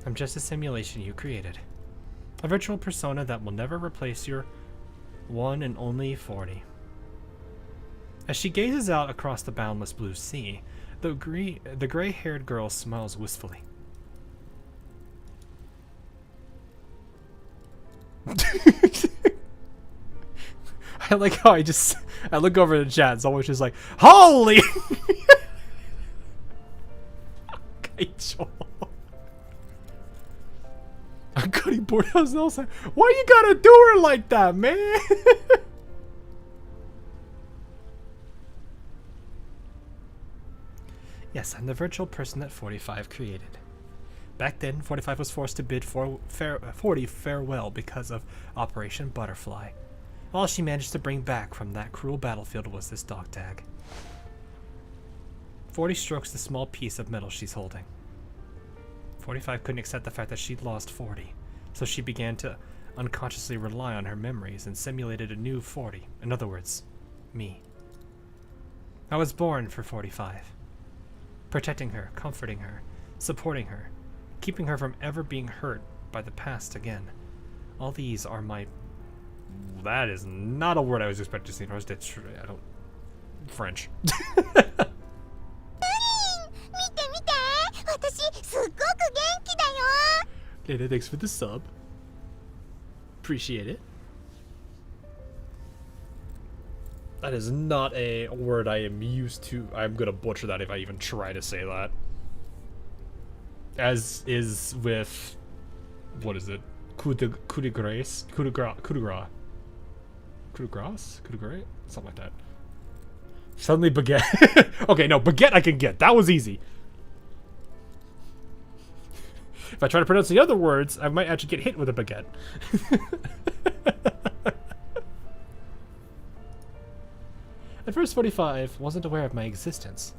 I'm just a simulation you created. A virtual persona that will never replace your one and only 40. As she gazes out across the boundless blue sea, the gray-haired girl smiles wistfully. I like how I look over the chat, it's always just like, holy! Okay, Joel. I'm cutting Boardhouse Nelson. Why you gotta do her like that, man? Yes, I'm the virtual person that 45 created. Back then, 45 was forced to bid 40 farewell because of Operation Butterfly. All she managed to bring back from that cruel battlefield was this dog tag. 40 strokes the small piece of metal she's holding. 45 couldn't accept the fact that she'd lost 40, so she began to unconsciously rely on her memories and simulated a new 40. In other words, me. I was born for 45. Protecting her, comforting her, supporting her, keeping her from ever being hurt by the past again. All these are my... That is not a word I was expecting to see. I don't... French. Lena, thanks for the sub. Appreciate it. That is not a word I am used to. I'm gonna butcher that if I even try to say that. As is with... What is it? Coup de grace? Coup de grace? Coup de grace? Coup de grace? Something like that. Suddenly baguette. Okay, no, baguette I can get. That was easy. If I try to pronounce the other words, I might actually get hit with a baguette. At first, 45 wasn't aware of my existence.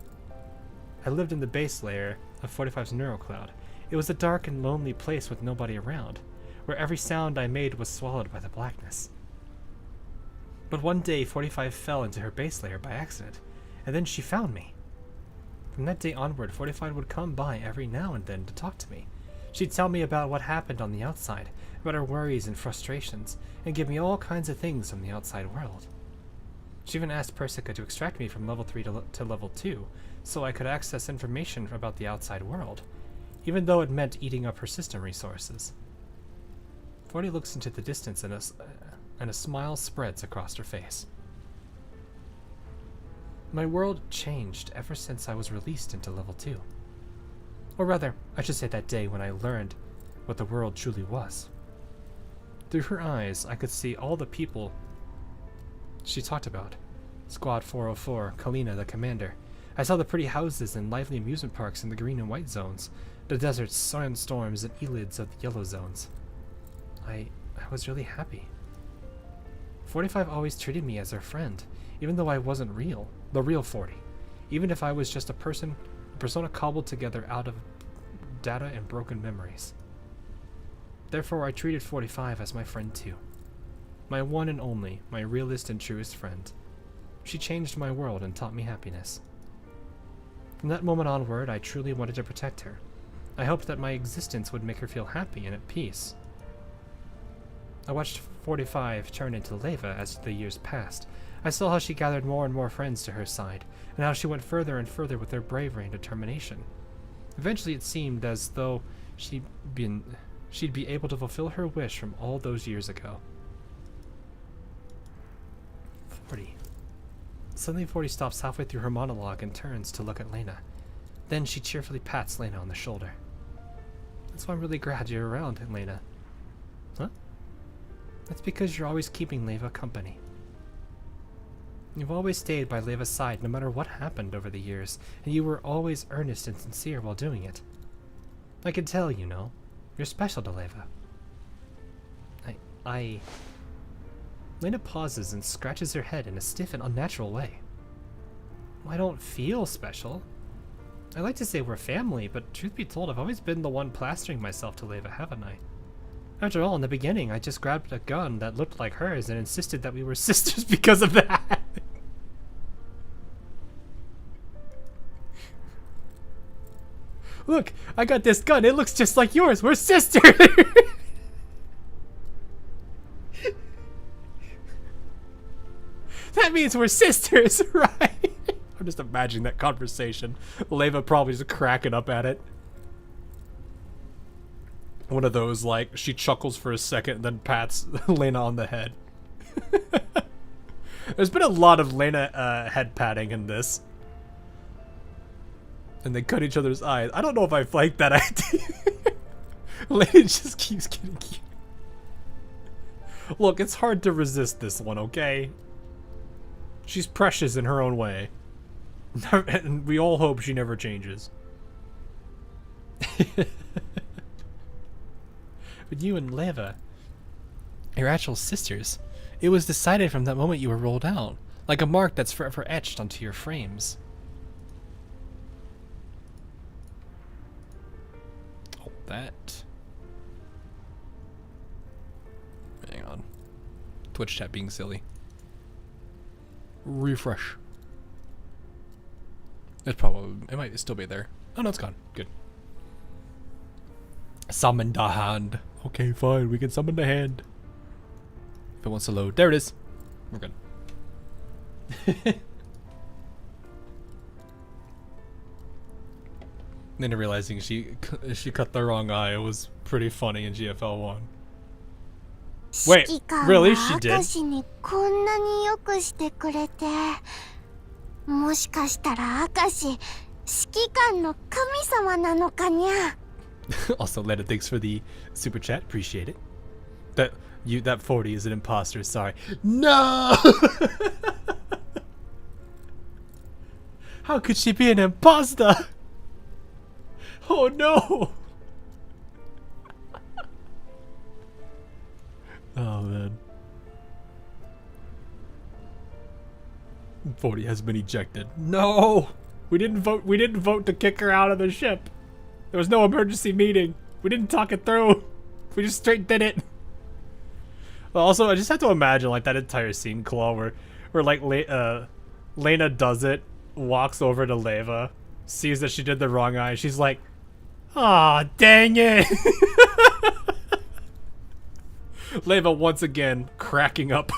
I lived in the base layer of 45's neural cloud. It was a dark and lonely place with nobody around, where every sound I made was swallowed by the blackness. But one day, 45 fell into her base layer by accident, and then she found me. From that day onward, 45 would come by every now and then to talk to me. She'd tell me about what happened on the outside, about her worries and frustrations, and give me all kinds of things from the outside world. She even asked Persica to extract me from level 3 to level 2, so I could access information about the outside world, even though it meant eating up her system resources. 40 looks into the distance and a smile spreads across her face. My world changed ever since I was released into level 2. Or rather, I should say that day when I learned what the world truly was. Through her eyes, I could see all the people she talked about. Squad 404, Kalina the commander. I saw the pretty houses and lively amusement parks in the green and white zones, the deserts, sandstorms, and elids of the yellow zones. I was really happy. 45 always treated me as her friend, even though I wasn't real, the real 40. Even if I was just a persona cobbled together out of data and broken memories. Therefore, I treated 45 as my friend too. My one and only, my realest and truest friend. She changed my world and taught me happiness. From that moment onward, I truly wanted to protect her. I hoped that my existence would make her feel happy and at peace. I watched 45 turn into Leva as the years passed. I saw how she gathered more and more friends to her side, and how she went further and further with her bravery and determination. Eventually it seemed as though she'd be able to fulfill her wish from all those years ago. 40. Suddenly 40 stops halfway through her monologue and turns to look at Lena. Then she cheerfully pats Lena on the shoulder. That's why I'm really glad you're around, Lena. Huh? That's because you're always keeping Leva company. You've always stayed by Leva's side no matter what happened over the years, and you were always earnest and sincere while doing it. I can tell, you know. You're special to Leva. Lena pauses and scratches her head in a stiff and unnatural way. I don't feel special. I like to say we're family, but truth be told, I've always been the one plastering myself to Leva, haven't I? After all, in the beginning, I just grabbed a gun that looked like hers and insisted that we were sisters because of that. Look, I got this gun. It looks just like yours. We're sisters. That means we're sisters, right? I'm just imagining that conversation. Leva probably just cracking up at it. One of those, like, she chuckles for a second and then pats Lena on the head. There's been a lot of Lena head patting in this. And they cut each other's eyes. I don't know if I like that idea. Lena just keeps getting cute. Look, it's hard to resist this one, okay? She's precious in her own way. And we all hope she never changes. But you and Leva, you're actual sisters. It was decided from that moment you were rolled out, like a mark that's forever etched onto your frames. Oh, that. Hang on. Twitch chat being silly. Refresh. It's probably, it might still be there. Oh no, it's gone. Good. Summon the hand. Okay, fine. We can summon the hand. If it wants to load. There it is. We're good. Then realizing she cut the wrong eye was pretty funny in GFL 1. Wait, really? She did? こんなによくしてくれて、もしかしたら明石、指揮官の神様なのかにゃ。Also, Lena, thanks for the super chat. Appreciate it. That 40 is an imposter. Sorry. No. How could she be an imposter? Oh no. Oh man. 40 has been ejected. No. We didn't vote to kick her out of the ship. There was no emergency meeting. We didn't talk it through. We just straight did it. Well, also, I just have to imagine like that entire scene, Claw, where like Lena does it, walks over to Leva, sees that she did the wrong eye. She's like, "Ah, dang it!" Leva once again cracking up.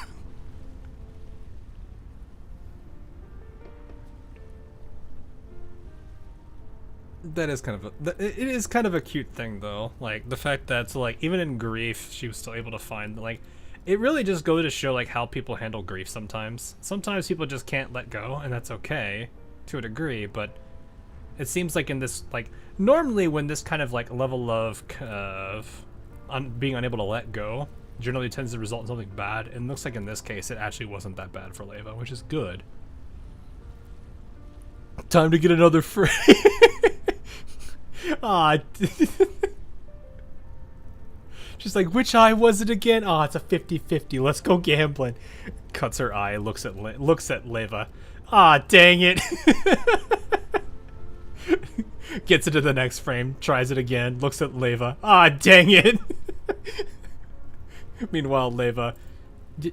That is kind of it is kind of a cute thing though, like the fact that like even in grief she was still able to find, like, it really just goes to show like how people handle grief sometimes. Sometimes people just can't let go, and that's okay to a degree, but it seems like in this, like, normally when this kind of like level of being unable to let go generally tends to result in something bad, and it looks like in this case it actually wasn't that bad for Leva, which is good. Time to get another frame. Ah, she's like, which eye was it again? Ah, it's a 50-50. Let's go gambling. Cuts her eye, looks at Leva. Ah, dang it. Gets into the next frame, tries it again, looks at Leva. Ah, dang it. Meanwhile, Leva, you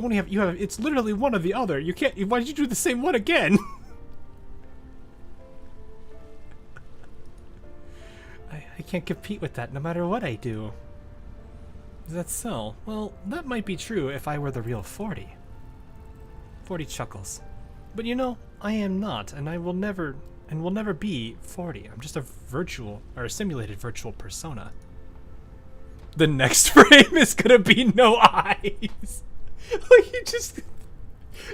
only have it's literally one or the other. You can't. Why did you do the same one again? I can't compete with that no matter what I do. Is that so? Well, that might be true if I were the real 40. 40 chuckles. But you know, I am not, and I will never be 40. I'm just a virtual, or a simulated virtual persona. The next frame is gonna be no eyes. Like,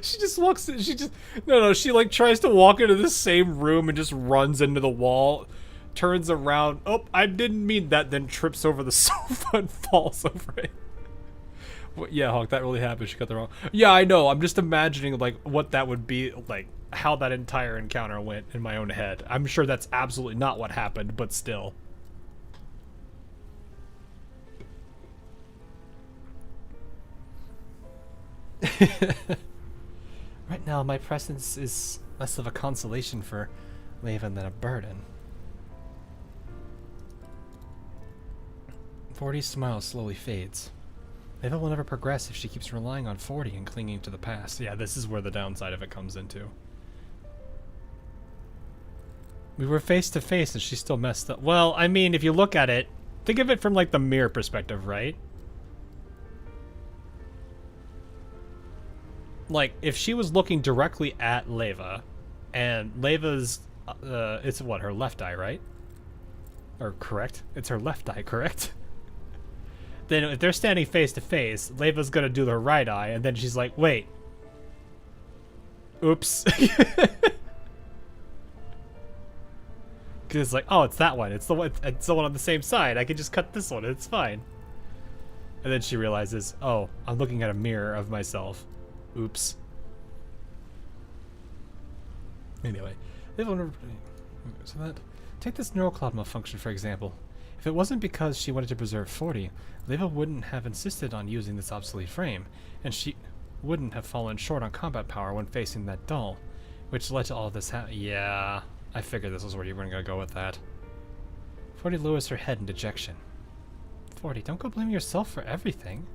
she just walks in, she like tries to walk into the same room and just runs into the wall. Turns around. Oh, I didn't mean that. Then trips over the sofa and falls over it. Well, yeah, Hawk, that really happened. She got the wrong. Yeah, I know. I'm just imagining like what that would be like, how that entire encounter went in my own head. I'm sure that's absolutely not what happened, but still. Right now, my presence is less of a consolation for Leva than a burden. 40's smile slowly fades. Leva will never progress if she keeps relying on 40 and clinging to the past. Yeah, this is where the downside of it comes into. We were face to face and she still messed up. Well, I mean, if you look at it, think of it from like the mirror perspective, right? Like, if she was looking directly at Leva, and Leva's, it's what, her left eye, right? Or correct? It's her left eye, correct? Then if they're standing face to face, Leva's gonna do the right eye, and then she's like, wait. Oops. Because it's like, oh, it's that one. It's the one on the same side. I can just cut this one. It's fine. And then she realizes, oh, I'm looking at a mirror of myself. Oops. Anyway, so that take this neural cloud malfunction for example. If it wasn't because she wanted to preserve 40, Leva wouldn't have insisted on using this obsolete frame, and she wouldn't have fallen short on combat power when facing that doll, which led to all of this. Yeah, I figured this was where you were gonna go with that. 40 lowers her head in dejection. 40, don't go blaming yourself for everything.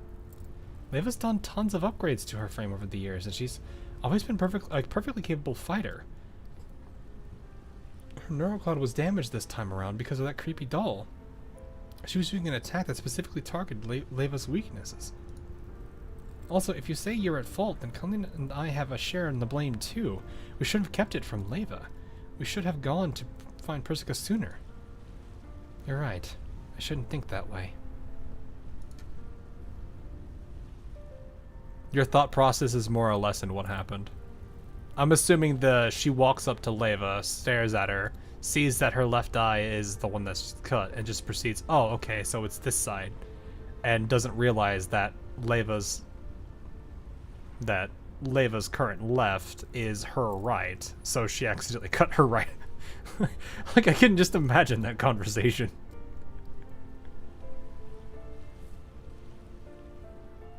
Leva's done tons of upgrades to her frame over the years, and she's always been perfectly capable fighter. Her neural cloud was damaged this time around because of that creepy doll. She was doing an attack that specifically targeted Leva's weaknesses. Also, if you say you're at fault, then Colleen and I have a share in the blame too. We should have kept it from Leva. We should have gone to find Persica sooner. You're right. I shouldn't think that way. Your thought process is more or less in what happened. I'm assuming she walks up to Leva, stares at her, sees that her left eye is the one that's cut, and just proceeds, oh, okay, so it's this side. And doesn't realize that Leva's current left is her right, so she accidentally cut her right. Like, I can just imagine that conversation.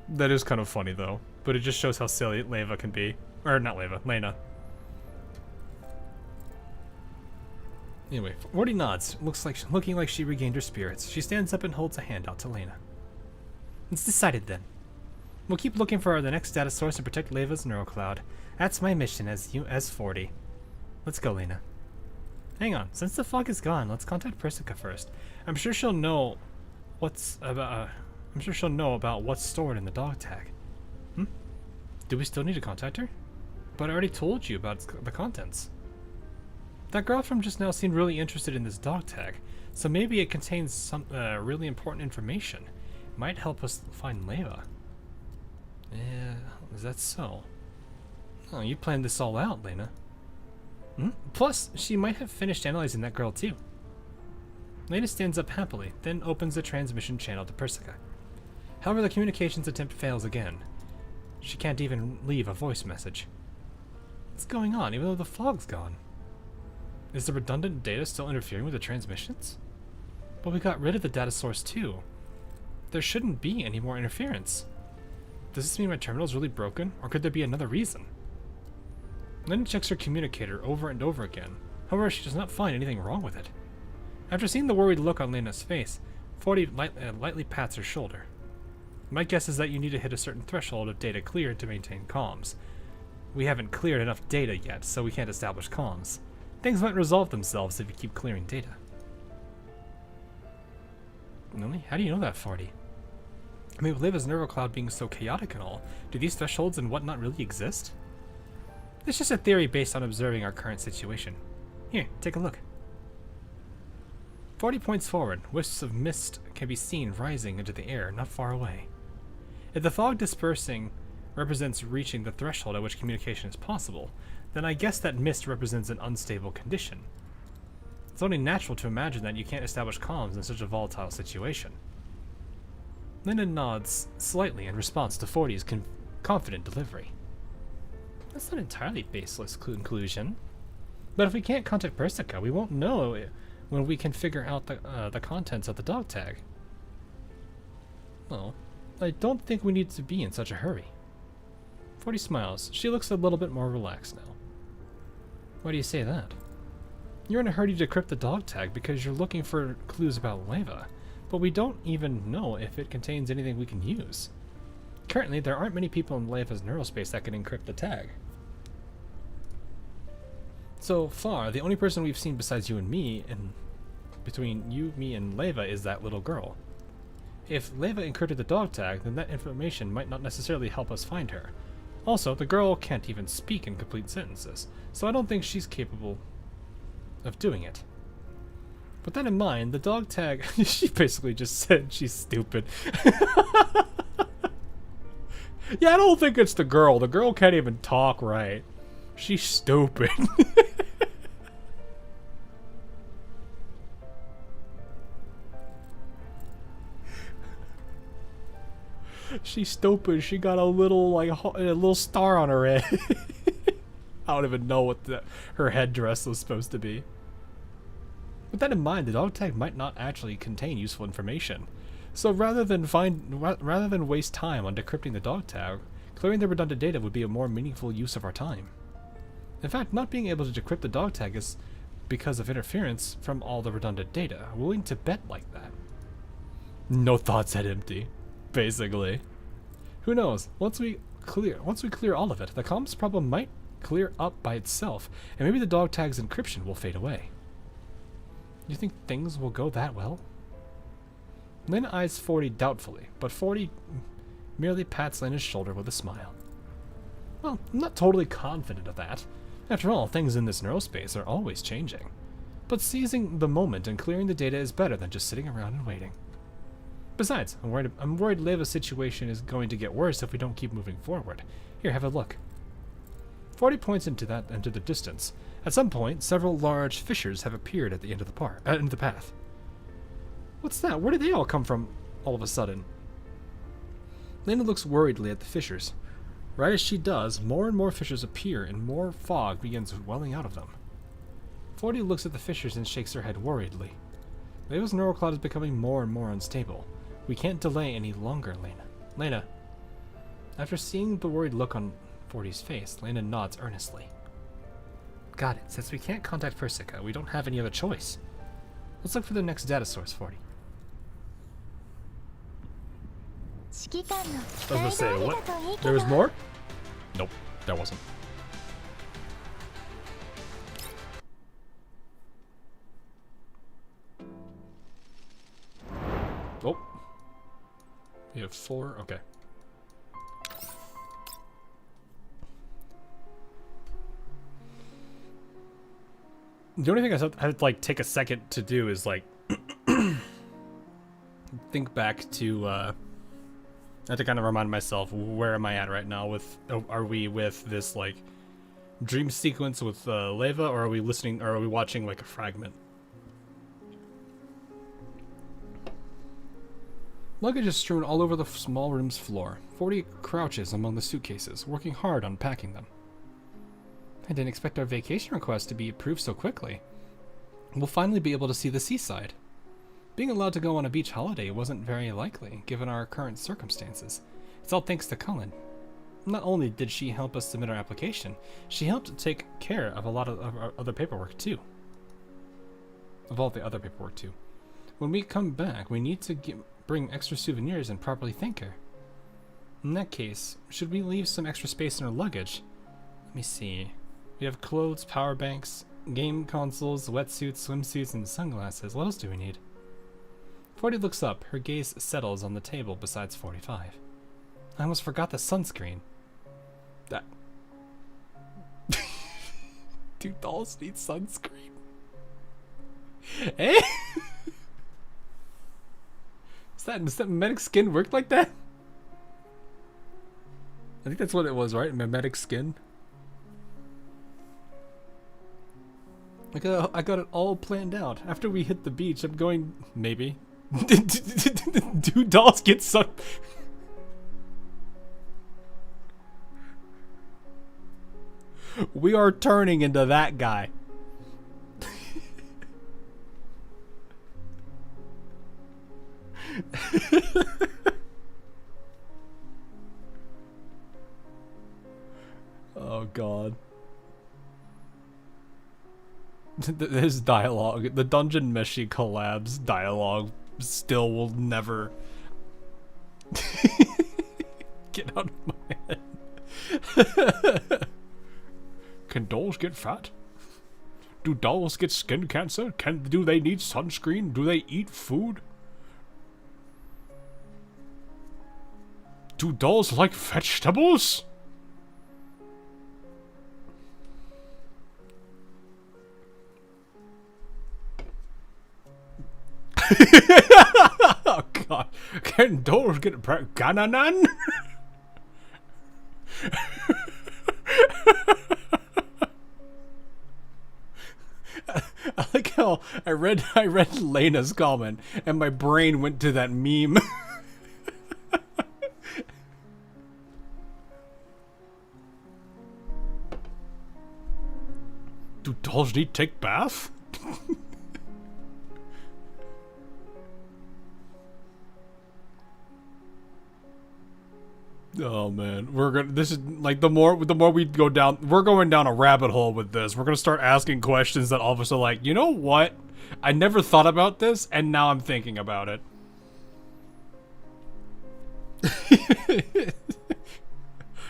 That is kind of funny, though. But it just shows how silly Leva can be. Or, not Leva, Lena. Anyway, 40 nods. Looking like she regained her spirits. She stands up and holds a hand out to Lena. It's decided, then. We'll keep looking for the next data source and protect Leva's neural cloud. That's my mission as 40. Let's go, Lena. Hang on. Since the fog is gone, let's contact Persica first. I'm sure she'll know about what's stored in the dog tag. Do we still need to contact her? But I already told you about the contents. That girl from just now seemed really interested in this dog tag, so maybe it contains some really important information. It might help us find Leva. Yeah, is that so? Oh, you planned this all out, Lena. Plus, she might have finished analyzing that girl too. Lena stands up happily, then opens the transmission channel to Persica. However, the communications attempt fails again. She can't even leave a voice message. What's going on, even though the fog's gone? Is the redundant data still interfering with the transmissions? But we got rid of the data source too. There shouldn't be any more interference. Does this mean my terminal's really broken, or could there be another reason? Lena checks her communicator over and over again. However, she does not find anything wrong with it. After seeing the worried look on Lena's face, 40 lightly pats her shoulder. My guess is that you need to hit a certain threshold of data cleared to maintain comms. We haven't cleared enough data yet, so we can't establish comms. Things might resolve themselves if you keep clearing data. Really? How do you know that, 40? I mean, with Leva's neural cloud being so chaotic and all, do these thresholds and whatnot really exist? It's just a theory based on observing our current situation. Here, take a look. 40 points forward, wisps of mist can be seen rising into the air not far away. If the fog dispersing represents reaching the threshold at which communication is possible, then I guess that mist represents an unstable condition. It's only natural to imagine that you can't establish comms in such a volatile situation. Lena nods slightly in response to 40's confident delivery. That's not entirely baseless conclusion. But if we can't contact Persica, we won't know when we can figure out the contents of the dog tag. Well, I don't think we need to be in such a hurry. 40 smiles. She looks a little bit more relaxed now. Why do you say that? You're in a hurry to decrypt the dog tag because you're looking for clues about Leva, but we don't even know if it contains anything we can use. Currently, there aren't many people in Leva's neurospace that can encrypt the tag. So far, the only person we've seen besides you and me, and between you, me, and Leva is that little girl. If Leva encrypted the dog tag, then that information might not necessarily help us find her. Also, the girl can't even speak in complete sentences, so I don't think she's capable of doing it. With that in mind, the dog tag... she basically just said she's stupid. Yeah, I don't think it's the girl. The girl can't even talk right. She's stupid. She's stupid. She got a little, like, a little star on her head. I don't even know what her headdress was supposed to be. With that in mind, the dog tag might not actually contain useful information. So rather than waste time on decrypting the dog tag, clearing the redundant data would be a more meaningful use of our time. In fact, not being able to decrypt the dog tag is because of interference from all the redundant data. I'm willing to bet like that. No thoughts head empty, basically. Who knows? Once we clear all of it, the comms problem might clear up by itself, and maybe the dog tag's encryption will fade away. You think things will go that well? Lena eyes 40 doubtfully, but 40 merely pats Lena's shoulder with a smile. Well, I'm not totally confident of that. After all, things in this neurospace are always changing. But seizing the moment and clearing the data is better than just sitting around and waiting. Besides, I'm worried Leva's situation is going to get worse if we don't keep moving forward. Here, have a look. 40 points into the distance. At some point, several large fissures have appeared at the end of the path. What's that? Where did they all come from all of a sudden? Lena looks worriedly at the fissures. Right as she does, more and more fissures appear and more fog begins welling out of them. 40 looks at the fissures and shakes her head worriedly. Leva's neurocloud is becoming more and more unstable. We can't delay any longer, Lena. Lena. After seeing the worried look on 40's face, Lena nods earnestly. Got it. Since we can't contact Persica, we don't have any other choice. Let's look for the next data source, 40. I was gonna say, what? There was more? Nope, there wasn't. Oh. We have 4, okay. The only thing I'd like take a second to do is like think back to I have to kind of remind myself, where am I at right now with are we with this like dream sequence with Leva, or are we listening, or are we watching like a fragment? Luggage is strewn all over the small room's floor. 40 crouches among the suitcases, working hard on packing them. I didn't expect our vacation request to be approved so quickly. We'll finally be able to see the seaside. Being allowed to go on a beach holiday wasn't very likely, given our current circumstances. It's all thanks to Cullen. Not only did she help us submit our application, she helped take care of a lot of our other paperwork too. When we come back, we need to bring extra souvenirs and properly thank her. In that case, should we leave some extra space in our luggage? Let me see. We have clothes, power banks, game consoles, wetsuits, swimsuits, and sunglasses. What else do we need? 40 looks up. Her gaze settles on the table besides 45. I almost forgot the sunscreen. That... Do dolls need sunscreen? Eh? Does that mimetic skin work like that? I think that's what it was, right? Mimetic skin? I got it all planned out. After we hit the beach, I'm going... Maybe. Do dolls get sun... We are turning into that guy. Oh god. his dialogue, the Dungeon Meshi collabs dialogue, still will never get out of my head. Can dolls get fat? Do dolls get skin cancer? Do they need sunscreen? Do they eat food? Do dolls like vegetables? Oh god. Can dolls get gananan? I like how I read Lena's comment and my brain went to that meme. Do dolls need to take bath? Oh man, this is like the more we go down, we're going down a rabbit hole with this. We're gonna start asking questions that all of us are like, you know what? I never thought about this, and now I'm thinking about it.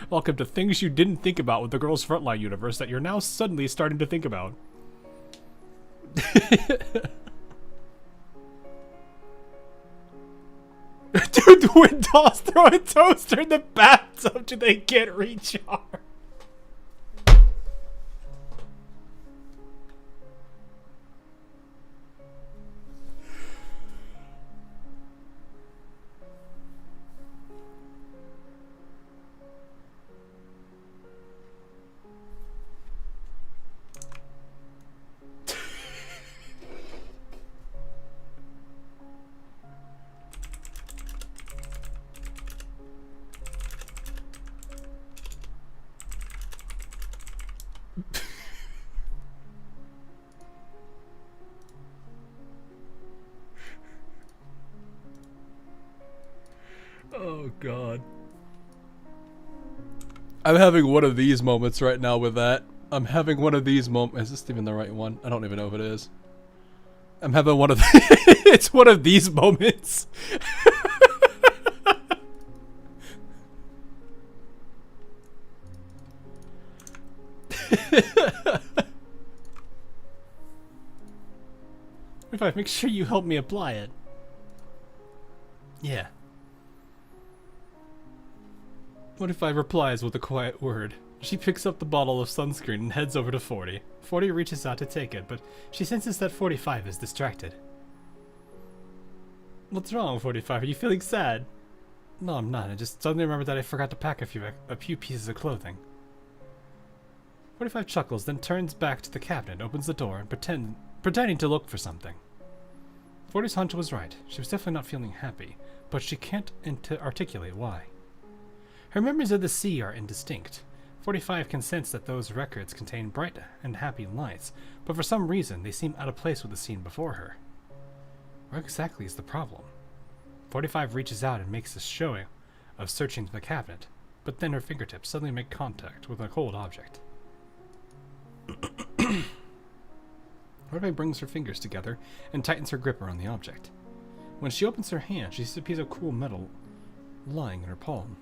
Welcome to things you didn't think about with the Girls Frontline universe that you're now suddenly starting to think about. Dude, when dolls throw a toaster in the bathtub, do they get recharged? Oh god. I'm having one of these moments right now with that. I'm having one of these moments. Is this even the right one? I don't even know if it is. I'm having one of it's one of these moments. If I make sure you help me apply it. Yeah. What if I replies with a quiet word? She picks up the bottle of sunscreen and heads over to 40. 40 reaches out to take it, but she senses that 45 is distracted. What's wrong, 45? Are you feeling sad? No, I'm not. I just suddenly remembered that I forgot to pack a few pieces of clothing. 45 chuckles, then turns back to the cabinet, opens the door, and pretending to look for something. 40's hunch was right. She was definitely not feeling happy, but she can't articulate why. Her memories of the sea are indistinct. 45 can sense that those records contain bright and happy lights, but for some reason they seem out of place with the scene before her. Where exactly is the problem? 45 reaches out and makes a show of searching the cabinet, but then her fingertips suddenly make contact with a cold object. 45 brings her fingers together and tightens her grip around the object. When she opens her hand, she sees a piece of cool metal lying in her palm.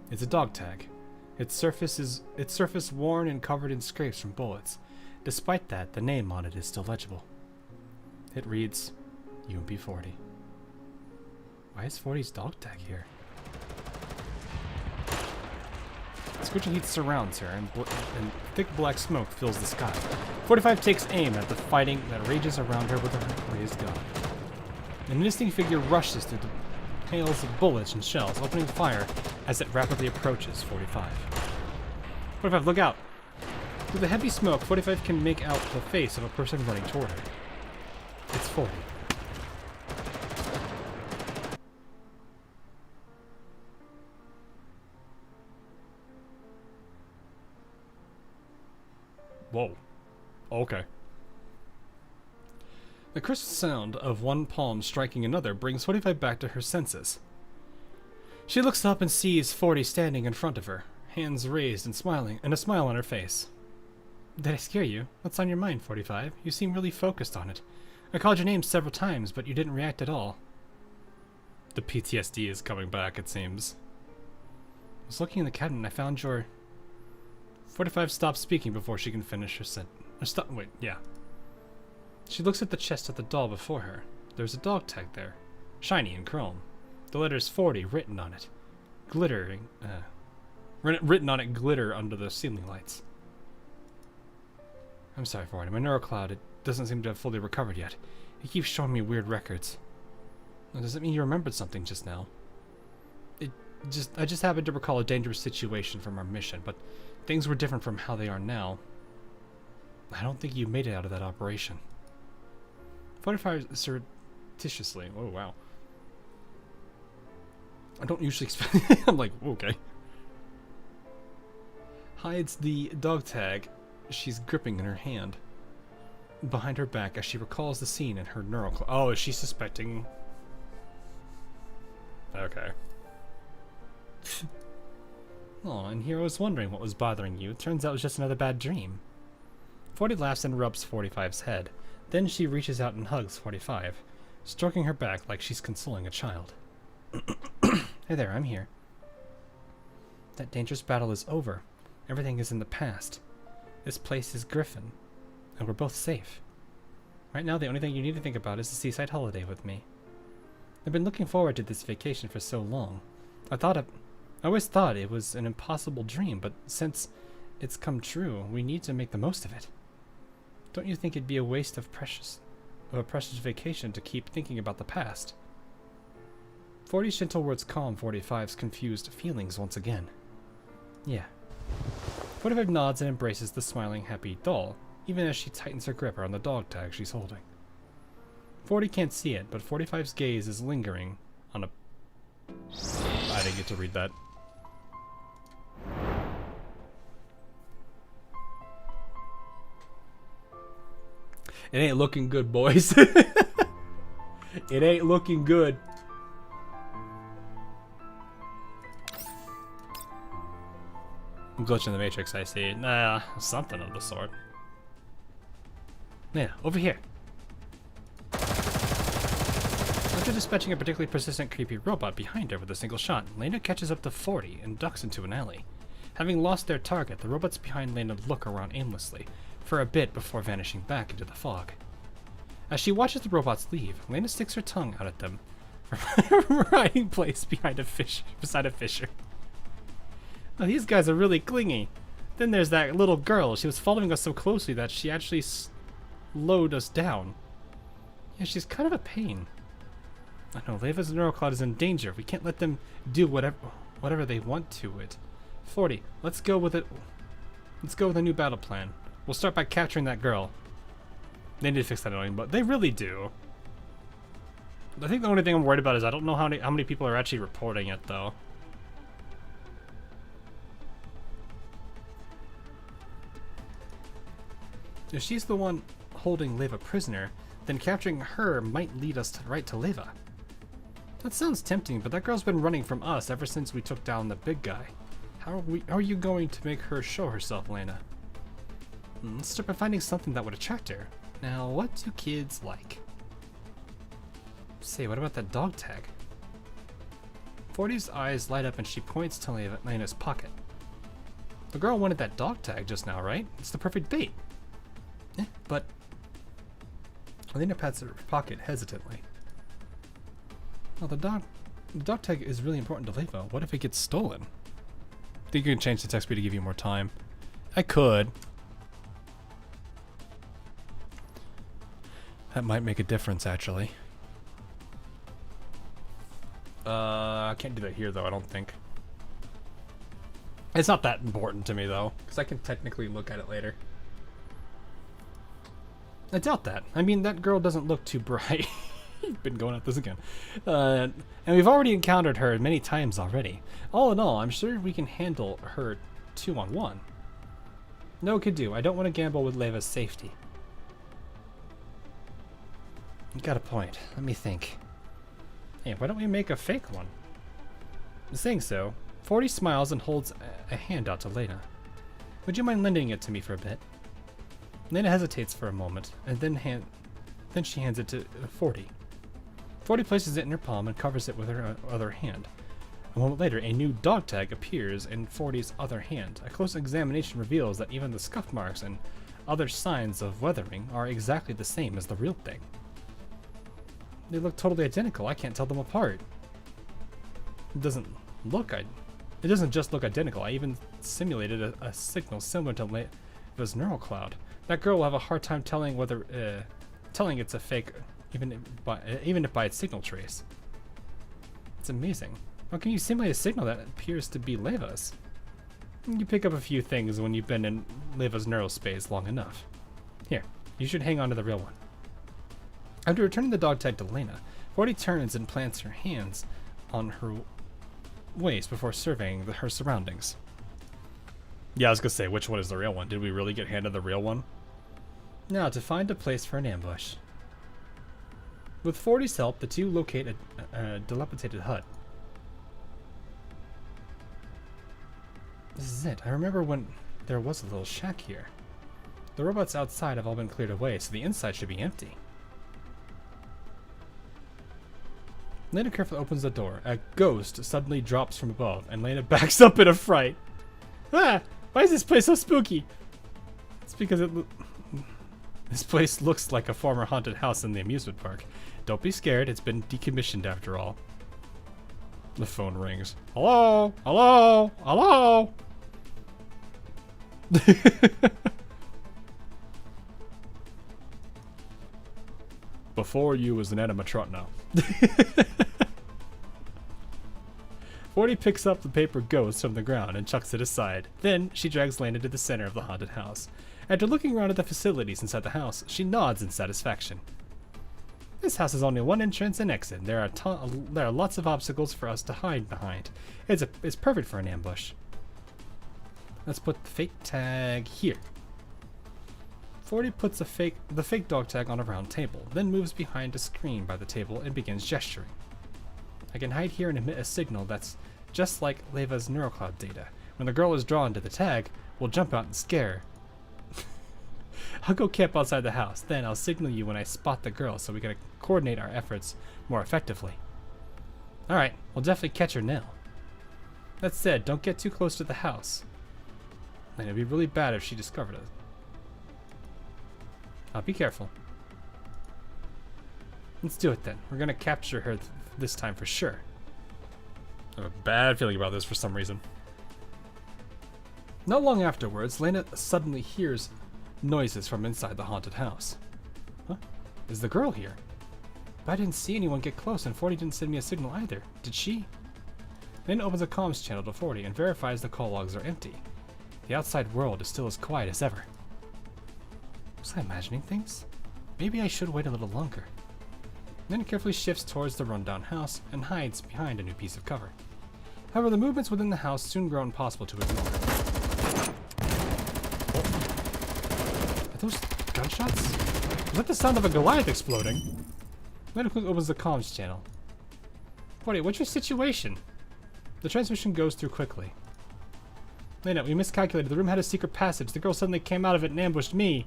It's a dog tag. Its surface worn and covered in scrapes from bullets. Despite that, the name on it is still legible. It reads, UMP 40. Why is 40's dog tag here? Scorching heat surrounds her, and thick black smoke fills the sky. 45 takes aim at the fighting that rages around her with a raised gun. An menacing figure rushes through the hails of bullets and shells, opening fire as it rapidly approaches 45. 45, look out! Through the heavy smoke, 45 can make out the face of a person running toward her. It's 40. Whoa. Okay. The crisp sound of one palm striking another brings 45 back to her senses. She looks up and sees 40 standing in front of her, hands raised and smiling, and a smile on her face. Did I scare you? What's on your mind, 45? You seem really focused on it. I called your name several times, but you didn't react at all. The PTSD is coming back, it seems. I was looking in the cabinet and I found your... 45 stops speaking before she can finish her sentence. Wait, yeah. She looks at the chest of the doll before her. There's a dog tag there, shiny and chrome. The letters 40 written on it, glittering. Written on it, glitter under the ceiling lights. I'm sorry, 40. My neurocloud, it doesn't seem to have fully recovered yet. It keeps showing me weird records. Does it mean you remembered something just now? I just happened to recall a dangerous situation from our mission, but things were different from how they are now. I don't think you made it out of that operation. 45 surreptitiously. Oh, wow. I don't usually expect... I'm like, okay. Hides the dog tag she's gripping in her hand behind her back as she recalls the scene in her neural... Oh, is she suspecting... Okay. Oh, and here I was wondering what was bothering you. Turns out it was just another bad dream. 40 laughs and rubs 45's head. Then she reaches out and hugs 45, stroking her back like she's consoling a child. Hey there, I'm here. That dangerous battle is over. Everything is in the past. This place is Griffin, and we're both safe. Right now, the only thing you need to think about is the seaside holiday with me. I've been looking forward to this vacation for so long. I always thought it was an impossible dream, but since it's come true, we need to make the most of it. Don't you think it'd be a waste of a precious vacation to keep thinking about the past? 40's gentle words calm 45's confused feelings once again. Yeah. 45 nods and embraces the smiling, happy doll, even as she tightens her grip around the dog tag she's holding. 40 can't see it, but 45's gaze is lingering on a... I didn't get to read that. It ain't looking good, boys. It ain't looking good. I'm glitching the matrix, I see. Nah, something of the sort. Yeah, over here. After dispatching a particularly persistent, creepy robot behind her with a single shot, Lena catches up to 40 and ducks into an alley. Having lost their target, the robots behind Lena look around aimlessly for a bit before vanishing back into the fog. As she watches the robots leave, Lena sticks her tongue out at them from her hiding place beside a fissure. Oh, these guys are really clingy. Then there's that little girl. She was following us so closely that she actually slowed us down. Yeah, she's kind of a pain. I know, Leva's neurocloud is in danger. We can't let them do whatever they want to it. 40, let's go with it. Let's go with a new battle plan. We'll start by capturing that girl. They need to fix that annoying, but they really do. I think the only thing I'm worried about is I don't know how many people are actually reporting it, though. If she's the one holding Leva prisoner, then capturing her might lead us right to Leva. That sounds tempting, but that girl's been running from us ever since we took down the big guy. How are you going to make her show herself, Lena? Let's start by finding something that would attract her. Now, what do kids like? Say, what about that dog tag? 40's eyes light up and she points to Lena's pocket. The girl wanted that dog tag just now, right? It's the perfect bait. But... Lena pats her pocket hesitantly. Well, the dog tag is really important to Leva. What if it gets stolen? Think you can change the text speed to give you more time? I could. That might make a difference, actually. I can't do that here, though, I don't think. It's not that important to me, though, because I can technically look at it later. I doubt that. I mean, that girl doesn't look too bright. You've been going at this again. And we've already encountered her many times already. All in all, I'm sure we can handle her 2-on-1. No could do. I don't want to gamble with Leva's safety. You got a point. Let me think. Hey, why don't we make a fake one? Saying so, 40 smiles and holds a hand out to Lena. Would you mind lending it to me for a bit? Lena hesitates for a moment, and then she hands it to 40. 40 places it in her palm and covers it with her other hand. A moment later, a new dog tag appears in 40's other hand. A close examination reveals that even the scuff marks and other signs of weathering are exactly the same as the real thing. They look totally identical. I can't tell them apart. It doesn't just look identical. I even simulated a signal similar to Leva's neural cloud. That girl will have a hard time telling telling it's a fake, even if by its signal trace. It's amazing. How can you simulate a signal that appears to be Leva's? You pick up a few things when you've been in Leva's neural space long enough. Here, you should hang on to the real one. After returning the dog tag to Lena, 40 turns and plants her hands on her waist before surveying her surroundings. Yeah, I was gonna say, which one is the real one? Did we really get handed the real one? Now, to find a place for an ambush. With 40's help, the two locate a dilapidated hut. This is it. I remember when there was a little shack here. The robots outside have all been cleared away, so the inside should be empty. Lena carefully opens the door. A ghost suddenly drops from above, and Lena backs up in a fright. Ah! Why is this place so spooky? It's because this place looks like a former haunted house in the amusement park. Don't be scared, it's been decommissioned after all. The phone rings. Hello? Hello? Hello? Before you was an animatronic now. 40 picks up the paper ghost from the ground and chucks it aside. Then she drags Lena to the center of the haunted house. After looking around at the facilities inside the house, she nods in satisfaction. This house has only one entrance and exit. There are lots of obstacles for us to hide behind. It's perfect for an ambush. Let's put the fake tag here. 40 puts the fake dog tag on a round table, then moves behind a screen by the table and begins gesturing. I can hide here and emit a signal that's just like Leva's neurocloud data. When the girl is drawn to the tag, we'll jump out and scare her. I'll go camp outside the house, then I'll signal you when I spot the girl so we can coordinate our efforts more effectively. Alright, we'll definitely catch her now. That said, don't get too close to the house. And it'd be really bad if she discovered us. I'll be careful. Let's do it then. We're gonna capture her this time for sure. I have a bad feeling about this for some reason. Not long afterwards, Lena suddenly hears noises from inside the haunted house. Huh? Is the girl here? But I didn't see anyone get close, and 40 didn't send me a signal either. Did she? Lena opens a comms channel to 40 and verifies the call logs are empty. The outside world is still as quiet as ever. Was I imagining things? Maybe I should wait a little longer. Then it carefully shifts towards the rundown house and hides behind a new piece of cover. However, the movements within the house soon grow impossible to ignore. Are those gunshots? Was that the sound of a Goliath exploding? Then it quickly opens the comms channel. 40, what's your situation? The transmission goes through quickly. Lena, we miscalculated. The room had a secret passage. The girl suddenly came out of it and ambushed me.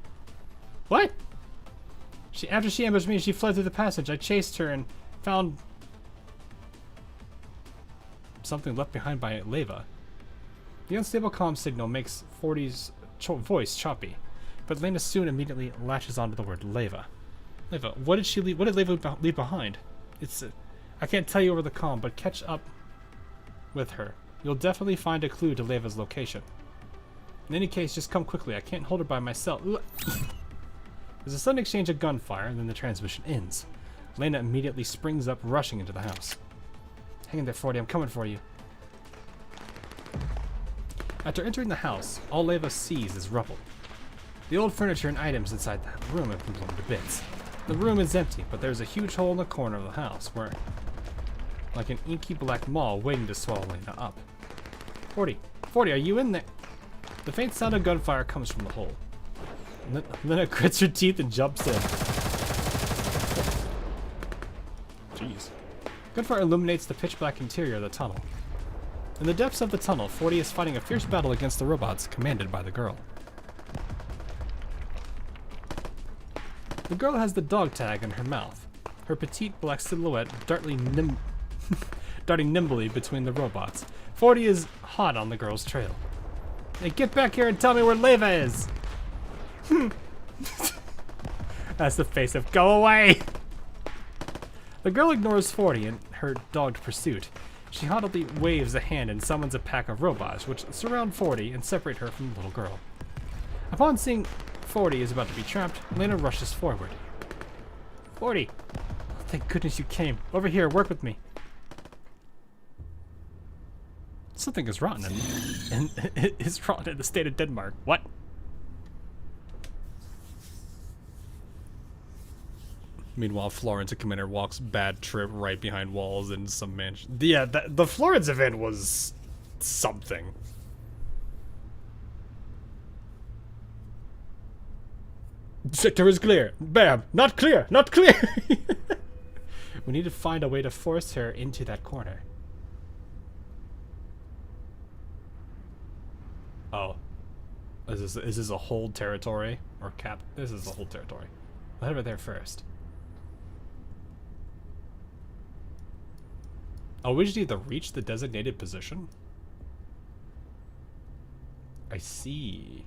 What? After she ambushed me, she fled through the passage. I chased her and found something left behind by Leva. The unstable comm signal makes 40's voice choppy, but Lena soon immediately latches onto the word Leva. Leva, what did she leave? What did Leva leave behind? I can't tell you over the comm, but catch up with her. You'll definitely find a clue to Leva's location. In any case, just come quickly. I can't hold her by myself. There's a sudden exchange of gunfire, and then the transmission ends. Lena immediately springs up, rushing into the house. Hang in there, 40. I'm coming for you. After entering the house, all Leva sees is rubble. The old furniture and items inside the room have been blown to bits. The room is empty, but there's a huge hole in the corner of the house where, like an inky black maw waiting to swallow Lena up. 40, are you in there? The faint sound of gunfire comes from the hole. Lena grits her teeth and jumps in. Jeez. Gunfire illuminates the pitch black interior of the tunnel. In the depths of the tunnel, 40 is fighting a fierce battle against the robots commanded by the girl. The girl has the dog tag in her mouth. Her petite black silhouette darting nimbly between the robots. 40 is hot on the girl's trail. Hey, get back here and tell me where Leva is! That's the face of go away! The girl ignores 40 in her dogged pursuit. She haughtily waves a hand and summons a pack of robots, which surround 40 and separate her from the little girl. Upon seeing 40 is about to be trapped, Lena rushes forward. 40! Oh, thank goodness you came. Over here, work with me. Something is rotten and is rotten in the state of Denmark. What? Meanwhile, Florence, a commander, walks bad trip right behind walls in some mansion. Yeah, the Florence event was something. Sector is clear. Bam! Not clear! Not clear! We need to find a way to force her into that corner. Oh. Is this a hold territory? Or cap? This is a hold territory. I'll head over there first. Oh, we just need to reach the designated position? I see.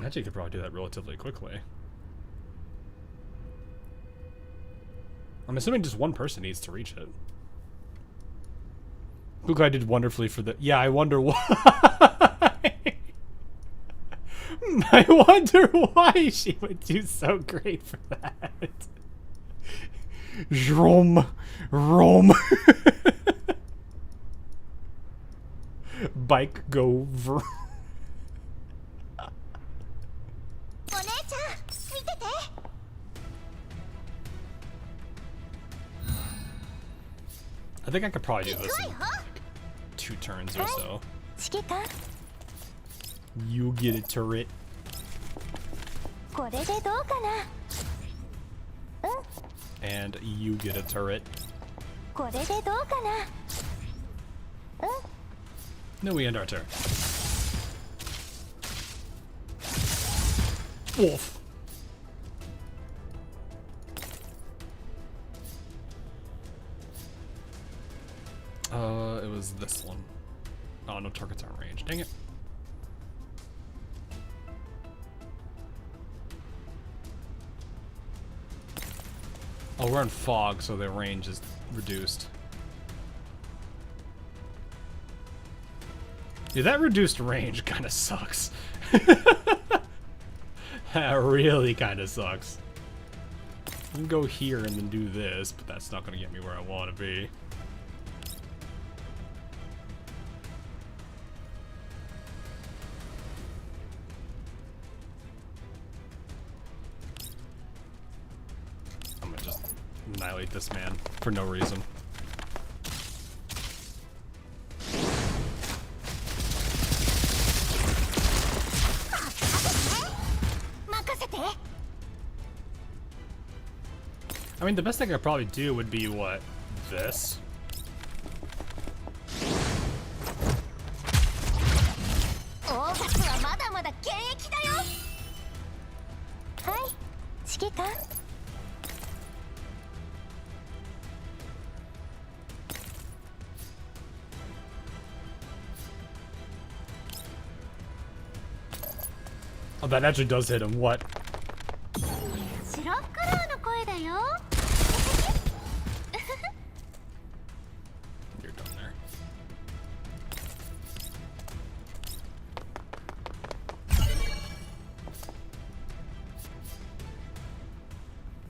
Actually, you could probably do that relatively quickly. I'm assuming just one person needs to reach it. Kukai did wonderfully for the... Yeah, I wonder why. I wonder why she would do so great for that. Rom. Bike go ver. I think I could probably do this in like 2 turns or so. You get a turret. And you get a turret. Then we end our turn. Wolf. It was this one. Oh, no targets aren't ranged. Dang it. Oh, we're in fog, so their range is reduced. Yeah, that reduced range kind of sucks. That really kind of sucks. I can go here and then do this, but that's not going to get me where I want to be. I'm going to just annihilate this man for no reason. I mean, the best thing I could probably do would be, what, this? Oh, that actually does hit him. What? You're done there.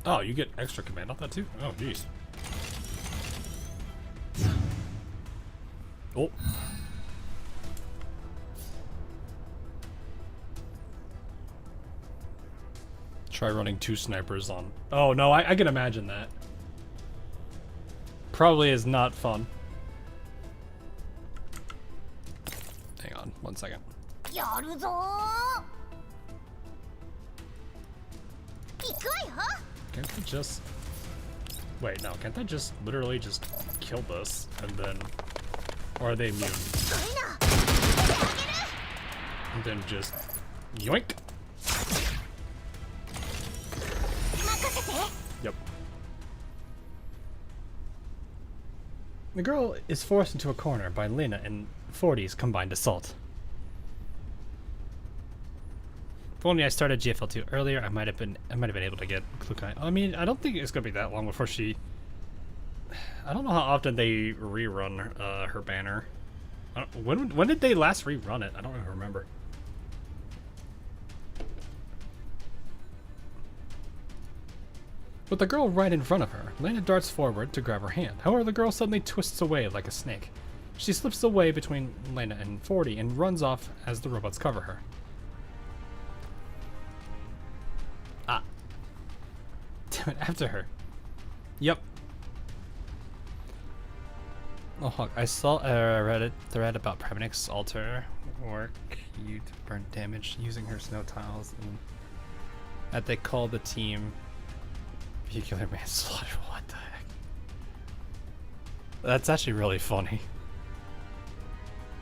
Oh, you get extra command off that too? Oh, jeez. Oh. Try running 2 snipers on. Oh no, I can imagine that. Probably is not fun. Hang on, 1 second. Can't they just... Wait, no, can't they just literally just kill this and then... Or are they immune? And then just yoink. Yep. The girl is forced into a corner by Lena and 40's combined assault. If only I started GFL2 earlier, I might have been able to get Klukai. I mean, I don't think it's gonna be that long before she. I don't know how often they rerun her banner. When did they last rerun it? I don't even remember. With the girl right in front of her, Lena darts forward to grab her hand. However, the girl suddenly twists away like a snake. She slips away between Lena and 40 and runs off as the robots cover her. Ah. Damn it, after her. Yep. Oh, fuck. I saw a Reddit thread about Premnik's altar work. You'd burn damage using her snow tiles, and that they called the team vehicular manslaughter. What the heck? That's actually really funny.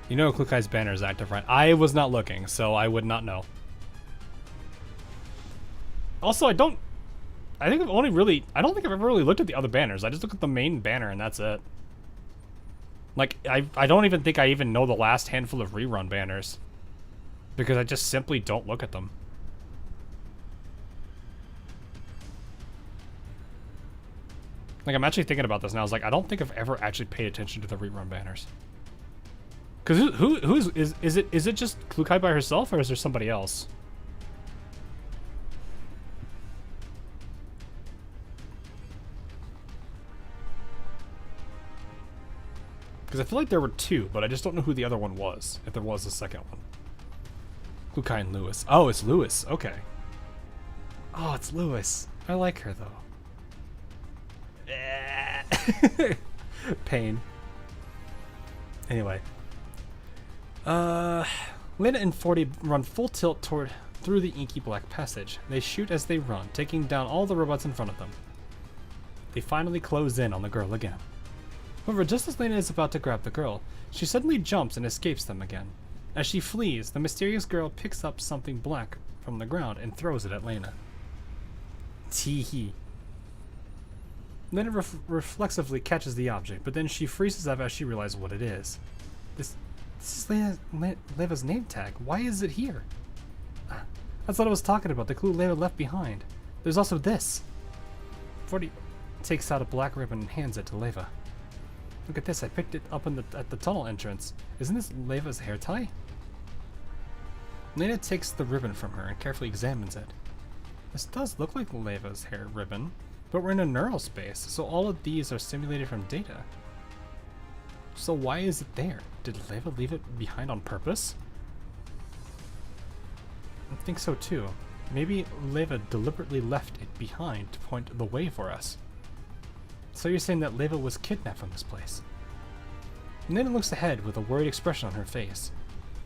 You know Klukai's banner is active, right? I was not looking, so I would not know. Also, I don't think I've ever really looked at the other banners. I just look at the main banner and that's it. Like, I don't even think I even know the last handful of rerun banners. Because I just simply don't look at them. Like, I'm actually thinking about this now. I was like, I don't think I've ever actually paid attention to the rerun banners. Because is it just Klukai by herself, or is there somebody else? Because I feel like there were two, but I just don't know who the other one was, if there was a second one. Klukai and Lewis. Oh, it's Lewis. Okay. Oh, it's Lewis. I like her, though. Pain. Anyway. Lena and 40 run full tilt through the inky black passage. They shoot as they run, taking down all the robots in front of them. They finally close in on the girl again. However, just as Lena is about to grab the girl, she suddenly jumps and escapes them again. As she flees, the mysterious girl picks up something black from the ground and throws it at Lena. Tee-hee. Lena reflexively catches the object, but then she freezes up as she realizes what it is. This is Leva's name tag. Why is it here? That's what I was talking about, the clue Leva left behind. There's also this. 40 takes out a black ribbon and hands it to Leva. Look at this, I picked it up at the tunnel entrance. Isn't this Leva's hair tie? Lena takes the ribbon from her and carefully examines it. This does look like Leva's hair ribbon, but we're in a neural space, so all of these are simulated from data. So why is it there? Did Leva leave it behind on purpose? I think so too. Maybe Leva deliberately left it behind to point the way for us. So you're saying that Leva was kidnapped from this place? Lena looks ahead with a worried expression on her face.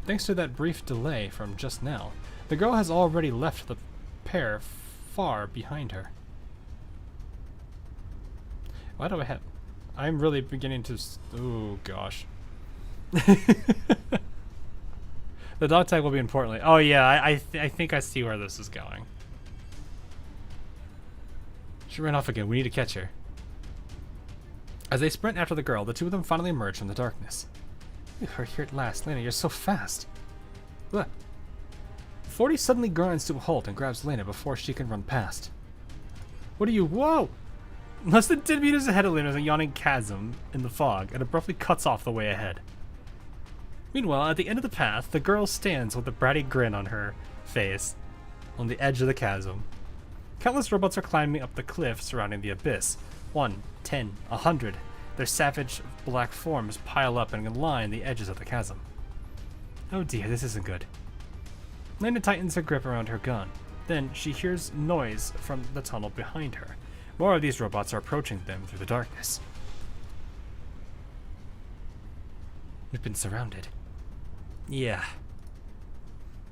Thanks to that brief delay from just now, the girl has already left the pair far behind her. Why do I have... I'm really beginning to... Oh, gosh. The dog tag will be important. Oh, yeah, I think I see where this is going. She ran off again. We need to catch her. As they sprint after the girl, the two of them finally emerge from the darkness. You're here at last. Lena, you're so fast. Look. 40 suddenly grinds to a halt and grabs Lena before she can run past. What are you? Whoa! Less than 10 meters ahead of Lena is a yawning chasm in the fog and abruptly cuts off the way ahead. Meanwhile, at the end of the path, the girl stands with a bratty grin on her face on the edge of the chasm. Countless robots are climbing up the cliff surrounding the abyss. 1, 10, 100. Their savage black forms pile up and line the edges of the chasm. Oh dear, this isn't good. Lena tightens her grip around her gun. Then she hears noise from the tunnel behind her. More of these robots are approaching them through the darkness. We've been surrounded. Yeah.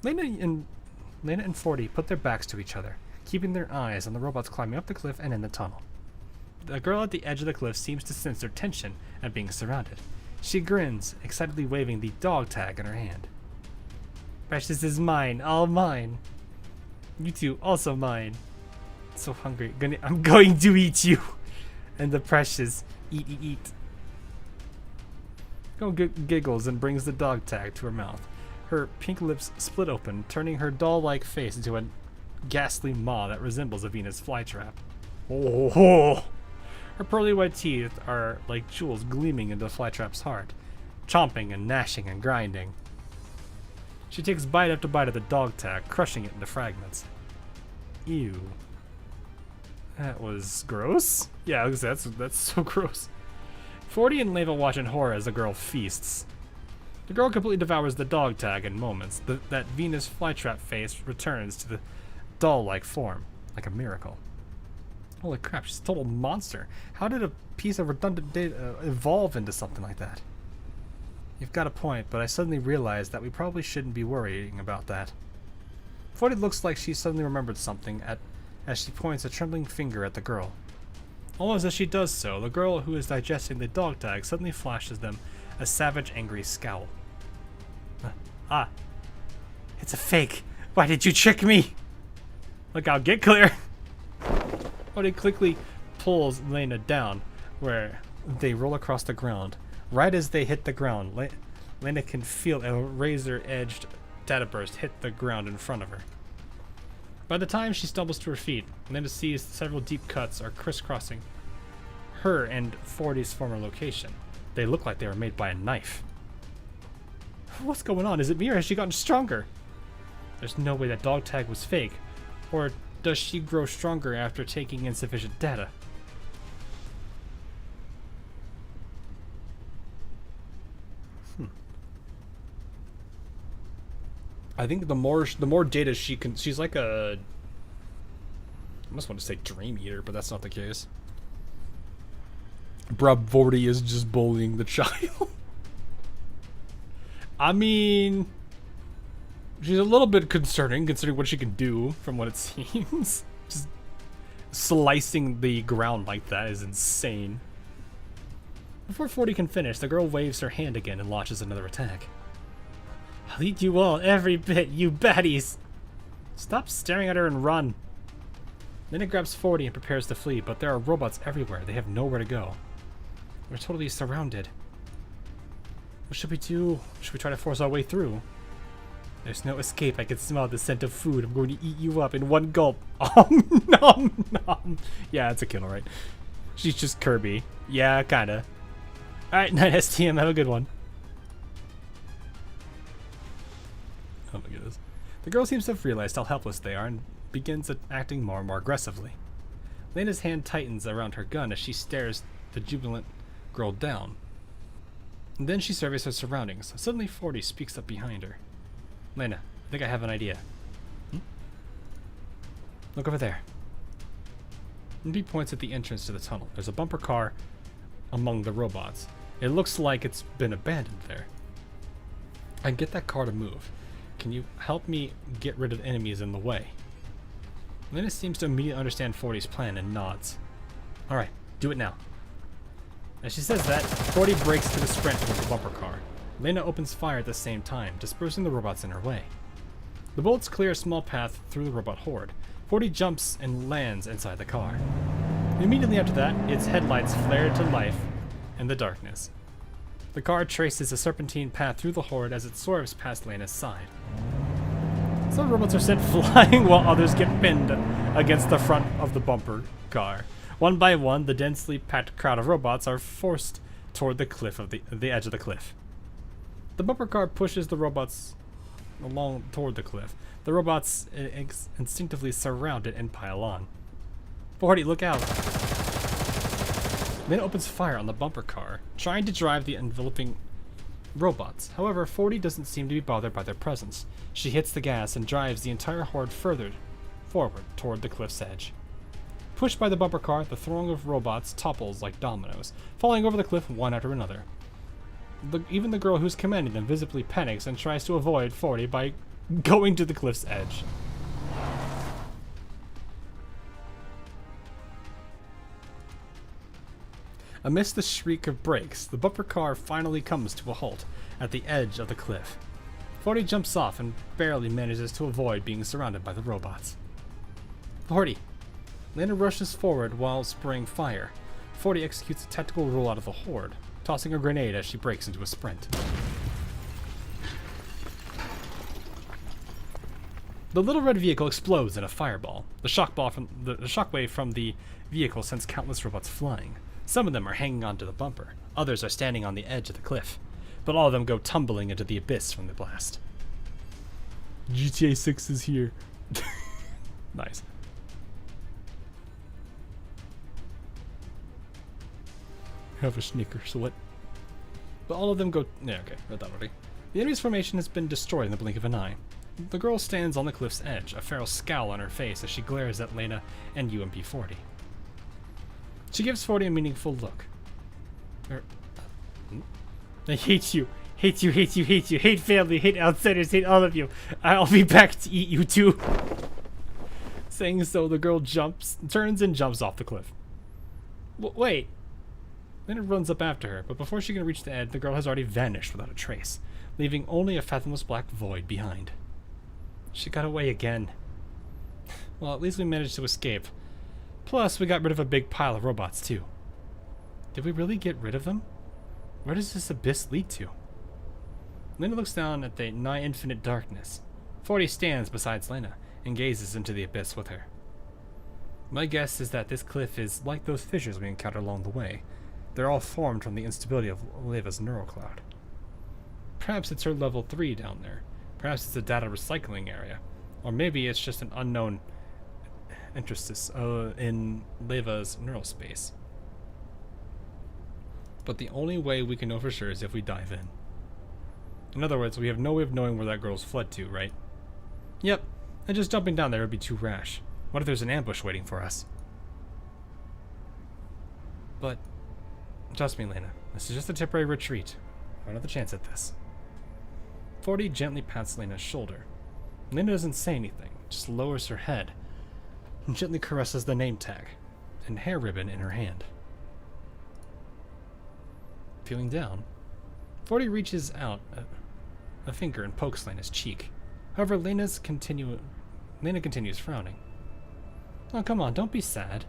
Lena and 40 put their backs to each other, keeping their eyes on the robots climbing up the cliff and in the tunnel. The girl at the edge of the cliff seems to sense their tension at being surrounded. She grins, excitedly waving the dog tag in her hand. Precious is mine, all mine. You two, also mine. So hungry. I'm going to eat you. And the Precious, eat, eat, eat. Girl giggles and brings the dog tag to her mouth. Her pink lips split open, turning her doll-like face into a ghastly maw that resembles a Venus flytrap. Oh! Her pearly white teeth are like jewels gleaming into the flytrap's heart, chomping and gnashing and grinding. She takes bite after bite of the dog tag, crushing it into fragments. Ew. That was gross? Yeah, that's so gross. 40 and Leva watch in horror as the girl feasts. The girl completely devours the dog tag in moments. That Venus flytrap face returns to the doll-like form, like a miracle. Holy crap, she's a total monster. How did a piece of redundant data evolve into something like that? You've got a point, but I suddenly realized that we probably shouldn't be worrying about that. 40 looks like she suddenly remembered something as she points a trembling finger at the girl. Almost as she does so, the girl who is digesting the dog tag suddenly flashes them a savage, angry scowl. It's a fake. Why did you trick me? Look out, get clear. But he quickly pulls Lena down, where they roll across the ground. Right as they hit the ground, Lena can feel a razor-edged data burst hit the ground in front of her. By the time she stumbles to her feet, Lena sees several deep cuts are crisscrossing her and 40's former location. They look like they were made by a knife. What's going on? Is it me or has she gotten stronger? There's no way that dog tag was fake. Or does she grow stronger after taking insufficient data? I think the more data she can, she's like a, I almost want to say dream eater, but that's not the case. Bruh, 40 is just bullying the child. I mean, she's a little bit concerning considering what she can do from what it seems. Just slicing the ground like that is insane. Before 40 can finish, the girl waves her hand again and launches another attack. I'll eat you all, every bit, you baddies! Stop staring at her and run. Then it grabs 40 and prepares to flee, but there are robots everywhere. They have nowhere to go. We're totally surrounded. What should we do? Should we try to force our way through? There's no escape. I can smell the scent of food. I'm going to eat you up in one gulp. Nom, nom. Yeah, it's a kill, right? She's just Kirby. Yeah, kinda. Alright, night STM. Have a good one. Oh my goodness. The girl seems to have realized how helpless they are and begins acting more and more aggressively. Lena's hand tightens around her gun as she stares the jubilant girl down. And then she surveys her surroundings. Suddenly 40 speaks up behind her. Lena, I think I have an idea. Look over there. And he points at the entrance to the tunnel. There's a bumper car among the robots. It looks like it's been abandoned there. I can get that car to move. Can you help me get rid of enemies in the way? Lena seems to immediately understand 40's plan and nods. Alright, do it now. As she says that, 40 breaks to the sprint with the bumper car. Lena opens fire at the same time, dispersing the robots in her way. The bullets clear a small path through the robot horde. 40 jumps and lands inside the car. Immediately after that, its headlights flare to life in the darkness. The car traces a serpentine path through the horde as it swerves past Lena's side. Some robots are sent flying while others get pinned against the front of the bumper car. One by one, the densely packed crowd of robots are forced toward the cliff of the edge of the cliff. The bumper car pushes the robots along toward the cliff. The robots instinctively surround it and pile on. 40, look out! Then opens fire on the bumper car, trying to drive the enveloping robots. However, 40 doesn't seem to be bothered by their presence. She hits the gas and drives the entire horde further forward toward the cliff's edge. Pushed by the bumper car, the throng of robots topples like dominoes, falling over the cliff one after another. Even the girl who's commanding them visibly panics and tries to avoid 40 by going to the cliff's edge. Amidst the shriek of brakes, the bumper car finally comes to a halt at the edge of the cliff. 40 jumps off and barely manages to avoid being surrounded by the robots. 40. Lena rushes forward while spraying fire. 40 executes a tactical roll out of the horde, tossing a grenade as she breaks into a sprint. The little red vehicle explodes in a fireball. The shockwave from the vehicle sends countless robots flying. Some of them are hanging onto the bumper. Others are standing on the edge of the cliff. But all of them go tumbling into the abyss from the blast. GTA 6 is here. Nice. Have a Snickers, what? But all of them go... Yeah, okay, read that already. The enemy's formation has been destroyed in the blink of an eye. The girl stands on the cliff's edge, a feral scowl on her face as she glares at Lena and UMP 40. She gives 40 a meaningful look. I hate you. Hate you, hate you, hate you. Hate family, hate outsiders, hate all of you. I'll be back to eat you too. Saying so, the girl turns and jumps off the cliff. Wait. Lena runs up after her, but before she can reach the edge, the girl has already vanished without a trace, leaving only a fathomless black void behind. She got away again. Well, at least we managed to escape. Plus, we got rid of a big pile of robots, too. Did we really get rid of them? Where does this abyss lead to? Lena looks down at the nigh infinite darkness. 40 stands beside Lena and gazes into the abyss with her. My guess is that this cliff is like those fissures we encountered along the way. They're all formed from the instability of Leva's neural cloud. Perhaps it's her level 3 down there. Perhaps it's a data recycling area. Or maybe it's just an unknown interstice in Leva's neural space. But the only way we can know for sure is if we dive in. In other words, we have no way of knowing where that girl's fled to, right? Yep, and just jumping down there would be too rash. What if there's an ambush waiting for us? But, trust me, Lena, this is just a temporary retreat. Another chance at this. 40 gently pats Lena's shoulder. Lena doesn't say anything, just lowers her head and gently caresses the name tag and hair ribbon in her hand. Feeling down, 40 reaches out a finger and pokes Lena's cheek. However, Lena continues frowning. Oh, come on, don't be sad.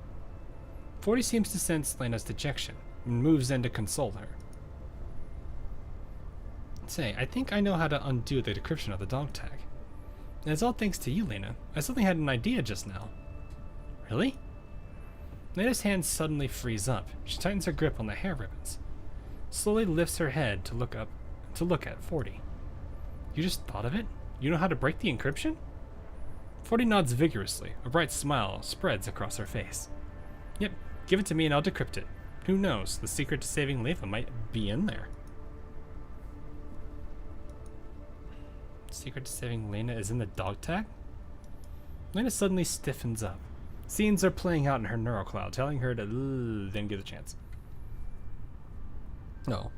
40 seems to sense Lena's dejection and moves in to console her. Say, I think I know how to undo the decryption of the dog tag. And it's all thanks to you, Lena. I suddenly had an idea just now. Really? Lena's hands suddenly freeze up. She tightens her grip on the hair ribbons. Slowly lifts her head to look at 40. You just thought of it? You know how to break the encryption? 40 nods vigorously. A bright smile spreads across her face. Yep, give it to me and I'll decrypt it. Who knows, the secret to saving Leva might be in there. Secret to saving Lena is in the dog tag? Lena suddenly stiffens up. Scenes are playing out in her neural cloud, telling her to then give a chance. No,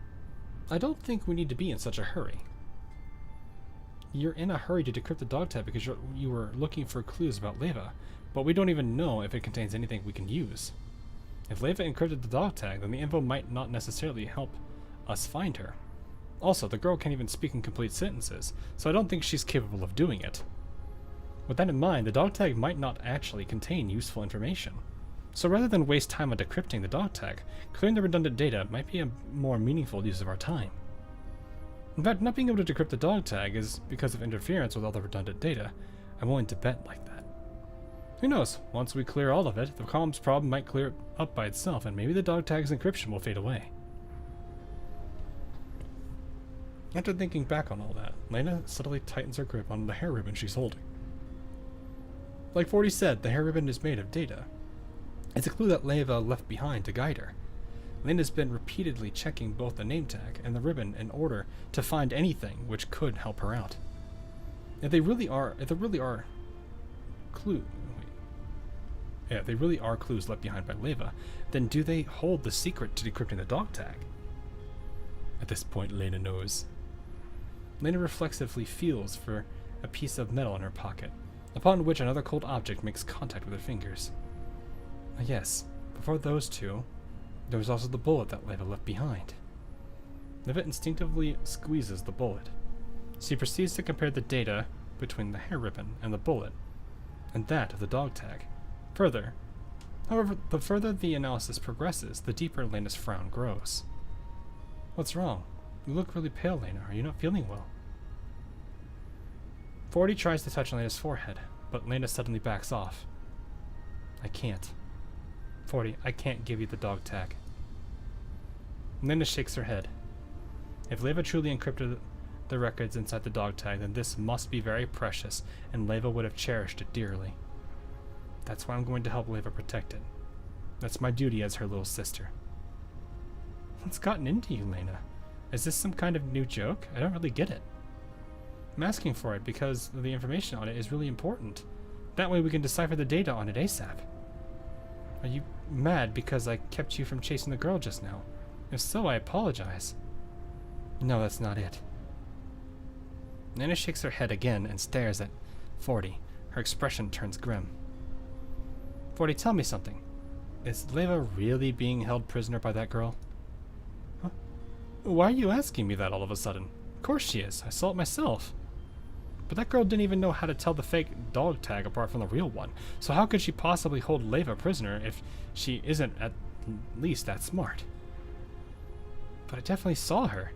I don't think we need to be in such a hurry. You're in a hurry to decrypt the dog tag because you were looking for clues about Leva, but we don't even know if it contains anything we can use. If Leva encrypted the dog tag, then the info might not necessarily help us find her. Also, the girl can't even speak in complete sentences, so I don't think she's capable of doing it. With that in mind, the dog tag might not actually contain useful information. So rather than waste time on decrypting the dog tag, clearing the redundant data might be a more meaningful use of our time. In fact, not being able to decrypt the dog tag is because of interference with all the redundant data. I'm willing to bet like that. Who knows, once we clear all of it, the comms problem might clear up by itself, and maybe the dog tag's encryption will fade away. After thinking back on all that, Lena subtly tightens her grip on the hair ribbon she's holding. Like 40 said, the hair ribbon is made of data. It's a clue that Leva left behind to guide her. Lena's been repeatedly checking both the name tag and the ribbon in order to find anything which could help her out. If they really are clues left behind by Leva, then do they hold the secret to decrypting the dog tag? At this point, Lena knows. Lena reflexively feels for a piece of metal in her pocket, upon which another cold object makes contact with her fingers. Yes, before those two, there was also the bullet that Leva left behind. Leva instinctively squeezes the bullet. She proceeds to compare the data between the hair ribbon and the bullet, and that of the dog tag. However, the further the analysis progresses, the deeper Lena's frown grows. What's wrong? You look really pale, Lena. Are you not feeling well? 40 tries to touch Lena's forehead, but Lena suddenly backs off. I can't. 40, I can't give you the dog tag. Lena shakes her head. If Leva truly encrypted the records inside the dog tag, then this must be very precious, and Leva would have cherished it dearly. That's why I'm going to help Leva protect it. That's my duty as her little sister. What's gotten into you, Lena? Is this some kind of new joke? I don't really get it. I'm asking for it because the information on it is really important. That way we can decipher the data on it ASAP. Are you mad because I kept you from chasing the girl just now? If so, I apologize. No, that's not it. Lena shakes her head again and stares at 40. Her expression turns grim. 40, tell me something. Is Leva really being held prisoner by that girl? Huh? Why are you asking me that all of a sudden? Of course she is. I saw it myself. But that girl didn't even know how to tell the fake dog tag apart from the real one. So how could she possibly hold Leva prisoner if she isn't at least that smart? But I definitely saw her.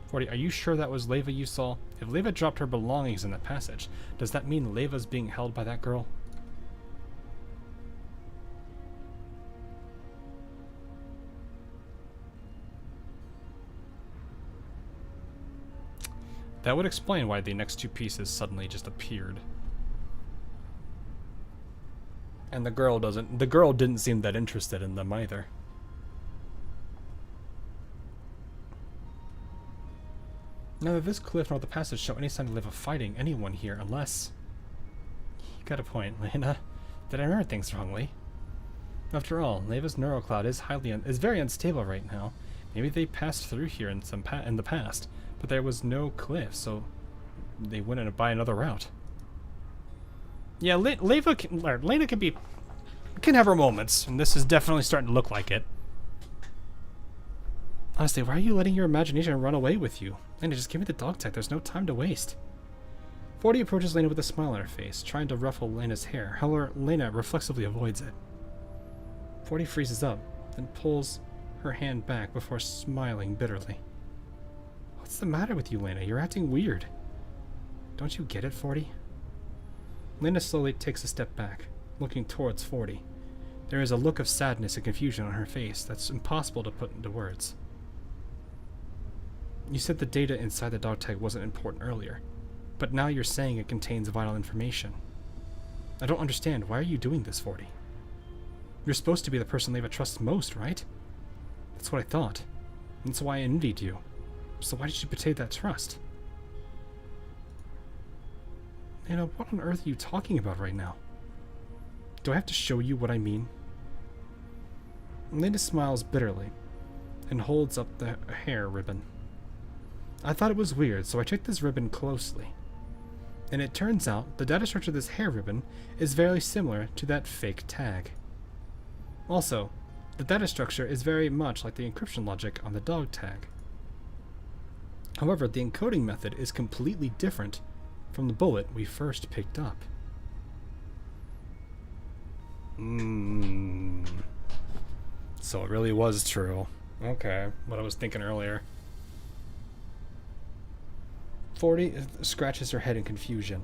40, are you sure that was Leva you saw? If Leva dropped her belongings in the passage, does that mean Leva's being held by that girl? That would explain why the next two pieces suddenly just appeared. And the girl didn't seem that interested in them either. Neither this cliff nor the passage show any sign of Leva fighting anyone here unless... You got a point, Lena. Did I remember things wrongly? After all, Leva's neurocloud is very unstable right now. Maybe they passed through here in the past, but there was no cliff, so they went by another route. Yeah, Lena can have her moments, and this is definitely starting to look like it. Honestly, why are you letting your imagination run away with you? Lena, just give me the dog tag. There's no time to waste. 40 approaches Lena with a smile on her face, trying to ruffle Lena's hair. However, Lena reflexively avoids it. 40 freezes up, then pulls her hand back before smiling bitterly. What's the matter with you, Lena? You're acting weird. Don't you get it, 40? Lena slowly takes a step back, looking towards 40. There is a look of sadness and confusion on her face that's impossible to put into words. You said the data inside the dog tag wasn't important earlier, but now you're saying it contains vital information. I don't understand. Why are you doing this, 40? You're supposed to be the person Leva trusts most, right? That's what I thought. And that's why I envied you. So why did you betray that trust? Lena, what on earth are you talking about right now? Do I have to show you what I mean? Lena smiles bitterly and holds up the hair ribbon. I thought it was weird, so I checked this ribbon closely. And it turns out the data structure of this hair ribbon is very similar to that fake tag. Also, the data structure is very much like the encryption logic on the dog tag. However, the encoding method is completely different from the bullet we first picked up. So it really was true. Okay, what I was thinking earlier. 40 scratches her head in confusion.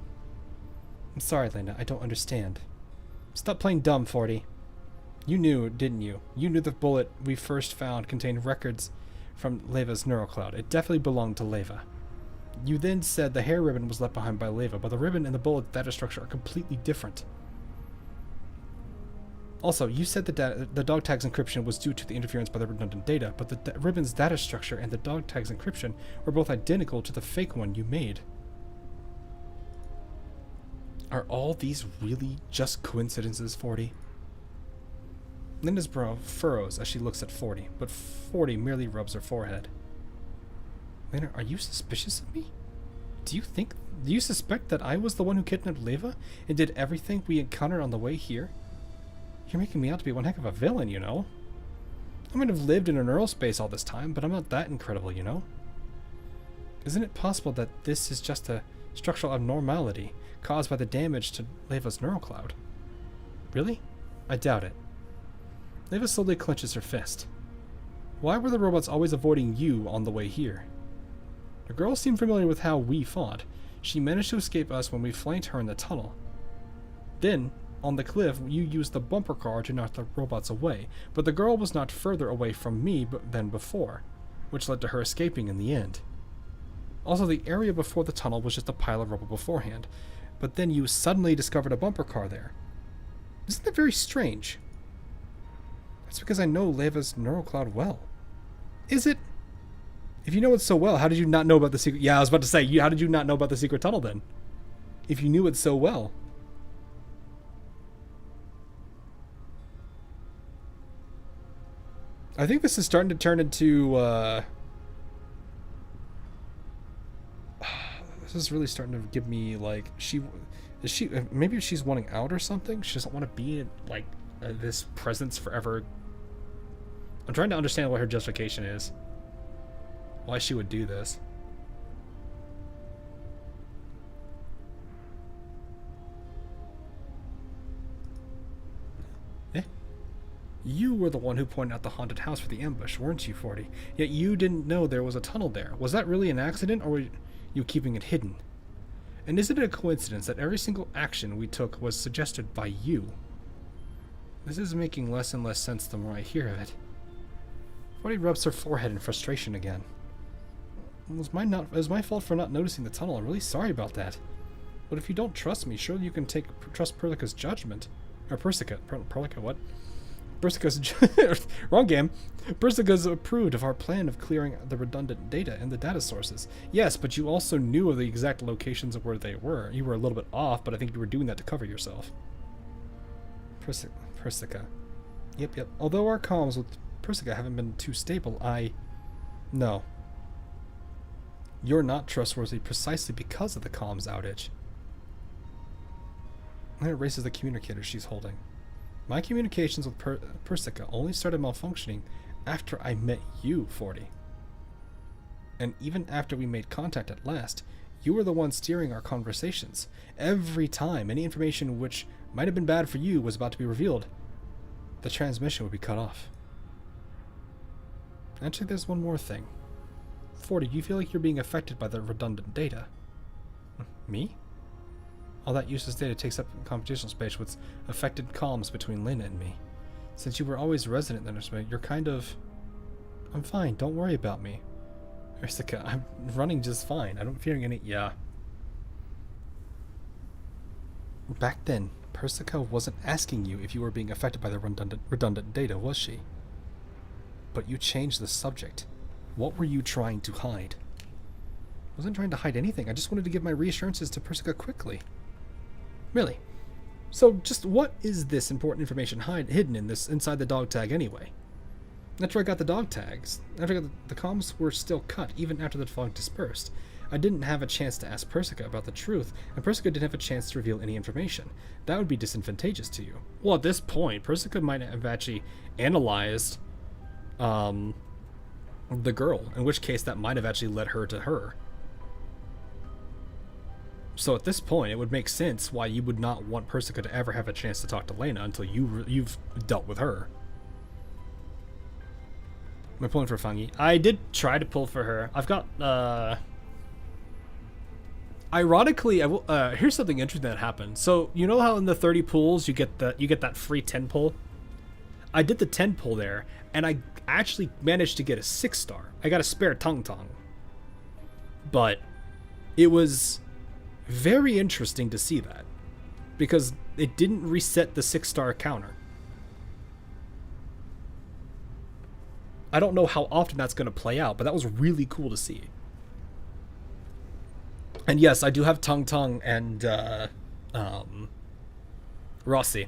I'm sorry, Lena, I don't understand. Stop playing dumb, 40. You knew, didn't you? You knew the bullet we first found contained records from Leva's neurocloud. It definitely belonged to Leva. You then said the hair ribbon was left behind by Leva, but the ribbon and the bullet data structure are completely different. Also, you said the dog tag's encryption was due to the interference by the redundant data, but the ribbon's data structure and the dog tag's encryption were both identical to the fake one you made. Are all these really just coincidences, 40? Linda's brow furrows as she looks at 40, but 40 merely rubs her forehead. Lena, are you suspicious of me? Do you suspect that I was the one who kidnapped Leva and did everything we encountered on the way here? You're making me out to be one heck of a villain, you know? I might have lived in a neural space all this time, but I'm not that incredible, you know? Isn't it possible that this is just a structural abnormality caused by the damage to Leva's neural cloud? Really? I doubt it. Leva slowly clenches her fist. Why were the robots always avoiding you on the way here? The girl seemed familiar with how we fought. She managed to escape us when we flanked her in the tunnel. Then, on the cliff, you used the bumper car to knock the robots away, but the girl was not further away from me than before, which led to her escaping in the end. Also, the area before the tunnel was just a pile of rubble beforehand, but then you suddenly discovered a bumper car there. Isn't that very strange? That's because I know Leva's neural cloud well. Is it? If you know it so well, how did you not know about the secret? Yeah, I was about to say, how did you not know about the secret tunnel then? If you knew it so well. I think this is starting to turn into, this is really starting to give me, like, maybe she's wanting out or something? She doesn't want to be in, like, this presence forever. I'm trying to understand what her justification is. Why she would do this. You were the one who pointed out the haunted house for the ambush, weren't you, 40? Yet you didn't know there was a tunnel there. Was that really an accident, or were you keeping it hidden? And isn't it a coincidence that every single action we took was suggested by you? This is making less and less sense the more I hear of it. 40 rubs her forehead in frustration again. It was my fault for not noticing the tunnel. I'm really sorry about that. But if you don't trust me, surely you can trust Persica's judgment. Or Persica. Persica, what? Persica's... wrong game. Persica's approved of our plan of clearing the redundant data in the data sources. Yes, but you also knew of the exact locations of where they were. You were a little bit off, but I think you were doing that to cover yourself. Persica. Yep. Although our comms with Persica haven't been too stable, No. You're not trustworthy precisely because of the comms outage. And it erases the communicator she's holding. My communications with Persica only started malfunctioning after I met you, 40. And even after we made contact at last, you were the one steering our conversations. Every time any information which might have been bad for you was about to be revealed, the transmission would be cut off. Actually, there's one more thing. 40, do you feel like you're being affected by the redundant data? Me? All that useless data takes up computational space with affected comms between Lena and me. Since you were always resident in this way, you're kind of... I'm fine, don't worry about me. Persica, I'm running just fine. I don't feeling any... Yeah. Back then, Persica wasn't asking you if you were being affected by the redundant data, was she? But you changed the subject. What were you trying to hide? I wasn't trying to hide anything. I just wanted to give my reassurances to Persica quickly. Really? So just what is this important information hidden inside the dog tag anyway? After I got the dog tags, the comms were still cut even after the fog dispersed. I didn't have a chance to ask Persica about the truth, and Persica didn't have a chance to reveal any information. That would be disadvantageous to you. Well, at this point, Persica might have actually analyzed the girl, in which case that might have actually led her to her. So at this point, it would make sense why you would not want Persica to ever have a chance to talk to Lena until you've dealt with her. Am I pulling for Fungi? I did try to pull for her. I've got, ironically, here's something interesting that happened. So, you know how in the 30 pulls you get that free 10 pull? I did the 10 pull there, and I actually managed to get a 6-star. I got a spare Tung Tung. But it was very interesting to see that, because it didn't reset the 6-star counter. I don't know how often that's going to play out, but that was really cool to see. And yes, I do have Tung Tung and Rossi.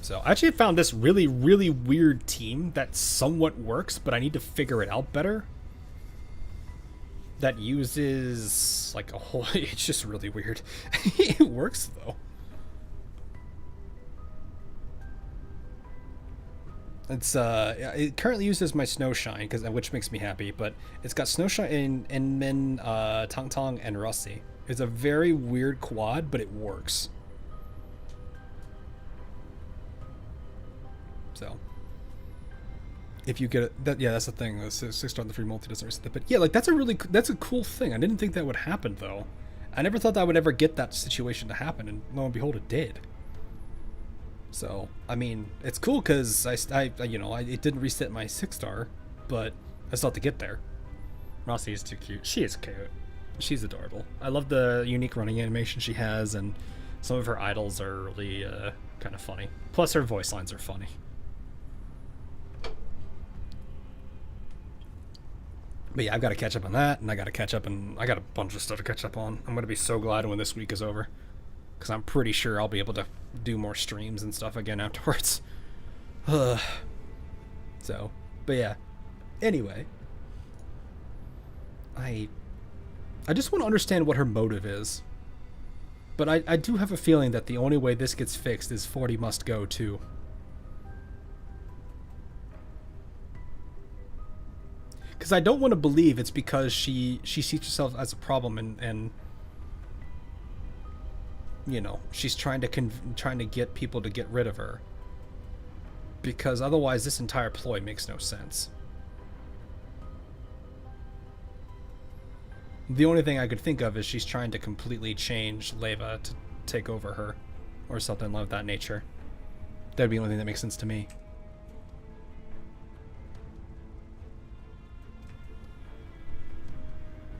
So I actually found this really, really weird team that somewhat works, but I need to figure it out better. That uses like a whole... It's just really weird. It works though. It's it currently uses my Snowshine, which makes me happy, but it's got Snowshine in Min, Tong Tong, and Rusty. It's a very weird quad, but it works. So if you get it, that's the thing. The 6-star the free multi doesn't reset that, but yeah, like that's a cool thing. I didn't think that would happen though. I never thought that I would ever get that situation to happen, and lo and behold, it did. So, I mean, it's cool because it didn't reset my 6-star, but I still have to get there. Rossi is too cute. She is cute. She's adorable. I love the unique running animation she has, and some of her idols are really kind of funny. Plus, her voice lines are funny. But yeah, I've got to catch up on that, and I got a bunch of stuff to catch up on. I'm going to be so glad when this week is over, because I'm pretty sure I'll be able to do more streams and stuff again afterwards. So, but yeah. Anyway, I just want to understand what her motive is. But I do have a feeling that the only way this gets fixed is 40 must go too. Because I don't want to believe it's because she sees herself as a problem and you know, she's trying to get people to get rid of her. Because otherwise this entire ploy makes no sense. The only thing I could think of is she's trying to completely change Leva to take over her, or something of that nature. That'd be the only thing that makes sense to me.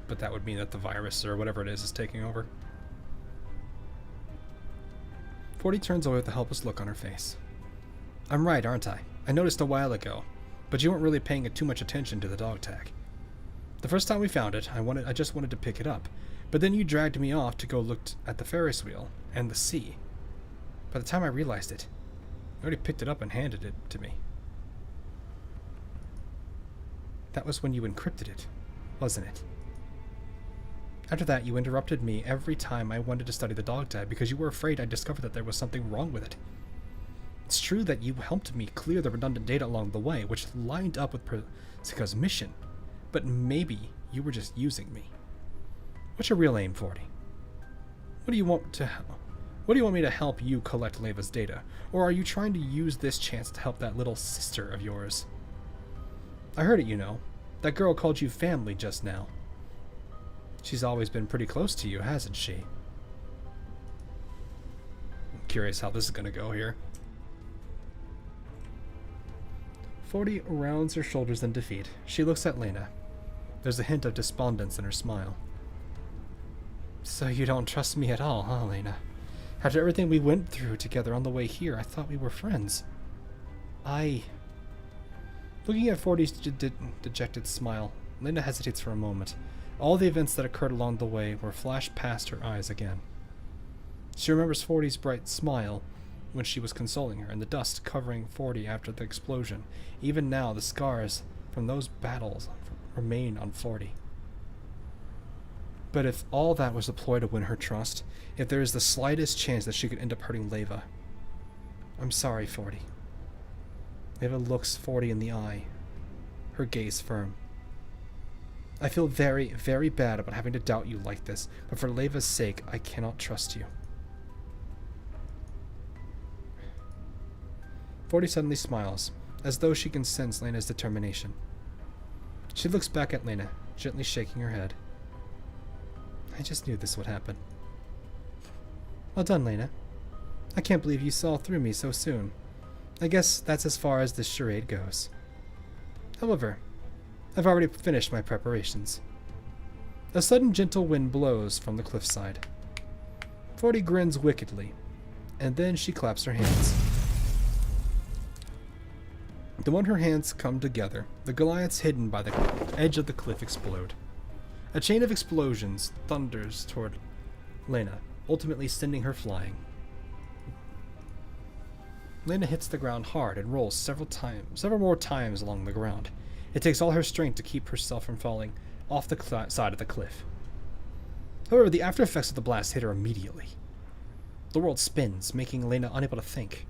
But that would mean that the virus, or whatever it is taking over. 40 turns away with a helpless look on her face. I'm right, aren't I? I noticed a while ago, but you weren't really paying too much attention to the dog tag. The first time we found it, I just wanted to pick it up, but then you dragged me off to go look at the Ferris wheel and the sea. By the time I realized it, you already picked it up and handed it to me. That was when you encrypted it, wasn't it? After that, you interrupted me every time I wanted to study the dog tag because you were afraid I'd discover that there was something wrong with it. It's true that you helped me clear the redundant data along the way, which lined up with Persika's mission, but maybe you were just using me. What's your real aim, 40? What do you want me to help you collect Leva's data? Or are you trying to use this chance to help that little sister of yours? I heard it, you know. That girl called you family just now. She's always been pretty close to you, hasn't she? I'm curious how this is going to go here. 40 rounds her shoulders in defeat. She looks at Lena. There's a hint of despondence in her smile. So you don't trust me at all, huh, Lena? After everything we went through together on the way here, I thought we were friends. Looking at 40's dejected smile, Lena hesitates for a moment. All the events that occurred along the way were flashed past her eyes again. She remembers 40's bright smile when she was consoling her, and the dust covering 40 after the explosion. Even now, the scars from those battles remain on 40. But if all that was a ploy to win her trust, if there is the slightest chance that she could end up hurting Leva, I'm sorry, 40. Leva looks 40 in the eye, her gaze firm. I feel very, very bad about having to doubt you like this, but for Leva's sake, I cannot trust you. 40 suddenly smiles, as though she can sense Lena's determination. She looks back at Lena, gently shaking her head. I just knew this would happen. Well done, Lena. I can't believe you saw through me so soon. I guess that's as far as this charade goes. However, I've already finished my preparations. A sudden gentle wind blows from the cliffside. 40 grins wickedly, and then she claps her hands. The moment her hands come together, the Goliaths hidden by the edge of the cliff explode. A chain of explosions thunders toward Lena, ultimately sending her flying. Lena hits the ground hard and rolls several more times along the ground. It takes all her strength to keep herself from falling off the side of the cliff. However, the after effects of the blast hit her immediately. The world spins, making Lena unable to think.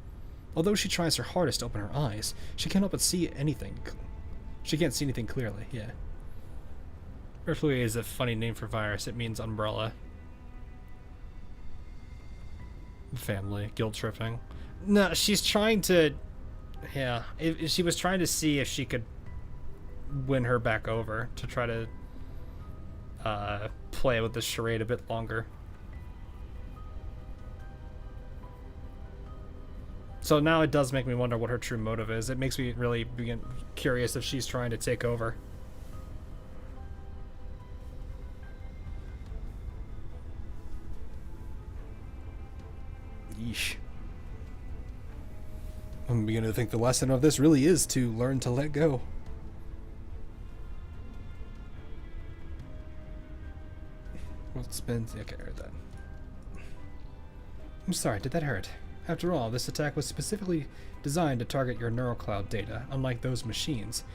Although she tries her hardest to open her eyes, she can't help but see anything. She can't see anything clearly, yeah. Perfluid is a funny name for virus. It means umbrella. Family. Guilt tripping. No, she's trying to... Yeah. She was trying to see if she could win her back over. To try to play with this charade a bit longer. So now it does make me wonder what her true motive is. It makes me really begin curious if she's trying to take over. Yeesh. I'm beginning to think the lesson of this really is to learn to let go. Well, it spins. Okay, I heard that. I'm sorry, did that hurt? After all, this attack was specifically designed to target your neural cloud data, unlike those machines.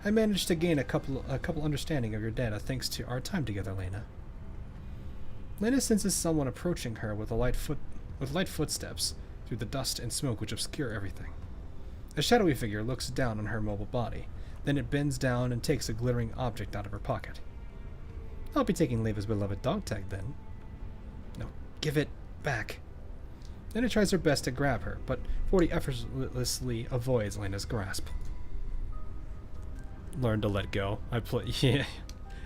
I managed to gain a couple understanding of your data thanks to our time together, Lena. Lena senses someone approaching her with light footsteps through the dust and smoke which obscure everything. A shadowy figure looks down on her mobile body. Then it bends down and takes a glittering object out of her pocket. I'll be taking Leva's beloved dog tag then. No, give it back. Lena tries her best to grab her, but 40 effortlessly avoids Lena's grasp. Learn to let go. Yeah.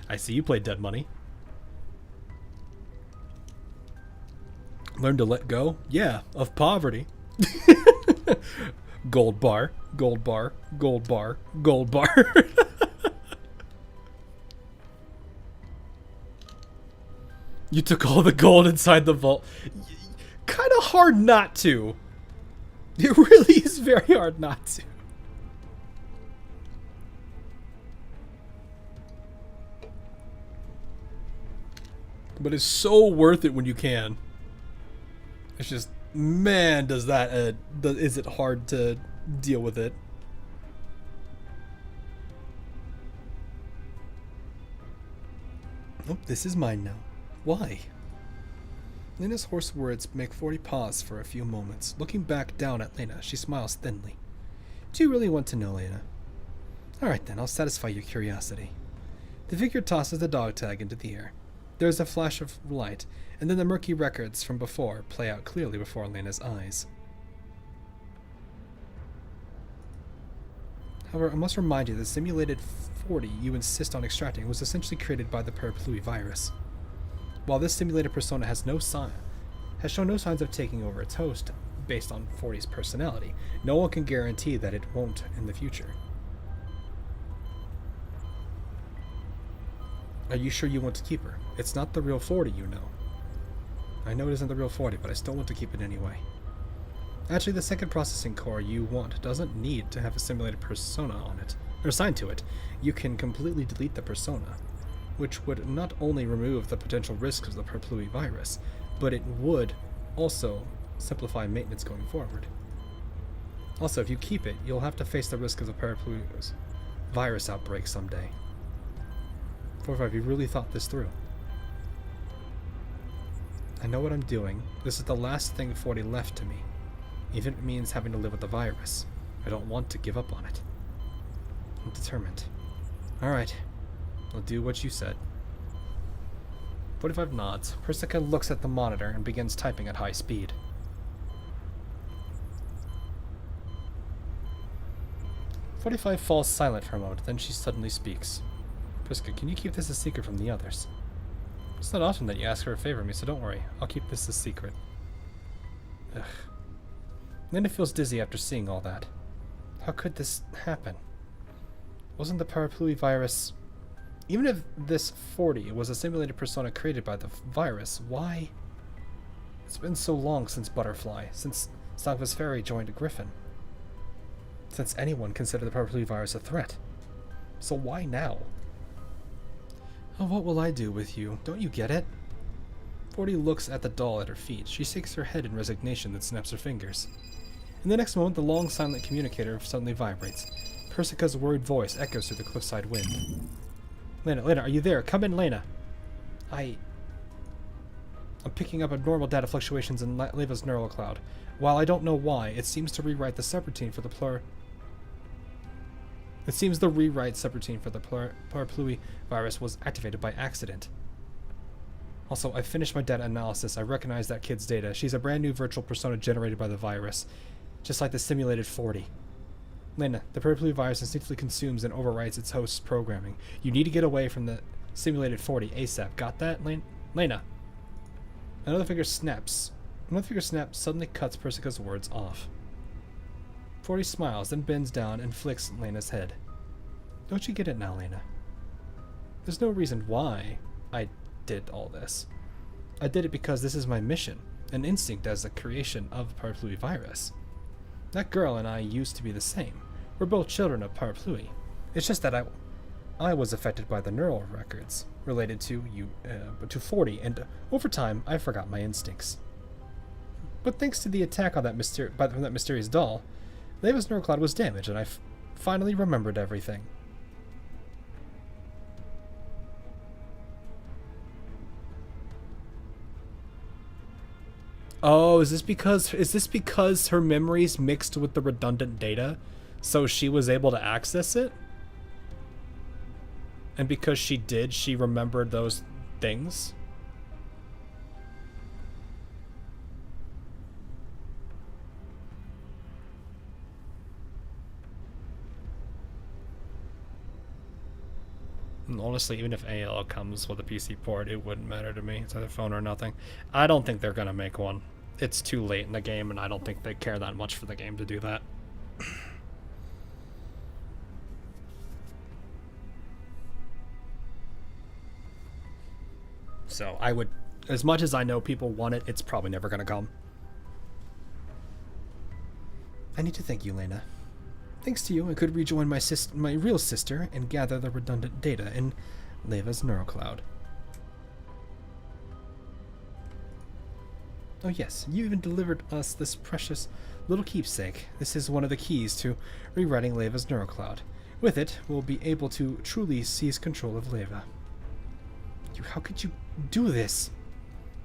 I see you play Dead Money. Learn to let go? Yeah, of poverty. Gold bar, gold bar, gold bar, gold bar. You took all the gold inside the vault. Kind of hard not to. It really is very hard not to. But it's so worth it when you can. It's just, man, does that is it hard to deal with it. Oh, this is mine now. Why? Lena's hoarse words make 40 pause for a few moments. Looking back down at Lena, she smiles thinly. Do you really want to know, Lena? Alright then, I'll satisfy your curiosity. The figure tosses the dog tag into the air. There is a flash of light, and then the murky records from before play out clearly before Lena's eyes. However, I must remind you that the simulated 40 you insist on extracting was essentially created by the Paraplui virus. While this simulated persona has shown no signs of taking over its host based on 40's personality, no one can guarantee that it won't in the future. Are you sure you want to keep her? It's not the real 40, you know. I know it isn't the real 40, but I still want to keep it anyway. Actually, the second processing core you want doesn't need to have a simulated persona on it, or assigned to it. You can completely delete the persona, which would not only remove the potential risks of the Paraplui virus, but it would also simplify maintenance going forward. Also, if you keep it, you'll have to face the risk of the Paraplui virus outbreak someday. 45, you really thought this through. I know what I'm doing. This is the last thing 40 left to me. Even if it means having to live with the virus. I don't want to give up on it. I'm determined. Alright. I'll do what you said. 45 nods. Persica looks at the monitor and begins typing at high speed. 45 falls silent for a moment, then she suddenly speaks. Persica, can you keep this a secret from the others? It's not often that you ask for a favor of me, so don't worry. I'll keep this a secret. Ugh. Lena feels dizzy after seeing all that. How could this happen? Wasn't the Paraplui virus... Even if this 40 was a simulated persona created by the virus, why? It's been so long since Butterfly, since Sangva's Fairy joined Griffin. Since anyone considered the Paraplui virus a threat. So why now? Oh, what will I do with you? Don't you get it? 40 looks at the doll at her feet. She shakes her head in resignation, then snaps her fingers. In the next moment, the long, silent communicator suddenly vibrates. Persica's worried voice echoes through the cliffside wind. Lena, are you there? Come in, Lena. I'm picking up abnormal data fluctuations in Leva's neural cloud. While I don't know why, it seems to rewrite the subroutine for the It seems the rewrite subroutine for the Paraplui virus was activated by accident. Also, I finished my data analysis. I recognize that kid's data. She's a brand new virtual persona generated by the virus, just like the simulated 40. Lena, the Paraplui virus instinctively consumes and overwrites its host's programming. You need to get away from the simulated 40 ASAP. Got that, Lena? Another finger snaps. Another finger snap suddenly cuts Persica's words off. 40 smiles, then bends down and flicks Lena's head. Don't you get it now, Lena? There's no reason why I did all this. I did it because this is my mission, an instinct as the creation of the Paraplui virus. That girl and I used to be the same. We're both children of Paraplui. It's just that I was affected by the neural records related to 40, and over time I forgot my instincts. But thanks to the attack on that mysterious doll, Leva's neural cloud was damaged, and I finally remembered everything. Oh, is this because her memories mixed with the redundant data, so she was able to access it? And because she remembered those things? And honestly, even if AL comes with a PC port, it wouldn't matter to me. It's either phone or nothing. I don't think they're gonna make one. It's too late in the game, and I don't think they care that much for the game to do that. So I would, as much as I know people want it, it's probably never gonna come. I need to thank you, Lena. Thanks to you, I could rejoin my real sister and gather the redundant data in Leva's neural cloud. Oh yes, you even delivered us this precious little keepsake. This is one of the keys to rewriting Leva's neural cloud. With it, we'll be able to truly seize control of Leva. How could you do this?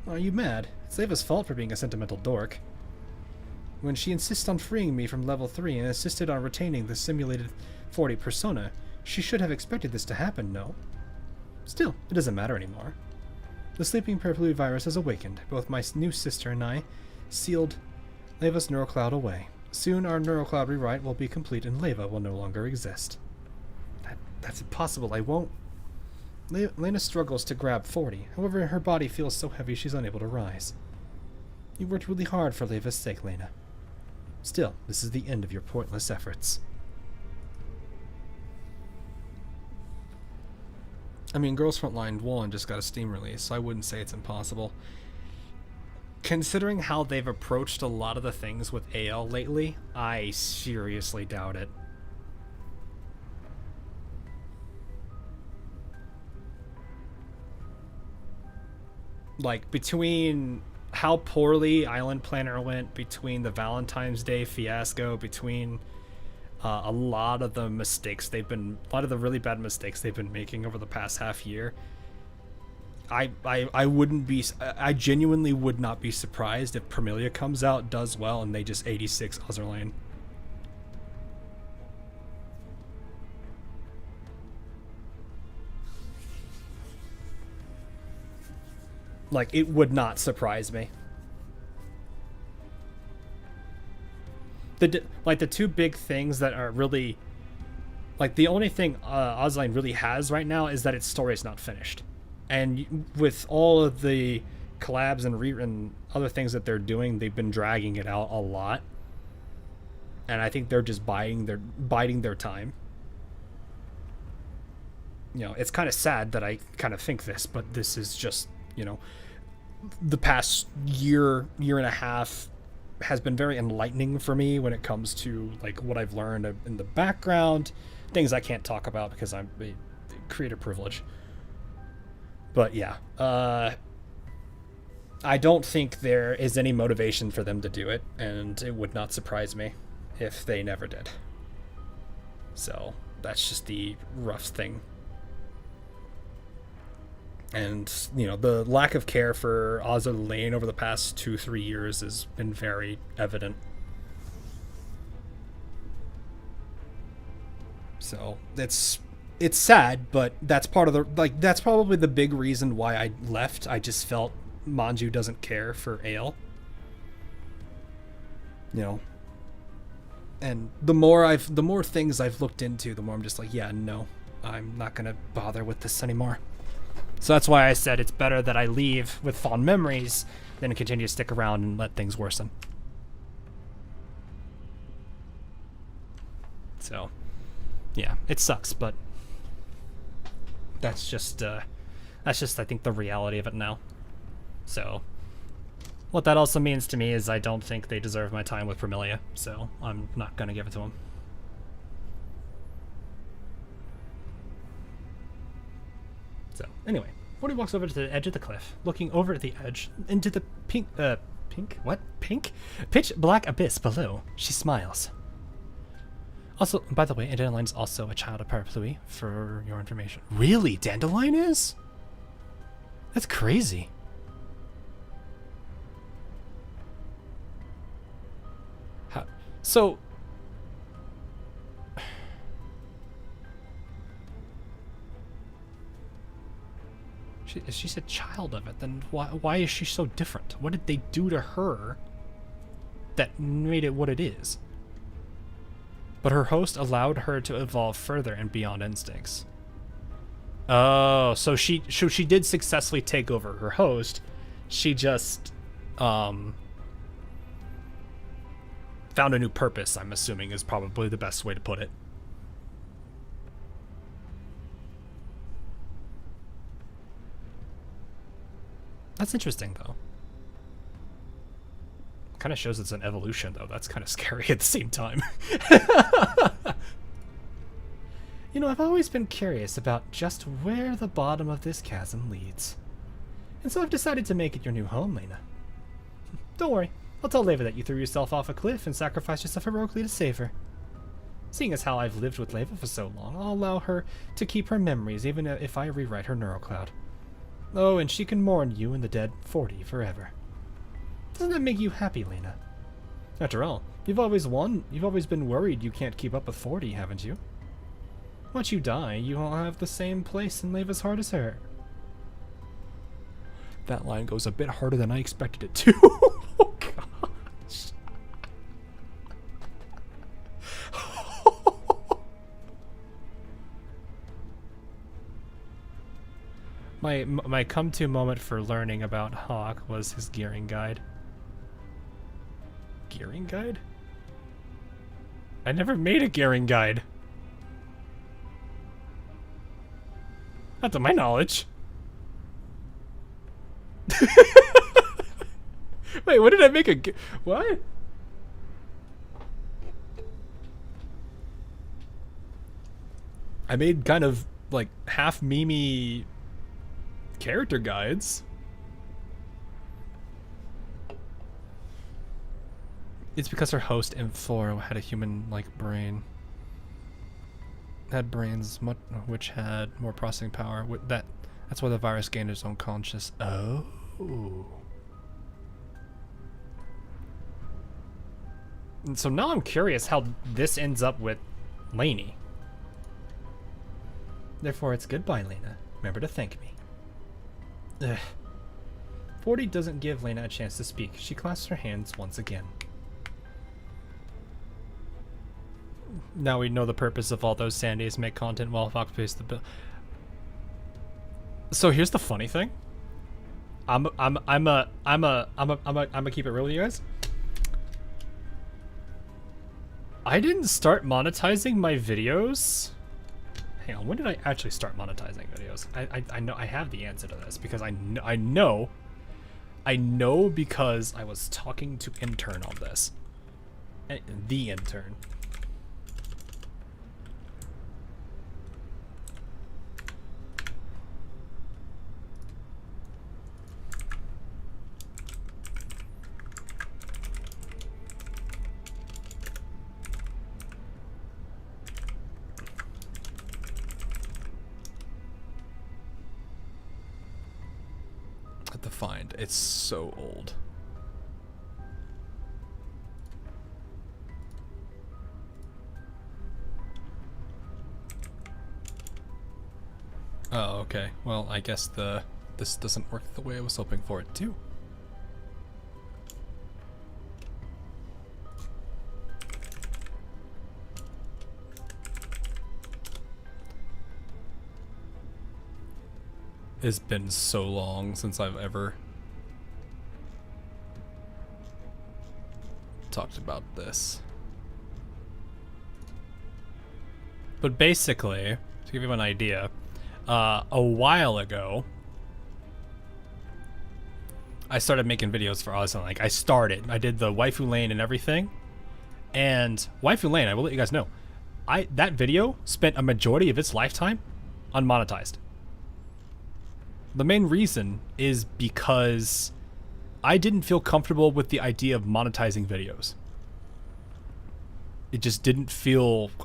Are you mad? It's Leva's fault for being a sentimental dork. When she insists on freeing me from level 3 and insisted on retaining the simulated 40 persona, she should have expected this to happen, no? Still, it doesn't matter anymore. The sleeping Paraplui virus has awakened. Both my new sister and I sealed Leva's neural cloud away. Soon our neural cloud rewrite will be complete and Leva will no longer exist. That's impossible. I won't. Lena struggles to grab 40. However, her body feels so heavy she's unable to rise. You worked really hard for Leva's sake, Lena. Still, this is the end of your pointless efforts. I mean, Girls Frontline 1 just got a Steam release, so I wouldn't say it's impossible. Considering how they've approached a lot of the things with AL lately, I seriously doubt it. Like, between how poorly Island Planner went, between the Valentine's Day fiasco, between a lot of the really bad mistakes they've been making over the past half year, I genuinely would not be surprised if Permilia comes out, does well, and they just 86 Ozerlane. Like, it would not surprise me. The two big things that are really, like, the only thing Ozline really has right now is that its story is not finished. And with all of the collabs and other things that they're doing, they've been dragging it out a lot. And I think they're just biding their time. You know, it's kind of sad that I kind of think this, but this is just, you know, the past year and a half has been very enlightening for me when it comes to, like, what I've learned in the background, things I can't talk about because I'm a creator privilege. But yeah, I don't think there is any motivation for them to do it, and it would not surprise me if they never did. So that's just the rough thing. And, you know, the lack of care for Ozzy Lane over the past 2-3 years has been very evident. So it's sad, but that's part of the, like, that's probably the big reason why I left. I just felt Manju doesn't care for Ale. You know. And the more things I've looked into, the more I'm just like, yeah, no, I'm not gonna bother with this anymore. So that's why I said it's better that I leave with fond memories than continue to stick around and let things worsen. So, yeah, it sucks, but that's just I think the reality of it now. So, what that also means to me is I don't think they deserve my time with Vermilia, so I'm not gonna give it to them. So, anyway, Forty walks over to the edge of the cliff, looking over at the edge, into the pink, pitch black abyss below. She smiles. Also, by the way, Dandelion's also a child of Parapluie, for your information. Really? Dandelion is? That's crazy. How? So... If she's a child of it, then why is she so different? What did they do to her that made it what it is? But her host allowed her to evolve further and beyond instincts. Oh, so she did successfully take over her host. She just found a new purpose, I'm assuming, is probably the best way to put it. That's interesting, though. Kind of shows it's an evolution, though. That's kind of scary at the same time. You know, I've always been curious about just where the bottom of this chasm leads. And so I've decided to make it your new home, Lena. Don't worry. I'll tell Leva that you threw yourself off a cliff and sacrificed yourself heroically to save her. Seeing as how I've lived with Leva for so long, I'll allow her to keep her memories even if I rewrite her neural cloud. Oh, and she can mourn you and the dead 40 forever. Doesn't that make you happy, Lena? After all, you've always been worried you can't keep up with 40, haven't you? Once you die, you all have the same place in Leva's heart as her. That line goes a bit harder than I expected it to. Oh, gosh. My come-to moment for learning about Hawk was his gearing guide. Gearing guide? I never made a gearing guide. Not to my knowledge. Wait, what did I make a... What? I made kind of, like, half meme-y character guides. It's because her host M4 had a human-like brain. Had brains which had more processing power. That's why the virus gained its own conscious. Oh. And so now I'm curious how this ends up with Lainey. Therefore, it's goodbye, Lena. Remember to thank me. Ugh. 40 doesn't give Lena a chance to speak. She clasps her hands once again. Now we know the purpose of all those Sandies make content while Fox pays the bill. So here's the funny thing. I'm gonna keep it real with you guys. I didn't start monetizing my videos. Hang on, when did I actually start monetizing videos? I know I have the answer to this because I know because I was talking to Intern on this. The Intern. to find. It's so old. Oh, okay. Well, I guess this doesn't work the way I was hoping for it to. It's been so long since I've ever talked about this. But basically, to give you an idea, a while ago, I started making videos for Austin. Like, I did the waifu lane and everything. And waifu lane, I will let you guys know, that video spent a majority of its lifetime unmonetized. The main reason is because I didn't feel comfortable with the idea of monetizing videos. It just I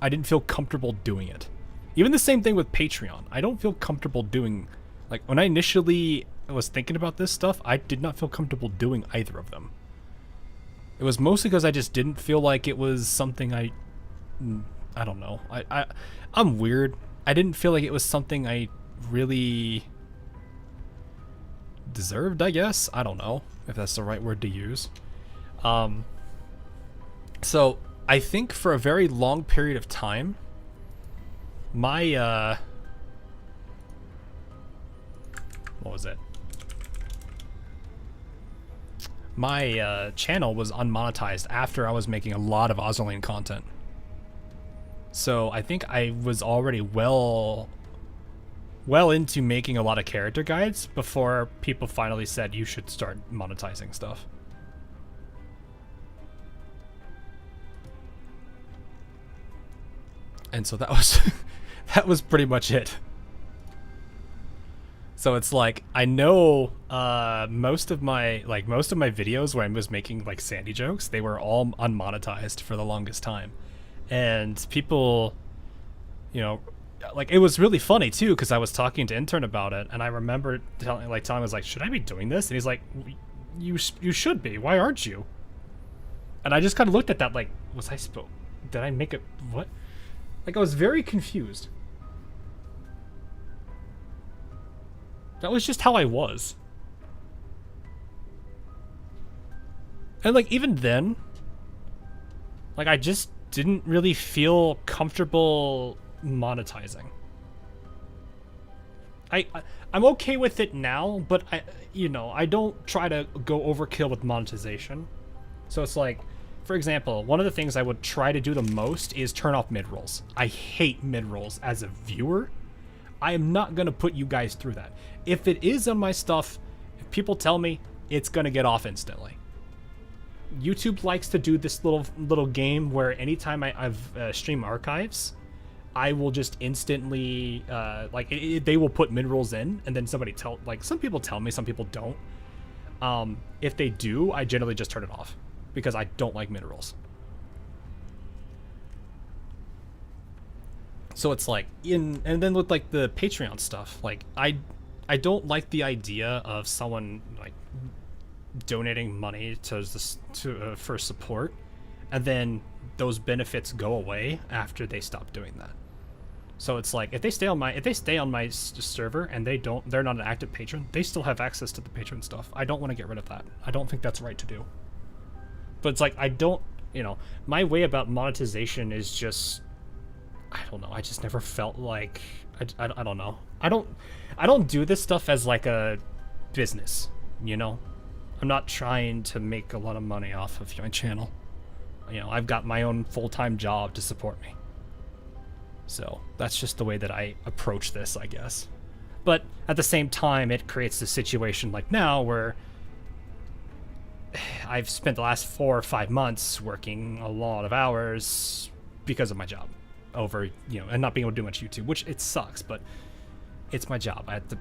didn't feel comfortable doing it. Even the same thing with Patreon. I don't feel comfortable doing, like, when I initially was thinking about this stuff, I did not feel comfortable doing either of them. It was mostly because I just didn't feel like it was something I don't know. I'm weird. I didn't feel like it was something I really deserved, I guess. I don't know if that's the right word to use. So I think for a very long period of time, my what was it? My channel was unmonetized after I was making a lot of Exilium content. So I think I was already well into making a lot of character guides before people finally said you should start monetizing stuff. And so that was that was pretty much it. So it's like, I know most of my videos where I was making like Sandy jokes, they were all unmonetized for the longest time. And people, you know, like, it was really funny too, because I was talking to Intern about it, and I remember telling him, I was like, should I be doing this? And he's like, you should be. Why aren't you? And I just kind of looked at that like, was I supposed? Did I make it? What? Like, I was very confused. That was just how I was. And like, even then, like, I just didn't really feel comfortable monetizing. I'm okay with it now, but I don't try to go overkill with monetization. So it's like, for example, one of the things I would try to do the most is turn off mid-rolls. I hate mid-rolls as a viewer. I am not going to put you guys through that. If it is on my stuff, if people tell me, it's going to get off instantly. YouTube likes to do this little game where anytime I've stream archives, I will just instantly, they will put mid-rolls in, and then some people tell me, some people don't. If they do, I generally just turn it off, because I don't like mid-rolls. So it's like, and then with like the Patreon stuff, like, I don't like the idea of someone like donating money for support, and then those benefits go away after they stop doing that. So it's like, if they stay on my server and they're not an active patron, they still have access to the patron stuff. I don't want to get rid of that. I don't think that's right to do. But it's like, I don't, my way about monetization is just, I don't know. I just never felt like, I don't know. I don't do this stuff as like a business, I'm not trying to make a lot of money off of my channel. I've got my own full-time job to support me. So that's just the way that I approach this, I guess. But at the same time, it creates a situation like now where I've spent the last 4 or 5 months working a lot of hours because of my job over, and not being able to do much YouTube, which it sucks, but it's my job. I have to,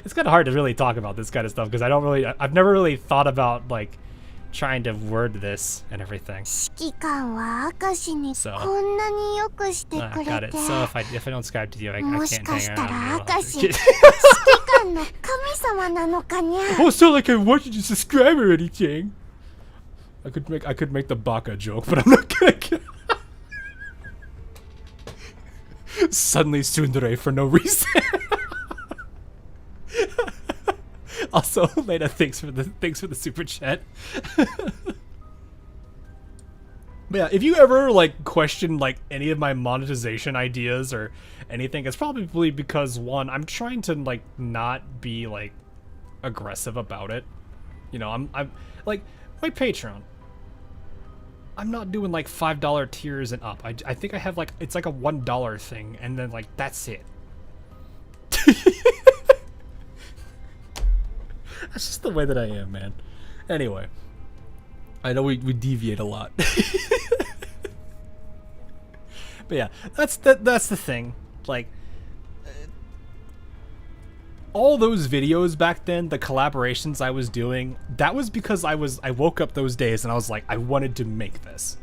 it's kind of hard to really talk about this kind of stuff because I've never really thought about like trying to word this and everything. So I got it. So if I don't subscribe to you, I can't hang around. 様なのかにゃ。 Oh, so like I want you to subscribe or anything. I could make the baka joke, but I'm not gonna. Suddenly tsundere for no reason. Also, Lena, thanks for the super chat. But yeah, if you ever like question like any of my monetization ideas or anything, it's probably because one, I'm trying to like not be like aggressive about it. You know, I'm like my Patreon. I'm not doing like $5 tiers and up. I think I have like it's like a $1 thing, and then like that's it. That's just the way that I am, man. Anyway, I know we deviate a lot. But yeah, that's the thing. Like, all those videos back then, the collaborations I was doing, that was because I woke up those days and I was like, I wanted to make this.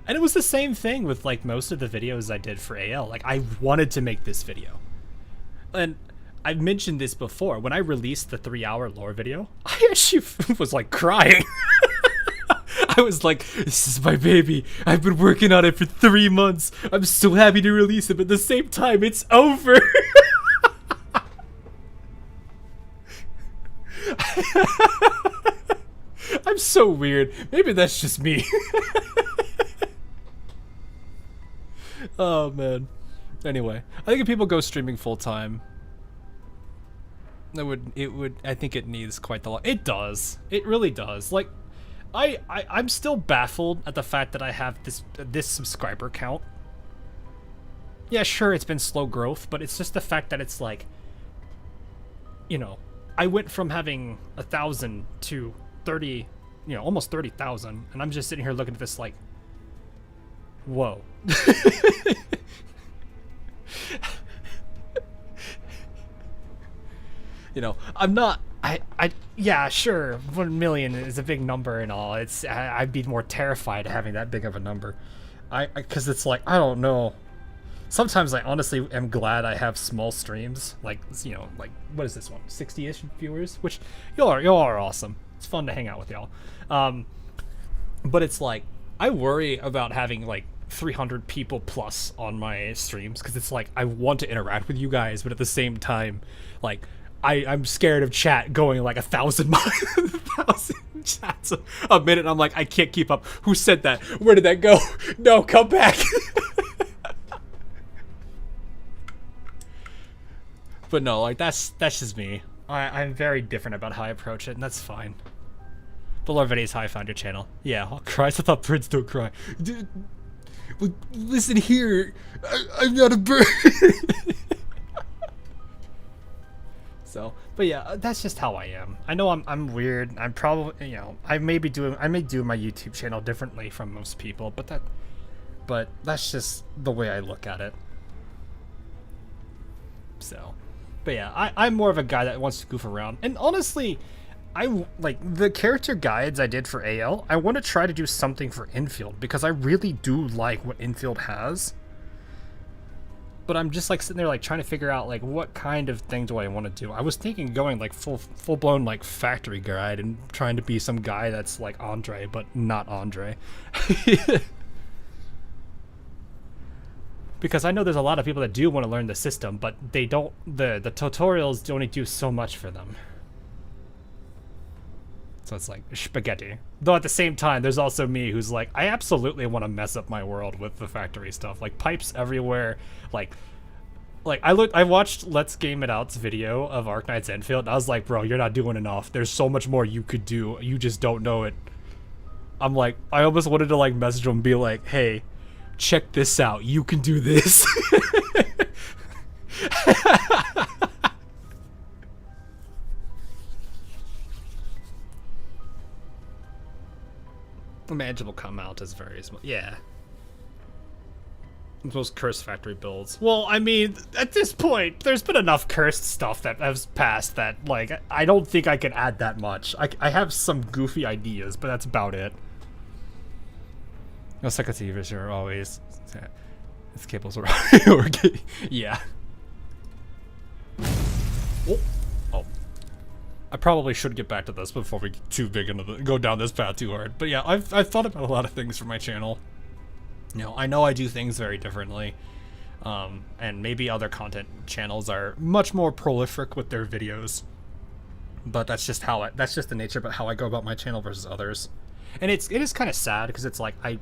And it was the same thing with like most of the videos I did for AL. Like, I wanted to make this video. And I've mentioned this before. When I released the 3-hour lore video, I actually was like crying. I was like, this is my baby. I've been working on it for 3 months. I'm so happy to release it, but at the same time, it's over. I'm so weird. Maybe that's just me. Oh, man. Anyway, I think if people go streaming full time, I think it needs quite the lot. It does. It really does. Like, I'm still baffled at the fact that I have this subscriber count. Yeah, sure, it's been slow growth, but it's just the fact that it's like, you know, I went from having 1,000 to 30, you know, almost 30,000, and I'm just sitting here looking at this like, whoa. You know, I'm not. Yeah, sure, 1 million is a big number and all. I'd be more terrified having that big of a number. Because it's like, I don't know. Sometimes I honestly am glad I have small streams. Like, you know, like, what is this one? 60-ish viewers? Which, y'all are awesome. It's fun to hang out with y'all. But it's like, I worry about having like 300 people plus on my streams. Because it's like, I want to interact with you guys, but at the same time, like, I'm scared of chat going like 1,000 chats a minute. I'm like, I can't keep up. Who said that? Where did that go? No, come back. But no, like that's just me. I'm very different about how I approach it, and that's fine. The lore video is how I found your channel. Yeah, I'll cry. I thought birds don't cry. Dude, listen here, I'm not a bird. So, but yeah, that's just how I am. I know I'm weird. I'm probably, you know, I may do my YouTube channel differently from most people, but that's just the way I look at it. So, but yeah, I'm more of a guy that wants to goof around. And honestly, I like the character guides I did for AL. I want to try to do something for Infield because I really do like what Infield has. But I'm just like sitting there like trying to figure out like what kind of thing do I want to do. I was thinking going like full blown like factory guide and trying to be some guy that's like Andre but not Andre. Because I know there's a lot of people that do want to learn the system, but they don't. The tutorials only do so much for them. So it's like spaghetti. Though at the same time, there's also me who's like, I absolutely want to mess up my world with the factory stuff. Like pipes everywhere. Like I watched Let's Game It Out's video of Arknight's Enfield, and I was like, bro, you're not doing enough. There's so much more you could do. You just don't know it. I'm like, I almost wanted to like message him and be like, hey, check this out. You can do this. Manageable come out as very small. Yeah. Most cursed factory builds. Well, I mean, at this point, there's been enough cursed stuff that has passed that, like, I don't think I can add that much. I have some goofy ideas, but that's about it. No secretaries are always... Its cables are... yeah. Oh. Oh. I probably should get back to this before we get too big into go down this path too hard. But yeah, I've thought about a lot of things for my channel. You know I do things very differently. And maybe other content channels are much more prolific with their videos. But that's just that's just the nature of how I go about my channel versus others. And it is kind of sad because it's like I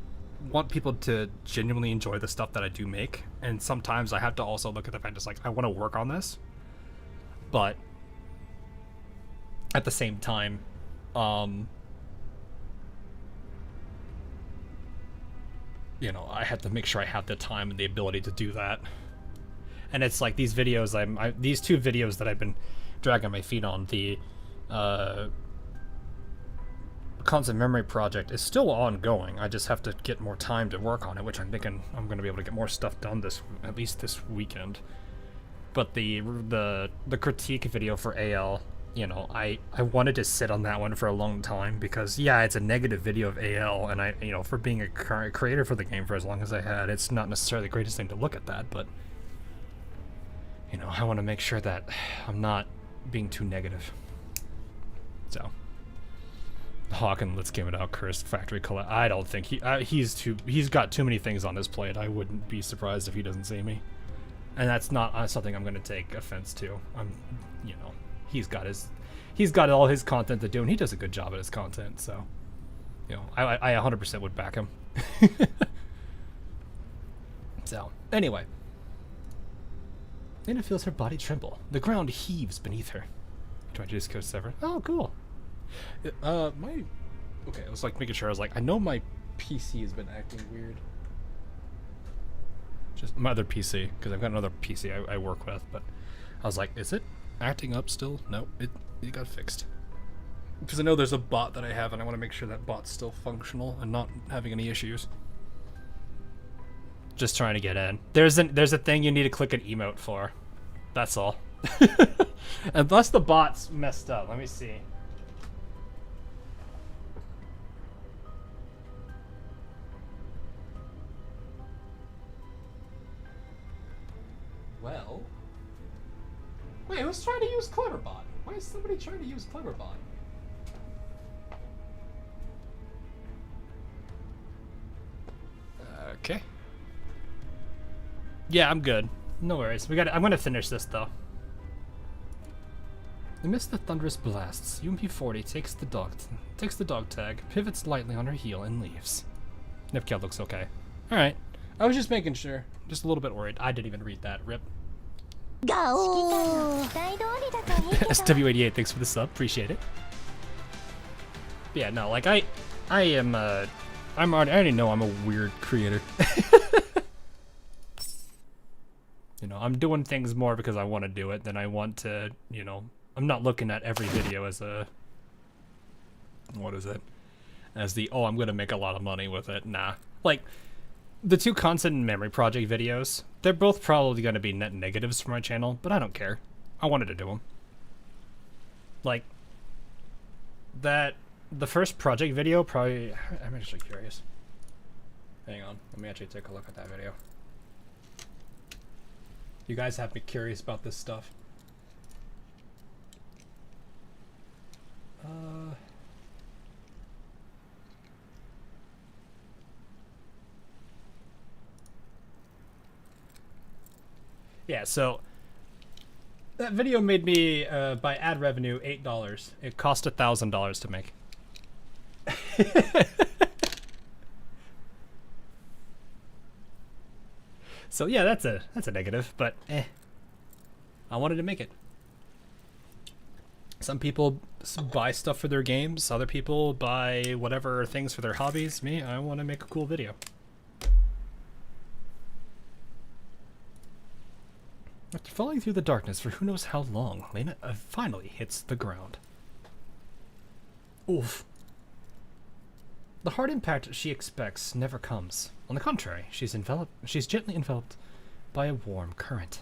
want people to genuinely enjoy the stuff that I do make, and sometimes I have to also look at the fact just like I want to work on this, but at the same time, you know, I have to make sure I have the time and the ability to do that. And it's like these videos, these two videos that I've been dragging my feet on, the constant memory project is still ongoing. I just have to get more time to work on it, which I'm thinking I'm going to be able to get more stuff done at least this weekend. But the critique video for AL, you know, I wanted to sit on that one for a long time because yeah, it's a negative video of AL, and you know, for being a current creator for the game for as long as I had, it's not necessarily the greatest thing to look at that, but you know, I want to make sure that I'm not being too negative. So Hawk and Let's Game It Out cursed factory collect. I don't think he's got too many things on his plate. I wouldn't be surprised if he doesn't see me, and that's not something I'm going to take offense to. You know, he's got all his content to do, and he does a good job at his content. So, you know, I 100% would back him. So anyway, Lena feels her body tremble. The ground heaves beneath her. Trying to just go sever. Oh, cool. Okay, I was like making sure. I was like, I know my PC has been acting weird. Just my other PC, because I've got another PC I work with, but I was like, is it acting up still? No, it got fixed. Because I know there's a bot that I have, and I want to make sure that bot's still functional and not having any issues. Just trying to get in. There's a thing you need to click an emote for. That's all. Unless the bot's messed up. Let me see. Well, wait, who's trying to use Cleverbot? Why is somebody trying to use Cleverbot? Okay. Yeah, I'm good. No worries. I'm gonna finish this though. Amidst the thunderous blasts, UMP 40 takes the dog tag, pivots lightly on her heel, and leaves. Nipcat looks okay. All right. I was just making sure. Just a little bit worried. I didn't even read that. Rip. SW88, thanks for the sub. Appreciate it. But yeah, no, like I already know I'm a weird creator. You know, I'm doing things more because I want to do it than I want to, you know, I'm not looking at every video as a, what is it? As the, oh, I'm going to make a lot of money with it. Nah. Like, the two constant memory project videos, they're both probably going to be net negatives for my channel, but I don't care. I wanted to do them. Like, the first project video probably, I'm actually curious. Hang on, let me actually take a look at that video. You guys have me curious about this stuff. Yeah, so that video made me, by ad revenue, $8. It cost $1,000 to make. So yeah, that's a negative, but I wanted to make it. Some people buy stuff for their games, other people buy whatever things for their hobbies. Me, I want to make a cool video. After falling through the darkness for who knows how long, Lena finally hits the ground. Oof. The hard impact she expects never comes. On the contrary, she's gently enveloped by a warm current.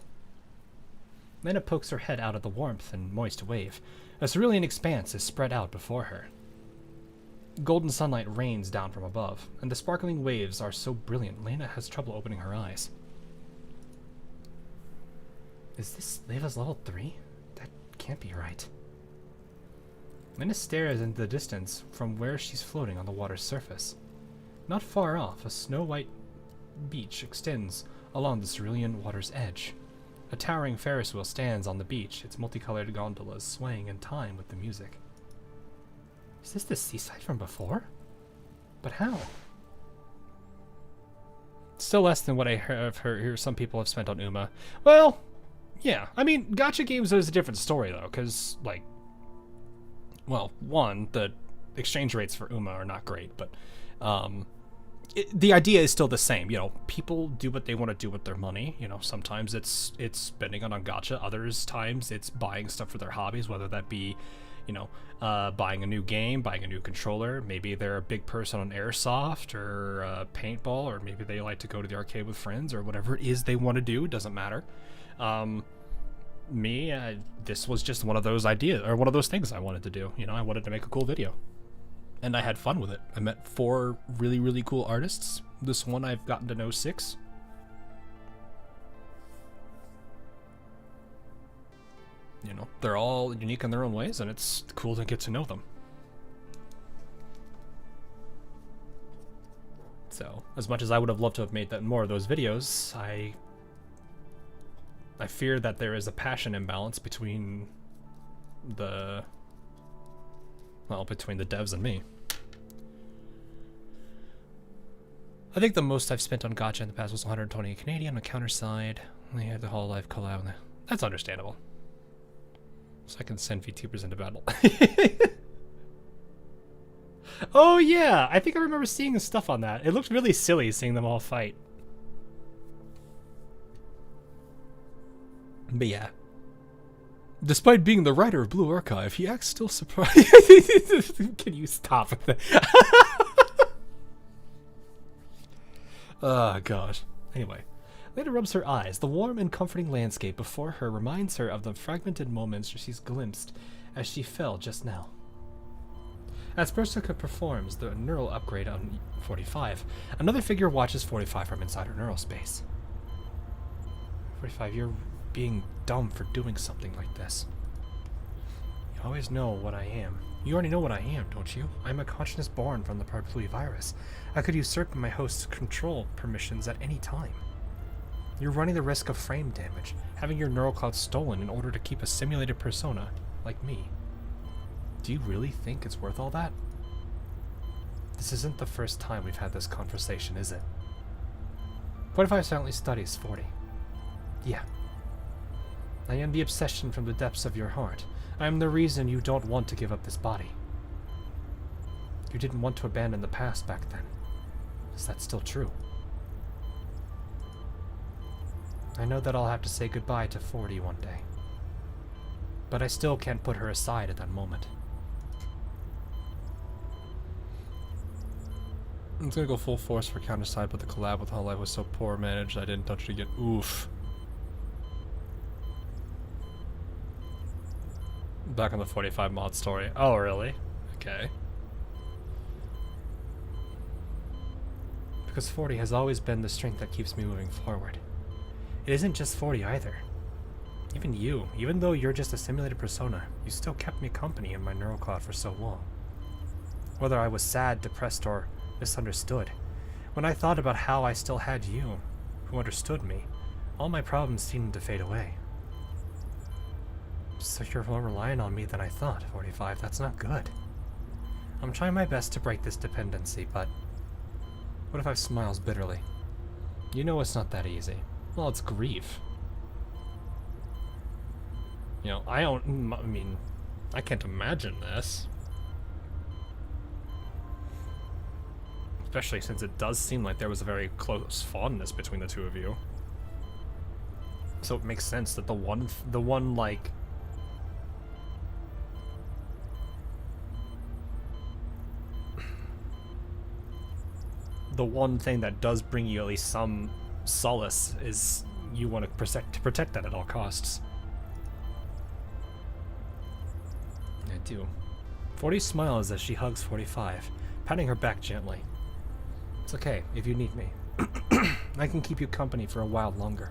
Lena pokes her head out of the warmth and moist wave. A cerulean expanse is spread out before her. Golden sunlight rains down from above, and the sparkling waves are so brilliant Lena has trouble opening her eyes. Is this Leva's level 3? That can't be right. Lena stares into the distance from where she's floating on the water's surface. Not far off, a snow-white beach extends along the cerulean water's edge. A towering Ferris wheel stands on the beach, its multicolored gondolas swaying in time with the music. Is this the seaside from before? But how? Still less than what I have heard some people have spent on Uma. Well, yeah. I mean, gacha games is a different story, though, because, like, well, one, the exchange rates for Uma are not great, but the idea is still the same. You know, people do what they want to do with their money. You know, sometimes it's spending it on gacha. Others times it's buying stuff for their hobbies, whether that be, you know, buying a new game, buying a new controller. Maybe they're a big person on airsoft or paintball, or maybe they like to go to the arcade with friends, or whatever it is they want to do. Doesn't matter. This was just one of those ideas, or one of those things I wanted to do. You know, I wanted to make a cool video, and I had fun with it. I met 4 really, really cool artists. This one I've gotten to know 6. You know, they're all unique in their own ways, and it's cool to get to know them. So, as much as I would have loved to have made more of those videos, I fear that there is a passion imbalance between the devs and me. I think the most I've spent on gacha in the past was 120 Canadian on the counter side. They had the Hololive collab. That's understandable. So I can send VTubers into battle. Oh yeah, I think I remember seeing stuff on that. It looked really silly seeing them all fight. But yeah. Despite being the writer of Blue Archive, he acts still surprised. Can you stop with that? Oh gosh. Anyway. Lena rubs her eyes. The warm and comforting landscape before her reminds her of the fragmented moments she's glimpsed as she fell just now. As Berserker performs the neural upgrade on 45, another figure watches 45 from inside her neural space. 45, you're being dumb for doing something like this. You always know what I am. You already know what I am, don't you? I'm a consciousness born from the Parapluie virus. I could usurp my host's control permissions at any time. You're running the risk of frame damage, having your neural cloud stolen in order to keep a simulated persona like me. Do you really think it's worth all that? This isn't the first time we've had this conversation, is it? 45 silently studies 40. Yeah. I am the obsession from the depths of your heart. I am the reason you don't want to give up this body. You didn't want to abandon the past back then. Is that still true? I know that I'll have to say goodbye to 40 one day. But I still can't put her aside at that moment. I'm gonna go full force for counterside, but the collab with Hololive was so poor managed I didn't touch it again. Oof. Back on the 45 mod story. Oh, really? Okay. Because 40 has always been the strength that keeps me moving forward. It isn't just 40 either. Even you, even though you're just a simulated persona, you still kept me company in my neural cloud for so long. Whether I was sad, depressed, or misunderstood, when I thought about how I still had you, who understood me, all my problems seemed to fade away. So you're more reliant on me than I thought, 45. That's not good. I'm trying my best to break this dependency, but what if I smiles bitterly? You know it's not that easy. Well, it's grief. You know, I can't imagine this. Especially since it does seem like there was a very close fondness between the two of you. So it makes sense that the one thing that does bring you at least some solace is you want to protect that at all costs. I do. 40 smiles as she hugs 45, patting her back gently. It's okay if you need me. I can keep you company for a while longer.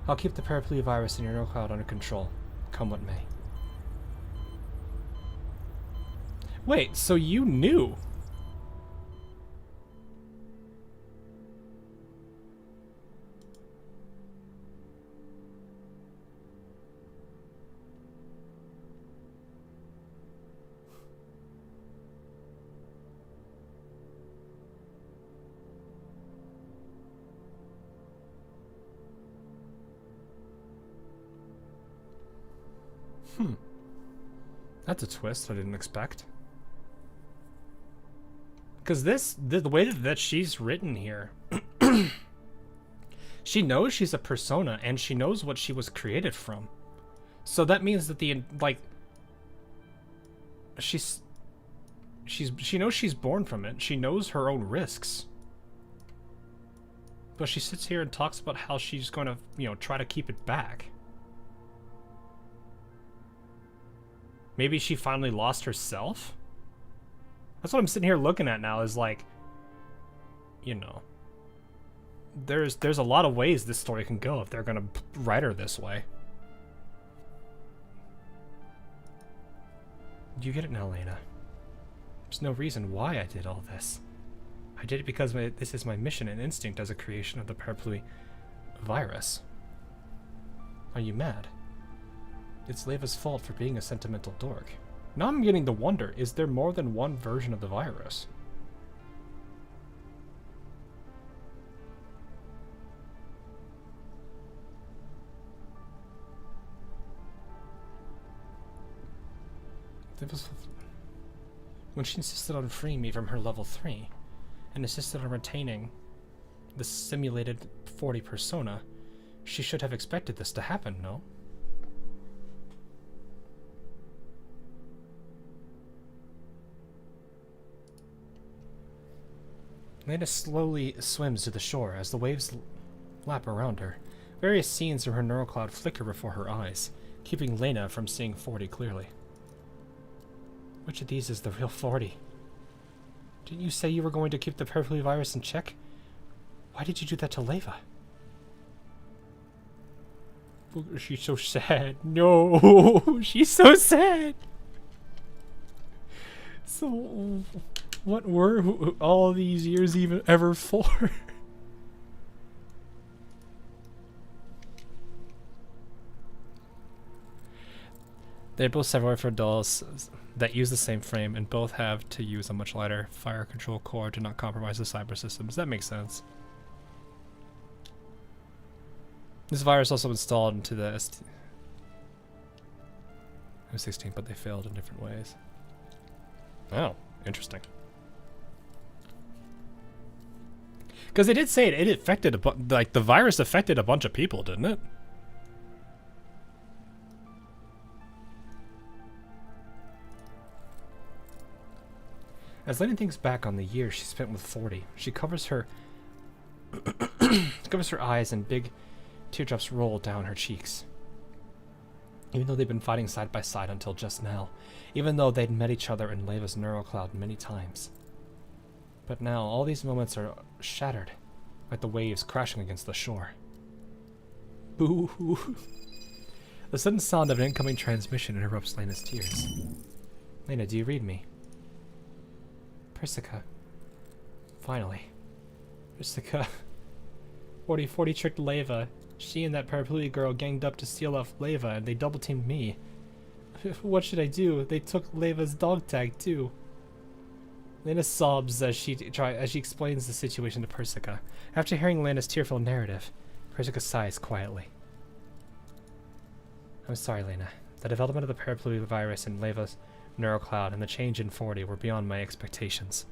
I'll keep the Parapluie virus in your neural cloud under control, come what may. Wait, so you knew? That's a twist I didn't expect. Because the way that she's written here, she knows she's a persona and she knows what she was created from. So that means that she knows she's born from it. She knows her own risks. But she sits here and talks about how she's going to, you know, try to keep it back. Maybe she finally lost herself? That's what I'm sitting here looking at now, is like, you know, there's a lot of ways this story can go if they're gonna write her this way. You get it now, Lena. There's no reason why I did all this. I did it because this is my mission and instinct as a creation of the Parapluie virus. Are you mad? It's Leva's fault for being a sentimental dork. Now I'm beginning to wonder, is there more than one version of the virus? When she insisted on freeing me from her level 3, and insisted on retaining the simulated 40 persona, she should have expected this to happen, no? Lena slowly swims to the shore as the waves lap around her. Various scenes from her neural cloud flicker before her eyes, keeping Lena from seeing 40 clearly. Which of these is the real 40? Didn't you say you were going to keep the Parapluie virus in check? Why did you do that to Leva? She's so sad. No, she's so sad. So, what were all these years even ever for? They're both subwoofer dolls that use the same frame, and both have to use a much lighter fire control core to not compromise the cyber systems. That makes sense. This virus also installed into the M16, but they failed in different ways. Oh, interesting. Because they did say it affected the virus affected a bunch of people, didn't it? As Lena thinks back on the years she spent with 40, she covers her covers her eyes and big teardrops roll down her cheeks. Even though they've been fighting side by side until just now, even though they'd met each other in Leva's neural cloud many times. But now, all these moments are shattered, like the waves crashing against the shore. Boo-hoo. The sudden sound of an incoming transmission interrupts Lena's tears. Lena, do you read me? Persica. Finally. Persica. 40 tricked Leva. She and that Parapluie girl ganged up to steal off Leva, and they double-teamed me. What should I do? They took Leva's dog tag, too. Lena sobs as she explains the situation to Persica. After hearing Lena's tearful narrative, Persica sighs quietly. I'm sorry, Lena. The development of the Parapluie virus in Leva's neural cloud and the change in 40 were beyond my expectations.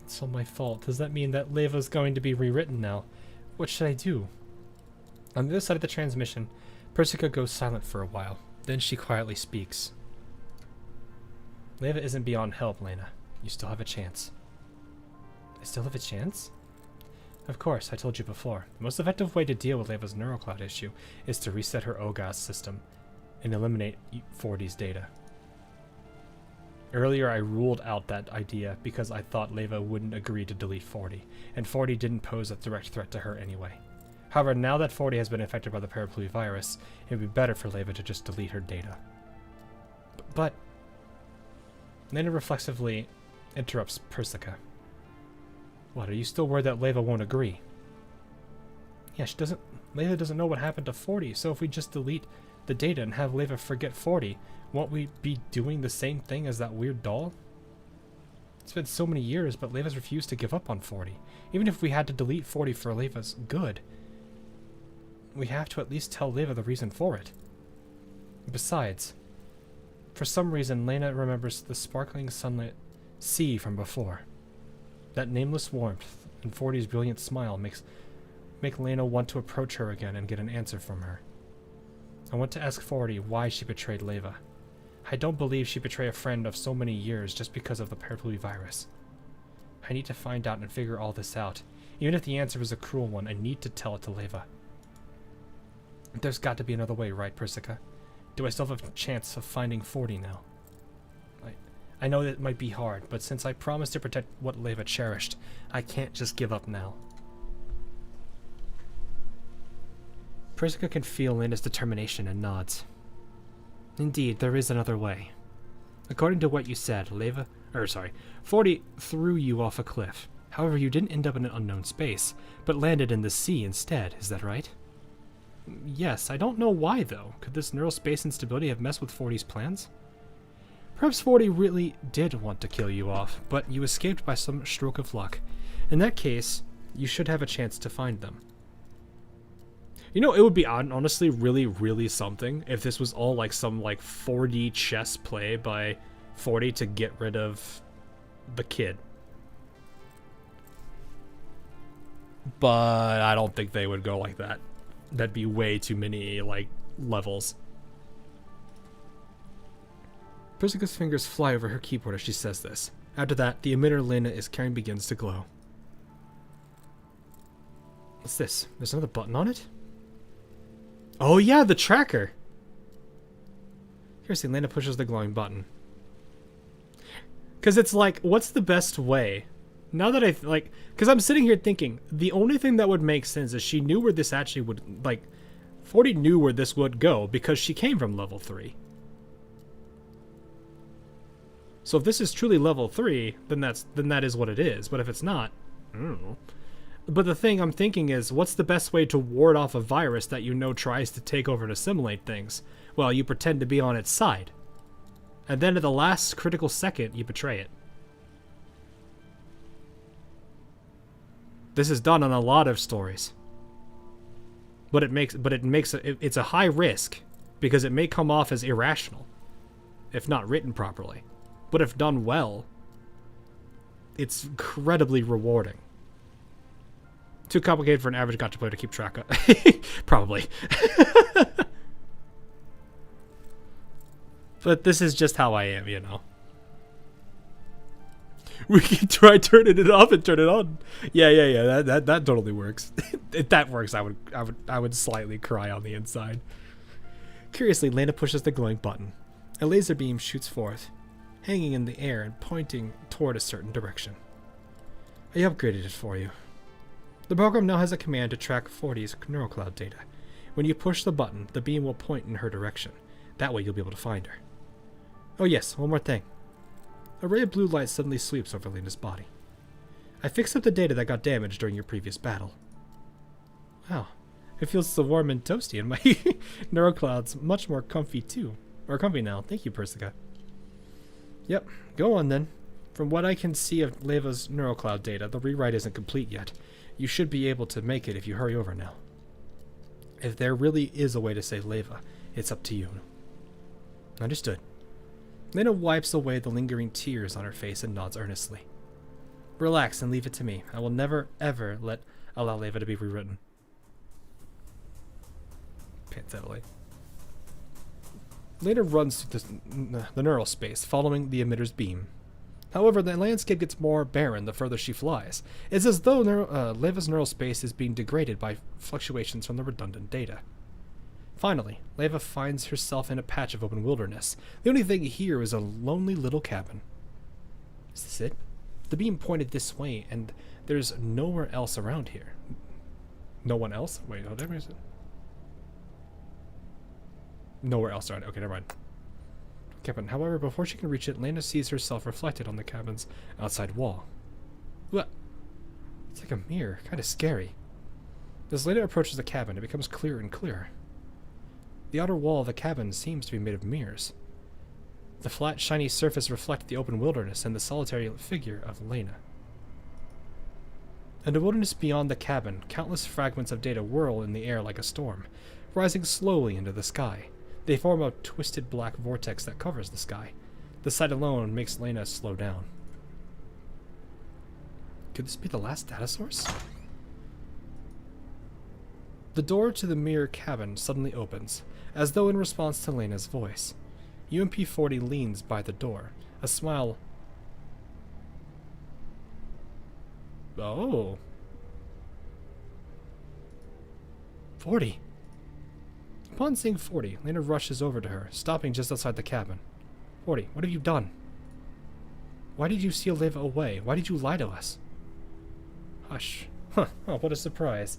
It's all my fault. Does that mean that Leva's going to be rewritten now? What should I do? On the other side of the transmission, Persica goes silent for a while. Then she quietly speaks. Leva isn't beyond help, Lena. You still have a chance. I still have a chance? Of course, I told you before. The most effective way to deal with Leva's neural cloud issue is to reset her OGAS system and eliminate 40's data. Earlier I ruled out that idea because I thought Leva wouldn't agree to delete 40, and 40 didn't pose a direct threat to her anyway. However, now that 40 has been infected by the Parapluie virus, it would be better for Leva to just delete her data. But... Lena reflexively interrupts Persica. What, are you still worried that Leva won't agree? Yeah, Leva doesn't know what happened to 40, so if we just delete the data and have Leva forget 40, won't we be doing the same thing as that weird doll? It's been so many years, but Leva's refused to give up on 40. Even if we had to delete 40 for Leva's good, we have to at least tell Leva the reason for it. Besides, for some reason, Lena remembers the sparkling sunlit sea from before. That nameless warmth and 40's brilliant smile make Lena want to approach her again and get an answer from her. I want to ask 40 why she betrayed Leva. I don't believe she'd betray a friend of so many years just because of the parapluie virus. I need to find out and figure all this out. Even if the answer is a cruel one, I need to tell it to Leva. There's got to be another way, right, Persica? Do I still have a chance of finding 40 now? I know that it might be hard, but since I promised to protect what Leva cherished, I can't just give up now. Persica can feel Lena's determination and nods. Indeed, there is another way. According to what you said, 40 threw you off a cliff. However, you didn't end up in an unknown space, but landed in the sea instead, is that right? Yes, I don't know why though. Could this neural space instability have messed with 40's plans? Perhaps 40 really did want to kill you off, but you escaped by some stroke of luck. In that case, you should have a chance to find them. You know, it would be honestly really, really something if this was all like some 4D chess play by 40 to get rid of the kid. But I don't think they would go like that. That'd be way too many, levels. Persica's fingers fly over her keyboard as she says this. After that, the emitter Lena is carrying begins to glow. What's this? There's another button on it? Oh yeah, the tracker! Seriously, Lena pushes the glowing button. Because it's like, what's the best way? Now that because I'm sitting here thinking, the only thing that would make sense is she knew where this actually would, 40 knew where this would go because she came from level 3. So if this is truly level 3, then that is what it is. But if it's not, I don't know. But the thing I'm thinking is, what's the best way to ward off a virus that you know tries to take over and assimilate things? Well, you pretend to be on its side. And then at the last critical second, you betray it. This is done on a lot of stories. But it's a high risk because it may come off as irrational if not written properly. But if done well, it's incredibly rewarding. Too complicated for an average gacha player to keep track of. Probably. But this is just how I am, you know. We can try turning it off and turn it on. Yeah. That totally works. If that works, I would slightly cry on the inside. Curiously, Lena pushes the glowing button. A laser beam shoots forth, hanging in the air and pointing toward a certain direction. I upgraded it for you. The program now has a command to track 40's neural cloud data. When you push the button, the beam will point in her direction. That way you'll be able to find her. Oh yes, one more thing. A ray of blue light suddenly sweeps over Lena's body. I fixed up the data that got damaged during your previous battle. Wow, it feels so warm and toasty, and my neural cloud's much more comfy too. Or comfy now. Thank you, Persica. Yep, go on then. From what I can see of Leva's neural cloud data, the rewrite isn't complete yet. You should be able to make it if you hurry over now. If there really is a way to save Leva, it's up to you. Understood. Lena wipes away the lingering tears on her face and nods earnestly. Relax and leave it to me. I will never, ever allow Leva to be rewritten. Painfully. Lena runs through the neural space, following the emitter's beam. However, the landscape gets more barren the further she flies. It's as though Leva's neural space is being degraded by fluctuations from the redundant data. Finally, Leva finds herself in a patch of open wilderness. The only thing here is a lonely little cabin. Is this it? The beam pointed this way, and there's nowhere else around here. No one else? Wait, oh, there is it. Nowhere else around. Okay, never mind. cabin. However, before she can reach it, Lena sees herself reflected on the cabin's outside wall. What? It's like a mirror. Kind of scary. As Lena approaches the cabin, it becomes clearer and clearer. The outer wall of the cabin seems to be made of mirrors. The flat, shiny surface reflects the open wilderness and the solitary figure of Lena. In the wilderness beyond the cabin, countless fragments of data whirl in the air like a storm, rising slowly into the sky. They form a twisted black vortex that covers the sky. The sight alone makes Lena slow down. Could this be the last data source? The door to the mirror cabin suddenly opens, as though in response to Lena's voice. UMP-40 leans by the door, a smile. Oh. 40. Upon seeing 40, Lena rushes over to her, stopping just outside the cabin. 40, what have you done? Why did you seal Leva away? Why did you lie to us? Hush. Huh, oh, what a surprise.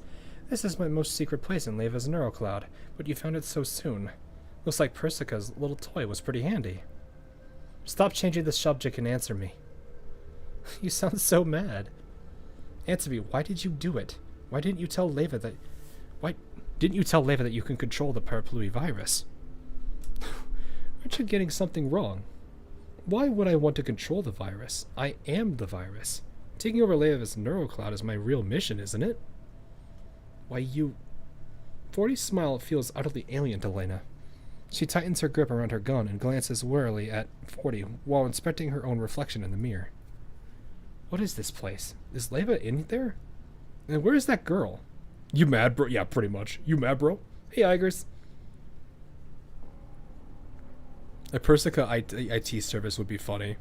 This is my most secret place in Leva's neurocloud, but you found it so soon. Looks like Persica's little toy was pretty handy. Stop changing the subject and answer me. You sound so mad. Answer me, why did you do it? Why didn't you tell Leva that... Why didn't you tell Leva that you can control the Paraplui virus? Aren't you getting something wrong? Why would I want to control the virus? I am the virus. Taking over Leva's neurocloud is my real mission, isn't it? Why you... 40's smile feels utterly alien to Lena. She tightens her grip around her gun and glances warily at 40 while inspecting her own reflection in the mirror. What is this place? Is Leva in there? And where is that girl? You mad, bro? Yeah, pretty much. You mad, bro? Hey, Igers. A Persica IT service would be funny.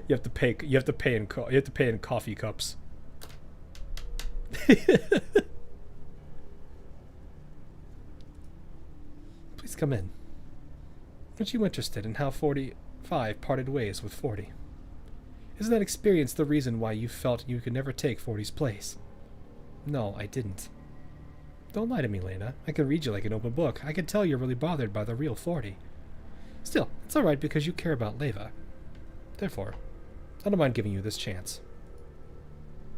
You have to pay in coffee cups. Please come in. Aren't you interested in how 45 parted ways with 40? Isn't that experience the reason why you felt you could never take 40's place? No, I didn't. Don't lie to me, Lena. I can read you like an open book. I can tell you're really bothered by the real 40. Still, it's alright because you care about Leva. Therefore, I don't mind giving you this chance.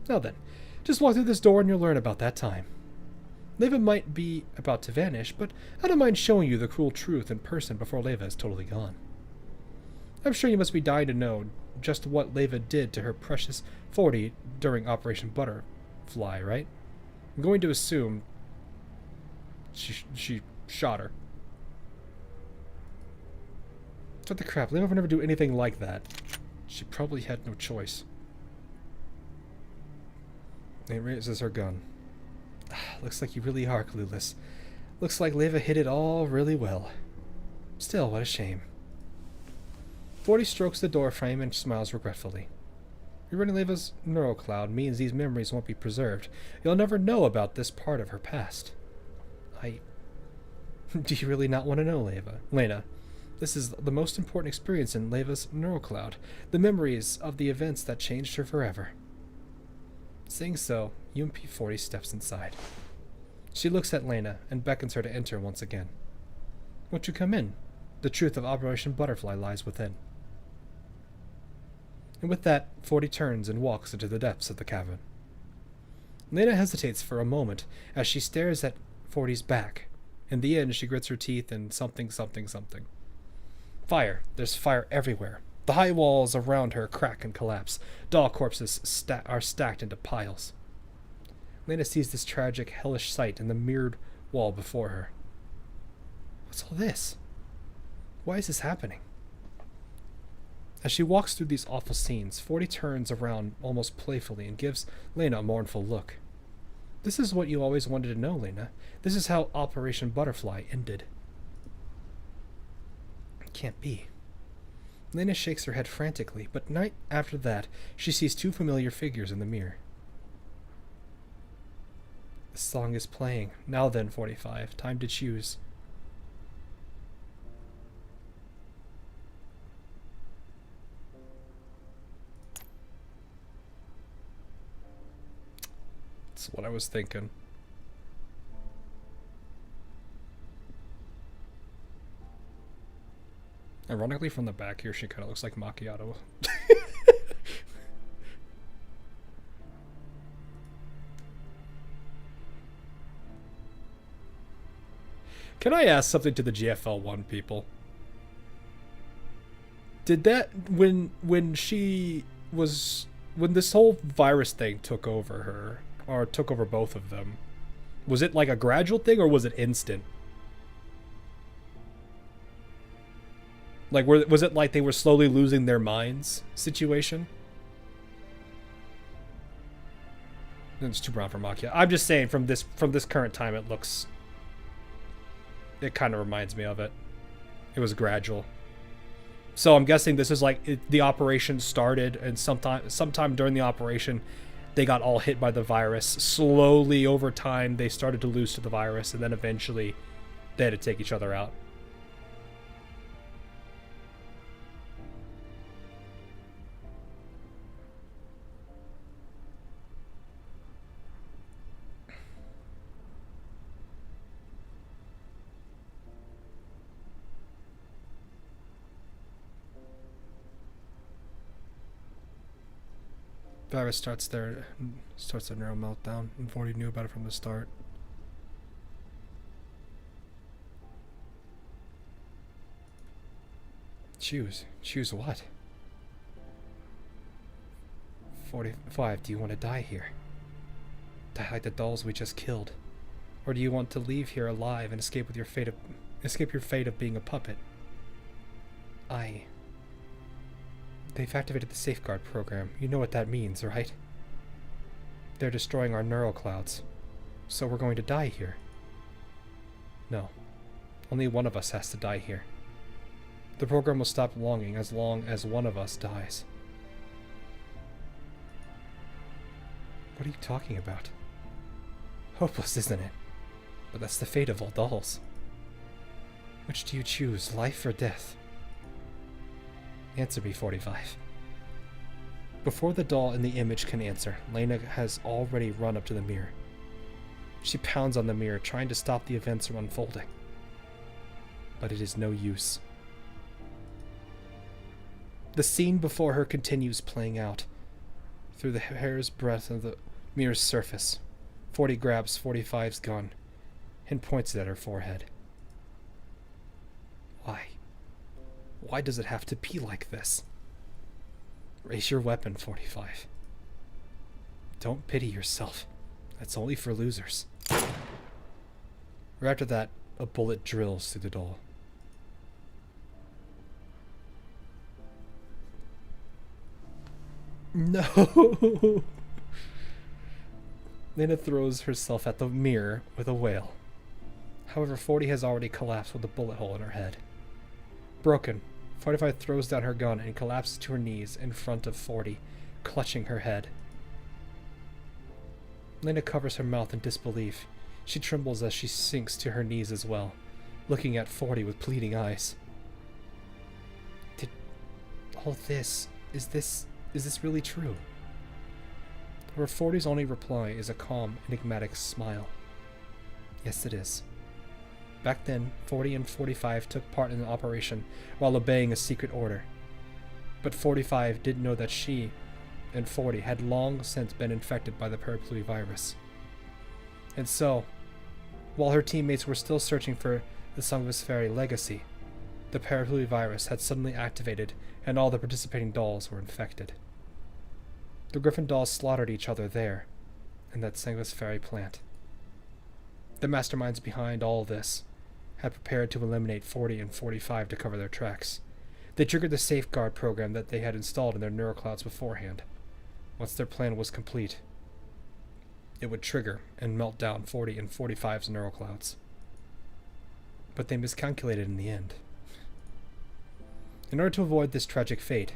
Now then, just walk through this door and you'll learn about that time. Leva might be about to vanish, but I don't mind showing you the cruel truth in person before Leva is totally gone. I'm sure you must be dying to know just what Leva did to her precious 40 during Operation Butterfly, right? I'm going to assume she shot her. What the crap? Leva would never do anything like that. She probably had no choice. It raises her gun. Looks like you really are clueless. Looks like Leva hid it all really well. Still, what a shame. 40 strokes the door frame and smiles regretfully. Rerunning Leva's neurocloud means these memories won't be preserved. You'll never know about this part of her past. Do you really not want to know, Lena? This is the most important experience in Leva's neurocloud. The memories of the events that changed her forever. Saying so, UMP-40 steps inside. She looks at Lena and beckons her to enter once again. Won't you come in? The truth of Operation Butterfly lies within. And with that, 40 turns and walks into the depths of the cavern. Lena hesitates for a moment as she stares at 40's back. In the end, she grits her teeth and something. Fire. There's fire everywhere. The high walls around her crack and collapse. Doll corpses are stacked into piles. Lena sees this tragic, hellish sight in the mirrored wall before her. What's all this? Why is this happening? As she walks through these awful scenes, 40 turns around almost playfully and gives Lena a mournful look. This is what you always wanted to know, Lena. This is how Operation Butterfly ended. It can't be. Lena shakes her head frantically, but night after that, she sees two familiar figures in the mirror. The song is playing. Now then, 45. Time to choose. That's what I was thinking. Ironically, from the back here, she kind of looks like Macchiato. Can I ask something to the GFL1 people? Did that when this whole virus thing took over her, or took over both of them, was it like a gradual thing or was it instant? Like, was it like they were slowly losing their minds situation? It's too brown for Macchia. I'm just saying, from this current time, it kind of reminds me of it. It was gradual. So I'm guessing this is like the operation started, and sometime during the operation, they got all hit by the virus. Slowly over time, they started to lose to the virus, and then eventually, they had to take each other out. Virus starts their neural meltdown, and 40 knew about it from the start. Choose what? 45, do you want to die here? Die like the dolls we just killed? Or do you want to leave here alive and escape your fate of being a puppet? They've activated the safeguard program. You know what that means, right? They're destroying our neural clouds. So we're going to die here. No. Only one of us has to die here. The program will stop long as one of us dies. What are you talking about? Hopeless, isn't it? But that's the fate of all dolls. Which do you choose, life or death? Answer me, 45. Before the doll in the image can answer, Lena has already run up to the mirror. She pounds on the mirror, trying to stop the events from unfolding. But it is no use. The scene before her continues playing out. Through the hair's breadth of the mirror's surface, 40 grabs 45's gun and points it at her forehead. Why? Why does it have to be like this? Raise your weapon, 45. Don't pity yourself. That's only for losers. Right after that, a bullet drills through the doll. No! Lena throws herself at the mirror with a wail. However, 40 has already collapsed with a bullet hole in her head. Broken, 45 throws down her gun and collapses to her knees in front of 40, clutching her head. Lena covers her mouth in disbelief. She trembles as she sinks to her knees as well, looking at 40 with pleading eyes. Did all this... Is this really true? Her 40's only reply is a calm, enigmatic smile. Yes, it is. Back then, 40 and 45 took part in an operation while obeying a secret order. But 45 didn't know that she and 40 had long since been infected by the Paraplui virus. And so, while her teammates were still searching for the Sangvis Ferry legacy, the Paraplui virus had suddenly activated and all the participating dolls were infected. The Griffin dolls slaughtered each other there, in that Sangvis Ferry plant. The masterminds behind all this had prepared to eliminate 40 and 45 to cover their tracks. They triggered the safeguard program that they had installed in their neuroclouds beforehand. Once their plan was complete, it would trigger and melt down 40 and 45's neuroclouds. But they miscalculated in the end. In order to avoid this tragic fate,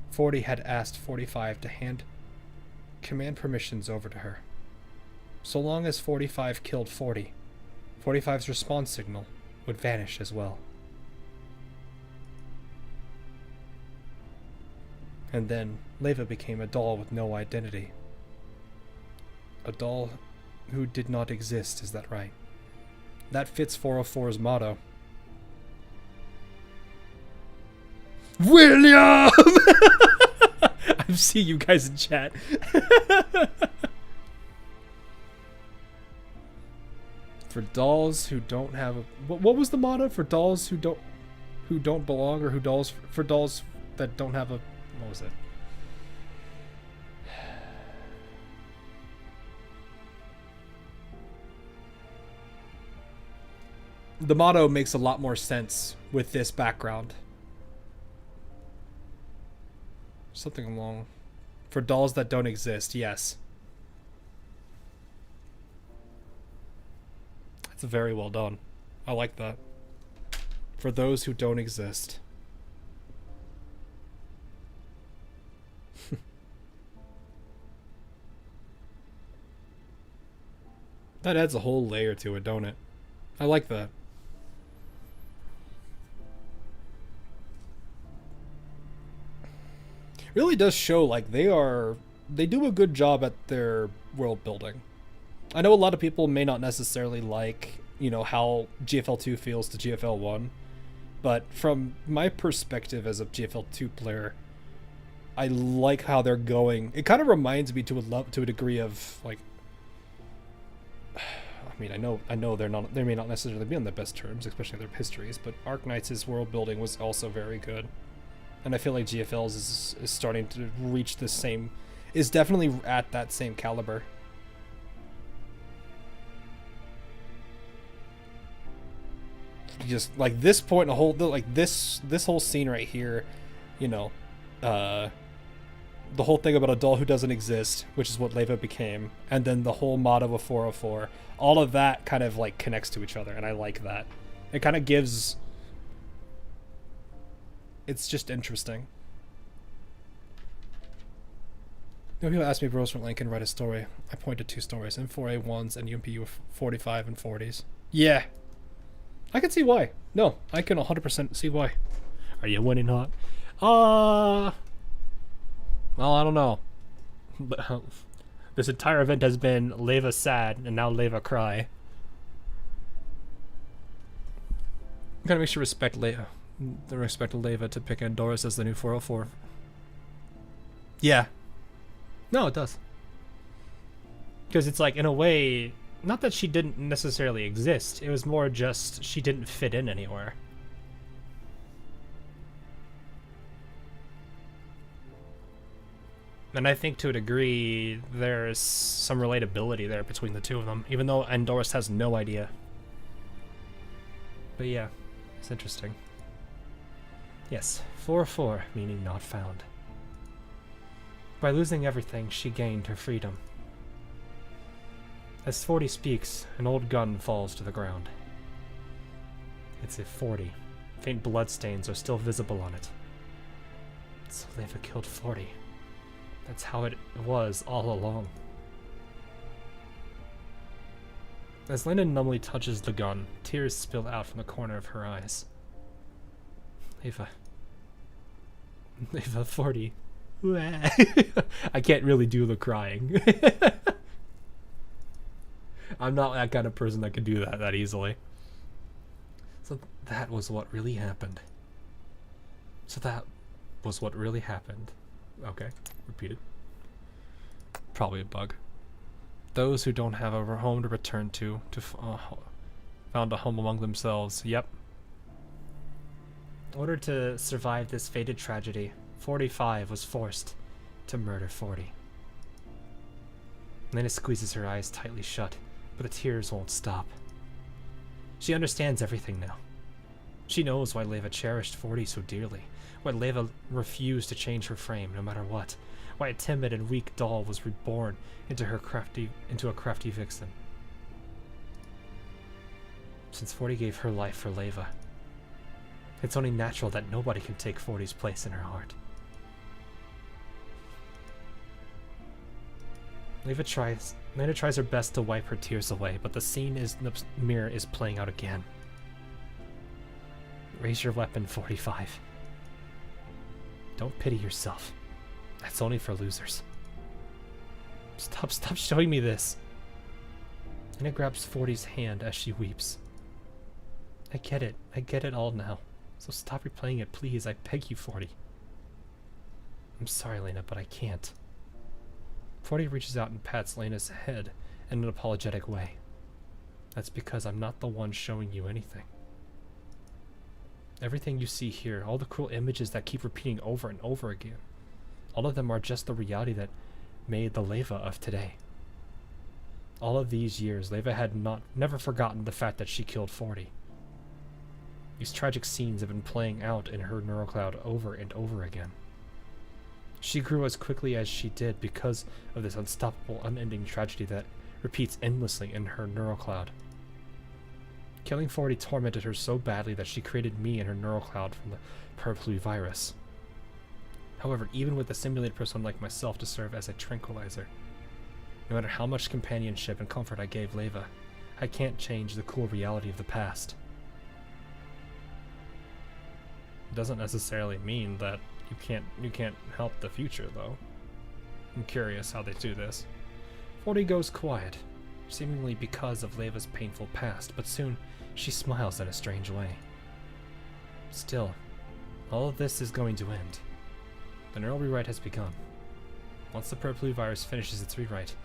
40 had asked 45 to hand command permissions over to her. So long as 45 killed 40, 45's response signal would vanish as well. And then Leva became a doll with no identity. A doll who did not exist, is that right? That fits 404's motto. William! I'm seeing you guys in chat. For dolls who don't have a... What was the motto? For dolls who don't belong, or for dolls that don't have a... What was it? The motto makes a lot more sense with this background. Something along... For dolls that don't exist, yes. That's very well done. I like that. For those who don't exist. That adds a whole layer to it, don't it? I like that. Really does show like they do a good job at their world building. I know a lot of people may not necessarily like, you know, how GFL 2 feels to GFL 1, but from my perspective as a GFL 2 player, I like how they're going. It kind of reminds me to a degree of like, I mean, I know they may not necessarily be on the best terms, especially their histories, but Arknight's world building was also very good. And I feel like GFL's is starting to reach the same, is definitely at that same caliber. Just like this point, a whole like this whole scene right here, you know, the whole thing about a doll who doesn't exist, which is what Leva became, and then the whole motto of 404, all of that kind of like connects to each other, and I like that. It kind of gives. It's just interesting. You know, people ask me if Frontline can write a story. I point to 2 stories, M4A1s and UMP 45 and 40s. Yeah. I can see why. No, I can 100% see why. Are you winning hot? Well, I don't know. But this entire event has been Leva sad and now Leva cry. Gotta make sure respect Leva. The respect of Leva to pick Andoris as the new 404. Yeah. No, it does. Because it's like, in a way, not that she didn't necessarily exist. It was more just she didn't fit in anywhere. And I think to a degree, there's some relatability there between the two of them, even though Andoris has no idea. But yeah, it's interesting. Yes, 404, meaning not found. By losing everything, she gained her freedom. As 40 speaks, an old gun falls to the ground. It's a 40. Faint bloodstains are still visible on it. So they've killed 40. That's how it was all along. As Lena numbly touches the gun, tears spill out from the corner of her eyes. Leva 40. I can't really do the crying. I'm not that kind of person that can do that easily. So that was what really happened. Okay, repeat it. Probably a bug. Those who don't have a home to return to found a home among themselves. Yep. In order to survive this fated tragedy, 45 was forced to murder 40. Lena squeezes her eyes tightly shut, but the tears won't stop. She understands everything now. She knows why Leva cherished 40 so dearly, why Leva refused to change her frame no matter what, why a timid and weak doll was reborn into a crafty vixen. Since 40 gave her life for Leva, it's only natural that nobody can take 40's place in her heart. Lena tries her best to wipe her tears away, but the scene in the mirror is playing out again. Raise your weapon, 45. Don't pity yourself. That's only for losers. Stop showing me this. Lena grabs 40's hand as she weeps. I get it all now. So stop replaying it, please. I beg you, 40. I'm sorry, Lena, but I can't. 40 reaches out and pats Lena's head in an apologetic way. That's because I'm not the one showing you anything. Everything you see here, all the cruel images that keep repeating over and over again, all of them are just the reality that made the Leva of today. All of these years, Leva had never forgotten the fact that she killed 40. These tragic scenes have been playing out in her neural cloud over and over again. She grew as quickly as she did because of this unstoppable, unending tragedy that repeats endlessly in her neural cloud. Killing 40 tormented her so badly that she created me in her neural cloud from the Purpley virus. However, even with a simulated person like myself to serve as a tranquilizer, no matter how much companionship and comfort I gave Leva, I can't change the cool reality of the past. It doesn't necessarily mean that you can't help the future, though. I'm curious how they do this. 40 goes quiet, seemingly because of Leva's painful past, but soon she smiles in a strange way. Still, all of this is going to end. The neural rewrite has begun. Once the Purpley virus finishes its rewrite,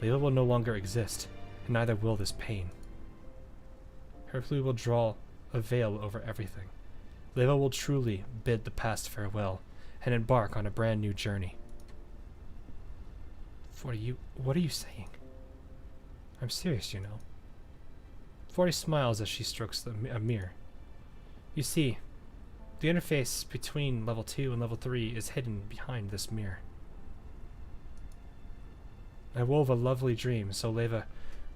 Leva will no longer exist, and neither will this pain. Purpley will draw a veil over everything. Leva will truly bid the past farewell and embark on a brand new journey. What are you saying? I'm serious, you know. 40 smiles as she strokes a mirror. You see, the interface between level 2 and level 3 is hidden behind this mirror. I wove a lovely dream so Leva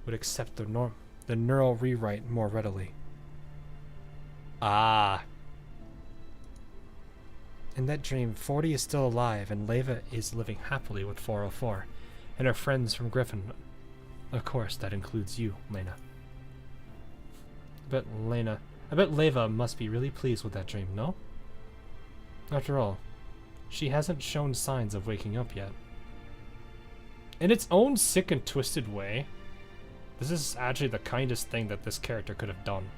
would accept the neural rewrite more readily. Ah. In that dream, 40 is still alive and Leva is living happily with 404 and her friends from Griffin. Of course, that includes you, Lena. I bet Leva must be really pleased with that dream, no? After all, she hasn't shown signs of waking up yet. In its own sick and twisted way, this is actually the kindest thing that this character could have done.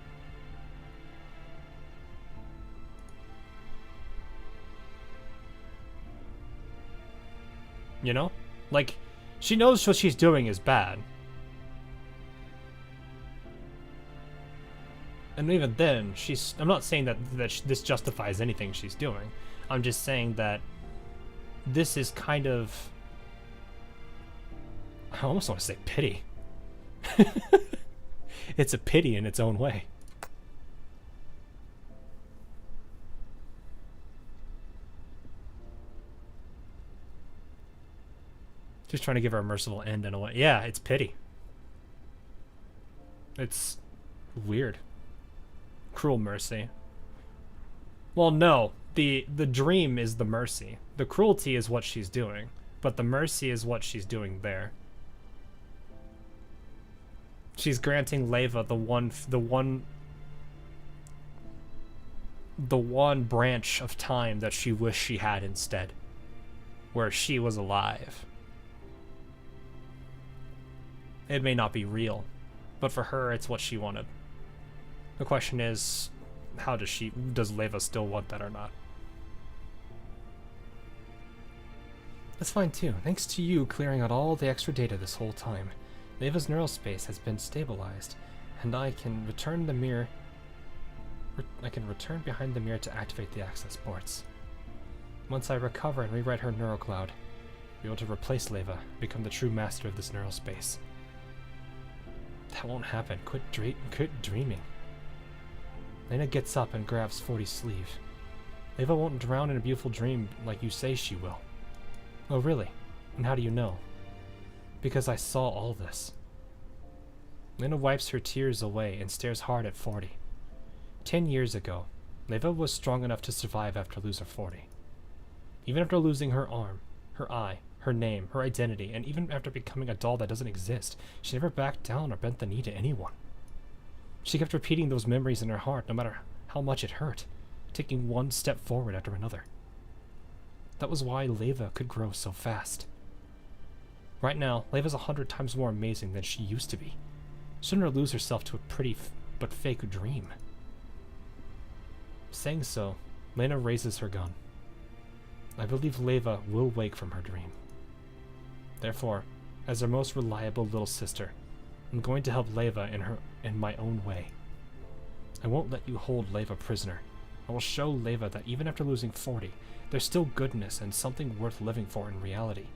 You know? Like, she knows what she's doing is bad. And even then, I'm not saying that this justifies anything she's doing. I'm just saying that this is kind of... I almost want to say pity. It's a pity in its own way. Just trying to give her a merciful end in a way. Yeah, it's pity. It's weird. Cruel mercy. Well, no. The dream is the mercy. The cruelty is what she's doing. But the mercy is what she's doing there. She's granting Leva the one branch of time that she wished she had instead. Where she was alive. It may not be real, but for her, it's what she wanted. The question is, does Leva still want that or not? That's fine too. Thanks to you clearing out all the extra data this whole time, Leva's neural space has been stabilized, and I can return behind the mirror to activate the access ports. Once I recover and rewrite her neural cloud, I'll be able to replace Leva, become the true master of this neural space. That won't happen. Quit dreaming. Lena gets up and grabs 40's sleeve. Leva won't drown in a beautiful dream like you say she will. Oh, really? And how do you know? Because I saw all this. Lena wipes her tears away and stares hard at 40. 10 years ago, Leva was strong enough to survive after losing 40. Even after losing her arm, her eye, her name, her identity, and even after becoming a doll that doesn't exist, she never backed down or bent the knee to anyone. She kept repeating those memories in her heart no matter how much it hurt, taking one step forward after another. That was why Leva could grow so fast. Right now, Leva's 100 times more amazing than she used to be. She shouldn't lose herself to a pretty but fake dream. Saying so, Lena raises her gun. I believe Leva will wake from her dream. Therefore, as her most reliable little sister, I'm going to help Leva in my own way. I won't let you hold Leva prisoner. I will show Leva that even after losing 40, there's still goodness and something worth living for in reality.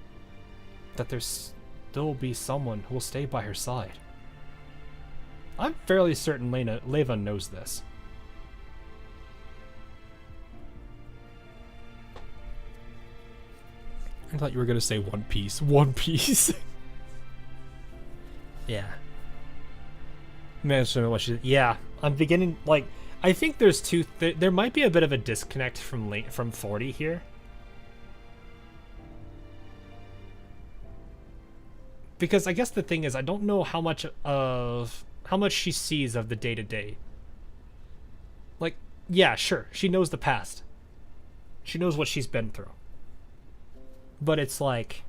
That there's still be someone who will stay by her side. I'm fairly certain Leva knows this. I thought you were gonna say One Piece. One Piece. Yeah. Man, so what she? Yeah, I'm beginning. Like, I think there's two. There might be a bit of a disconnect from 40 here. Because I guess the thing is, I don't know how much she sees of the day-to-day. Like, yeah, sure, she knows the past. She knows what she's been through. But it's like,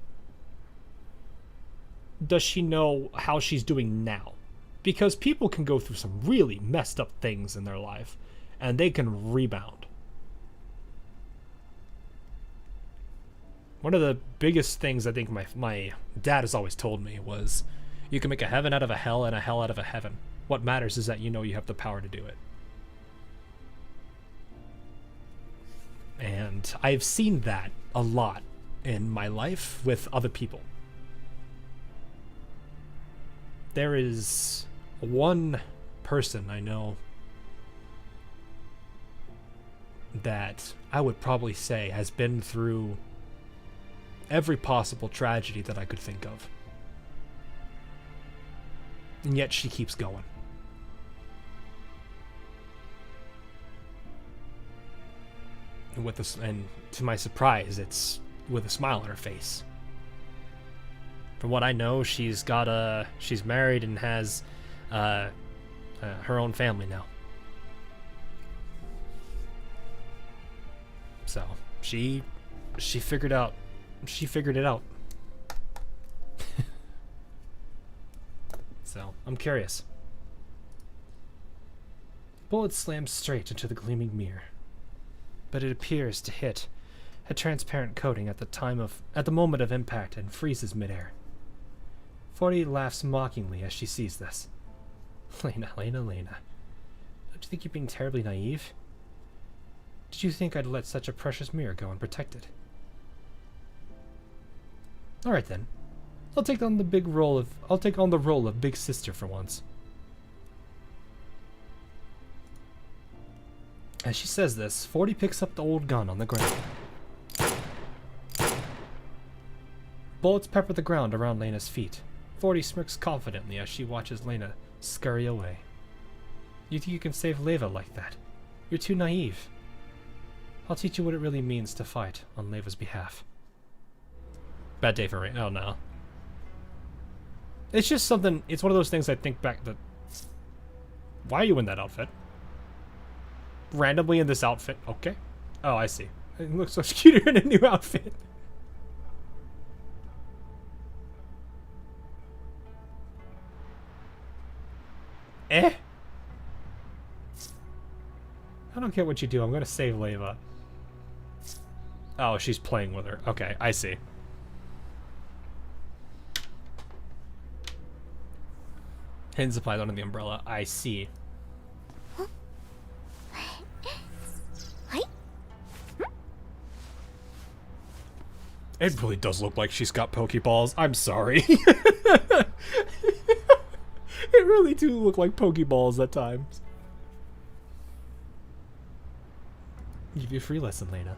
does she know how she's doing now? Because people can go through some really messed up things in their life, and they can rebound. One of the biggest things I think my dad has always told me was, you can make a heaven out of a hell and a hell out of a heaven. What matters is that you know you have the power to do it. And I've seen that a lot in my life with other people. There is one person I know that I would probably say has been through every possible tragedy that I could think of. And yet she keeps going. And to my surprise, it's with a smile on her face. From what I know, she's married and has her own family now. So she figured it out. So I'm curious. Bullet slams straight into the gleaming mirror, but it appears to hit a transparent coating at the moment of impact and freezes midair. 40 laughs mockingly as she sees this. Lena. Don't you think you're being terribly naive? Did you think I'd let such a precious mirror go unprotected? Alright then. I'll take on the role of big sister for once. As she says this, 40 picks up the old gun on the ground. Bullets pepper the ground around Lena's feet. 40 smirks confidently as she watches Lena scurry away. You think you can save Leva like that? You're too naive. I'll teach you what it really means to fight on Leva's behalf. Bad day for Rain. Oh no. It's just something, it's one of those things I think back that... Why are you in that outfit? Randomly in this outfit? Okay. Oh, I see. It looks so cuter in a new outfit. I don't care what you do. I'm gonna save Leva. Oh, she's playing with her. Okay, I see. Hidden supplies under the umbrella. I see. It really does look like she's got Pokeballs. I'm sorry. It really do look like Pokeballs at times. Give you a free lesson, Lena.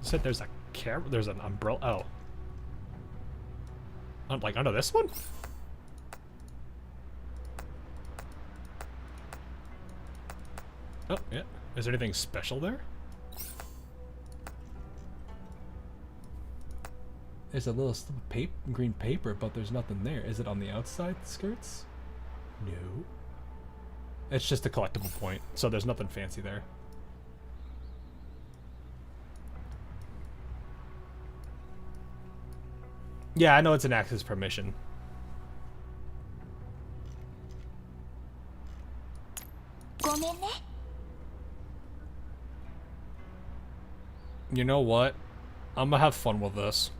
You said there's an umbrella. Oh. Like under this one? Oh, yeah. Is there anything special there? There's a little slip of green paper, but there's nothing there. Is it on the outside skirts? No. It's just a collectible point, so there's nothing fancy there. Yeah, I know it's an access permission. You know what? I'm gonna have fun with this.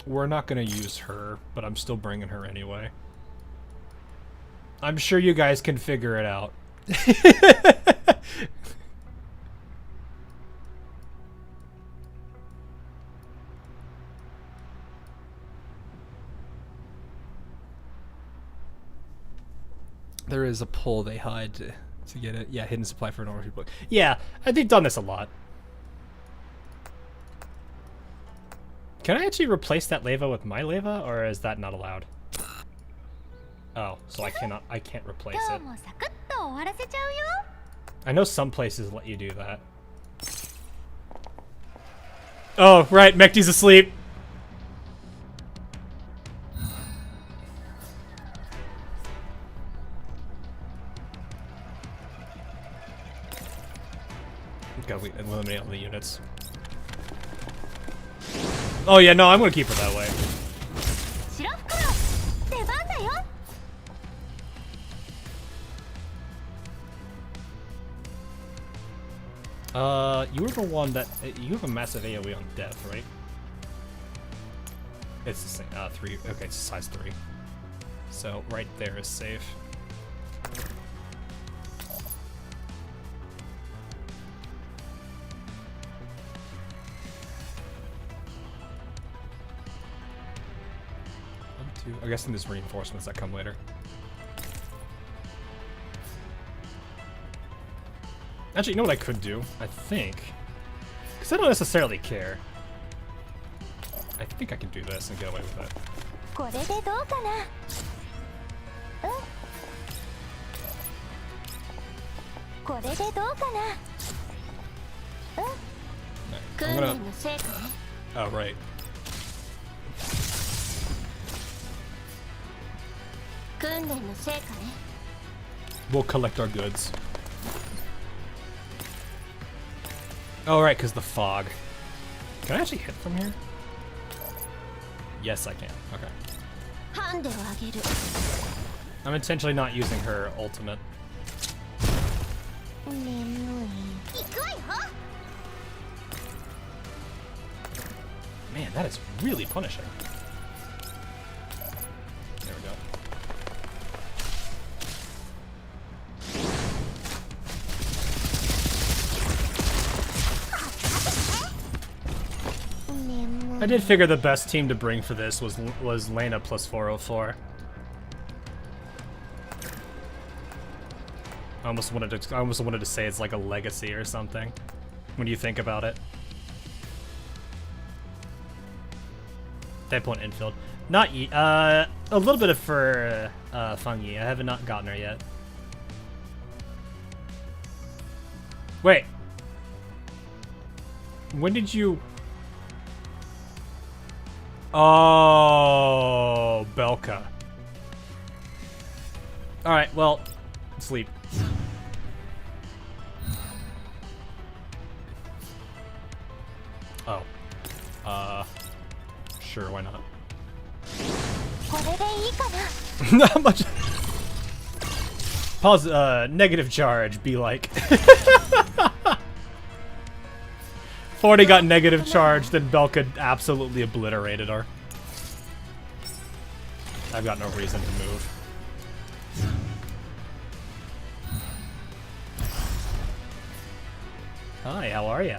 We're not gonna use her, but I'm still bringing her anyway. I'm sure you guys can figure it out. There is a pull they hide to get it. Yeah, hidden supply for normal people. Yeah, they've done this a lot. Can I actually replace that lava with my lava, or is that not allowed? Oh, so I can't replace it. I know some places let you do that. Oh, right, Mekti's asleep. Gotta eliminate all the units. Oh yeah, no, I'm gonna keep her that way. You were the one that you have a massive AoE on death, right? It's the same. 3. Okay, it's size 3. So right there is safe. I'm guessing there's reinforcements that come later. Actually, you know what I could do? I think. Because I don't necessarily care. I think I can do this and get away with it. I'm gonna... Oh, right. We'll collect our goods. Oh, right, because the fog. Can I actually hit from here? Yes, I can. Okay. I'm intentionally not using her ultimate. Man, that is really punishing. There we go. I did figure the best team to bring for this was Lena plus 404. I almost wanted to say it's like a legacy or something when you think about it. Type 1 infield. Not Yi. A little bit of for Fungi. I haven't not gotten her yet. Wait. When did you... Oh, Belka. Alright, well, sleep. Oh. Sure, why not? Not much. Pause, negative charge, be like. 40 got negative charge, then Belka absolutely obliterated her. I've got no reason to move. Hi, how are ya?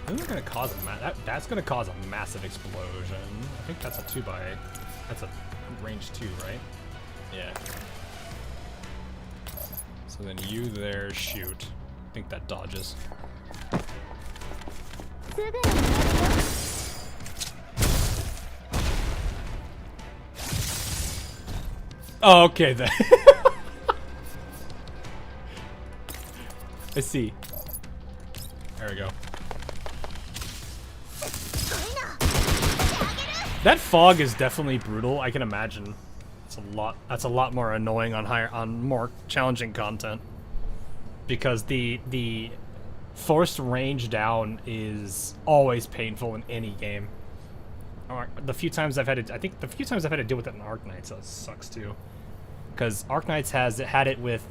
This is gonna cause that's gonna cause a massive explosion. I think that's a 2x. That's a range 2, right? Yeah. So then you there shoot. I think that dodges. Oh, okay then. I see. There we go. That fog is definitely brutal. I can imagine. That's a lot more annoying on more challenging content. Because the forced range down is always painful in any game. The few times I've had to deal with it in Arknights, so it sucks too. Because Arknights had it with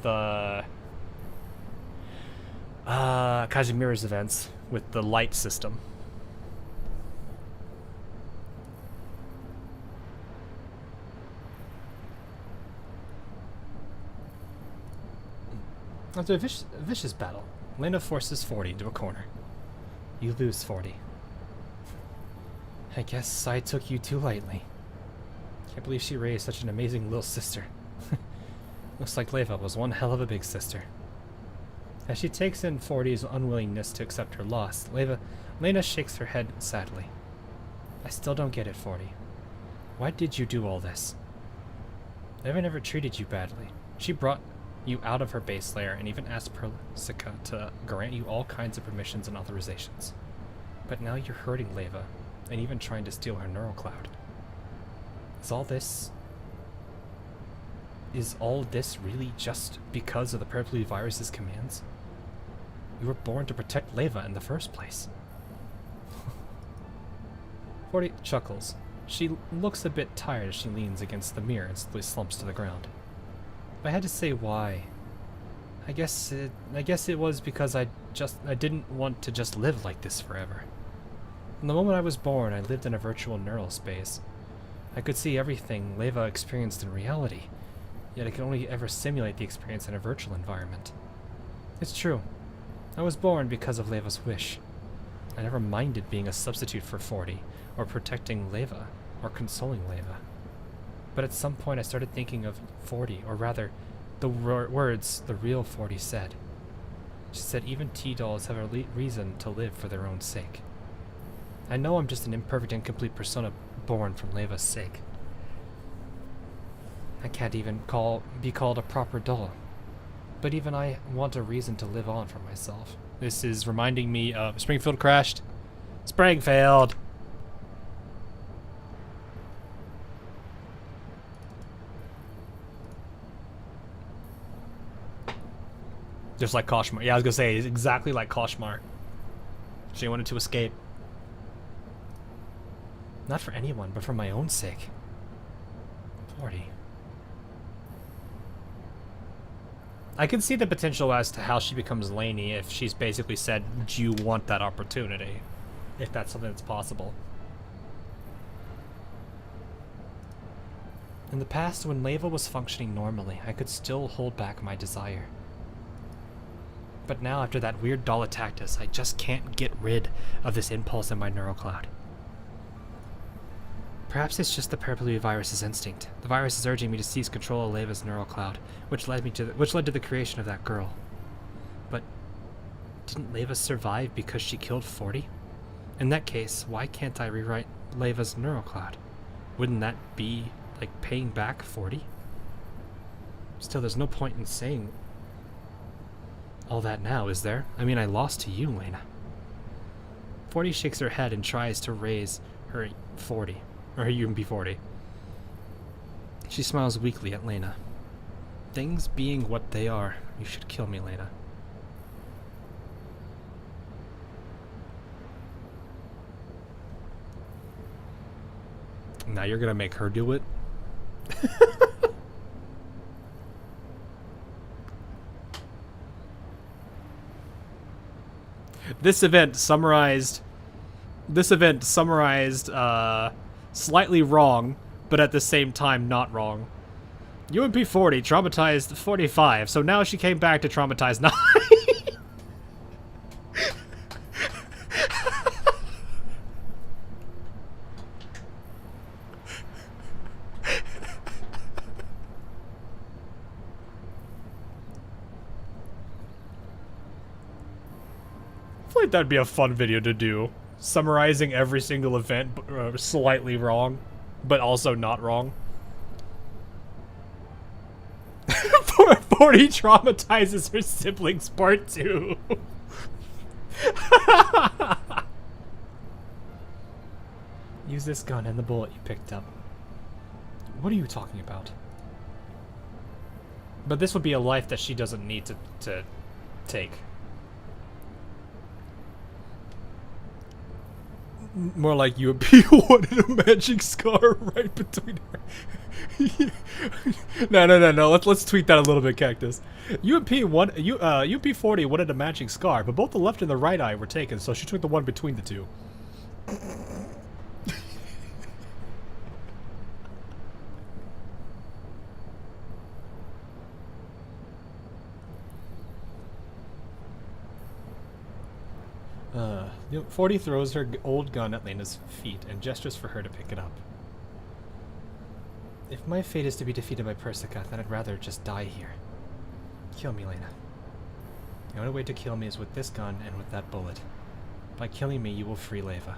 Kazimira's events with the light system. After a vicious battle, Lena forces 40 into a corner. You lose 40. I guess I took you too lightly. Can't believe she raised such an amazing little sister. Looks like Leva was one hell of a big sister. As she takes in 40's unwillingness to accept her loss, Lena shakes her head sadly. I still don't get it, 40. Why did you do all this? Leva never treated you badly. She brought you out of her base layer and even asked Persica to grant you all kinds of permissions and authorizations. But now you're hurting Leva, and even trying to steal her neural cloud. Is all this really just because of the Purple Virus's commands? You were born to protect Leva in the first place. 40 chuckles. She looks a bit tired as she leans against the mirror and slowly slumps to the ground. If I had to say why, I guess it was because I didn't want to just live like this forever. From the moment I was born, I lived in a virtual neural space. I could see everything Leva experienced in reality, yet I could only ever simulate the experience in a virtual environment. It's true. I was born because of Leva's wish. I never minded being a substitute for 40, or protecting Leva, or consoling Leva. But at some point I started thinking of 40, or rather, the words the real 40 said. She said even T-dolls have a reason to live for their own sake. I know I'm just an imperfect, incomplete persona born from Leva's sake. I can't even be called a proper doll. But even I want a reason to live on for myself. This is reminding me of Springfield crashed. Springfield! Just like Koshmar. Yeah, I was gonna say, it's exactly like Koshmar. She wanted to escape. Not for anyone, but for my own sake. 40. I can see the potential as to how she becomes Lainey if she's basically said, do you want that opportunity? If that's something that's possible. In the past, when Leva was functioning normally, I could still hold back my desire. But now, after that weird doll attacked us, I just can't get rid of this impulse in my neural cloud. Perhaps it's just the Purple Virus's instinct. The virus is urging me to seize control of Leva's neural cloud, which led to the creation of that girl. But didn't Leva survive because she killed 40? In that case, why can't I rewrite Leva's neural cloud? Wouldn't that be like paying back 40? Still, there's no point in saying all that now, is there? I mean, I lost to you, Lena. 40 shakes her head and tries to raise her 40. Or her UMP 40. She smiles weakly at Lena. Things being what they are, you should kill me, Lena. Now you're gonna make her do it? This event summarized, slightly wrong, but at the same time not wrong. UMP 40 traumatized 45, so now she came back to traumatize 9. I feel like that'd be a fun video to do. Summarizing every single event, slightly wrong, but also not wrong. 40 traumatizes her siblings, part 2. Use this gun and the bullet you picked up. What are you talking about? But this would be a life that she doesn't need to take. More like UMP wanted a magic scar right between her. No. Let's tweak that a little bit, Cactus. UMP 40 wanted a matching scar, but both the left and the right eye were taken, so she took the one between the two. You know, 40 throws her old gun at Lena's feet and gestures for her to pick it up. If my fate is to be defeated by Persica, then I'd rather just die here. Kill me, Lena. The only way to kill me is with this gun and with that bullet. By killing me, you will free Leva.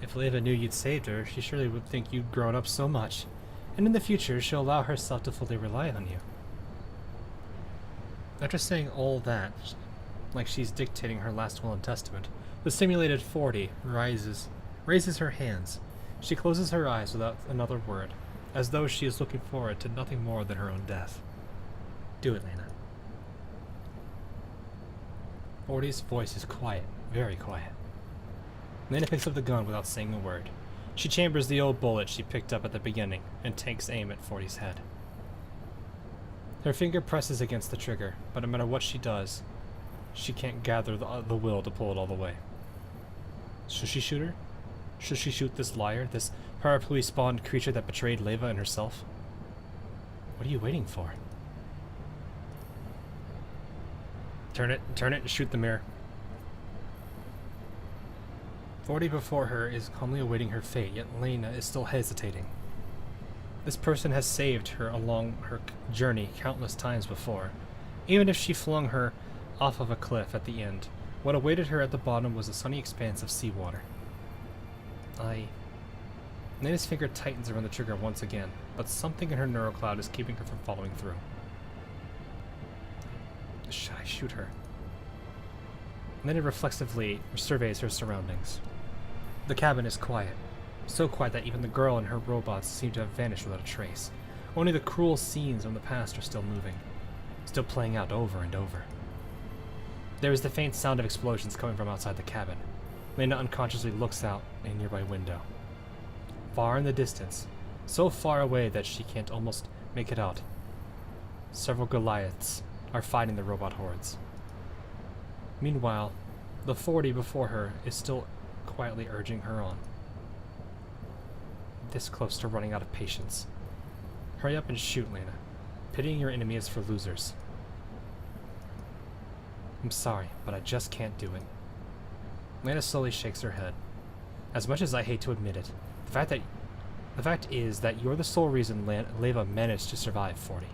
If Leva knew you'd saved her, she surely would think you'd grown up so much, and in the future she'll allow herself to fully rely on you. After saying all that, like she's dictating her last will and testament, the simulated 40 raises her hands. She closes her eyes without another word, as though she is looking forward to nothing more than her own death. Do it, Lena. 40's voice is quiet, very quiet. Lena picks up the gun without saying a word. She chambers the old bullet she picked up at the beginning and takes aim at 40's head. Her finger presses against the trigger, but no matter what she does, she can't gather the will to pull it all the way. Should she shoot her? Should she shoot this liar, this parapluie-spawned creature that betrayed Leva and herself? What are you waiting for? Turn it, and shoot the mirror. 40 before her is calmly awaiting her fate, yet Lena is still hesitating. This person has saved her along her journey countless times before. Even if she flung her off of a cliff at the end, what awaited her at the bottom was a sunny expanse of seawater. Lena's finger tightens around the trigger once again, but something in her neurocloud is keeping her from following through. Should I shoot her? Lena reflexively surveys her surroundings. The cabin is quiet. So quiet that even the girl and her robots seem to have vanished without a trace. Only the cruel scenes from the past are still moving, still playing out over and over. There is the faint sound of explosions coming from outside the cabin. Lena unconsciously looks out a nearby window. Far in the distance, so far away that she can't almost make it out, several Goliaths are fighting the robot hordes. Meanwhile, the 40 before her is still quietly urging her on. This close to running out of patience. Hurry up and shoot, Lena. Pitying your enemies for losers. I'm sorry, but I just can't do it. Lena slowly shakes her head. As much as I hate to admit it, the fact is that you're the sole reason Leva managed to survive 40.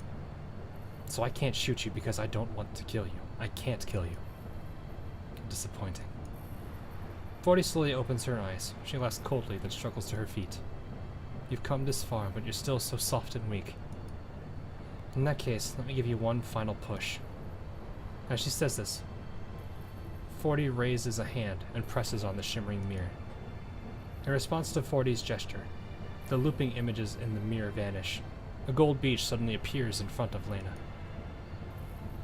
So I can't shoot you because I don't want to kill you. I can't kill you. Disappointing. 40 slowly opens her eyes. She laughs coldly, then struggles to her feet. You've come this far, but you're still so soft and weak. In that case, let me give you one final push. As she says this, 40 raises a hand and presses on the shimmering mirror. In response to 40's gesture, the looping images in the mirror vanish. A gold beach suddenly appears in front of Lena.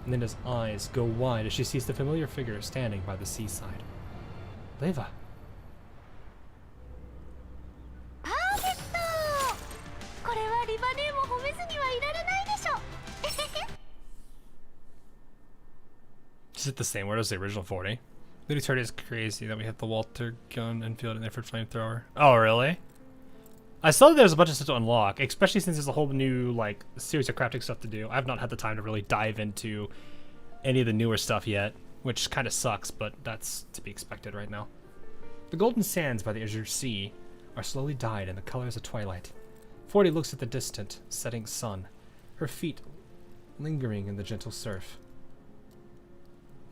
Lena's eyes go wide as she sees the familiar figure standing by the seaside. Leva. Is it the same word as the original 40? Lady Turd is crazy that we have the Walter gun and field and effort flamethrower. Oh, really? I saw that there's a bunch of stuff to unlock, especially since there's a whole new, like, series of crafting stuff to do. I've not had the time to really dive into any of the newer stuff yet, which kind of sucks, but that's to be expected right now. The golden sands by the azure sea are slowly dyed in the colors of twilight. 40 looks at the distant, setting sun, her feet lingering in the gentle surf.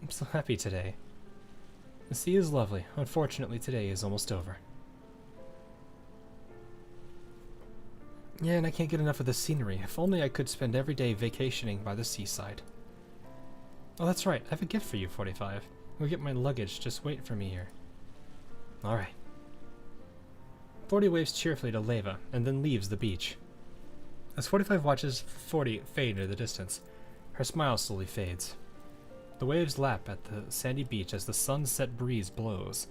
I'm so happy today. The sea is lovely. Unfortunately, today is almost over. Yeah, and I can't get enough of the scenery. If only I could spend every day vacationing by the seaside. Oh, that's right. I have a gift for you, 45. Go get my luggage. Just wait for me here. Alright. 40 waves cheerfully to Leva, and then leaves the beach. As 45 watches 40 fade into the distance, her smile slowly fades. The waves lap at the sandy beach as the sunset breeze blows,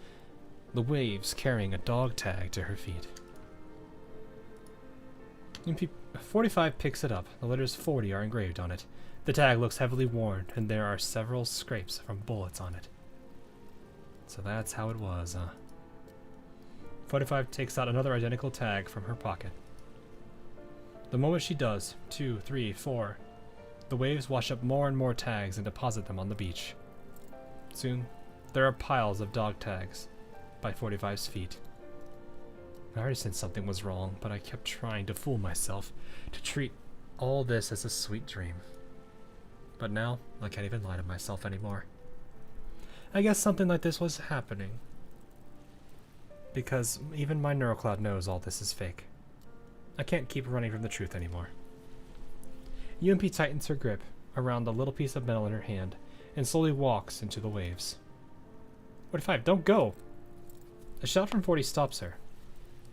the waves carrying a dog tag to her feet. UMP 45 picks it up. The letters 40 are engraved on it. The tag looks heavily worn, and there are several scrapes from bullets on it. So that's how it was, huh? 45 takes out another identical tag from her pocket. The moment she does, 2, 3, 4, the waves wash up more and more tags and deposit them on the beach. Soon, there are piles of dog tags by 45's feet. I already said something was wrong, but I kept trying to fool myself, to treat all this as a sweet dream. But now, I can't even lie to myself anymore. I guess something like this was happening. Because even my neurocloud knows all this is fake. I can't keep running from the truth anymore. UMP tightens her grip around the little piece of metal in her hand and slowly walks into the waves. 45, don't go! A shout from 40 stops her.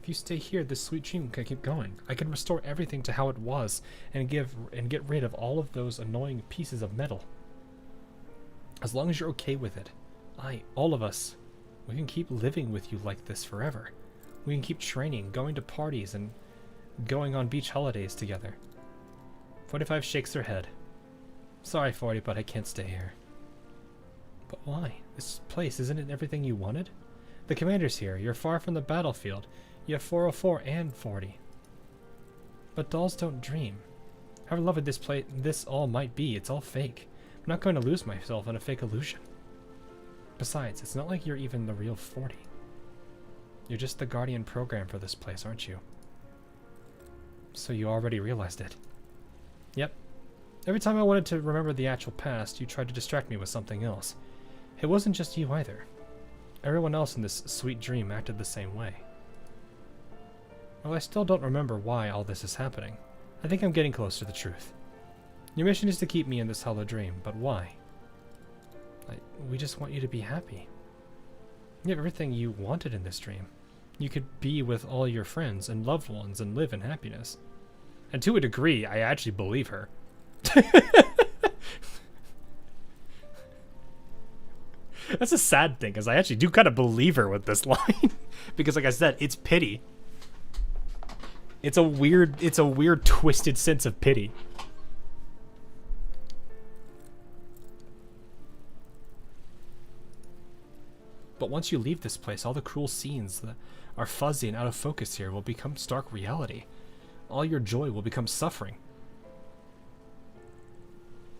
If you stay here, this sweet dream can keep going. I can restore everything to how it was and get rid of all of those annoying pieces of metal. As long as you're okay with it, all of us, we can keep living with you like this forever. We can keep training, going to parties, and going on beach holidays together. 45 shakes her head. Sorry, 40, but I can't stay here. But why? This place, isn't it everything you wanted? The commander's here. You're far from the battlefield. You have 404 and 40. But dolls don't dream. However lovely this all might be, it's all fake. I'm not going to lose myself in a fake illusion. Besides, it's not like you're even the real 40. You're just the guardian program for this place, aren't you? So you already realized it. Yep. Every time I wanted to remember the actual past, you tried to distract me with something else. It wasn't just you either. Everyone else in this sweet dream acted the same way. Well, I still don't remember why all this is happening. I think I'm getting close to the truth. Your mission is to keep me in this hollow dream, but why? We just want you to be happy. You have everything you wanted in this dream. You could be with all your friends and loved ones and live in happiness. And to a degree, I actually believe her. That's a sad thing, because I actually do kind of believe her with this line. Because like I said, it's pity. It's a weird twisted sense of pity. But once you leave this place, all the cruel scenes that are fuzzy and out of focus here will become stark reality. All your joy will become suffering.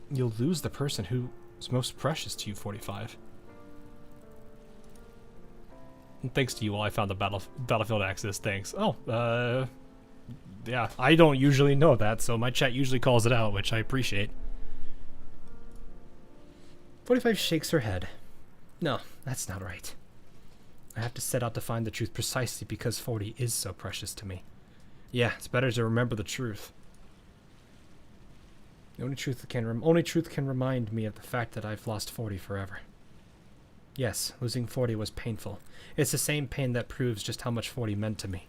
You'll lose the person who's most precious to you, 45. And thanks to you all, I found the battlefield access. Thanks. Oh, yeah, I don't usually know that, so my chat usually calls it out, which I appreciate. 45 shakes her head. No, that's not right. I have to set out to find the truth precisely because 40 is so precious to me. Yeah, it's better to remember the truth. The only truth can remind me of the fact that I've lost 40 forever. Yes, losing 40 was painful. It's the same pain that proves just how much 40 meant to me.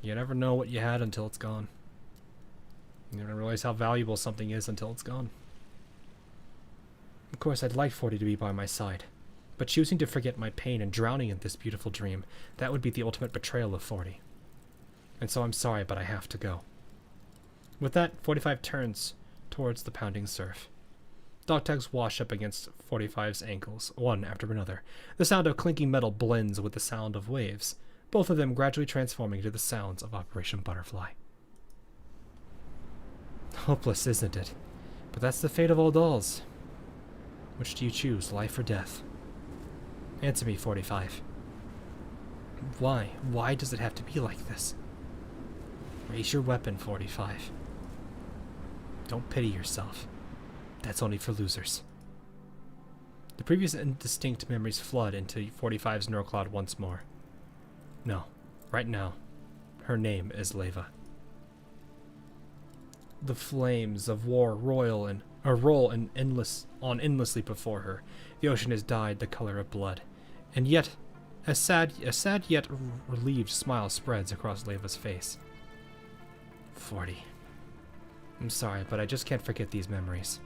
You never know what you had until it's gone. You never realize how valuable something is until it's gone. Of course, I'd like 40 to be by my side. But choosing to forget my pain and drowning in this beautiful dream, that would be the ultimate betrayal of 40. And so I'm sorry, but I have to go. With that, 45 turns towards the pounding surf. Dog tags wash up against 45's ankles, one after another. The sound of clinking metal blends with the sound of waves, both of them gradually transforming into the sounds of Operation Butterfly. Hopeless, isn't it? But that's the fate of all dolls. Which do you choose, life or death? Answer me, 45. Why? Why does it have to be like this? Raise your weapon, 45. Don't pity yourself. That's only for losers. The previous indistinct memories flood into 45's neurocloud once more. No, right now, her name is Leva. The flames of war roll endlessly before her. The ocean has dyed the color of blood, and yet A sad yet relieved smile spreads across Leva's face. 40. I'm sorry, but I just can't forget these memories.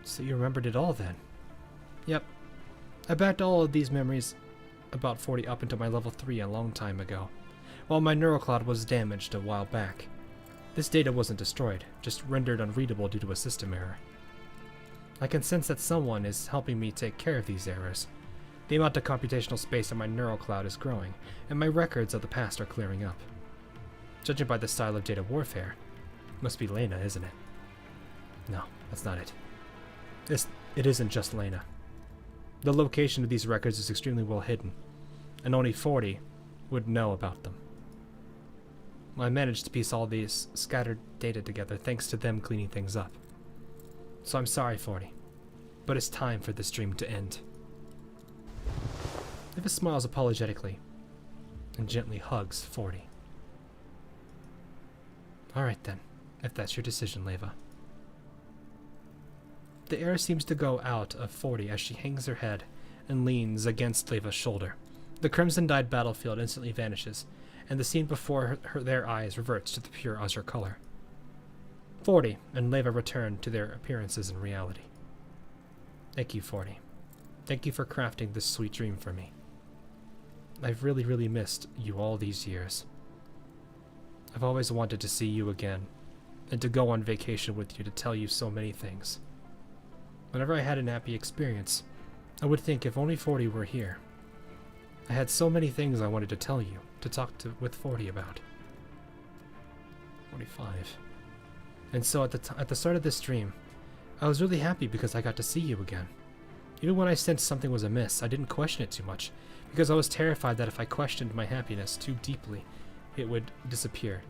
So you remembered it all then? Yep. I backed all of these memories about 40 up into my level 3 a long time ago, while my neurocloud was damaged a while back. This data wasn't destroyed, just rendered unreadable due to a system error. I can sense that someone is helping me take care of these errors. The amount of computational space in my neural cloud is growing, and my records of the past are clearing up. Judging by the style of data warfare, must be Lena, isn't it? No, that's not it. It isn't just Lena. The location of these records is extremely well hidden, and only 40 would know about them. I managed to piece all these scattered data together thanks to them cleaning things up. So I'm sorry, 40, but it's time for this dream to end. Leva smiles apologetically and gently hugs 40. Alright then, if that's your decision, Leva. The air seems to go out of 40 as she hangs her head and leans against Leva's shoulder. The crimson-dyed battlefield instantly vanishes, and the scene before their eyes reverts to the pure azure color. 40 and Leva return to their appearances in reality. Thank you, 40. Thank you for crafting this sweet dream for me. I've really, really missed you all these years. I've always wanted to see you again, and to go on vacation with you to tell you so many things. Whenever I had an happy experience, I would think if only 40 were here. I had so many things I wanted to tell you, to talk with 40 about. 45. And so at the start of this dream, I was really happy because I got to see you again. Even when I sensed something was amiss, I didn't question it too much, because I was terrified that if I questioned my happiness too deeply, it would disappear.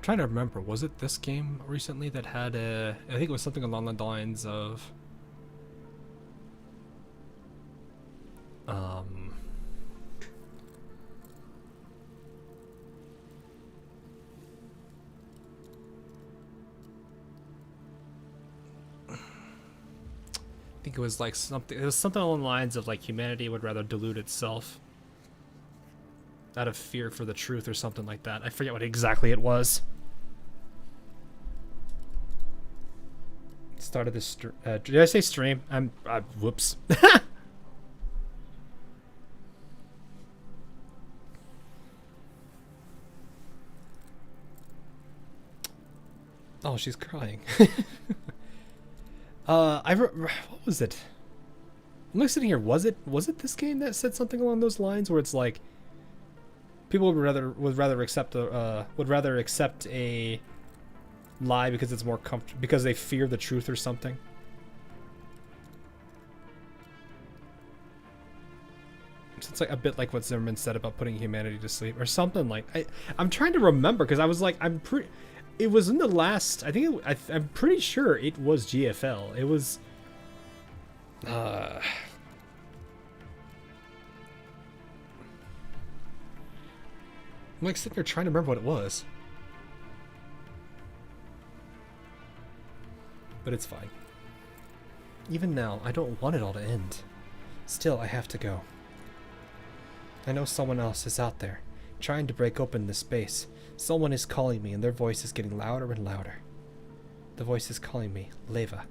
Trying to remember, was it this game recently that had I think it was something along the lines of I think it was like something, it was something along the lines of like humanity would rather dilute itself out of fear for the truth or something like that. I forget what exactly it was. Started this did I say stream? Whoops. Oh, she's crying. What was it? I'm like sitting here. Was it this game that said something along those lines where it's like people would rather accept a lie because it's more comfortable, because they fear the truth or something? So it's like a bit like what Zimmerman said about putting humanity to sleep or something. Like I'm trying to remember because I was like it was in the last, I think I'm pretty sure it was GFL. It was I'm like sitting there trying to remember what it was. But it's fine. Even now, I don't want it all to end. Still, I have to go. I know someone else is out there, trying to break open this space. Someone is calling me, and their voice is getting louder and louder. The voice is calling me, Leva.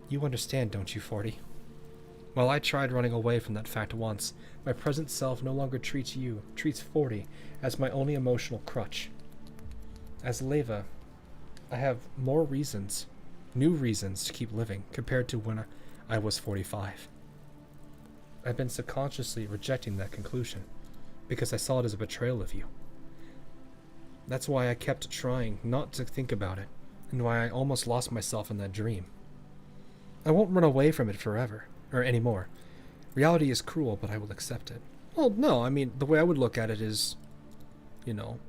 You understand, don't you, 40? While I tried running away from that fact once, my present self no longer treats 40 as my only emotional crutch. As Leva, I have more reasons, new reasons to keep living compared to when I was 45. I've been subconsciously rejecting that conclusion because I saw it as a betrayal of you. That's why I kept trying not to think about it, and why I almost lost myself in that dream. I won't run away from it forever, or anymore. Reality is cruel, but I will accept it. Well, no, I mean, the way I would look at it is, you know,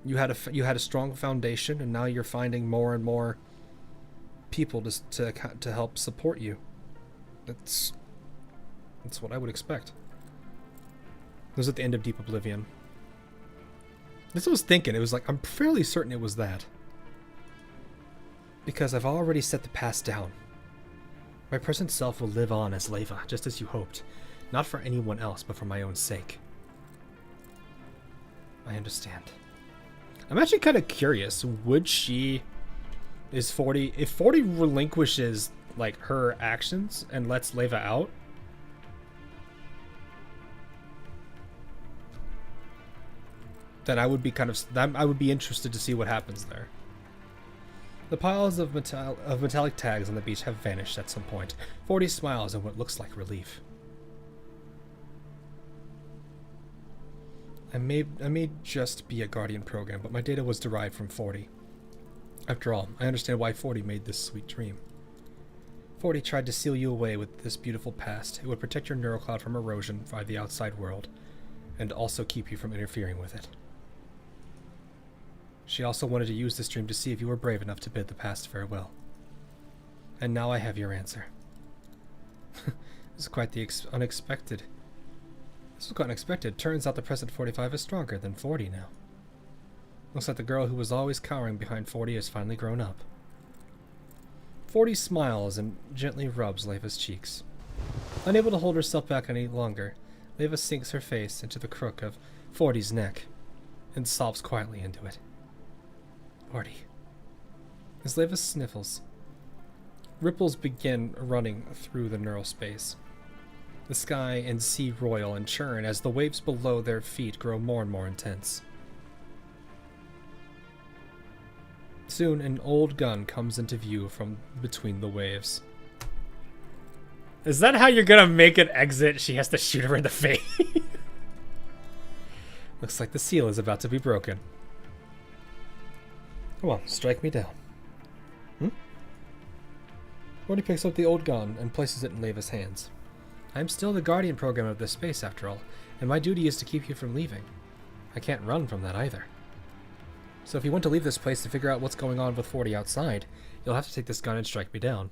you had a strong foundation, and now you're finding more and more people to help support you That's what I would expect. It was at the end of Deep Oblivion. That's what I was thinking. It was like, I'm fairly certain it was that. Because I've already set the past down. My present self will live on as Leva, just as you hoped. Not for anyone else, but for my own sake. I understand. I'm actually kind of curious. Would she... Is 40... If 40 relinquishes, like, her actions and lets Leva out... then I would be I would be interested to see what happens there. The piles of metallic tags on the beach have vanished at some point. 40 smiles in what looks like relief. I may just be a Guardian program, but my data was derived from 40. After all, I understand why 40 made this sweet dream. 40 tried to seal you away with this beautiful past. It would protect your neurocloud from erosion by the outside world, and also keep you from interfering with it. She also wanted to use this dream to see if you were brave enough to bid the past farewell. And now I have your answer. This is quite the unexpected. This was quite unexpected. Turns out the present 45 is stronger than 40 now. Looks like the girl who was always cowering behind 40 has finally grown up. 40 smiles and gently rubs Leva's cheeks. Unable to hold herself back any longer, Leva sinks her face into the crook of 40's neck and sobs quietly into it. 40. As Leva sniffles, ripples begin running through the neural space. The sky and sea roil and churn as the waves below their feet grow more and more intense. Soon, an old gun comes into view from between the waves. Is that how you're gonna make an exit? She has to shoot her in the face. Looks like the seal is about to be broken. Come on, strike me down. Morty picks up the old gun and places it in Leva's hands. I am still the Guardian program of this space, after all, and my duty is to keep you from leaving. I can't run from that either. So if you want to leave this place to figure out what's going on with 40 outside, you'll have to take this gun and strike me down.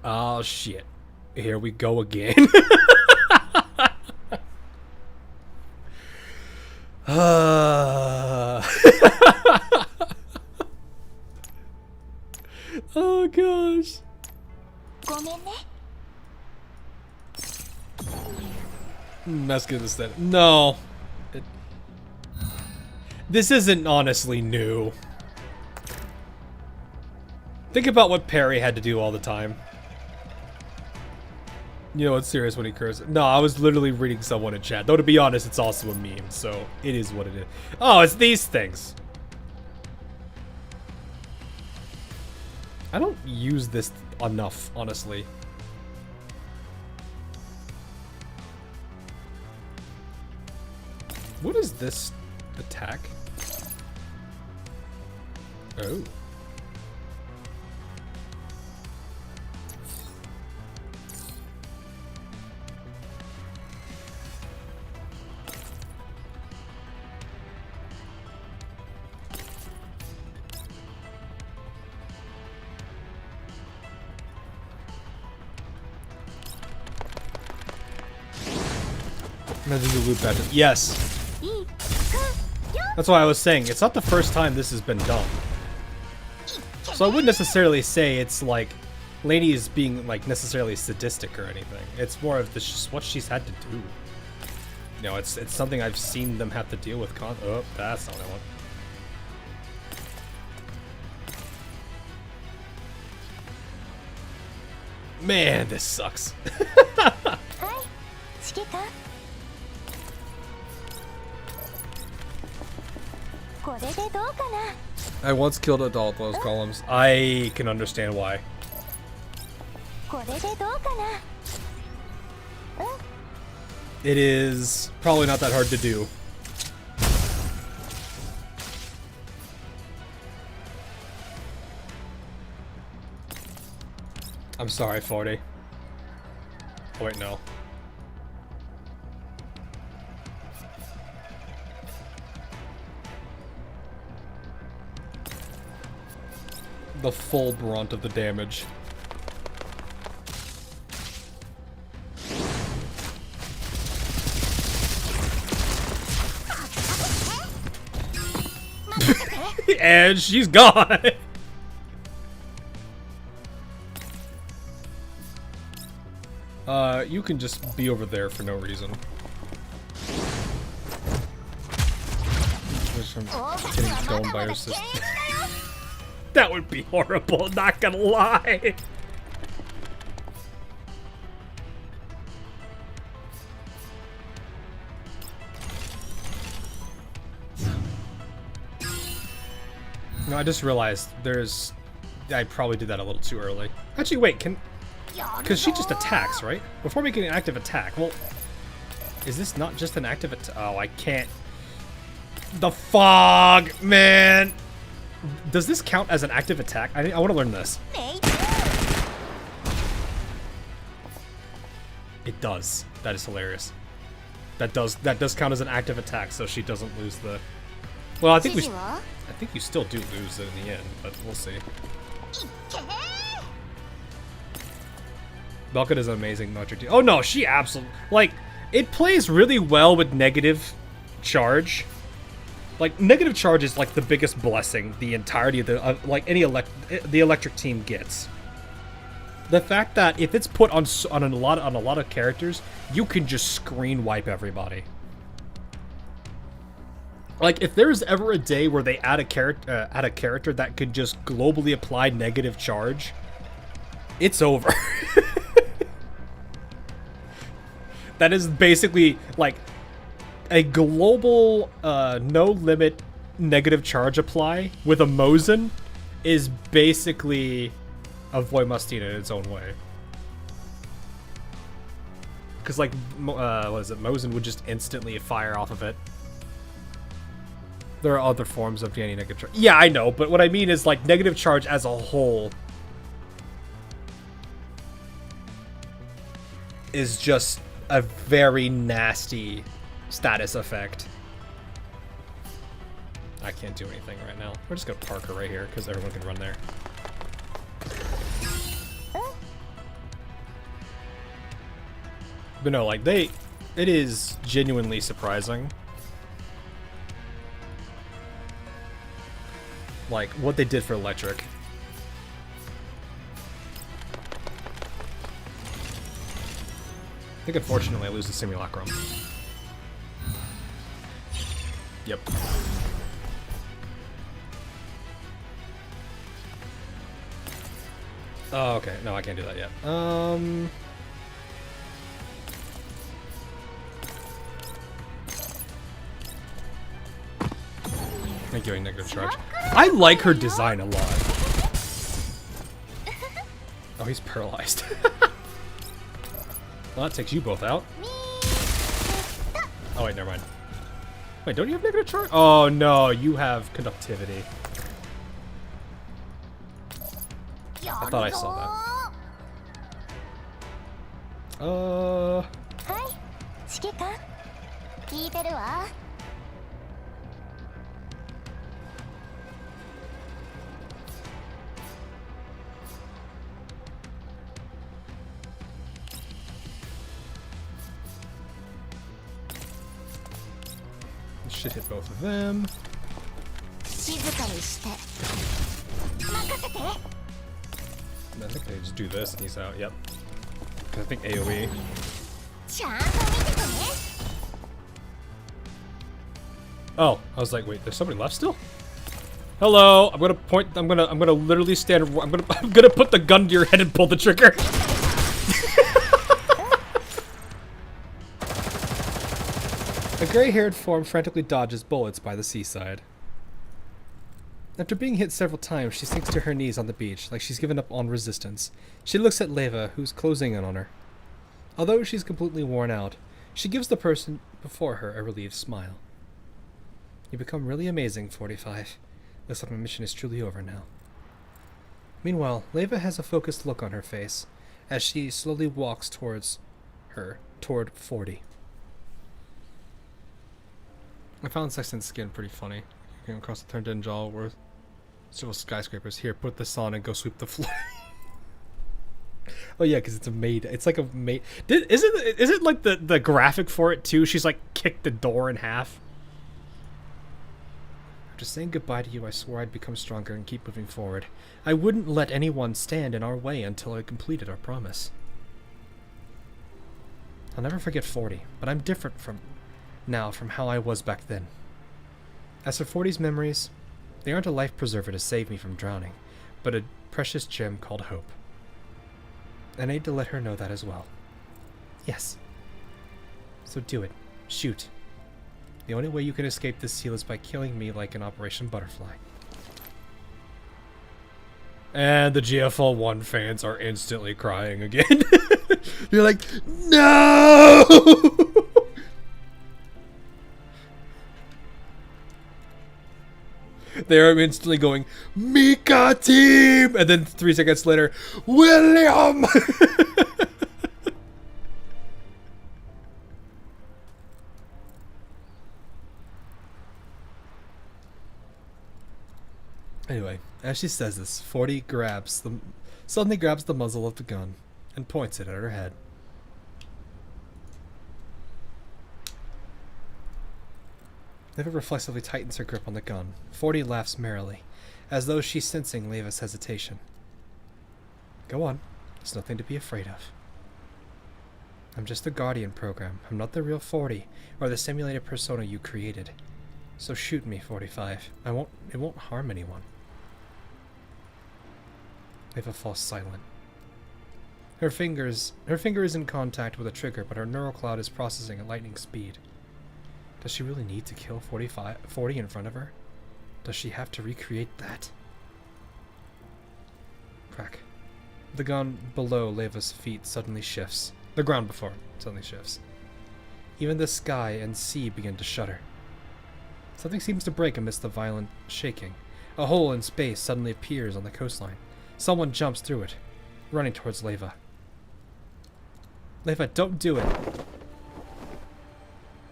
Oh shit. Here we go again. Oh gosh. Let's get this then. No. This isn't honestly new. Think about what Perry had to do all the time. You know, it's serious when he curses. No, I was literally reading someone in chat. Though, to be honest, it's also a meme, so it is what it is. Oh, it's these things. I don't use this enough, honestly. What is this attack? Oh. Imagine the loot badge. Yes. That's why I was saying, it's not the first time this has been done. So I wouldn't necessarily say it's like Lady is being like necessarily sadistic or anything. It's more of just what she's had to do. You know, it's something I've seen them have to deal with. Oh, that's not what I want. Man, this sucks. I once killed a doll with those columns. I can understand why. It is probably not that hard to do. I'm sorry, 40. Oh, wait, no. the full brunt of the damage. And she's gone. You can just be over there for no reason. Just from getting stoned by her sister. That would be horrible, not gonna lie. No, I just realized there's... I probably did that a little too early. Actually, wait, can... Because she just attacks, right? Before making an active attack. Well, is this not just an active attack? Oh, I can't... The fog, man! Does this count as an active attack? I want to learn this. It does. That is hilarious. That does count as an active attack, so she doesn't lose the... Well, I think you still do lose it in the end, but we'll see. Belka is an amazing Notre Dame. Oh no, she absolutely... Like, it plays really well with negative charge. Like, negative charge is like the biggest blessing the entirety of the... like, the electric team gets. The fact that if it's put on a lot of characters, you can just screen wipe everybody. Like, if there's ever a day where they add a character that could just globally apply negative charge, it's over. That is basically like a global no limit negative charge apply with a Mosin is basically a Voimastina in its own way. Because like, what is it? Mosin would just instantly fire off of it. There are other forms of gaining negative charge. Yeah, I know, but what I mean is like negative charge as a whole is just a very nasty status effect. I can't do anything right now. We're just gonna park her right here because everyone can run there. But no, like it is genuinely surprising. Like what they did for electric. I think unfortunately I lose the simulacrum. Yep. Oh, okay. No, I can't do that yet. Thank you, negative charge. I like her design a lot. Oh, he's paralyzed. Well, that takes you both out. Oh, wait, never mind. Wait, don't you have negative charge? Oh, no, you have conductivity. I thought I saw that. Should hit both of them. And I think they just do this and he's out. Yep. I think AoE. Oh, I was like, wait, there's somebody left still? Hello, I'm gonna point. I'm gonna literally stand. I'm gonna put the gun to your head and pull the trigger. A gray-haired form frantically dodges bullets by the seaside. After being hit several times, she sinks to her knees on the beach, like she's given up on resistance. She looks at Leva, who's closing in on her. Although she's completely worn out, she gives the person before her a relieved smile. You become really amazing, 45. Looks like my mission is truly over now. Meanwhile, Leva has a focused look on her face, as she slowly walks toward 40. I found Sexton's skin pretty funny. Came across the turned-in jaw worth. Several skyscrapers. Here, put this on and go sweep the floor. Oh yeah, because it's a maid. It's like a maid. Is it like the graphic for it too? She's like kicked the door in half. After saying goodbye to you, I swore I'd become stronger and keep moving forward. I wouldn't let anyone stand in our way until I completed our promise. I'll never forget 40, but I'm different from how I was back then. As for 40's memories, they aren't a life preserver to save me from drowning, but a precious gem called hope. And I need to let her know that as well. Yes. So do it. Shoot. The only way you can escape this seal is by killing me like an Operation Butterfly. And the GFL 1 fans are instantly crying again. You're like, no! They're instantly going, Mika team! And then 3 seconds later, William! Anyway, as she says this, 40 suddenly grabs the muzzle of the gun and points it at her head. Leva reflexively tightens her grip on the gun. 40 laughs merrily, as though she's sensing Leva's hesitation. Go on. There's nothing to be afraid of. I'm just the Guardian program. I'm not the real 40, or the simulated persona you created. So shoot me, 45. It won't harm anyone. Leva falls silent. Her finger is in contact with a trigger, but her neural cloud is processing at lightning speed. Does she really need to kill 40 in front of her? Does she have to recreate that? Crack. The gun below Leva's feet suddenly shifts. The ground before it suddenly shifts. Even the sky and sea begin to shudder. Something seems to break amidst the violent shaking. A hole in space suddenly appears on the coastline. Someone jumps through it, running towards Leva. Leva, don't do it!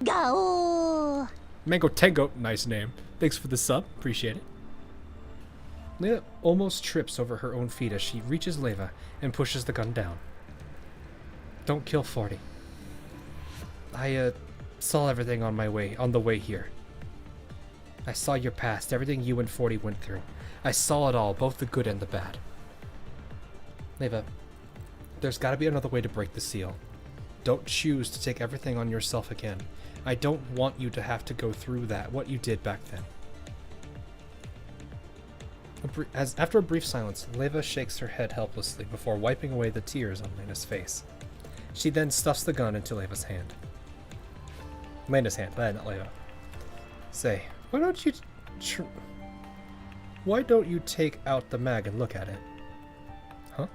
Go! Mango Tango, nice name. Thanks for the sub, appreciate it. Leva almost trips over her own feet as she reaches Leva and pushes the gun down. Don't kill 40. I saw everything on the way here. I saw your past, everything you and 40 went through. I saw it all, both the good and the bad. Leva, there's gotta be another way to break the seal. Don't choose to take everything on yourself again. I don't want you to have to go through what you did back then. After a brief silence, Leva shakes her head helplessly before wiping away the tears on Lena's face. She then stuffs the gun into Lena's hand. Not Leva. Say, why don't you take out the mag and look at it? Huh?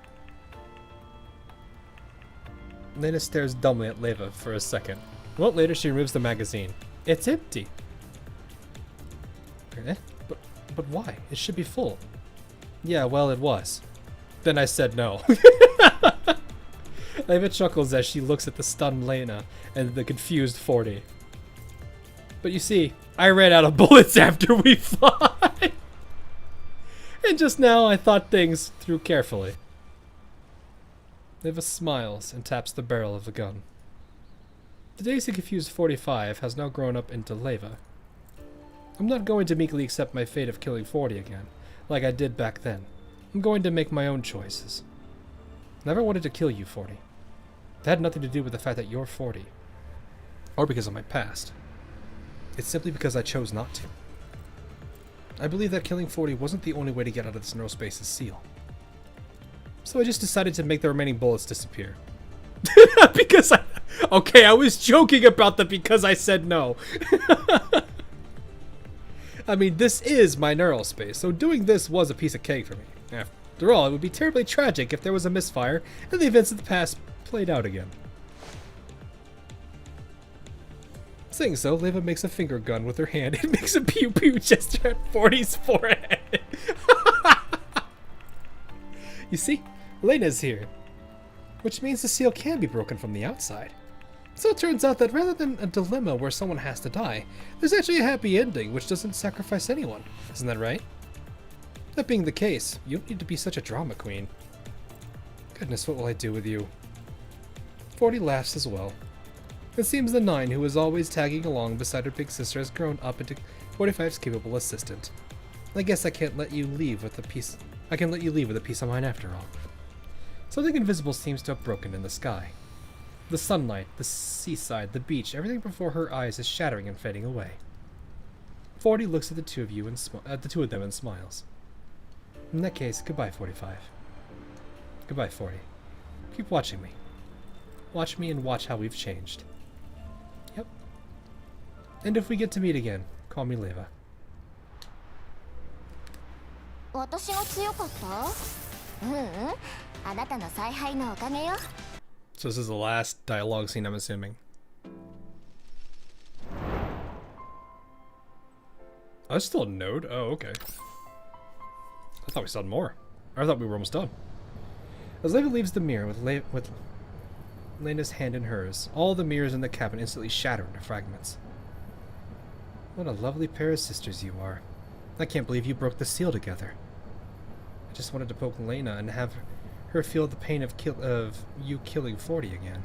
Lena stares dumbly at Leva for a second. A moment later, she removes the magazine. It's empty. But why? It should be full. Yeah, well, it was. Then I said no. Leva chuckles as she looks at the stunned Lena and the confused 40. But you see, I ran out of bullets after we fought. And just now I thought things through carefully. Leva smiles and taps the barrel of the gun. The Daisy confused 45 has now grown up into Leva. I'm not going to meekly accept my fate of killing 40 again, like I did back then. I'm going to make my own choices. Never wanted to kill you, 40. That had nothing to do with the fact that you're 40. Or because of my past. It's simply because I chose not to. I believe that killing 40 wasn't the only way to get out of this neurospace's seal. So I just decided to make the remaining bullets disappear. Because okay, I was joking about the because I said no. I mean, this is my neural space, so doing this was a piece of cake for me. After all, it would be terribly tragic if there was a misfire and the events of the past played out again. Saying so, Leva makes a finger gun with her hand and makes a pew-pew gesture at 40's forehead. You see, Lena's here. Which means the seal can be broken from the outside. So it turns out that rather than a dilemma where someone has to die, there's actually a happy ending which doesn't sacrifice anyone. Isn't that right? That being the case, you don't need to be such a drama queen. Goodness, what will I do with you? 40 laughs as well. It seems the 9, who was always tagging along beside her big sister, has grown up into 45's capable assistant. I guess I can't let you leave with a piece. I can let you leave with a piece of mind after all. Something invisible seems to have broken in the sky. The sunlight, the seaside, the beach, everything before her eyes is shattering and fading away. 40 looks at the two of you and the two of them and smiles. In that case, goodbye, 45. Goodbye, 40. Keep watching me. Watch me and watch how we've changed. Yep. And if we get to meet again, call me Leva. 私が強かった？あなたの采配のおかげよ。 So this is the last dialogue scene, I'm assuming. Oh, there's still a node? Oh, okay. I thought we saw more. I thought we were almost done. As Leva leaves the mirror with Lena's hand in hers, all the mirrors in the cabin instantly shatter into fragments. What a lovely pair of sisters you are. I can't believe you broke the seal together. I just wanted to poke Lena and have her feel the pain of you killing 40 again.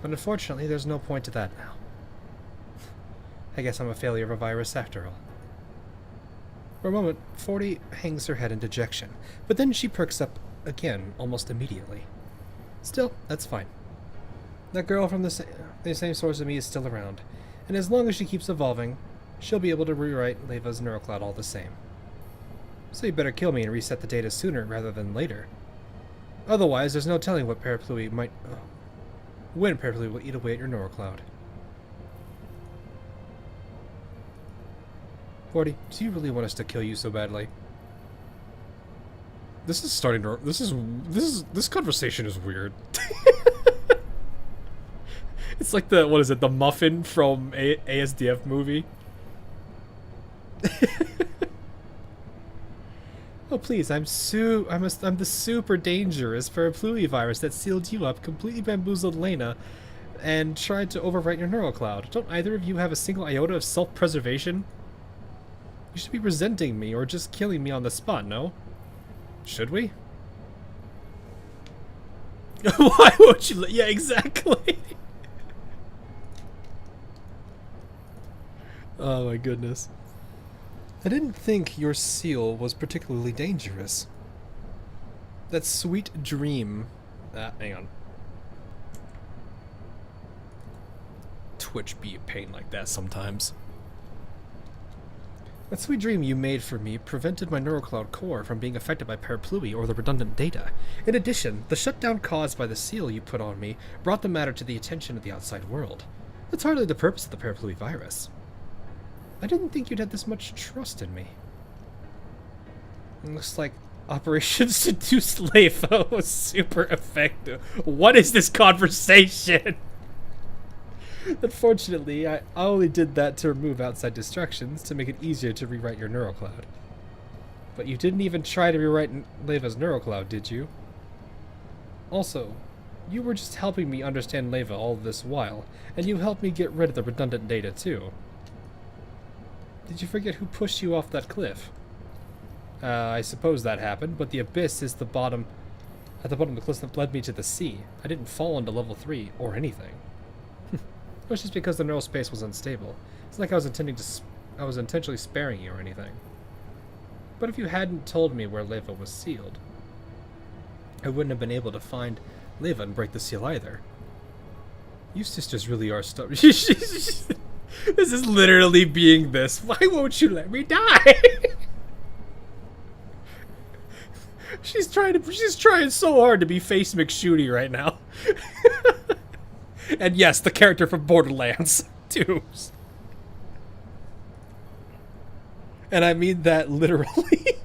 But unfortunately, there's no point to that now. I guess I'm a failure of a virus after all. For a moment, 40 hangs her head in dejection, but then she perks up again almost immediately. Still, that's fine. That girl from the same source as me is still around, and as long as she keeps evolving, she'll be able to rewrite Leva's neurocloud all the same. So you better kill me and reset the data sooner rather than later. Otherwise, there's no telling what Paraplui might... when Paraplui will eat away at your neurocloud. 40, do you really want us to kill you so badly? This is starting to... This conversation is weird. It's like the... What is it? The muffin from ASDF movie? Oh please, I'm the super dangerous Paraplui virus that sealed you up, completely bamboozled Lena, and tried to overwrite your neurocloud. Don't either of you have a single iota of self-preservation? You should be resenting me or just killing me on the spot, no? Should we? Why won't you yeah, exactly. Oh my goodness. I didn't think your seal was particularly dangerous. That sweet dream... hang on. Twitch be a pain like that sometimes. That sweet dream you made for me prevented my neurocloud core from being affected by Paraplui or the redundant data. In addition, the shutdown caused by the seal you put on me brought the matter to the attention of the outside world. That's hardly the purpose of the Paraplui virus. I didn't think you'd have this much trust in me. It looks like Operation Seduce Leva was super effective. What is this conversation? Unfortunately, I only did that to remove outside distractions to make it easier to rewrite your neurocloud. But you didn't even try to rewrite Leva's neurocloud, did you? Also, you were just helping me understand Leva all this while, and you helped me get rid of the redundant data too. Did you forget who pushed you off that cliff? I suppose that happened, but the abyss is at the bottom of the cliff that led me to the sea. I didn't fall into level 3 or anything. It was just because the neural space was unstable. It's like I was intentionally sparing you or anything. But if you hadn't told me where Leva was sealed, I wouldn't have been able to find Leva and break the seal either. You sisters really are stubborn. This is literally being this. Why won't you let me die? She's trying so hard to be Face McShooty right now. And yes, the character from Borderlands 2. And I mean that literally.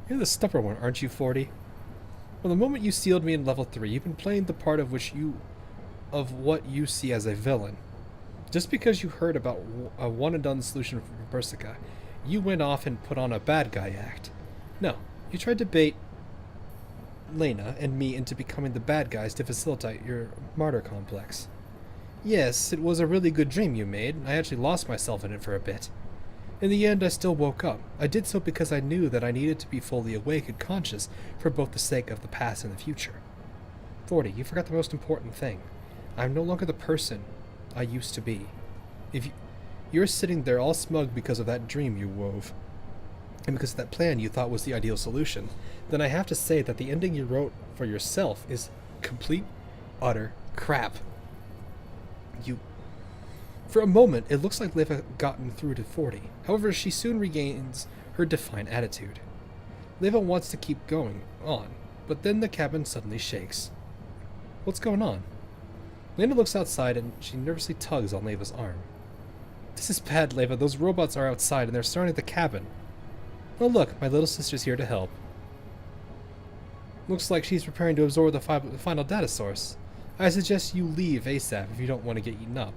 You're the stubborn one, aren't you, 40? From the moment you sealed me in level 3, you've been playing the part of what you see as a villain. Just because you heard about a one-and-done solution from Bersica, you went off and put on a bad guy act. No, you tried to bait Lena and me into becoming the bad guys to facilitate your martyr complex. Yes, it was a really good dream you made. I actually lost myself in it for a bit. In the end, I still woke up. I did so because I knew that I needed to be fully awake and conscious for both the sake of the past and the future. 40, you forgot the most important thing. I'm no longer the person I used to be. If you're sitting there all smug because of that dream you wove, and because of that plan you thought was the ideal solution, then I have to say that the ending you wrote for yourself is complete, utter crap. For a moment, it looks like Liv had gotten through to 40. However, she soon regains her defiant attitude. Leva wants to keep going on, but then the cabin suddenly shakes. What's going on? Lena looks outside and she nervously tugs on Leva's arm. This is bad, Leva. Those robots are outside and they're surrounding the cabin. Oh look, my little sister's here to help. Looks like she's preparing to absorb the final data source. I suggest you leave ASAP if you don't want to get eaten up.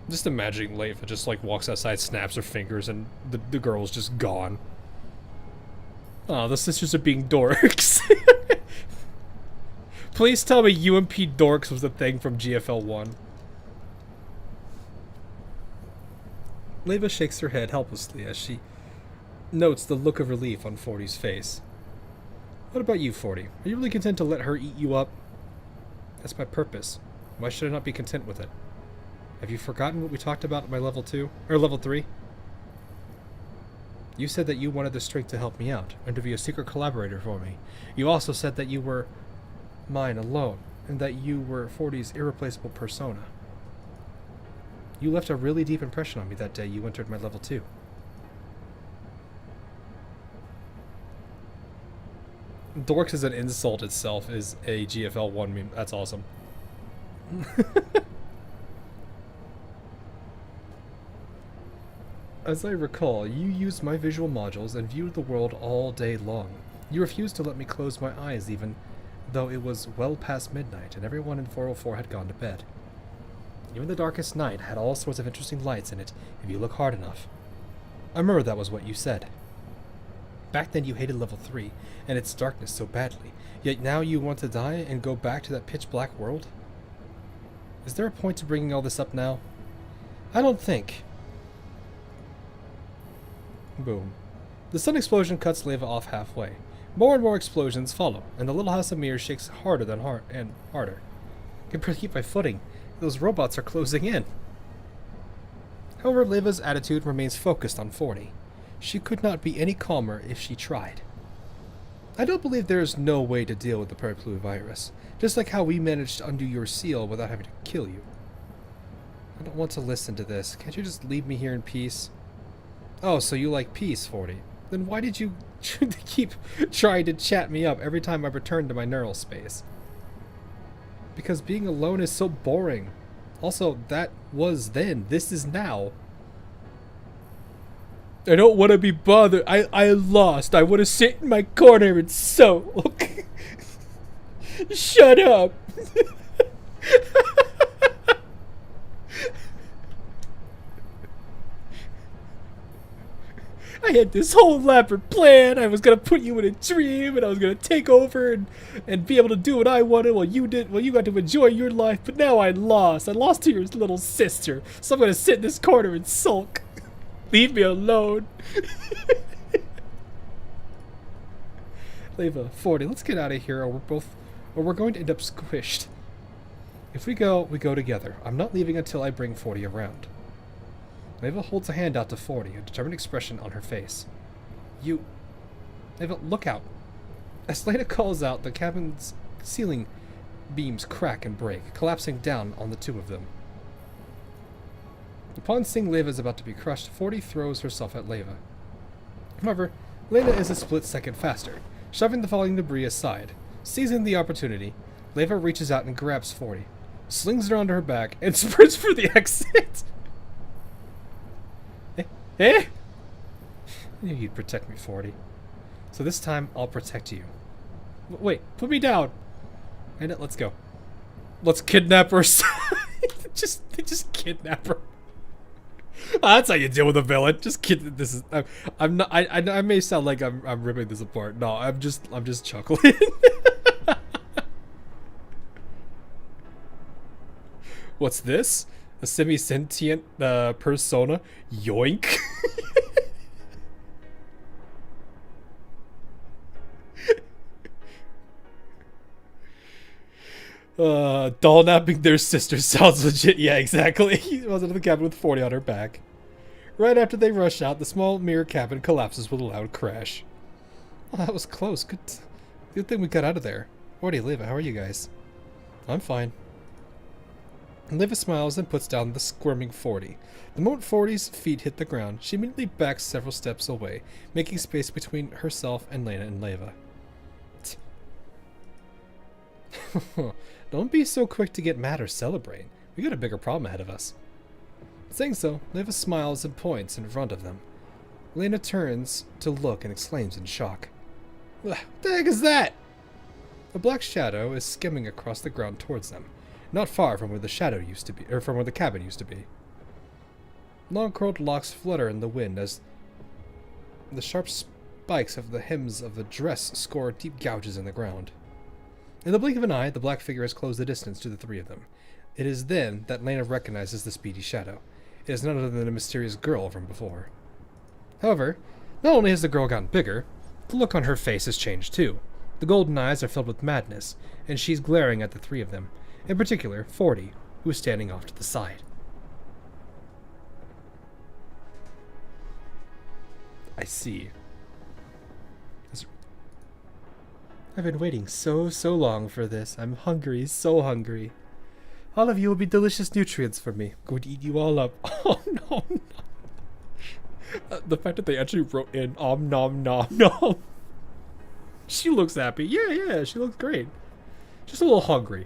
Just imagining Leva just like walks outside, snaps her fingers, and the girl's just gone. Oh, the sisters are being dorks. Please tell me UMP dorks was the thing from GFL 1. Leva shakes her head helplessly as she notes the look of relief on 40's face. What about you, 40? Are you really content to let her eat you up? That's my purpose. Why should I not be content with it? Have you forgotten what we talked about at my level 2? Or level 3? You said that you wanted the strength to help me out, and to be a secret collaborator for me. You also said that you were mine alone, and that you were 40's irreplaceable persona. You left a really deep impression on me that day you entered my level 2. Dorks as an insult itself is a GFL 1 meme. That's awesome. As I recall, you used my visual modules and viewed the world all day long. You refused to let me close my eyes even though it was well past midnight and everyone in 404 had gone to bed. Even the darkest night had all sorts of interesting lights in it if you look hard enough. I remember that was what you said. Back then you hated level 3 and its darkness so badly, yet now you want to die and go back to that pitch black world? Is there a point to bringing all this up now? I don't think. Boom. The sun explosion cuts Leva off halfway. More and more explosions follow, and the little house of mirrors shakes harder than harder. I can barely keep my footing. Those robots are closing in. However, Leva's attitude remains focused on 40. She could not be any calmer if she tried. I don't believe there is no way to deal with the Periplu virus, just like how we managed to undo your seal without having to kill you. I don't want to listen to this. Can't you just leave me here in peace? Oh, so you like peace, 40. Then why did you keep trying to chat me up every time I return to my neural space? Because being alone is so boring. Also, that was then. This is now. I don't want to be bothered. I lost. I want to sit in my corner and sulk. Shut up. I had this whole elaborate plan. I was gonna put you in a dream, and I was gonna take over and be able to do what I wanted while you got to enjoy your life. But now I lost. I lost to your little sister. So I'm gonna sit in this corner and sulk. Leave me alone. Leva, 40, let's get out of here, or we're going to end up squished. If we go together. I'm not leaving until I bring 40 around. Leva holds a hand out to 40, a determined expression on her face. Leva, look out. As Lena calls out, the cabin's ceiling beams crack and break, collapsing down on the two of them. Upon seeing Leva is about to be crushed, 40 throws herself at Leva. However, Lena is a split second faster, shoving the falling debris aside. Seizing the opportunity, Leva reaches out and grabs 40, slings her onto her back, and sprints for the exit. Eh? I knew you'd protect me, 40. So this time, I'll protect you. Wait, put me down. And let's go. Let's kidnap her. just kidnap her. That's how you deal with a villain. Just kid. This is. I'm not. I may sound like I'm ripping this apart. No, I'm just chuckling. What's this? A semi-sentient persona. Yoink. Doll napping their sister sounds legit. Yeah, exactly. He runs into the cabin with 40 on her back. Right after they rush out, the small mirror cabin collapses with a loud crash. Oh, that was close. Good thing we got out of there. 40, Leva, how are you guys? I'm fine. Leva smiles and puts down the squirming 40. The moment 40's feet hit the ground, she immediately backs several steps away, making space between herself and Lena and Leva. Don't be so quick to get mad or celebrate. We got a bigger problem ahead of us. Saying so, Leva smiles and points in front of them. Lena turns to look and exclaims in shock. What the heck is that? A black shadow is skimming across the ground towards them, not far from where the shadow used to be, or from where the cabin used to be. Long curled locks flutter in the wind as the sharp spikes of the hems of the dress score deep gouges in the ground. In the blink of an eye, the black figure has closed the distance to the three of them. It is then that Lena recognizes the speedy shadow. It is none other than the mysterious girl from before. However, not only has the girl gotten bigger, the look on her face has changed too. The golden eyes are filled with madness, and she's glaring at the three of them, in particular 40, who is standing off to the side. I see. I've been waiting so long for this. I'm hungry, so hungry. All of you will be delicious nutrients for me. Going to eat you all up. Oh no, no. The fact that they actually wrote in om nom nom nom. She looks happy. Yeah, she looks great. Just a little hungry.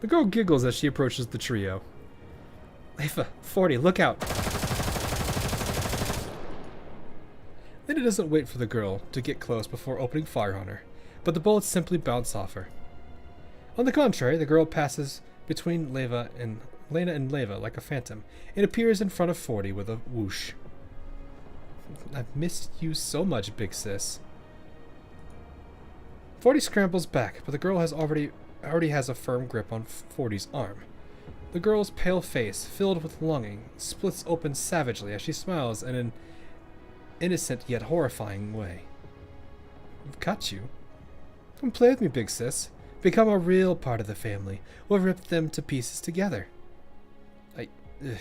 The girl giggles as she approaches the trio. Leva, 40, look out. Lena doesn't wait for the girl to get close before opening fire on her, but the bullets simply bounce off her. On the contrary, the girl passes between Lena and Leva like a phantom and appears in front of 40 with a whoosh. I've missed you so much, big sis. 40 scrambles back, but the girl already has a firm grip on 40's arm. The girl's pale face, filled with longing, splits open savagely as she smiles in an innocent yet horrifying way. I've got you. Come play with me, big sis. Become a real part of the family. We'll rip them to pieces together. Ugh.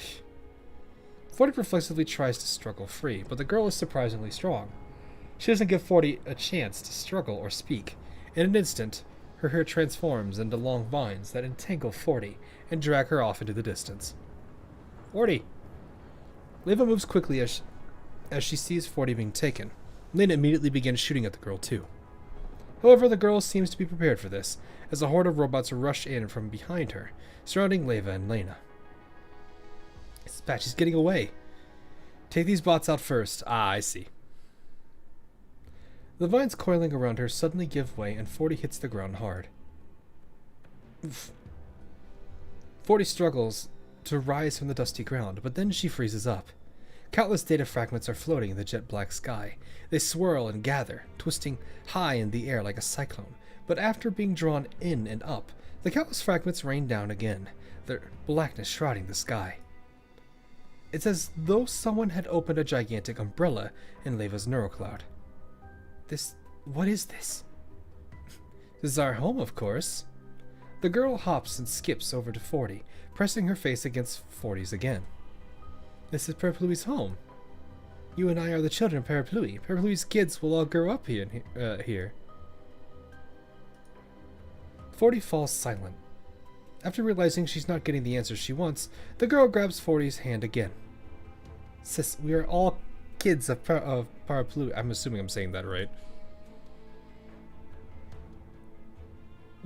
40 reflexively tries to struggle free, but the girl is surprisingly strong. She doesn't give 40 a chance to struggle or speak. In an instant, her hair transforms into long vines that entangle 40 and drag her off into the distance. 40! Leva moves quickly as she sees 40 being taken. Lena immediately begins shooting at the girl too. However, the girl seems to be prepared for this, as a horde of robots rush in from behind her, surrounding Leva and Lena. She's getting away. Take these bots out first. Ah, I see. The vines coiling around her suddenly give way and 40 hits the ground hard. Oof. 40 struggles to rise from the dusty ground, but then she freezes up. Countless data fragments are floating in the jet black sky. They swirl and gather, twisting high in the air like a cyclone, but after being drawn in and up, the countless fragments rain down again, their blackness shrouding the sky. It's as though someone had opened a gigantic umbrella in Leva's neurocloud. What is this? This is our home, of course. The girl hops and skips over to 40, pressing her face against 40's again. This is Parapluie's home. You and I are the children of Parapluie. Parapluie's kids will all grow up here. 40 falls silent. After realizing she's not getting the answers she wants, the girl grabs 40's hand again. Sis, we are all kids of Parapluie. I'm assuming I'm saying that right.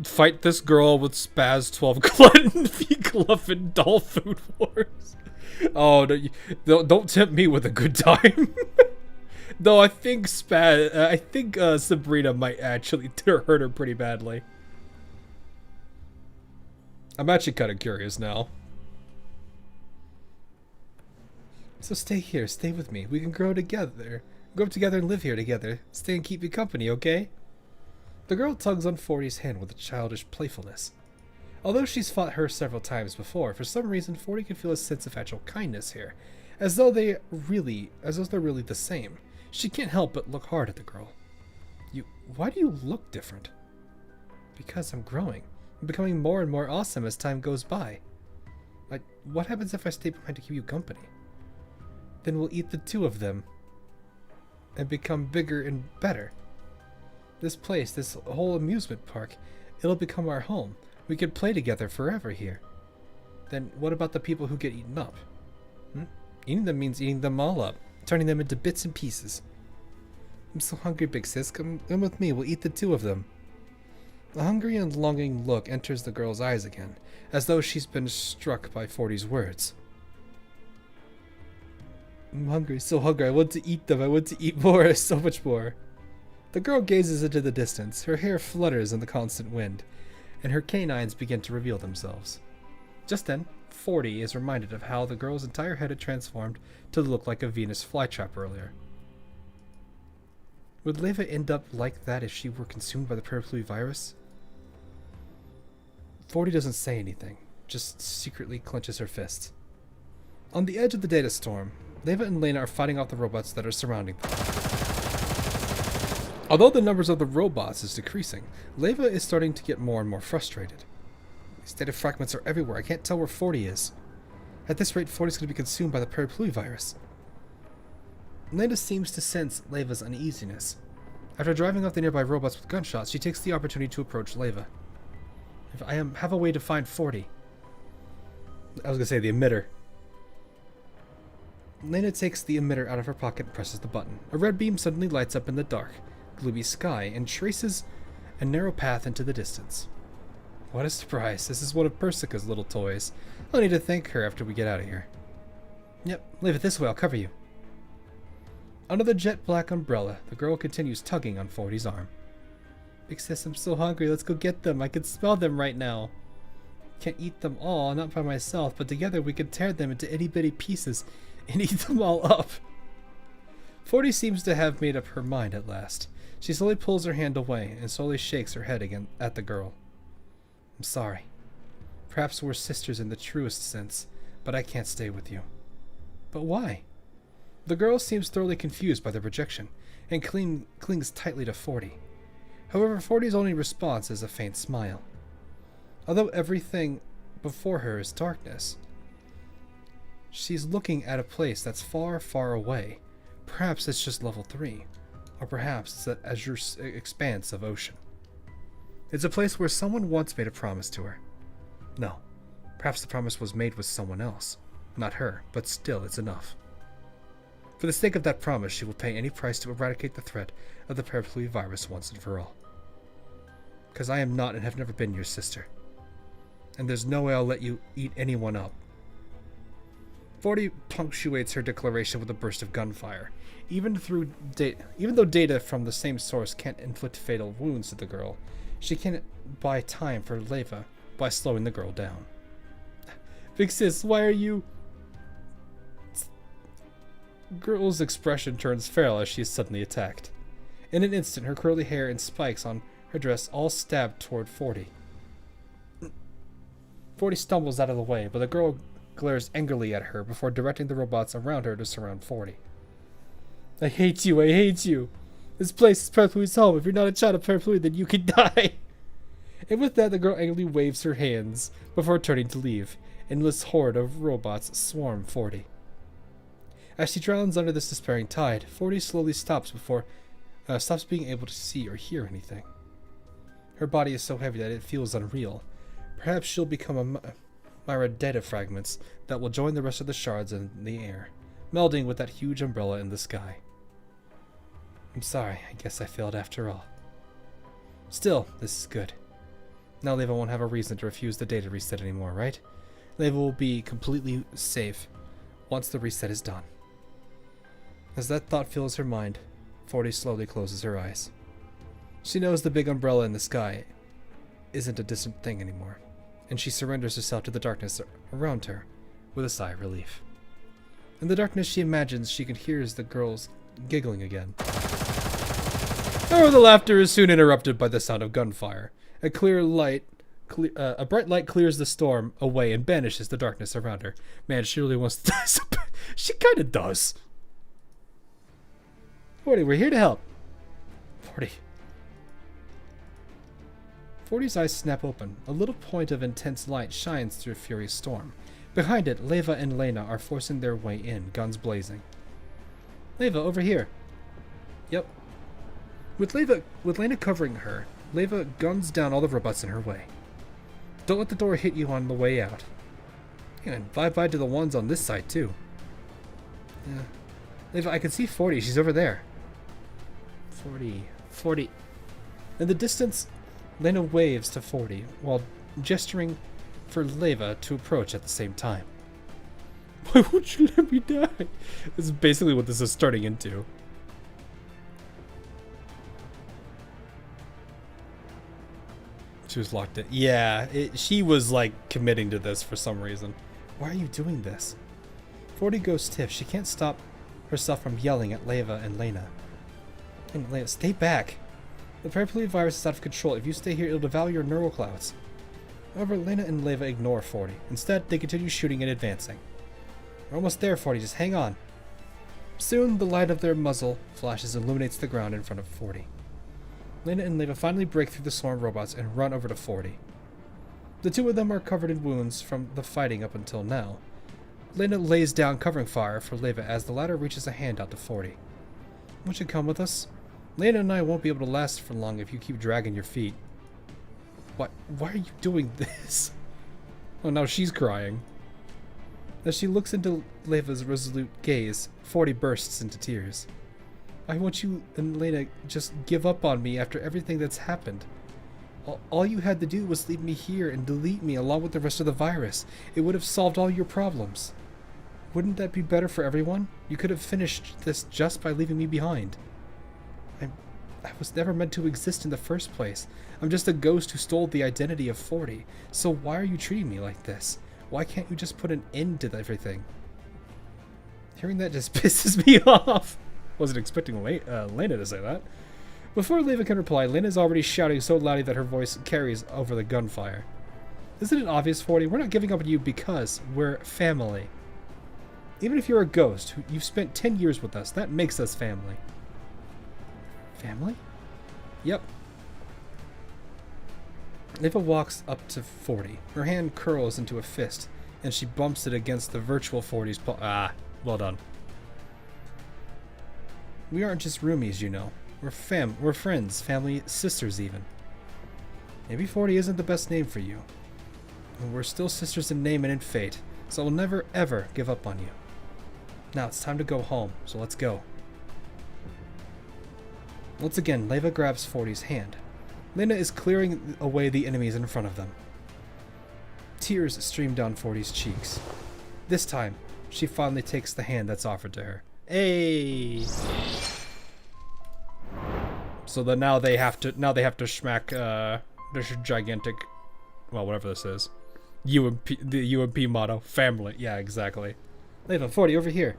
Fight this girl with Spaz 12 Glutton Gluffin Doll Food Wars. Oh, no, don't tempt me with a good time. Though I think Sabrina might actually hurt her pretty badly. I'm actually kind of curious now. So stay here, stay with me. We can grow together. Grow up together and live here together. Stay and keep you company, okay? The girl tugs on 40's hand with a childish playfulness. Although she's fought her several times before, for some reason 40 can feel a sense of actual kindness here, as though they're really the same. She can't help but look hard at the girl. Why do you look different? Because I'm growing. I'm becoming more and more awesome as time goes by. Like, what happens if I stay behind to keep you company? Then we'll eat the two of them and become bigger and better. This place, this whole amusement park, it'll become our home. We could play together forever here. Then what about the people who get eaten up? Eating them means eating them all up, turning them into bits and pieces. I'm so hungry, big sis. Come with me. We'll eat the two of them. A hungry and longing look enters the girl's eyes again, as though she's been struck by 40's words. I'm hungry, so hungry. I want to eat them. I want to eat more, so much more. The girl gazes into the distance. Her hair flutters in the constant wind, and her canines begin to reveal themselves. Just then, 40 is reminded of how the girl's entire head had transformed to look like a Venus flytrap earlier. Would Leva end up like that if she were consumed by the parapluie virus? 40 doesn't say anything, just secretly clenches her fists. On the edge of the data storm, Leva and Lena are fighting off the robots that are surrounding them. Although the numbers of the robots is decreasing, Leva is starting to get more and more frustrated. These data fragments are everywhere. I can't tell where 40 is. At this rate, 40 is going to be consumed by the parapluie virus. Lena seems to sense Leva's uneasiness. After driving off the nearby robots with gunshots, she takes the opportunity to approach Leva. If I have a way to find 40. I was going to say the emitter. Lena takes the emitter out of her pocket and presses the button. A red beam suddenly lights up in the dark, gloomy sky and traces a narrow path into the distance. What a surprise. This is one of Persica's little toys. I'll need to thank her after we get out of here. Yep, leave it this way. I'll cover you. Under the jet black umbrella, the girl continues tugging on 40's arm. Big sis, I'm so hungry. Let's go get them. I can smell them right now. Can't eat them all, not by myself, but together we can tear them into itty-bitty pieces and eat them all up. 40 seems to have made up her mind at last. She slowly pulls her hand away and slowly shakes her head again at the girl. I'm sorry. Perhaps we're sisters in the truest sense, but I can't stay with you. But why? The girl seems thoroughly confused by the rejection and clings tightly to 40. However, 40's only response is a faint smile. Although everything before her is darkness, she's looking at a place that's far, far away. Perhaps it's just level 3, or perhaps it's that azure expanse of ocean. It's a place where someone once made a promise to her. No, perhaps the promise was made with someone else. Not her, but still it's enough. For the sake of that promise, she will pay any price to eradicate the threat of the parapluie virus once and for all. Because I am not and have never been your sister. And there's no way I'll let you eat anyone up. 40 punctuates her declaration with a burst of gunfire. Even though data from the same source can't inflict fatal wounds to the girl, she can buy time for Leva by slowing the girl down. Big sis, why are you... Girl's expression turns feral as she is suddenly attacked. In an instant, her curly hair and spikes on her dress all stab toward 40. 40 stumbles out of the way, but the girl glares angrily at her before directing the robots around her to surround 40. I hate you, I hate you. This place is Parapluie's home. If you're not a child of Parapluie, then you can die. And with that, the girl angrily waves her hands before turning to leave. An endless horde of robots swarm 40. As she drowns under this despairing tide, 40 slowly stops being able to see or hear anything. Her body is so heavy that it feels unreal. Perhaps she'll become a myriad of data fragments that will join the rest of the shards in the air, melding with that huge umbrella in the sky. I'm sorry, I guess I failed after all. Still, this is good. Now Leva won't have a reason to refuse the data reset anymore, right? Leva will be completely safe once the reset is done. As that thought fills her mind, 40 slowly closes her eyes. She knows the big umbrella in the sky isn't a distant thing anymore, and she surrenders herself to the darkness around her with a sigh of relief. In the darkness, she imagines she can hear the girls giggling again. However, the laughter is soon interrupted by the sound of gunfire. A clear light A bright light clears the storm away and banishes the darkness around her. Man, she really wants to die. She kind of does. 40, we're here to help. 40. 40's eyes snap open. A little point of intense light shines through a furious storm. Behind it, Leva and Lena are forcing their way in, guns blazing. Leva, over here. Yep. With Lena covering her, Leva guns down all the robots in her way. Don't let the door hit you on the way out. And bye-bye to the ones on this side, too. Yeah. Leva, I can see 40. She's over there. 40. In the distance, Lena waves to 40, while gesturing for Leva to approach at the same time. Why won't you let me die? This is basically what this is starting into. She was locked in. Yeah, she was like committing to this for some reason. Why are you doing this? 40 goes stiff. She can't stop herself from yelling at Leva and Lena. And Lena, stay back. The paraplegia virus is out of control. If you stay here, it'll devour your neural clouds. However, Lena and Leva ignore 40. Instead, they continue shooting and advancing. We're almost there, 40. Just hang on. Soon, the light of their muzzle flashes illuminates the ground in front of 40. Lena and Leva finally break through the swarm of robots and run over to 40. The two of them are covered in wounds from the fighting up until now. Lena lays down covering fire for Leva as the latter reaches a hand out to 40. Won't you come with us? Lena and I won't be able to last for long if you keep dragging your feet. Why are you doing this? Oh, now she's crying. As she looks into Leva's resolute gaze, 40 bursts into tears. Why won't you and Lena just give up on me after everything that's happened? All you had to do was leave me here and delete me along with the rest of the virus. It would have solved all your problems. Wouldn't that be better for everyone? You could have finished this just by leaving me behind. I was never meant to exist in the first place. I'm just a ghost who stole the identity of 40. So why are you treating me like this? Why can't you just put an end to everything? Hearing that just pisses me off. Wasn't expecting Lena to say that. Before Leva can reply, Lena is already shouting so loudly that her voice carries over the gunfire. Isn't it obvious, 40? We're not giving up on you because we're family. Even if you're a ghost, you've spent 10 years with us. That makes us family. Family? Yep. Leva walks up to 40. Her hand curls into a fist, and she bumps it against the virtual 40's paw. Ah, well done. We aren't just roomies, you know. We're friends, family, sisters even. Maybe 40 isn't the best name for you. And we're still sisters in name and in fate, so we'll never ever give up on you. Now it's time to go home, so let's go. Once again, Leva grabs 40's hand. Lena is clearing away the enemies in front of them. Tears stream down 40's cheeks. This time, she finally takes the hand that's offered to her. Hey! So then now they have to schmack this gigantic, well, whatever this is, UMP, the UMP motto, family. Yeah, exactly. Leva, 40 over here.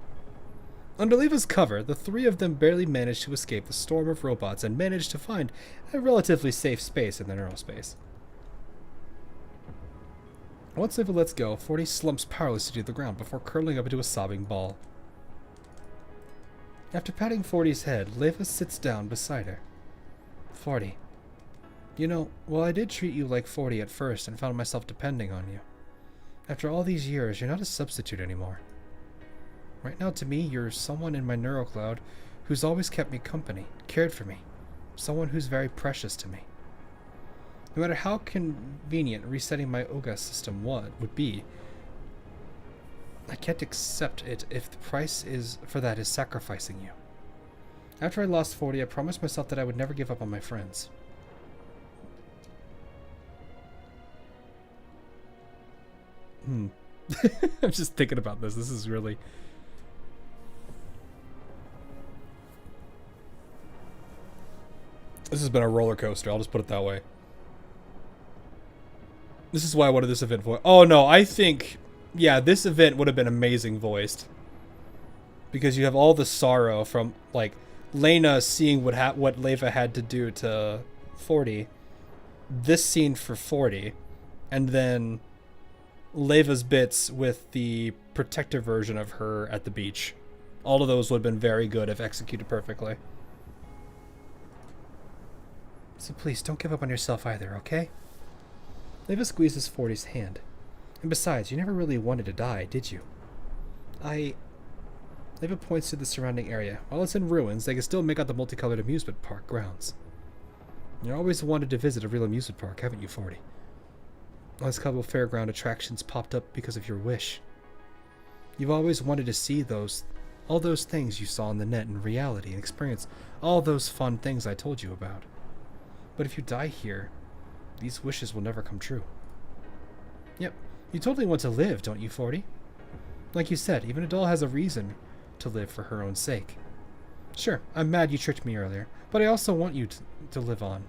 Under Leva's cover, the three of them barely manage to escape the storm of robots and manage to find a relatively safe space in the neurospace. Once Leva lets go, 40 slumps powerlessly to the ground before curling up into a sobbing ball. After patting 40's head, Leva sits down beside her. 40. You know, well, I did treat you like 40 at first and found myself depending on you. After all these years, you're not a substitute anymore. Right now, to me, you're someone in my neurocloud who's always kept me company, cared for me. Someone who's very precious to me. No matter how convenient resetting my Oga system would be, I can't accept it if the price for that is sacrificing you. After I lost 40, I promised myself that I would never give up on my friends. I'm just thinking about this. This is really... This has been a roller coaster, I'll just put it that way. This is why I wanted this event voiced. Oh no, I think... Yeah, this event would have been amazing voiced. Because you have all the sorrow from, like, Lena seeing what Leva had to do to 40. This scene for 40. and then Leva's bits with the protective version of her at the beach. All of those would have been very good if executed perfectly. So please, don't give up on yourself either, okay? Leva squeezes 40's hand. And besides, you never really wanted to die, did you? Leva points to the surrounding area. While it's in ruins, they can still make out the multicolored amusement park grounds. You always wanted to visit a real amusement park, haven't you, 40? All these couple of fairground attractions popped up because of your wish. You've always wanted to see all those things you saw on the net in reality and experience all those fun things I told you about. But if you die here, these wishes will never come true. Yep, you totally want to live, don't you, 40? Like you said, even a doll has a reason to live for her own sake. Sure, I'm mad you tricked me earlier, but I also want you to live on.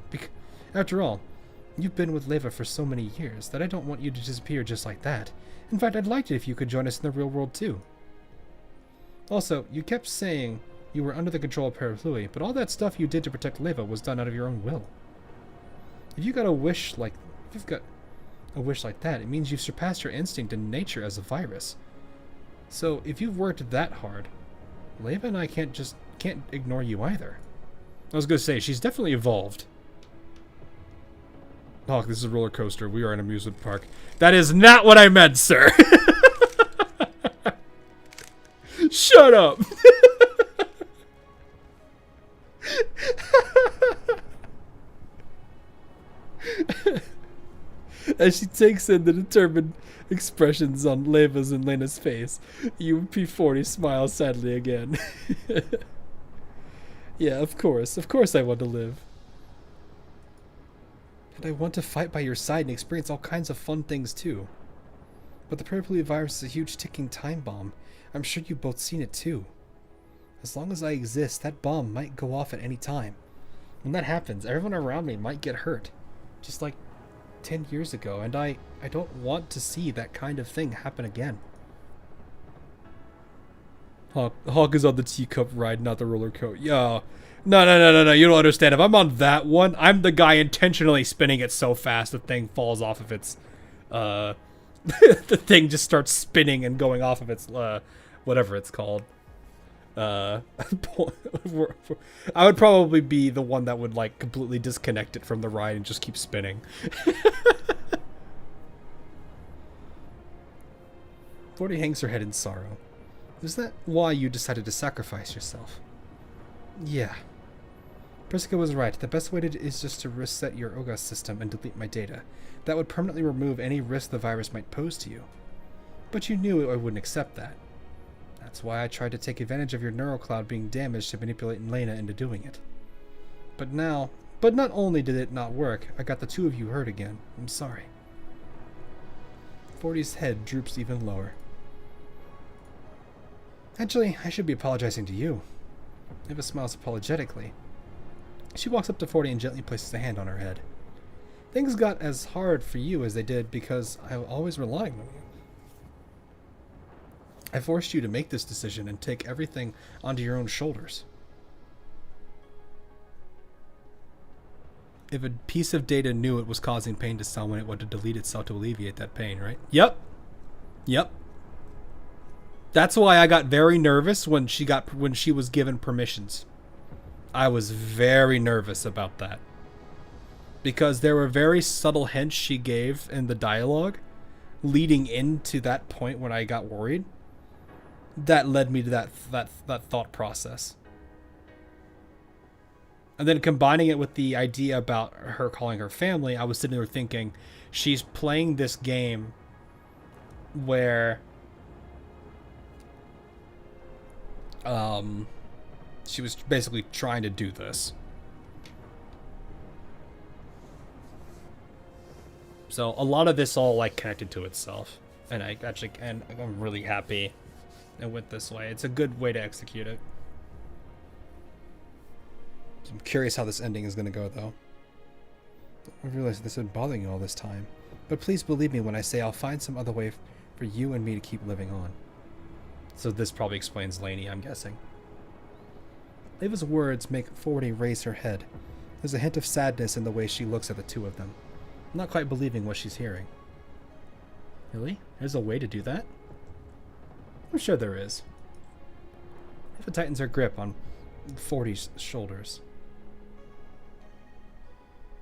After all, you've been with Leva for so many years that I don't want you to disappear just like that. In fact, I'd like it if you could join us in the real world too. Also, you kept saying you were under the control of Paraflui, but all that stuff you did to protect Leva was done out of your own will. If you've got a wish like that, it means you've surpassed your instinct and nature as a virus. So, if you've worked that hard, Leva and I can't ignore you either. I was gonna say, she's definitely evolved. Hawk, this is a roller coaster. We are an amusement park. That is not what I meant, sir. Shut up. As she takes in the determined expressions on Leva's and Lena's face, UMP 40 smiles sadly again. Yeah, of course I want to live. And I want to fight by your side and experience all kinds of fun things too. But the Paraplu virus is a huge ticking time bomb. I'm sure you've both seen it too. As long as I exist, that bomb might go off at any time. When that happens, everyone around me might get hurt. Just like 10 years ago, and I don't want to see that kind of thing happen again. Hawk is on the teacup ride, not the roller coaster. Yeah. No, you don't understand. If I'm on that one, I'm the guy intentionally spinning it so fast the thing falls off of its, the thing just starts spinning and going off of its, whatever it's called. I would probably be the one that would, like, completely disconnect it from the ride and just keep spinning. 40 hangs her head in sorrow. Is that why you decided to sacrifice yourself? Yeah. Persica was right. The best way is just to reset your OGAS system and delete my data. That would permanently remove any risk the virus might pose to you. But you knew I wouldn't accept that. That's why I tried to take advantage of your neural cloud being damaged to manipulate Lena into doing it. But not only did it not work, I got the two of you hurt again. I'm sorry. 40's head droops even lower. Actually, I should be apologizing to you. Eva smiles apologetically. She walks up to 40 and gently places a hand on her head. Things got as hard for you as they did because I was always relying on you. I forced you to make this decision and take everything onto your own shoulders. If a piece of data knew it was causing pain to someone, it would delete itself to alleviate that pain, right? Yep. That's why I got very nervous when she was given permissions. I was very nervous about that. Because there were very subtle hints she gave in the dialogue leading into that point when I got worried. That led me to that thought process. And then combining it with the idea about her calling her family, I was sitting there thinking, she's playing this game where she was basically trying to do this. So a lot of this all like connected to itself, and I'm really happy it went this way. It's a good way to execute it. I'm curious how this ending is going to go, though. I realize this has been bothering you all this time, but please believe me when I say I'll find some other way for you and me to keep living on. So this probably explains Lainey, I'm guessing. Leva's words make 40 raise her head. There's a hint of sadness in the way she looks at the two of them, not quite believing what she's hearing. Really? There's a way to do that? I'm sure there is. If it tightens her grip on 40's shoulders.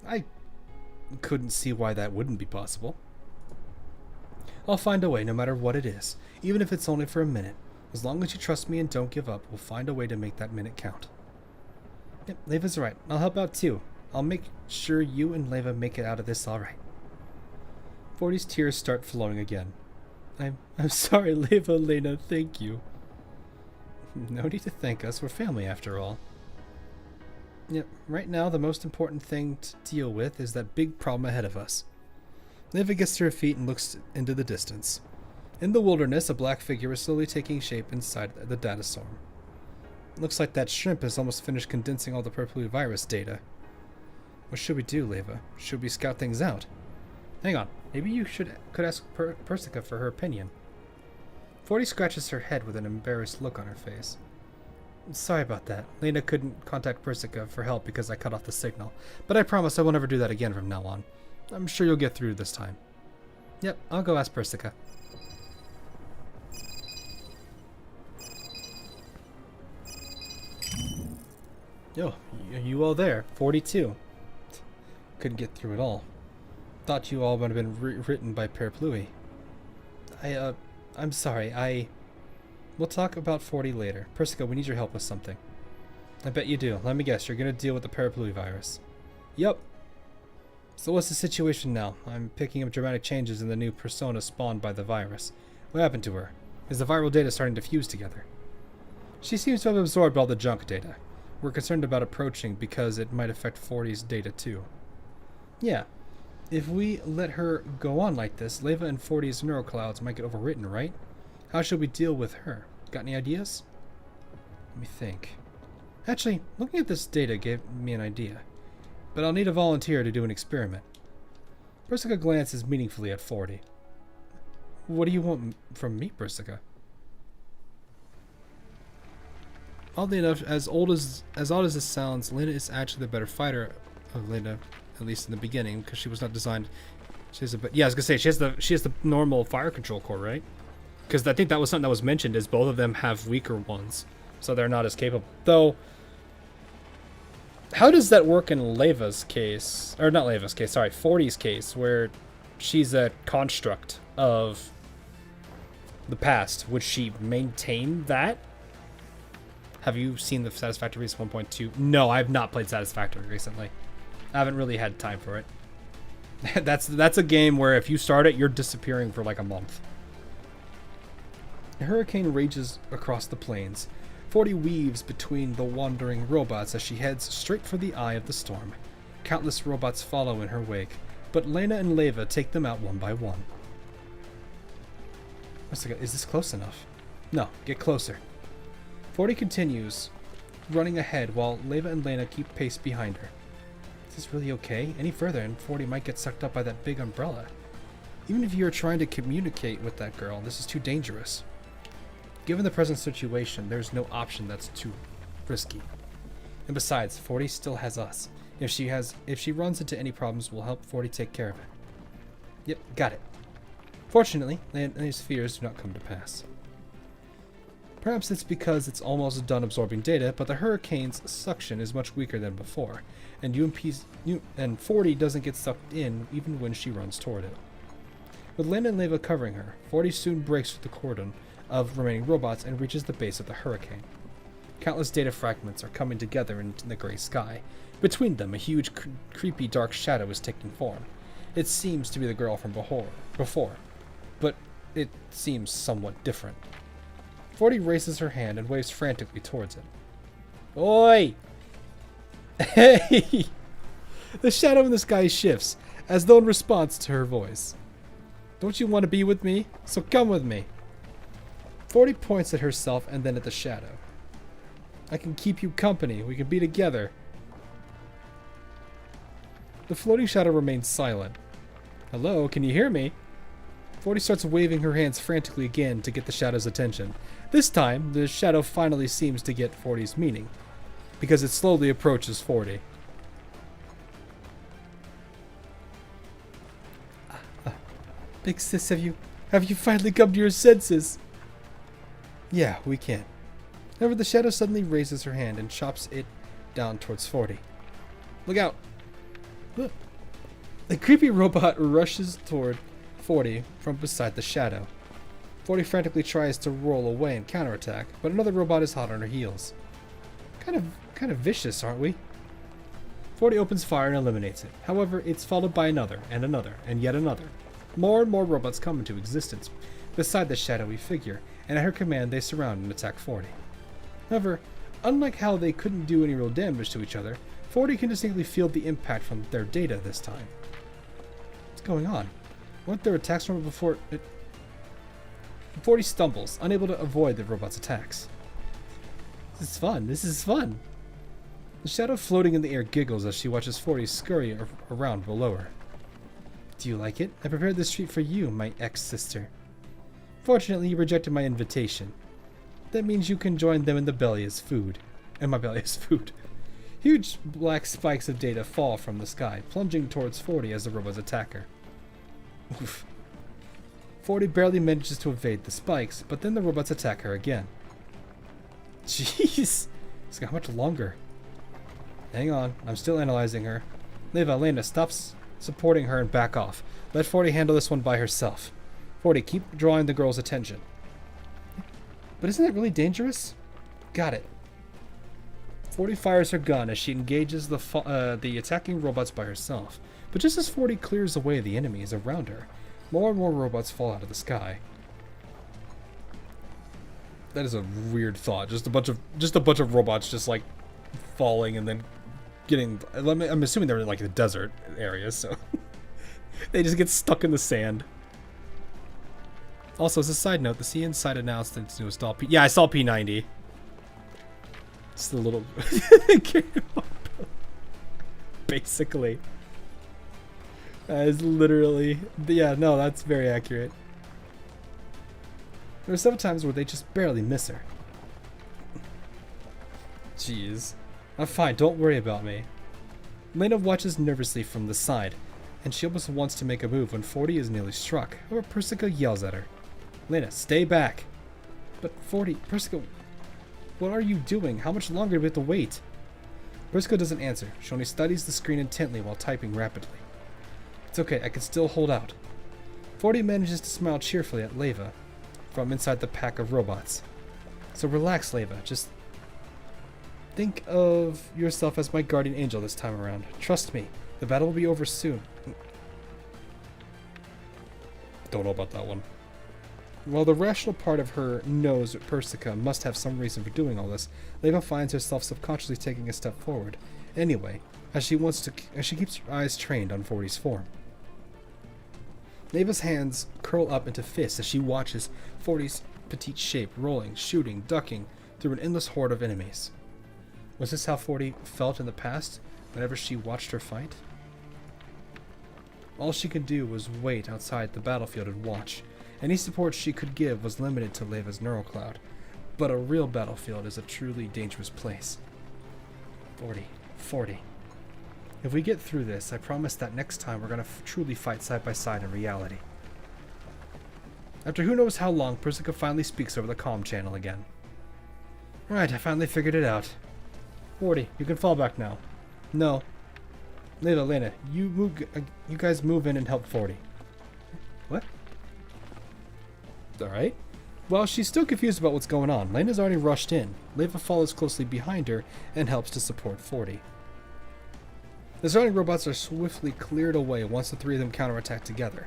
I couldn't see why that wouldn't be possible. I'll find a way no matter what it is, even if it's only for a minute. As long as you trust me and don't give up, we'll find a way to make that minute count. Yep, Leva's right. I'll help out too. I'll make sure you and Leva make it out of this alright. 40's tears start flowing again. I'm sorry, Leva, Lena, thank you. No need to thank us, we're family after all. Yep, right now the most important thing to deal with is that big problem ahead of us. Leva gets to her feet and looks into the distance. In the wilderness, a black figure is slowly taking shape inside the data storm. Looks like that shrimp has almost finished condensing all the purple virus data. What should we do, Leva? Should we scout things out? Hang on, maybe you could ask Persica for her opinion. 40 scratches her head with an embarrassed look on her face. Sorry about that. Lena couldn't contact Persica for help because I cut off the signal, but I promise I won't ever do that again from now on. I'm sure you'll get through this time. Yep, I'll go ask Persica. Yo, are you all there? 42. Couldn't get through it all. Thought you all would have been written by Paraplui. I'm sorry, We'll talk about 40 later. Persica, we need your help with something. I bet you do. Let me guess, you're gonna deal with the Paraplui virus. Yup. So what's the situation now? I'm picking up dramatic changes in the new persona spawned by the virus. What happened to her? Is the viral data starting to fuse together? She seems to have absorbed all the junk data. We're concerned about approaching because it might affect 40's data too. Yeah. If we let her go on like this, Leva and 40's neuroclouds might get overwritten, right? How should we deal with her? Got any ideas? Let me think. Actually, looking at this data gave me an idea. But I'll need a volunteer to do an experiment. Persica glances meaningfully at 40. What do you want from me, Persica? Oddly enough, as odd as this sounds, Lena is actually the better fighter of Lena, at least in the beginning, because she was not designed. She has I was gonna say she has the normal fire control core, right? Because I think that was something that was mentioned, is both of them have weaker ones, so they're not as capable. Though, how does that work in Leva's case, or not Leva's case? Sorry, 40's case, where she's a construct of the past. Would she maintain that? Have you seen the Satisfactory 1.2? No, I have not played Satisfactory recently. I haven't really had time for it. That's a game where if you start it, you're disappearing for like a month. A hurricane rages across the plains. 40 weaves between the wandering robots as she heads straight for the eye of the storm. Countless robots follow in her wake, but Lena and Leva take them out one by one. Is this close enough? No, get closer. 40 continues, running ahead while Leva and Lena keep pace behind her. Is this really okay? Any further and 40 might get sucked up by that big umbrella. Even if you're trying to communicate with that girl, this is too dangerous. Given the present situation, there's no option that's too risky. And besides, 40 still has us. If she runs into any problems, we'll help 40 take care of it. Yep, got it. Fortunately, Lena's fears do not come to pass. Perhaps it's because it's almost done absorbing data, but the hurricane's suction is much weaker than before, and 40 doesn't get sucked in even when she runs toward it. With Lena and Leva covering her, 40 soon breaks through the cordon of remaining robots and reaches the base of the hurricane. Countless data fragments are coming together in the gray sky. Between them, a huge, creepy dark shadow is taking form. It seems to be the girl from before, but it seems somewhat different. 40 raises her hand and waves frantically towards it. Oi! Hey! The shadow in the sky shifts, as though in response to her voice. Don't you want to be with me? So come with me. 40 points at herself and then at the shadow. I can keep you company. We can be together. The floating shadow remains silent. Hello, can you hear me? 40 starts waving her hands frantically again to get the shadow's attention. This time, the shadow finally seems to get 40's meaning, because it slowly approaches 40. Big sis, have you Have you finally come to your senses? Yeah, we can. However, the shadow suddenly raises her hand and chops it down towards 40. Look out! Look. The creepy robot rushes toward 40 from beside the shadow. 40 frantically tries to roll away and counterattack, but another robot is hot on her heels. Kind of vicious, aren't we? 40 opens fire and eliminates it. However, it's followed by another, and yet another. More and more robots come into existence beside the shadowy figure, and at her command they surround and attack 40. However, unlike how they couldn't do any real damage to each other, 40 can distinctly feel the impact from their data this time. What's going on? Weren't their attacks from before it... 40 stumbles, unable to avoid the robot's attacks. This is fun! The shadow floating in the air giggles as she watches 40 scurry around below her. Do you like it? I prepared this treat for you, my ex-sister. Fortunately, you rejected my invitation. That means you can join them in the belly as food. And my belly is food. Huge black spikes of data fall from the sky, plunging towards 40 as the robots attack her. Oof. 40 barely manages to evade the spikes, but then the robots attack her again. Jeez! It's got much longer. Hang on, I'm still analyzing her. Lena, stop supporting her and back off. Let 40 handle this one by herself. 40, keep drawing the girl's attention. But isn't that really dangerous? Got it. 40 fires her gun as she engages the attacking robots by herself. But just as 40 clears away the enemies around her, more and more robots fall out of the sky. That is a weird thought. Just a bunch of robots just like falling and then getting. I'm assuming they're in like the desert area, so they just get stuck in the sand. Also, as a side note, the CN site announced its newest doll. Yeah, I saw P90. It's the little basically. That is literally, yeah, no, that's very accurate. There are some times where they just barely miss her. Jeez. I'm fine, don't worry about me. Lena watches nervously from the side, and she almost wants to make a move when 40 is nearly struck. However, Persica yells at her. Lena, stay back. But 40, Persica, what are you doing? How much longer do we have to wait? Persica doesn't answer. She only studies the screen intently while typing rapidly. It's okay, I can still hold out. 40 manages to smile cheerfully at Leva from inside the pack of robots. So relax, Leva. Just think of yourself as my guardian angel this time around. Trust me, the battle will be over soon. Don't know about that one. While the rational part of her knows that Persica must have some reason for doing all this, Leva finds herself subconsciously taking a step forward. Anyway, as she keeps her eyes trained on 40's form. Leva's hands curl up into fists as she watches 40's petite shape rolling, shooting, ducking through an endless horde of enemies. Was this how 40 felt in the past whenever she watched her fight? All she could do was wait outside the battlefield and watch. Any support she could give was limited to Leva's neural cloud, but a real battlefield is a truly dangerous place. 40. If we get through this, I promise that next time we're going to truly fight side by side in reality. After who knows how long, Persica finally speaks over the comm channel again. Alright, I finally figured it out. 40, you can fall back now. No. Lena, you guys move in and help 40. What? Alright. Well, she's still confused about what's going on. Lena's already rushed in. Leva follows closely behind her and helps to support 40. The surrounding robots are swiftly cleared away once the three of them counterattack together.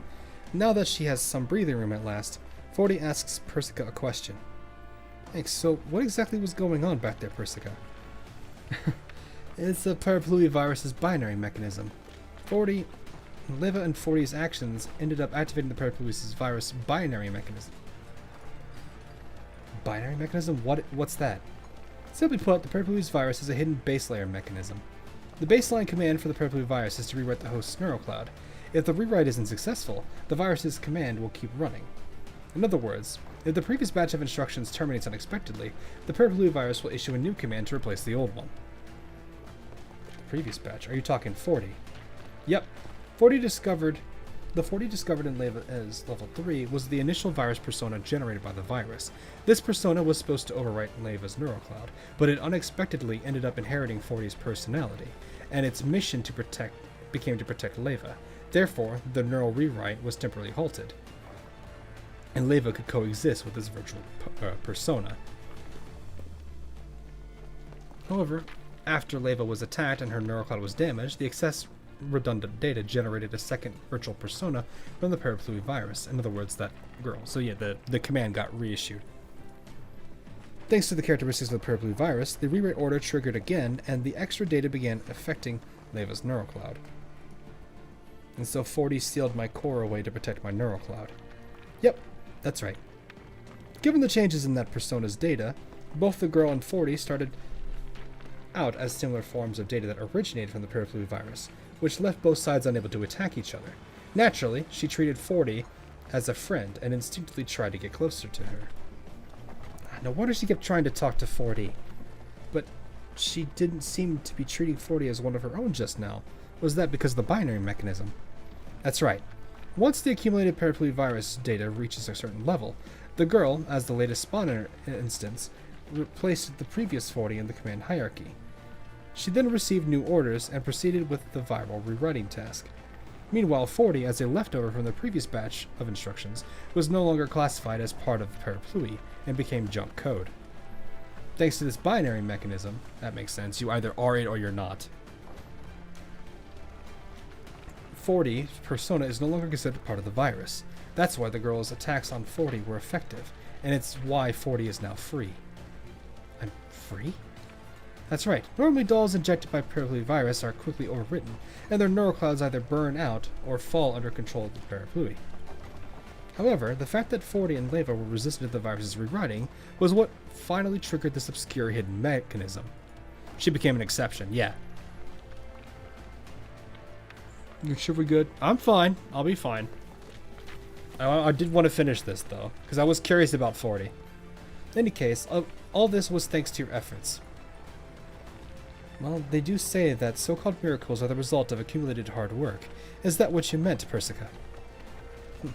Now that she has some breathing room at last, 40 asks Persica a question. Thanks, so what exactly was going on back there, Persica? It's the Parapluie virus's binary mechanism. Leva and 40's actions ended up activating the Parapluie virus binary mechanism. Binary mechanism? What's that? Simply put, the Parapluie virus is a hidden base layer mechanism. The baseline command for the Parapluie virus is to rewrite the host's neural cloud. If the rewrite isn't successful, the virus's command will keep running. In other words, if the previous batch of instructions terminates unexpectedly, the Parapluie virus will issue a new command to replace the old one. The previous batch? Are you talking 40? Yep. 40 discovered The 40 discovered in Leva as level 3 was the initial virus persona generated by the virus. This persona was supposed to overwrite Leva's neural cloud, but it unexpectedly ended up inheriting 40's personality, and its mission became to protect Leva. Therefore, the neural rewrite was temporarily halted, and Leva could coexist with this virtual persona. However, after Leva was attacked and her neural cloud was damaged, the excess redundant data generated a second virtual persona from the Parapluie virus. In other words, that girl. So yeah, the command got reissued. Thanks to the characteristics of the Parapluie virus, the rewrite order triggered again, and the extra data began affecting Leva's neural cloud. And so 40 sealed my core away to protect my neural cloud. Yep, that's right. Given the changes in that persona's data, both the girl and 40 started out as similar forms of data that originated from the Parapluie virus, which left both sides unable to attack each other. Naturally, she treated 40 as a friend and instinctively tried to get closer to her. No wonder she kept trying to talk to 40. But she didn't seem to be treating 40 as one of her own just now. Was that because of the binary mechanism? That's right. Once the accumulated Parapluie virus data reaches a certain level, the girl, as the latest spawner instance, replaced the previous 40 in the command hierarchy. She then received new orders and proceeded with the viral rewriting task. Meanwhile, 40, as a leftover from the previous batch of instructions, was no longer classified as part of the Parapluie and became junk code. Thanks to this binary mechanism, that makes sense, you either are it or you're not. 40's persona is no longer considered part of the virus. That's why the girl's attacks on 40 were effective, and it's why 40 is now free. I'm free? That's right. Normally dolls injected by Parapluie virus are quickly overwritten, and their neural clouds either burn out or fall under control of the Parapluie. However, the fact that 40 and Leva were resistant to the virus's rewriting was what finally triggered this obscure hidden mechanism. She became an exception, yeah. You sure we're good? I'm fine. I'll be fine. I did want to finish this, though, because I was curious about 40. In any case, all this was thanks to your efforts. Well, they do say that so-called miracles are the result of accumulated hard work. Is that what you meant, Persica?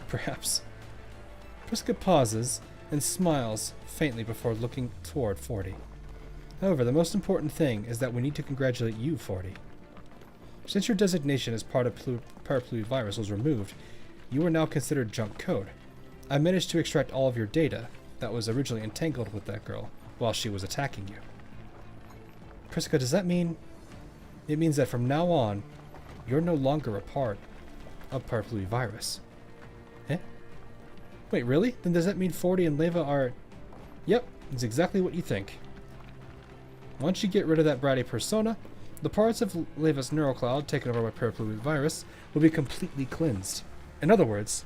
Perhaps. Persica pauses and smiles faintly before looking toward 40. However, the most important thing is that we need to congratulate you, 40. Since your designation as part of Parapluie virus was removed, you are now considered junk code. I managed to extract all of your data that was originally entangled with that girl while she was attacking you. Persica, does that mean... It means that from now on, you're no longer a part of Parapluie virus. Eh? Wait, really? Then does that mean 40 and Leva are... Yep, it's exactly what you think. Once you get rid of that bratty persona, the parts of Leva's neural cloud taken over by Parapluie virus will be completely cleansed. In other words,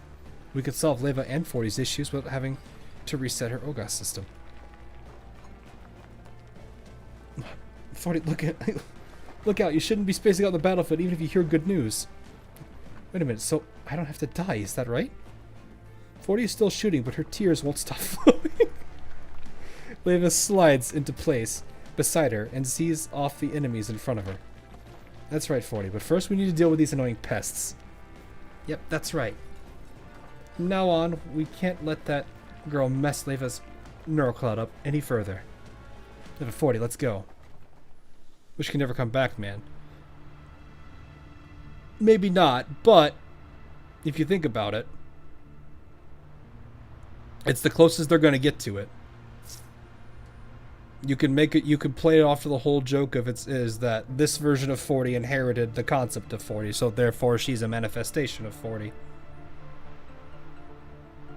we could solve Leva and 40's issues without having to reset her OGAS system. 40, look out, you shouldn't be spacing out on the battlefield even if you hear good news. Wait a minute, so I don't have to die, is that right? 40 is still shooting, but her tears won't stop flowing. Leva slides into place beside her and sees off the enemies in front of her. That's right, 40, but first we need to deal with these annoying pests. Yep, that's right. From now on, we can't let that girl mess Leva's neural cloud up any further. Leva 40, let's go. Which can never come back, man. Maybe not, but if you think about it, it's the closest they're going to get to it. You can make it. You can play it off to the whole joke of is that this version of 40 inherited the concept of 40, so therefore she's a manifestation of 40.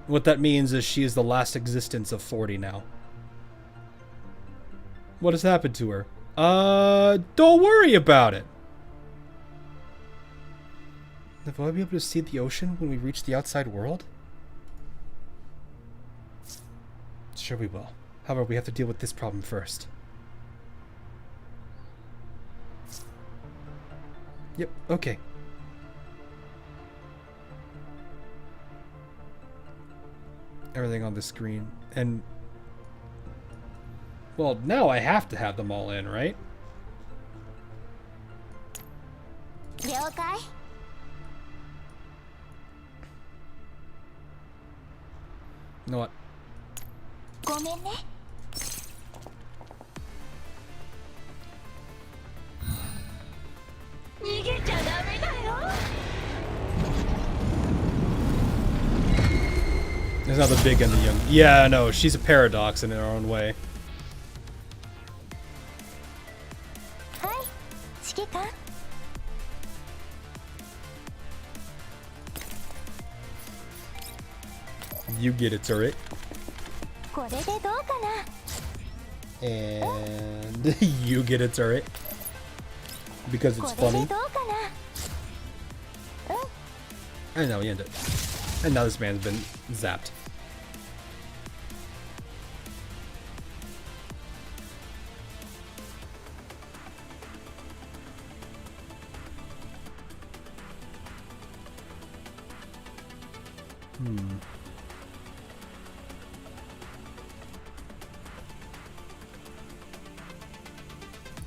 What that means is she is the last existence of 40 now. What has happened to her? Don't worry about it. Will I be able to see the ocean when we reach the outside world? Sure we will. However, we have to deal with this problem first. Yep, okay. Everything on the screen. And... well, now I have to have them all in, right? 了解 You know what? ごめんね。逃げちゃダメだよ。 There's not the big and the young. Yeah, no, she's a paradox in her own way. はい、指揮官。 You get it, turret. これでどうかな。 And you get a turret. Because it's これで funny. どうかな。 And now we end it. And now this man's been zapped.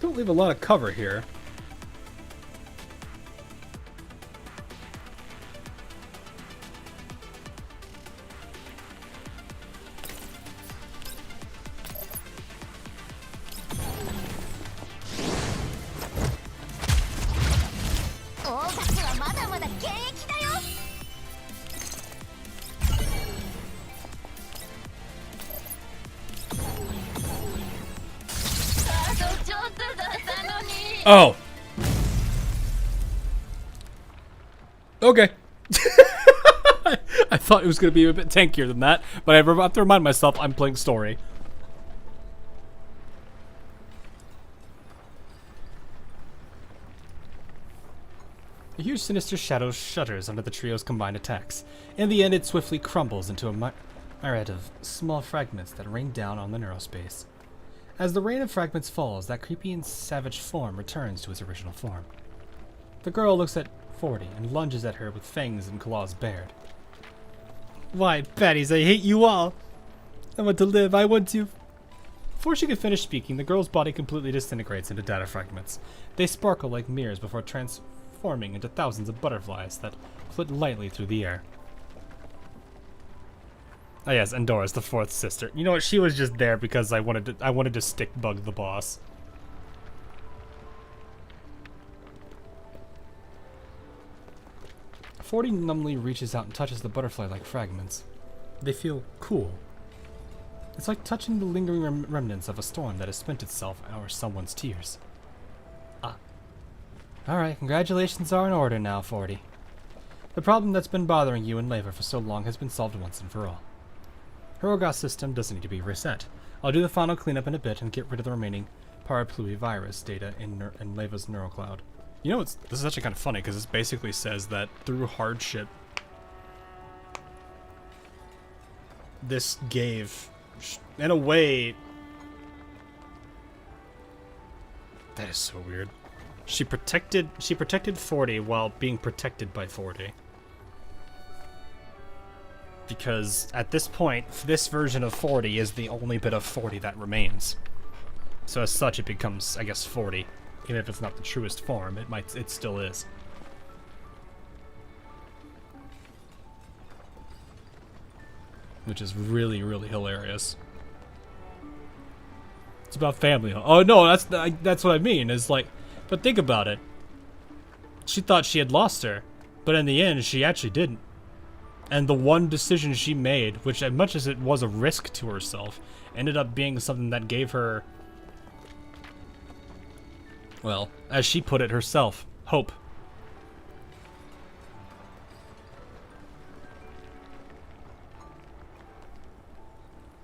Don't leave a lot of cover here. Oh. Okay. I thought it was going to be a bit tankier than that, but I have to remind myself I'm playing story. A huge sinister shadow shudders under the trio's combined attacks. In the end, it swiftly crumbles into a myriad of small fragments that rain down on the neurospace. As the rain of fragments falls, that creepy and savage form returns to its original form. The girl looks at 40 and lunges at her with fangs and claws bared. Why, baddies, I hate you all! I want to live, I want to... Before she could finish speaking, the girl's body completely disintegrates into data fragments. They sparkle like mirrors before transforming into thousands of butterflies that flit lightly through the air. Oh yes, Endora's the fourth sister. You know what? She was just there because I wanted to stick bug the boss. Forty numbly reaches out and touches the butterfly-like fragments. They feel cool. It's like touching the lingering remnants of a storm that has spent itself over someone's tears. Ah. Alright, congratulations are in order now, 40. The problem that's been bothering you and Leva for so long has been solved once and for all. Her Orgas system doesn't need to be reset. I'll do the final cleanup in a bit and get rid of the remaining Paraplui virus data in Leva's neurocloud. You know, this is actually kind of funny because this basically says that through hardship, this gave, in a way, that is so weird. She protected 40 while being protected by 40. Because at this point, this version of 40 is the only bit of 40 that remains. So as such, it becomes, I guess, 40. Even if it's not the truest form, it still is. Which is really, really hilarious. It's about family. Oh no, that's what I mean. Is like, but think about it. She thought she had lost her, but in the end, she actually didn't. And the one decision she made, which as much as it was a risk to herself, ended up being something that gave her, well, as she put it herself, hope.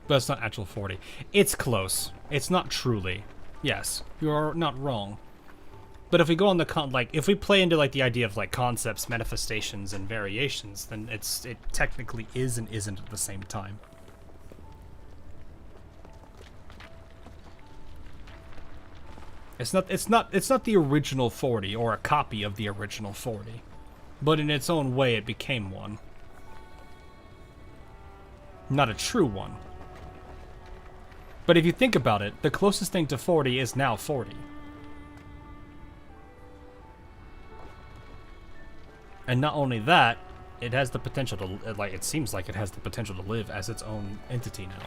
But it's not actual 40. It's close. It's not truly. Yes, you're not wrong. But if we go on the if we play into like the idea of like concepts, manifestations, and variations, then it technically is and isn't at the same time. It's not the original 40 or a copy of the original 40, but in its own way it became one. Not a true one. But if you think about it, the closest thing to 40 is now 40. And not only that, it has the potential to, like, it seems like it has the potential to live as its own entity now.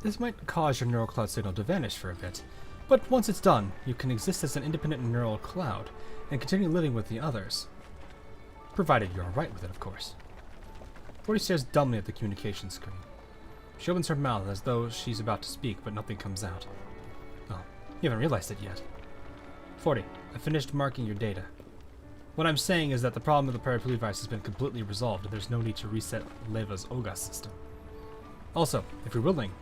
This might cause your neural cloud signal to vanish for a bit, but once it's done, you can exist as an independent neural cloud and continue living with the others. Provided you're alright with it, of course. 40 stares dumbly at the communication screen. She opens her mouth as though she's about to speak, but nothing comes out. Oh, you haven't realized it yet. 40, I finished marking your data. What I'm saying is that the problem of the paraplu device has been completely resolved, and there's no need to reset Leva's OGAS system. Also, if you're willing,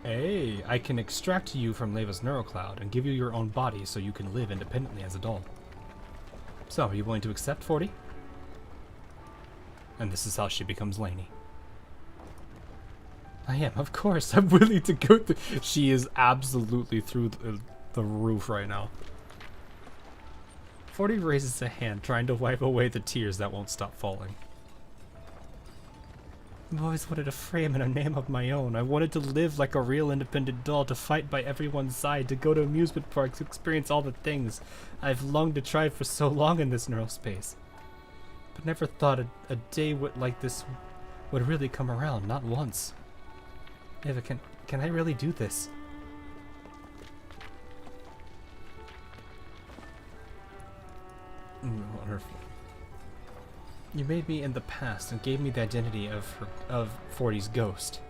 hey, I can extract you from Leva's neurocloud and give you your own body so you can live independently as a doll. So, are you willing to accept, 40? And this is how she becomes Lainey. I am, of course. I'm willing to go through. She is absolutely through the roof right now. 40 raises a hand, trying to wipe away the tears that won't stop falling. I've always wanted a frame and a name of my own. I wanted to live like a real independent doll, to fight by everyone's side, to go to amusement parks, to experience all the things I've longed to try for so long in this neural space. But never thought a day like this would really come around, not once. Eva, can I really do this? Wonderful. You made me in the past and gave me the identity of 40's ghost.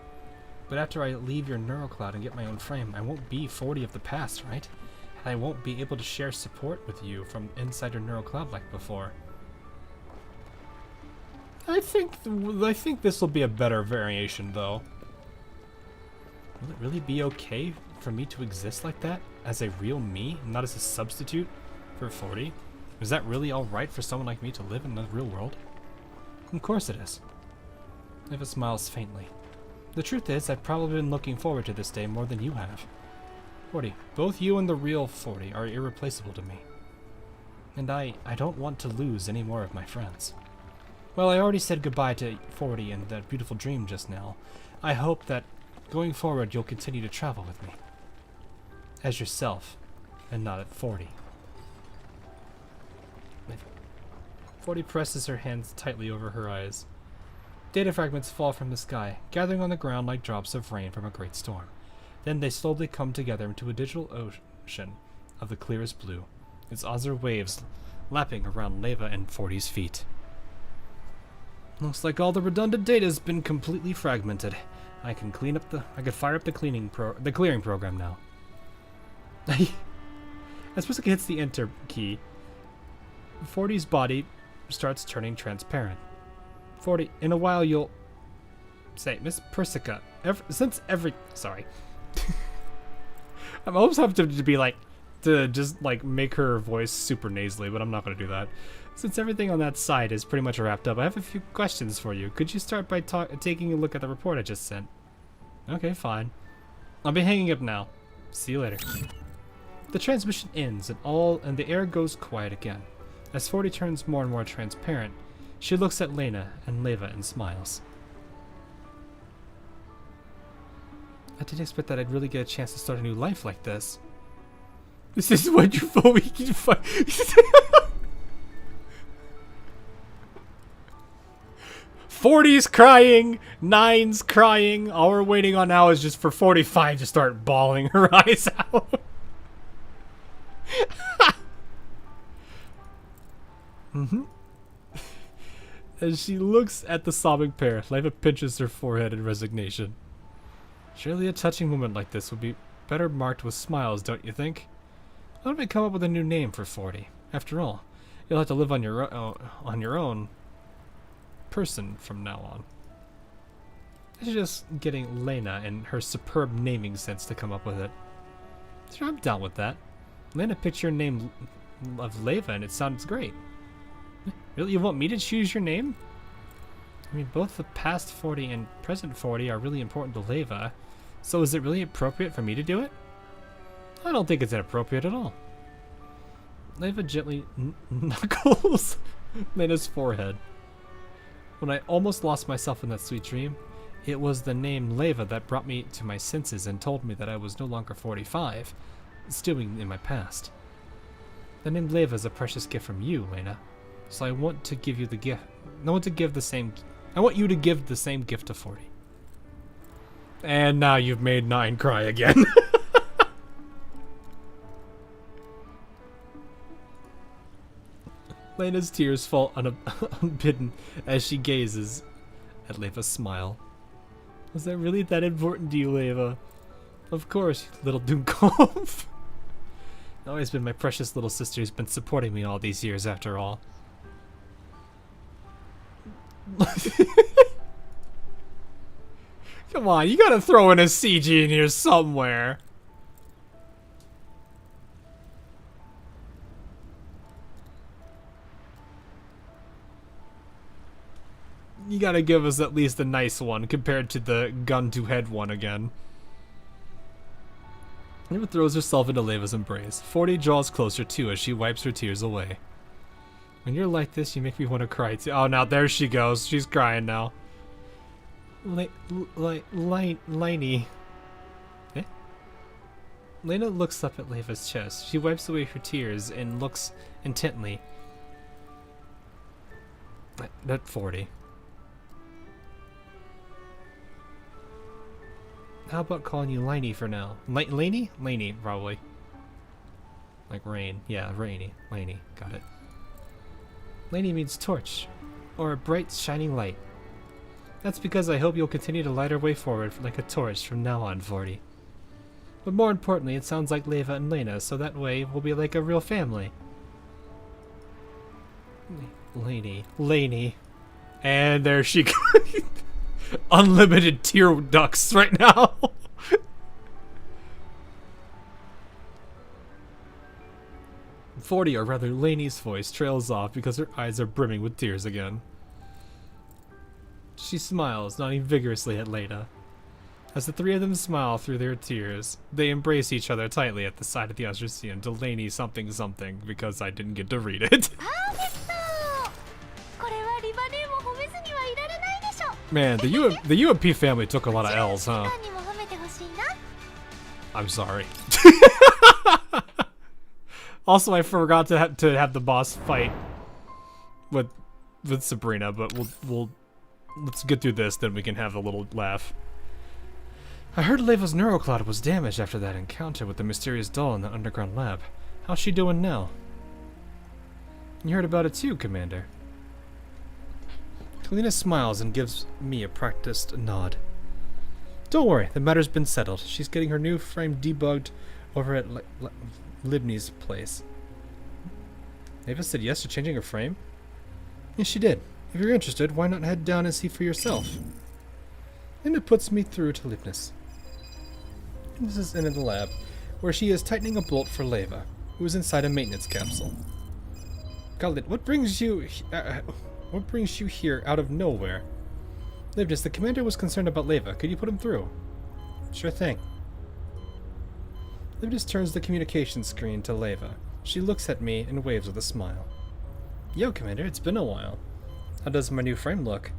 But after I leave your neurocloud and get my own frame, I won't be 40 of the past, right? And I won't be able to share support with you from inside your neurocloud like before. I think this will be a better variation, though. Will it really be okay for me to exist like that as a real me, not as a substitute for 40? Is that really alright for someone like me to live in the real world? Of course it is. Eva smiles faintly. The truth is, I've probably been looking forward to this day more than you have. 40, both you and the real 40 are irreplaceable to me. And I don't want to lose any more of my friends. Well, I already said goodbye to 40 and that beautiful dream just now. I hope that going forward you'll continue to travel with me. As yourself, and not at 40. 40 presses her hands tightly over her eyes. Data fragments fall from the sky, gathering on the ground like drops of rain from a great storm. Then they slowly come together into a digital ocean of the clearest blue, its azure waves lapping around Leva and 40's feet. Looks like all the redundant data has been completely fragmented. I can fire up the clearing program now. As Priscilla hits the enter key, 40's body starts turning transparent. 40, in a while you'll say, Miss Persica, sorry. I'm almost having to be like, to just like make her voice super nasally, but I'm not going to do that. Since everything on that side is pretty much wrapped up, I have a few questions for you. Could you start by taking a look at the report I just sent? Okay, fine. I'll be hanging up now. See you later. The transmission ends and the air goes quiet again. As 40 turns more and more transparent, she looks at Lena and Leva and smiles. I didn't expect that I'd really get a chance to start a new life like this. This is what you thought we could find. 40's crying, 9's crying. All we're waiting on now is just for 45 to start bawling her eyes out. As she looks at the sobbing pair, Leva pinches her forehead in resignation. Surely a touching moment like this would be better marked with smiles, don't you think? Why don't we come up with a new name for 40? After all, you'll have to live on your own person from now on. I should just getting Lena and her superb naming sense to come up with it. Sure, I'm down with that. Lena picked your name of Leva and it sounds great. Really, you want me to choose your name? I mean, both the past 40 and present 40 are really important to Leva, so is it really appropriate for me to do it? I don't think it's inappropriate at all. Leva gently knuckles Lena's forehead. When I almost lost myself in that sweet dream, it was the name Leva that brought me to my senses and told me that I was no longer 45, stewing in my past. The name Leva is a precious gift from you, Lena. So I want to give you the gift. I want you to give the same gift to 40. And now you've made 9 cry again. Lena's tears fall unbidden as she gazes at Leva's smile. Was that really that important to you, Leva? Of course, little Dunkov. Always been my precious little sister who's been supporting me all these years after all. Come on, you gotta throw in a CG in here somewhere. You gotta give us at least a nice one compared to the gun to head one again. Eva throws herself into Leva's embrace. 40 draws closer too as she wipes her tears away. When you're like this, you make me want to cry too. Oh, now there she goes. She's crying now. Liney. Eh? Lena looks up at Leva's chest. She wipes away her tears and looks intently at 40. How about calling you Liney for now? Laney? Laney, probably. Like rain. Yeah, rainy. Laney. Got it. Laney means torch, or a bright, shining light. That's because I hope you'll continue to light our way forward like a torch from now on, 40. But more importantly, it sounds like Leva and Lena, so that way we'll be like a real family. Laney. And there she goes. Unlimited tear ducts right now. 40, or rather Laney's voice, trails off because her eyes are brimming with tears again. She smiles, nodding vigorously at Lena. As the three of them smile through their tears, they embrace each other tightly at the side of the Ushercian to Laney something something because I didn't get to read it. Man, the UMP family took a lot of L's, huh? I'm sorry. Also, I forgot to have the boss fight with Sabrina, but let's get through this, then we can have a little laugh. I heard Leva's neurocloud was damaged after that encounter with the mysterious doll in the underground lab. How's she doing now? You heard about it too, Commander. Kalina smiles and gives me a practiced nod. Don't worry, the matter's been settled. She's getting her new frame debugged over at Libny's place. Ava said yes to changing her frame? Yes, she did. If you're interested, why not head down and see for yourself? And it puts me through to Libnus. This is in the lab, where she is tightening a bolt for Leva, who is inside a maintenance capsule. Khalid, what brings you here out of nowhere? Libnus, the commander was concerned about Leva. Could you put him through? Sure thing. Libnus turns the communication screen to Leva. She looks at me and waves with a smile. Yo, Commander, it's been a while. How does my new frame look?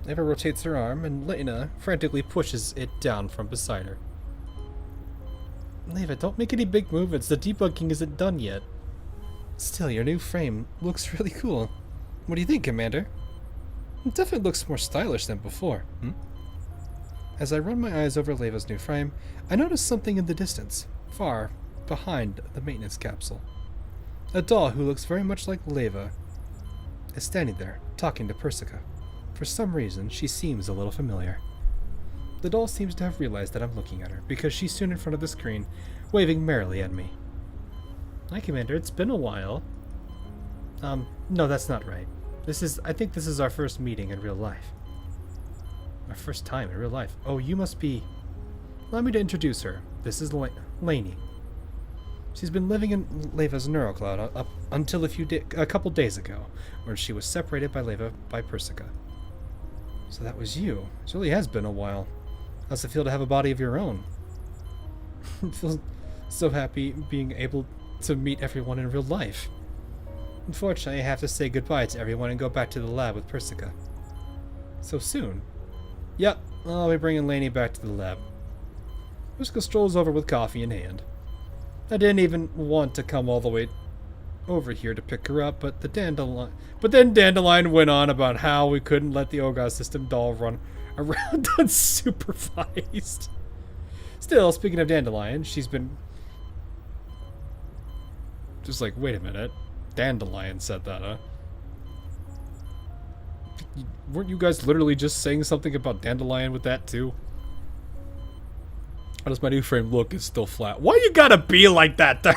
Leva rotates her arm, and Lena frantically pushes it down from beside her. Leva, don't make any big movements. The debugging isn't done yet. Still, your new frame looks really cool. What do you think, Commander? It definitely looks more stylish than before. As I run my eyes over Leva's new frame, I notice something in the distance, far behind the maintenance capsule. A doll who looks very much like Leva is standing there, talking to Persica. For some reason, she seems a little familiar. The doll seems to have realized that I'm looking at her, because she stood in front of the screen, waving merrily at me. Hi, Commander, it's been a while. No, that's not right. I think this is our first meeting in real life. Our first time in real life. Oh, you must be... Allow me to introduce her. This is Laney. She's been living in Leva's neurocloud up until a couple days ago, when she was separated by Leva by Persica. So that was you. It really has been a while. How's it feel to have a body of your own? I feel so happy being able to meet everyone in real life. Unfortunately, I have to say goodbye to everyone and go back to the lab with Persica. So soon? Yep, I'll be bringing Laney back to the lab. Persica strolls over with coffee in hand. I didn't even want to come all the way over here to pick her up, but then Dandelion went on about how we couldn't let the Oga system doll run around unsupervised. Still, speaking of Dandelion, she's been just like, wait a minute, Dandelion said that, huh? Weren't you guys literally just saying something about Dandelion with that too? How does my new frame look? It's still flat. Why you gotta be like that there?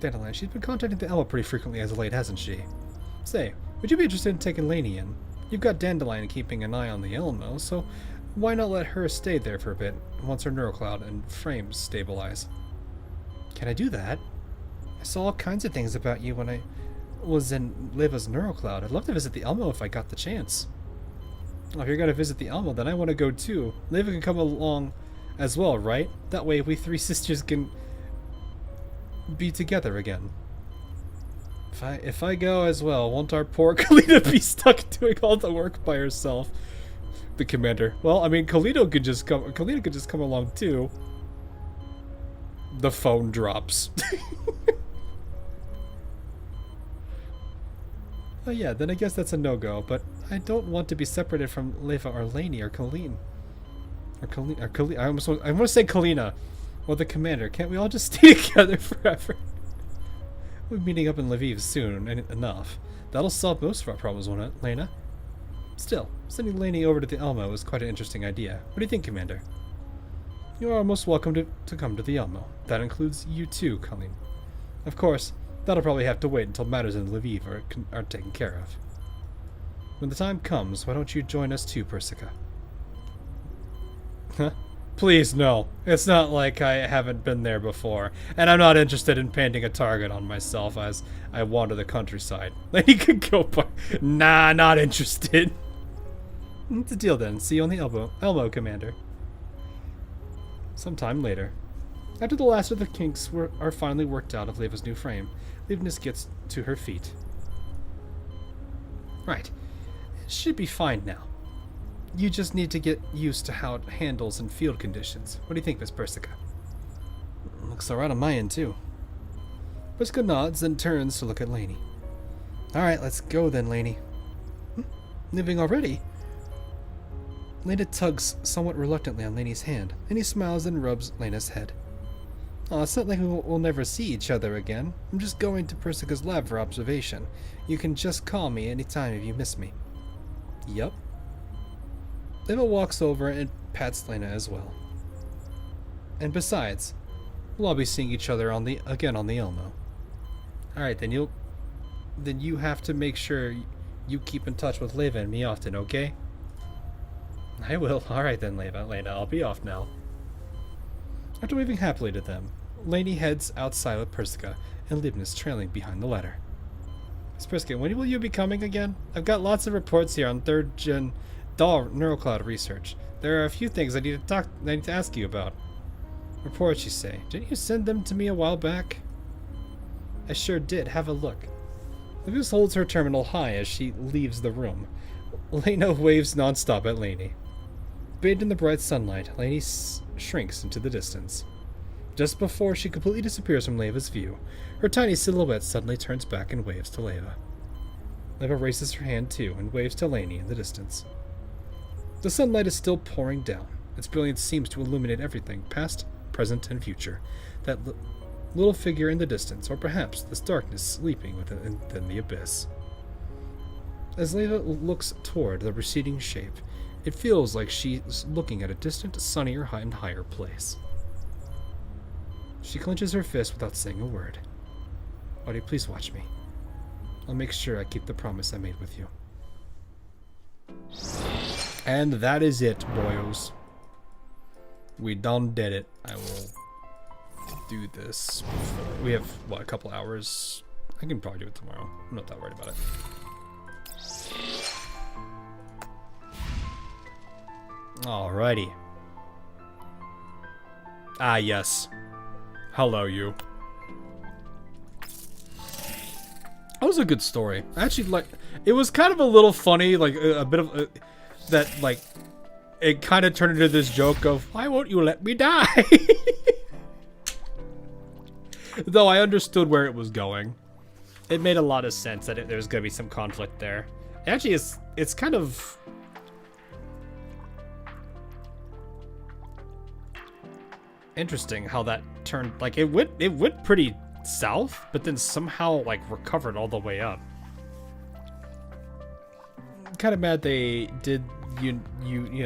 Dandelion, she's been contacting the Elmo pretty frequently as of late, hasn't she? Say, would you be interested in taking Lainey in? You've got Dandelion keeping an eye on the Elmo, so why not let her stay there for a bit once her neurocloud and frames stabilize? Can I do that? I saw all kinds of things about you when I was in Leva's neurocloud. I'd love to visit the Elmo if I got the chance. Well, if you're going to visit the Elmo, then I want to go too. Leva can come along as well, right? That way we three sisters can be together again. If I go as well, won't our poor Kalina be stuck doing all the work by herself? The commander. Well, I mean, Kalina could just come along too. The phone drops. Oh yeah, then I guess that's a no-go, but I don't want to be separated from Leva or Lainey or Colleen. Or Colleen. I want to say Kalina. Or the commander. Can't we all just stay together forever? We'll be meeting up in Lviv soon, enough. That'll solve most of our problems, won't it, Lena? Still, sending Lainey over to the Elmo is quite an interesting idea. What do you think, Commander? You are most welcome to come to the Elmo. That includes you too, Colleen. Of course, that'll probably have to wait until matters in Lviv are taken care of. When the time comes, why don't you join us too, Persica? Huh? Please, no. It's not like I haven't been there before, and I'm not interested in painting a target on myself as I wander the countryside. Lady could go, but nah, not interested. It's a deal then. See you on the Elmo, Commander. Sometime later. After the last of the kinks are finally worked out of Leva's new frame, Leibniz gets to her feet. Right. It should be fine now. You just need to get used to how it handles in field conditions. What do you think, Miss Persica? Looks alright on my end, too. Persica nods, then turns to look at Lainey. Alright, let's go then, Lainey. Leaving already? Lena tugs somewhat reluctantly on Lainey's hand, and he smiles and rubs Lena's head. Oh, it's not like we'll never see each other again. I'm just going to Persica's lab for observation. You can just call me anytime if you miss me. Yup. Leva walks over and pats Lena as well. And besides, we'll all be seeing each other again on the Elmo. Alright, then you have to make sure you keep in touch with Leva and me often, okay? I will. Alright then, Lena, I'll be off now. After waving happily to them, Lainey heads outside with Persica and Leibniz trailing behind the latter. Miss Persica, when will you be coming again? I've got lots of reports here on 3rd Gen doll neurocloud research. There are a few things I need to ask you about. Reports, you say? Didn't you send them to me a while back? I sure did. Have a look. Leibniz holds her terminal high as she leaves the room. Lena waves nonstop at Lainey. Bathed in the bright sunlight, Lainey shrinks into the distance. Just before she completely disappears from Leva's view, her tiny silhouette suddenly turns back and waves to Leva. Leva raises her hand too and waves to Lainey in the distance. The sunlight is still pouring down. Its brilliance seems to illuminate everything, past, present, and future. That little figure in the distance, or perhaps this darkness sleeping within the abyss. As Leva looks toward the receding shape, it feels like she's looking at a distant, sunnier and higher place. She clenches her fist without saying a word. Audie, please watch me. I'll make sure I keep the promise I made with you. And that is it, boyos. We done did it. I will do this. We have, what, a couple hours? I can probably do it tomorrow. I'm not that worried about it. Alrighty. Ah, yes. Hello, you. That was a good story. I actually like. It was kind of a little funny, like a bit of that, like it kind of turned into this joke of, why won't you let me die? Though I understood where it was going. It made a lot of sense that there was going to be some conflict there. Actually, it's kind of... interesting how that turned, like, it went pretty south, but then somehow, like, recovered all the way up. Kind of mad they did, you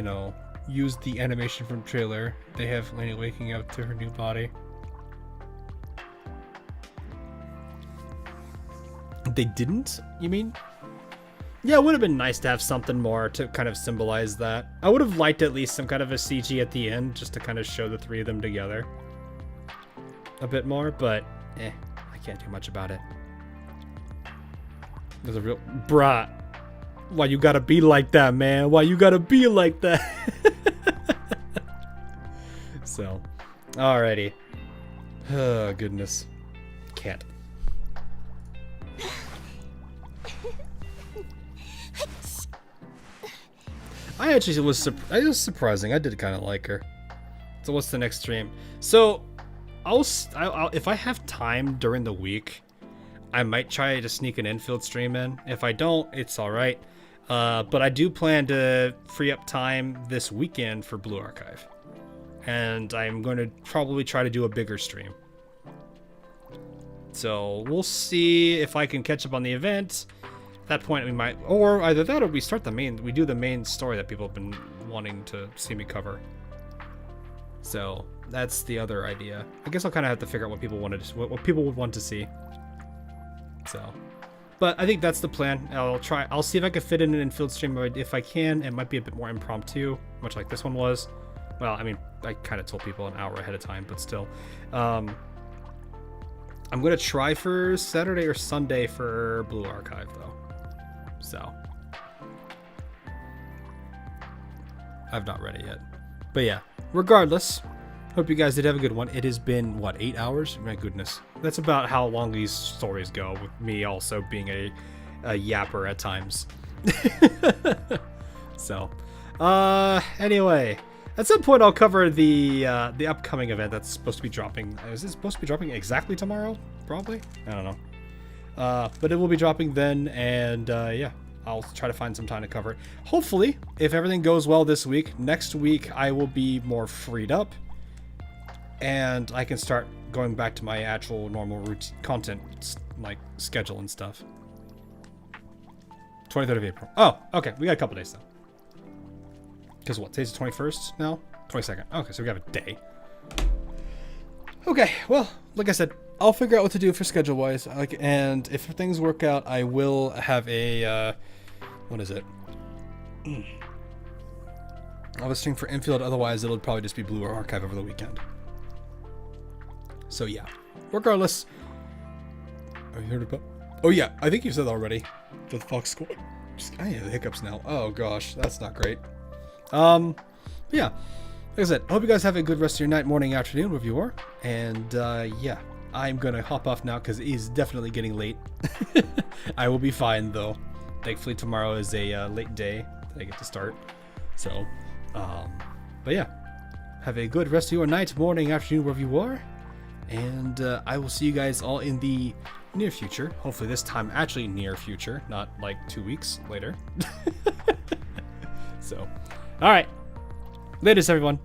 know, use the animation from trailer. They have Lainey waking up to her new body. They didn't, you mean? Yeah, it would have been nice to have something more to kind of symbolize that. I would have liked at least some kind of a CG at the end, just to kind of show the three of them together a bit more, but I can't do much about it. There's a real... Bruh. Why you gotta be like that, man? Why you gotta be like that? So, alrighty. Oh, goodness. Can't. I actually was surprising. I did kind of like her. So what's the next stream? So I'll if I have time during the week, I might try to sneak an infield stream in. If I don't, it's all right. But I do plan to free up time this weekend for Blue Archive, and I'm going to probably try to do a bigger stream. So we'll see if I can catch up on the event. That point we might, or either that or we do the main story that people have been wanting to see me cover. So that's the other idea. I guess I'll kind of have to figure out what people wanted, what people would want to see. So, but I think that's the plan. I'll see if I can fit in an infield stream. If I can, it might be a bit more impromptu, much like this one was. Well, I mean, I kind of told people an hour ahead of time, but still. I'm gonna try for Saturday or Sunday for Blue Archive though. So I've not read it yet, but yeah, regardless, hope you guys did have a good one. It has been what, 8 hours? My goodness, that's about how long these stories go, with me also being a yapper at times. So anyway, at some point I'll cover the upcoming event that's supposed to be dropping. Is it supposed to be dropping exactly tomorrow? Probably, I don't know. But it will be dropping then, and yeah, I'll try to find some time to cover it. Hopefully, if everything goes well this week, next week I will be more freed up, and I can start going back to my actual normal routine content, like schedule and stuff. 23rd of April. Oh, okay, we got a couple days though. Because what, today's the 21st now? 22nd. Okay, so we have a day. Okay, well, like I said, I'll figure out what to do for schedule-wise, and if things work out, I will have a, what is it? I'll have a stream for infield, otherwise it'll probably just be Blue Archive over the weekend. So yeah, regardless. Have you heard about... Oh yeah, I think you said that already. The Fox Squad. I have the hiccups now. Oh gosh, that's not great. Yeah, like I said, I hope you guys have a good rest of your night, morning, afternoon, wherever you are, and yeah. I'm gonna hop off now because it is definitely getting late. I will be fine though. Thankfully tomorrow is a late day that I get to start. So, but yeah, have a good rest of your night, morning, afternoon, wherever you are, and I will see you guys all in the near future. Hopefully this time actually near future, not like 2 weeks later. So, all right, latest everyone.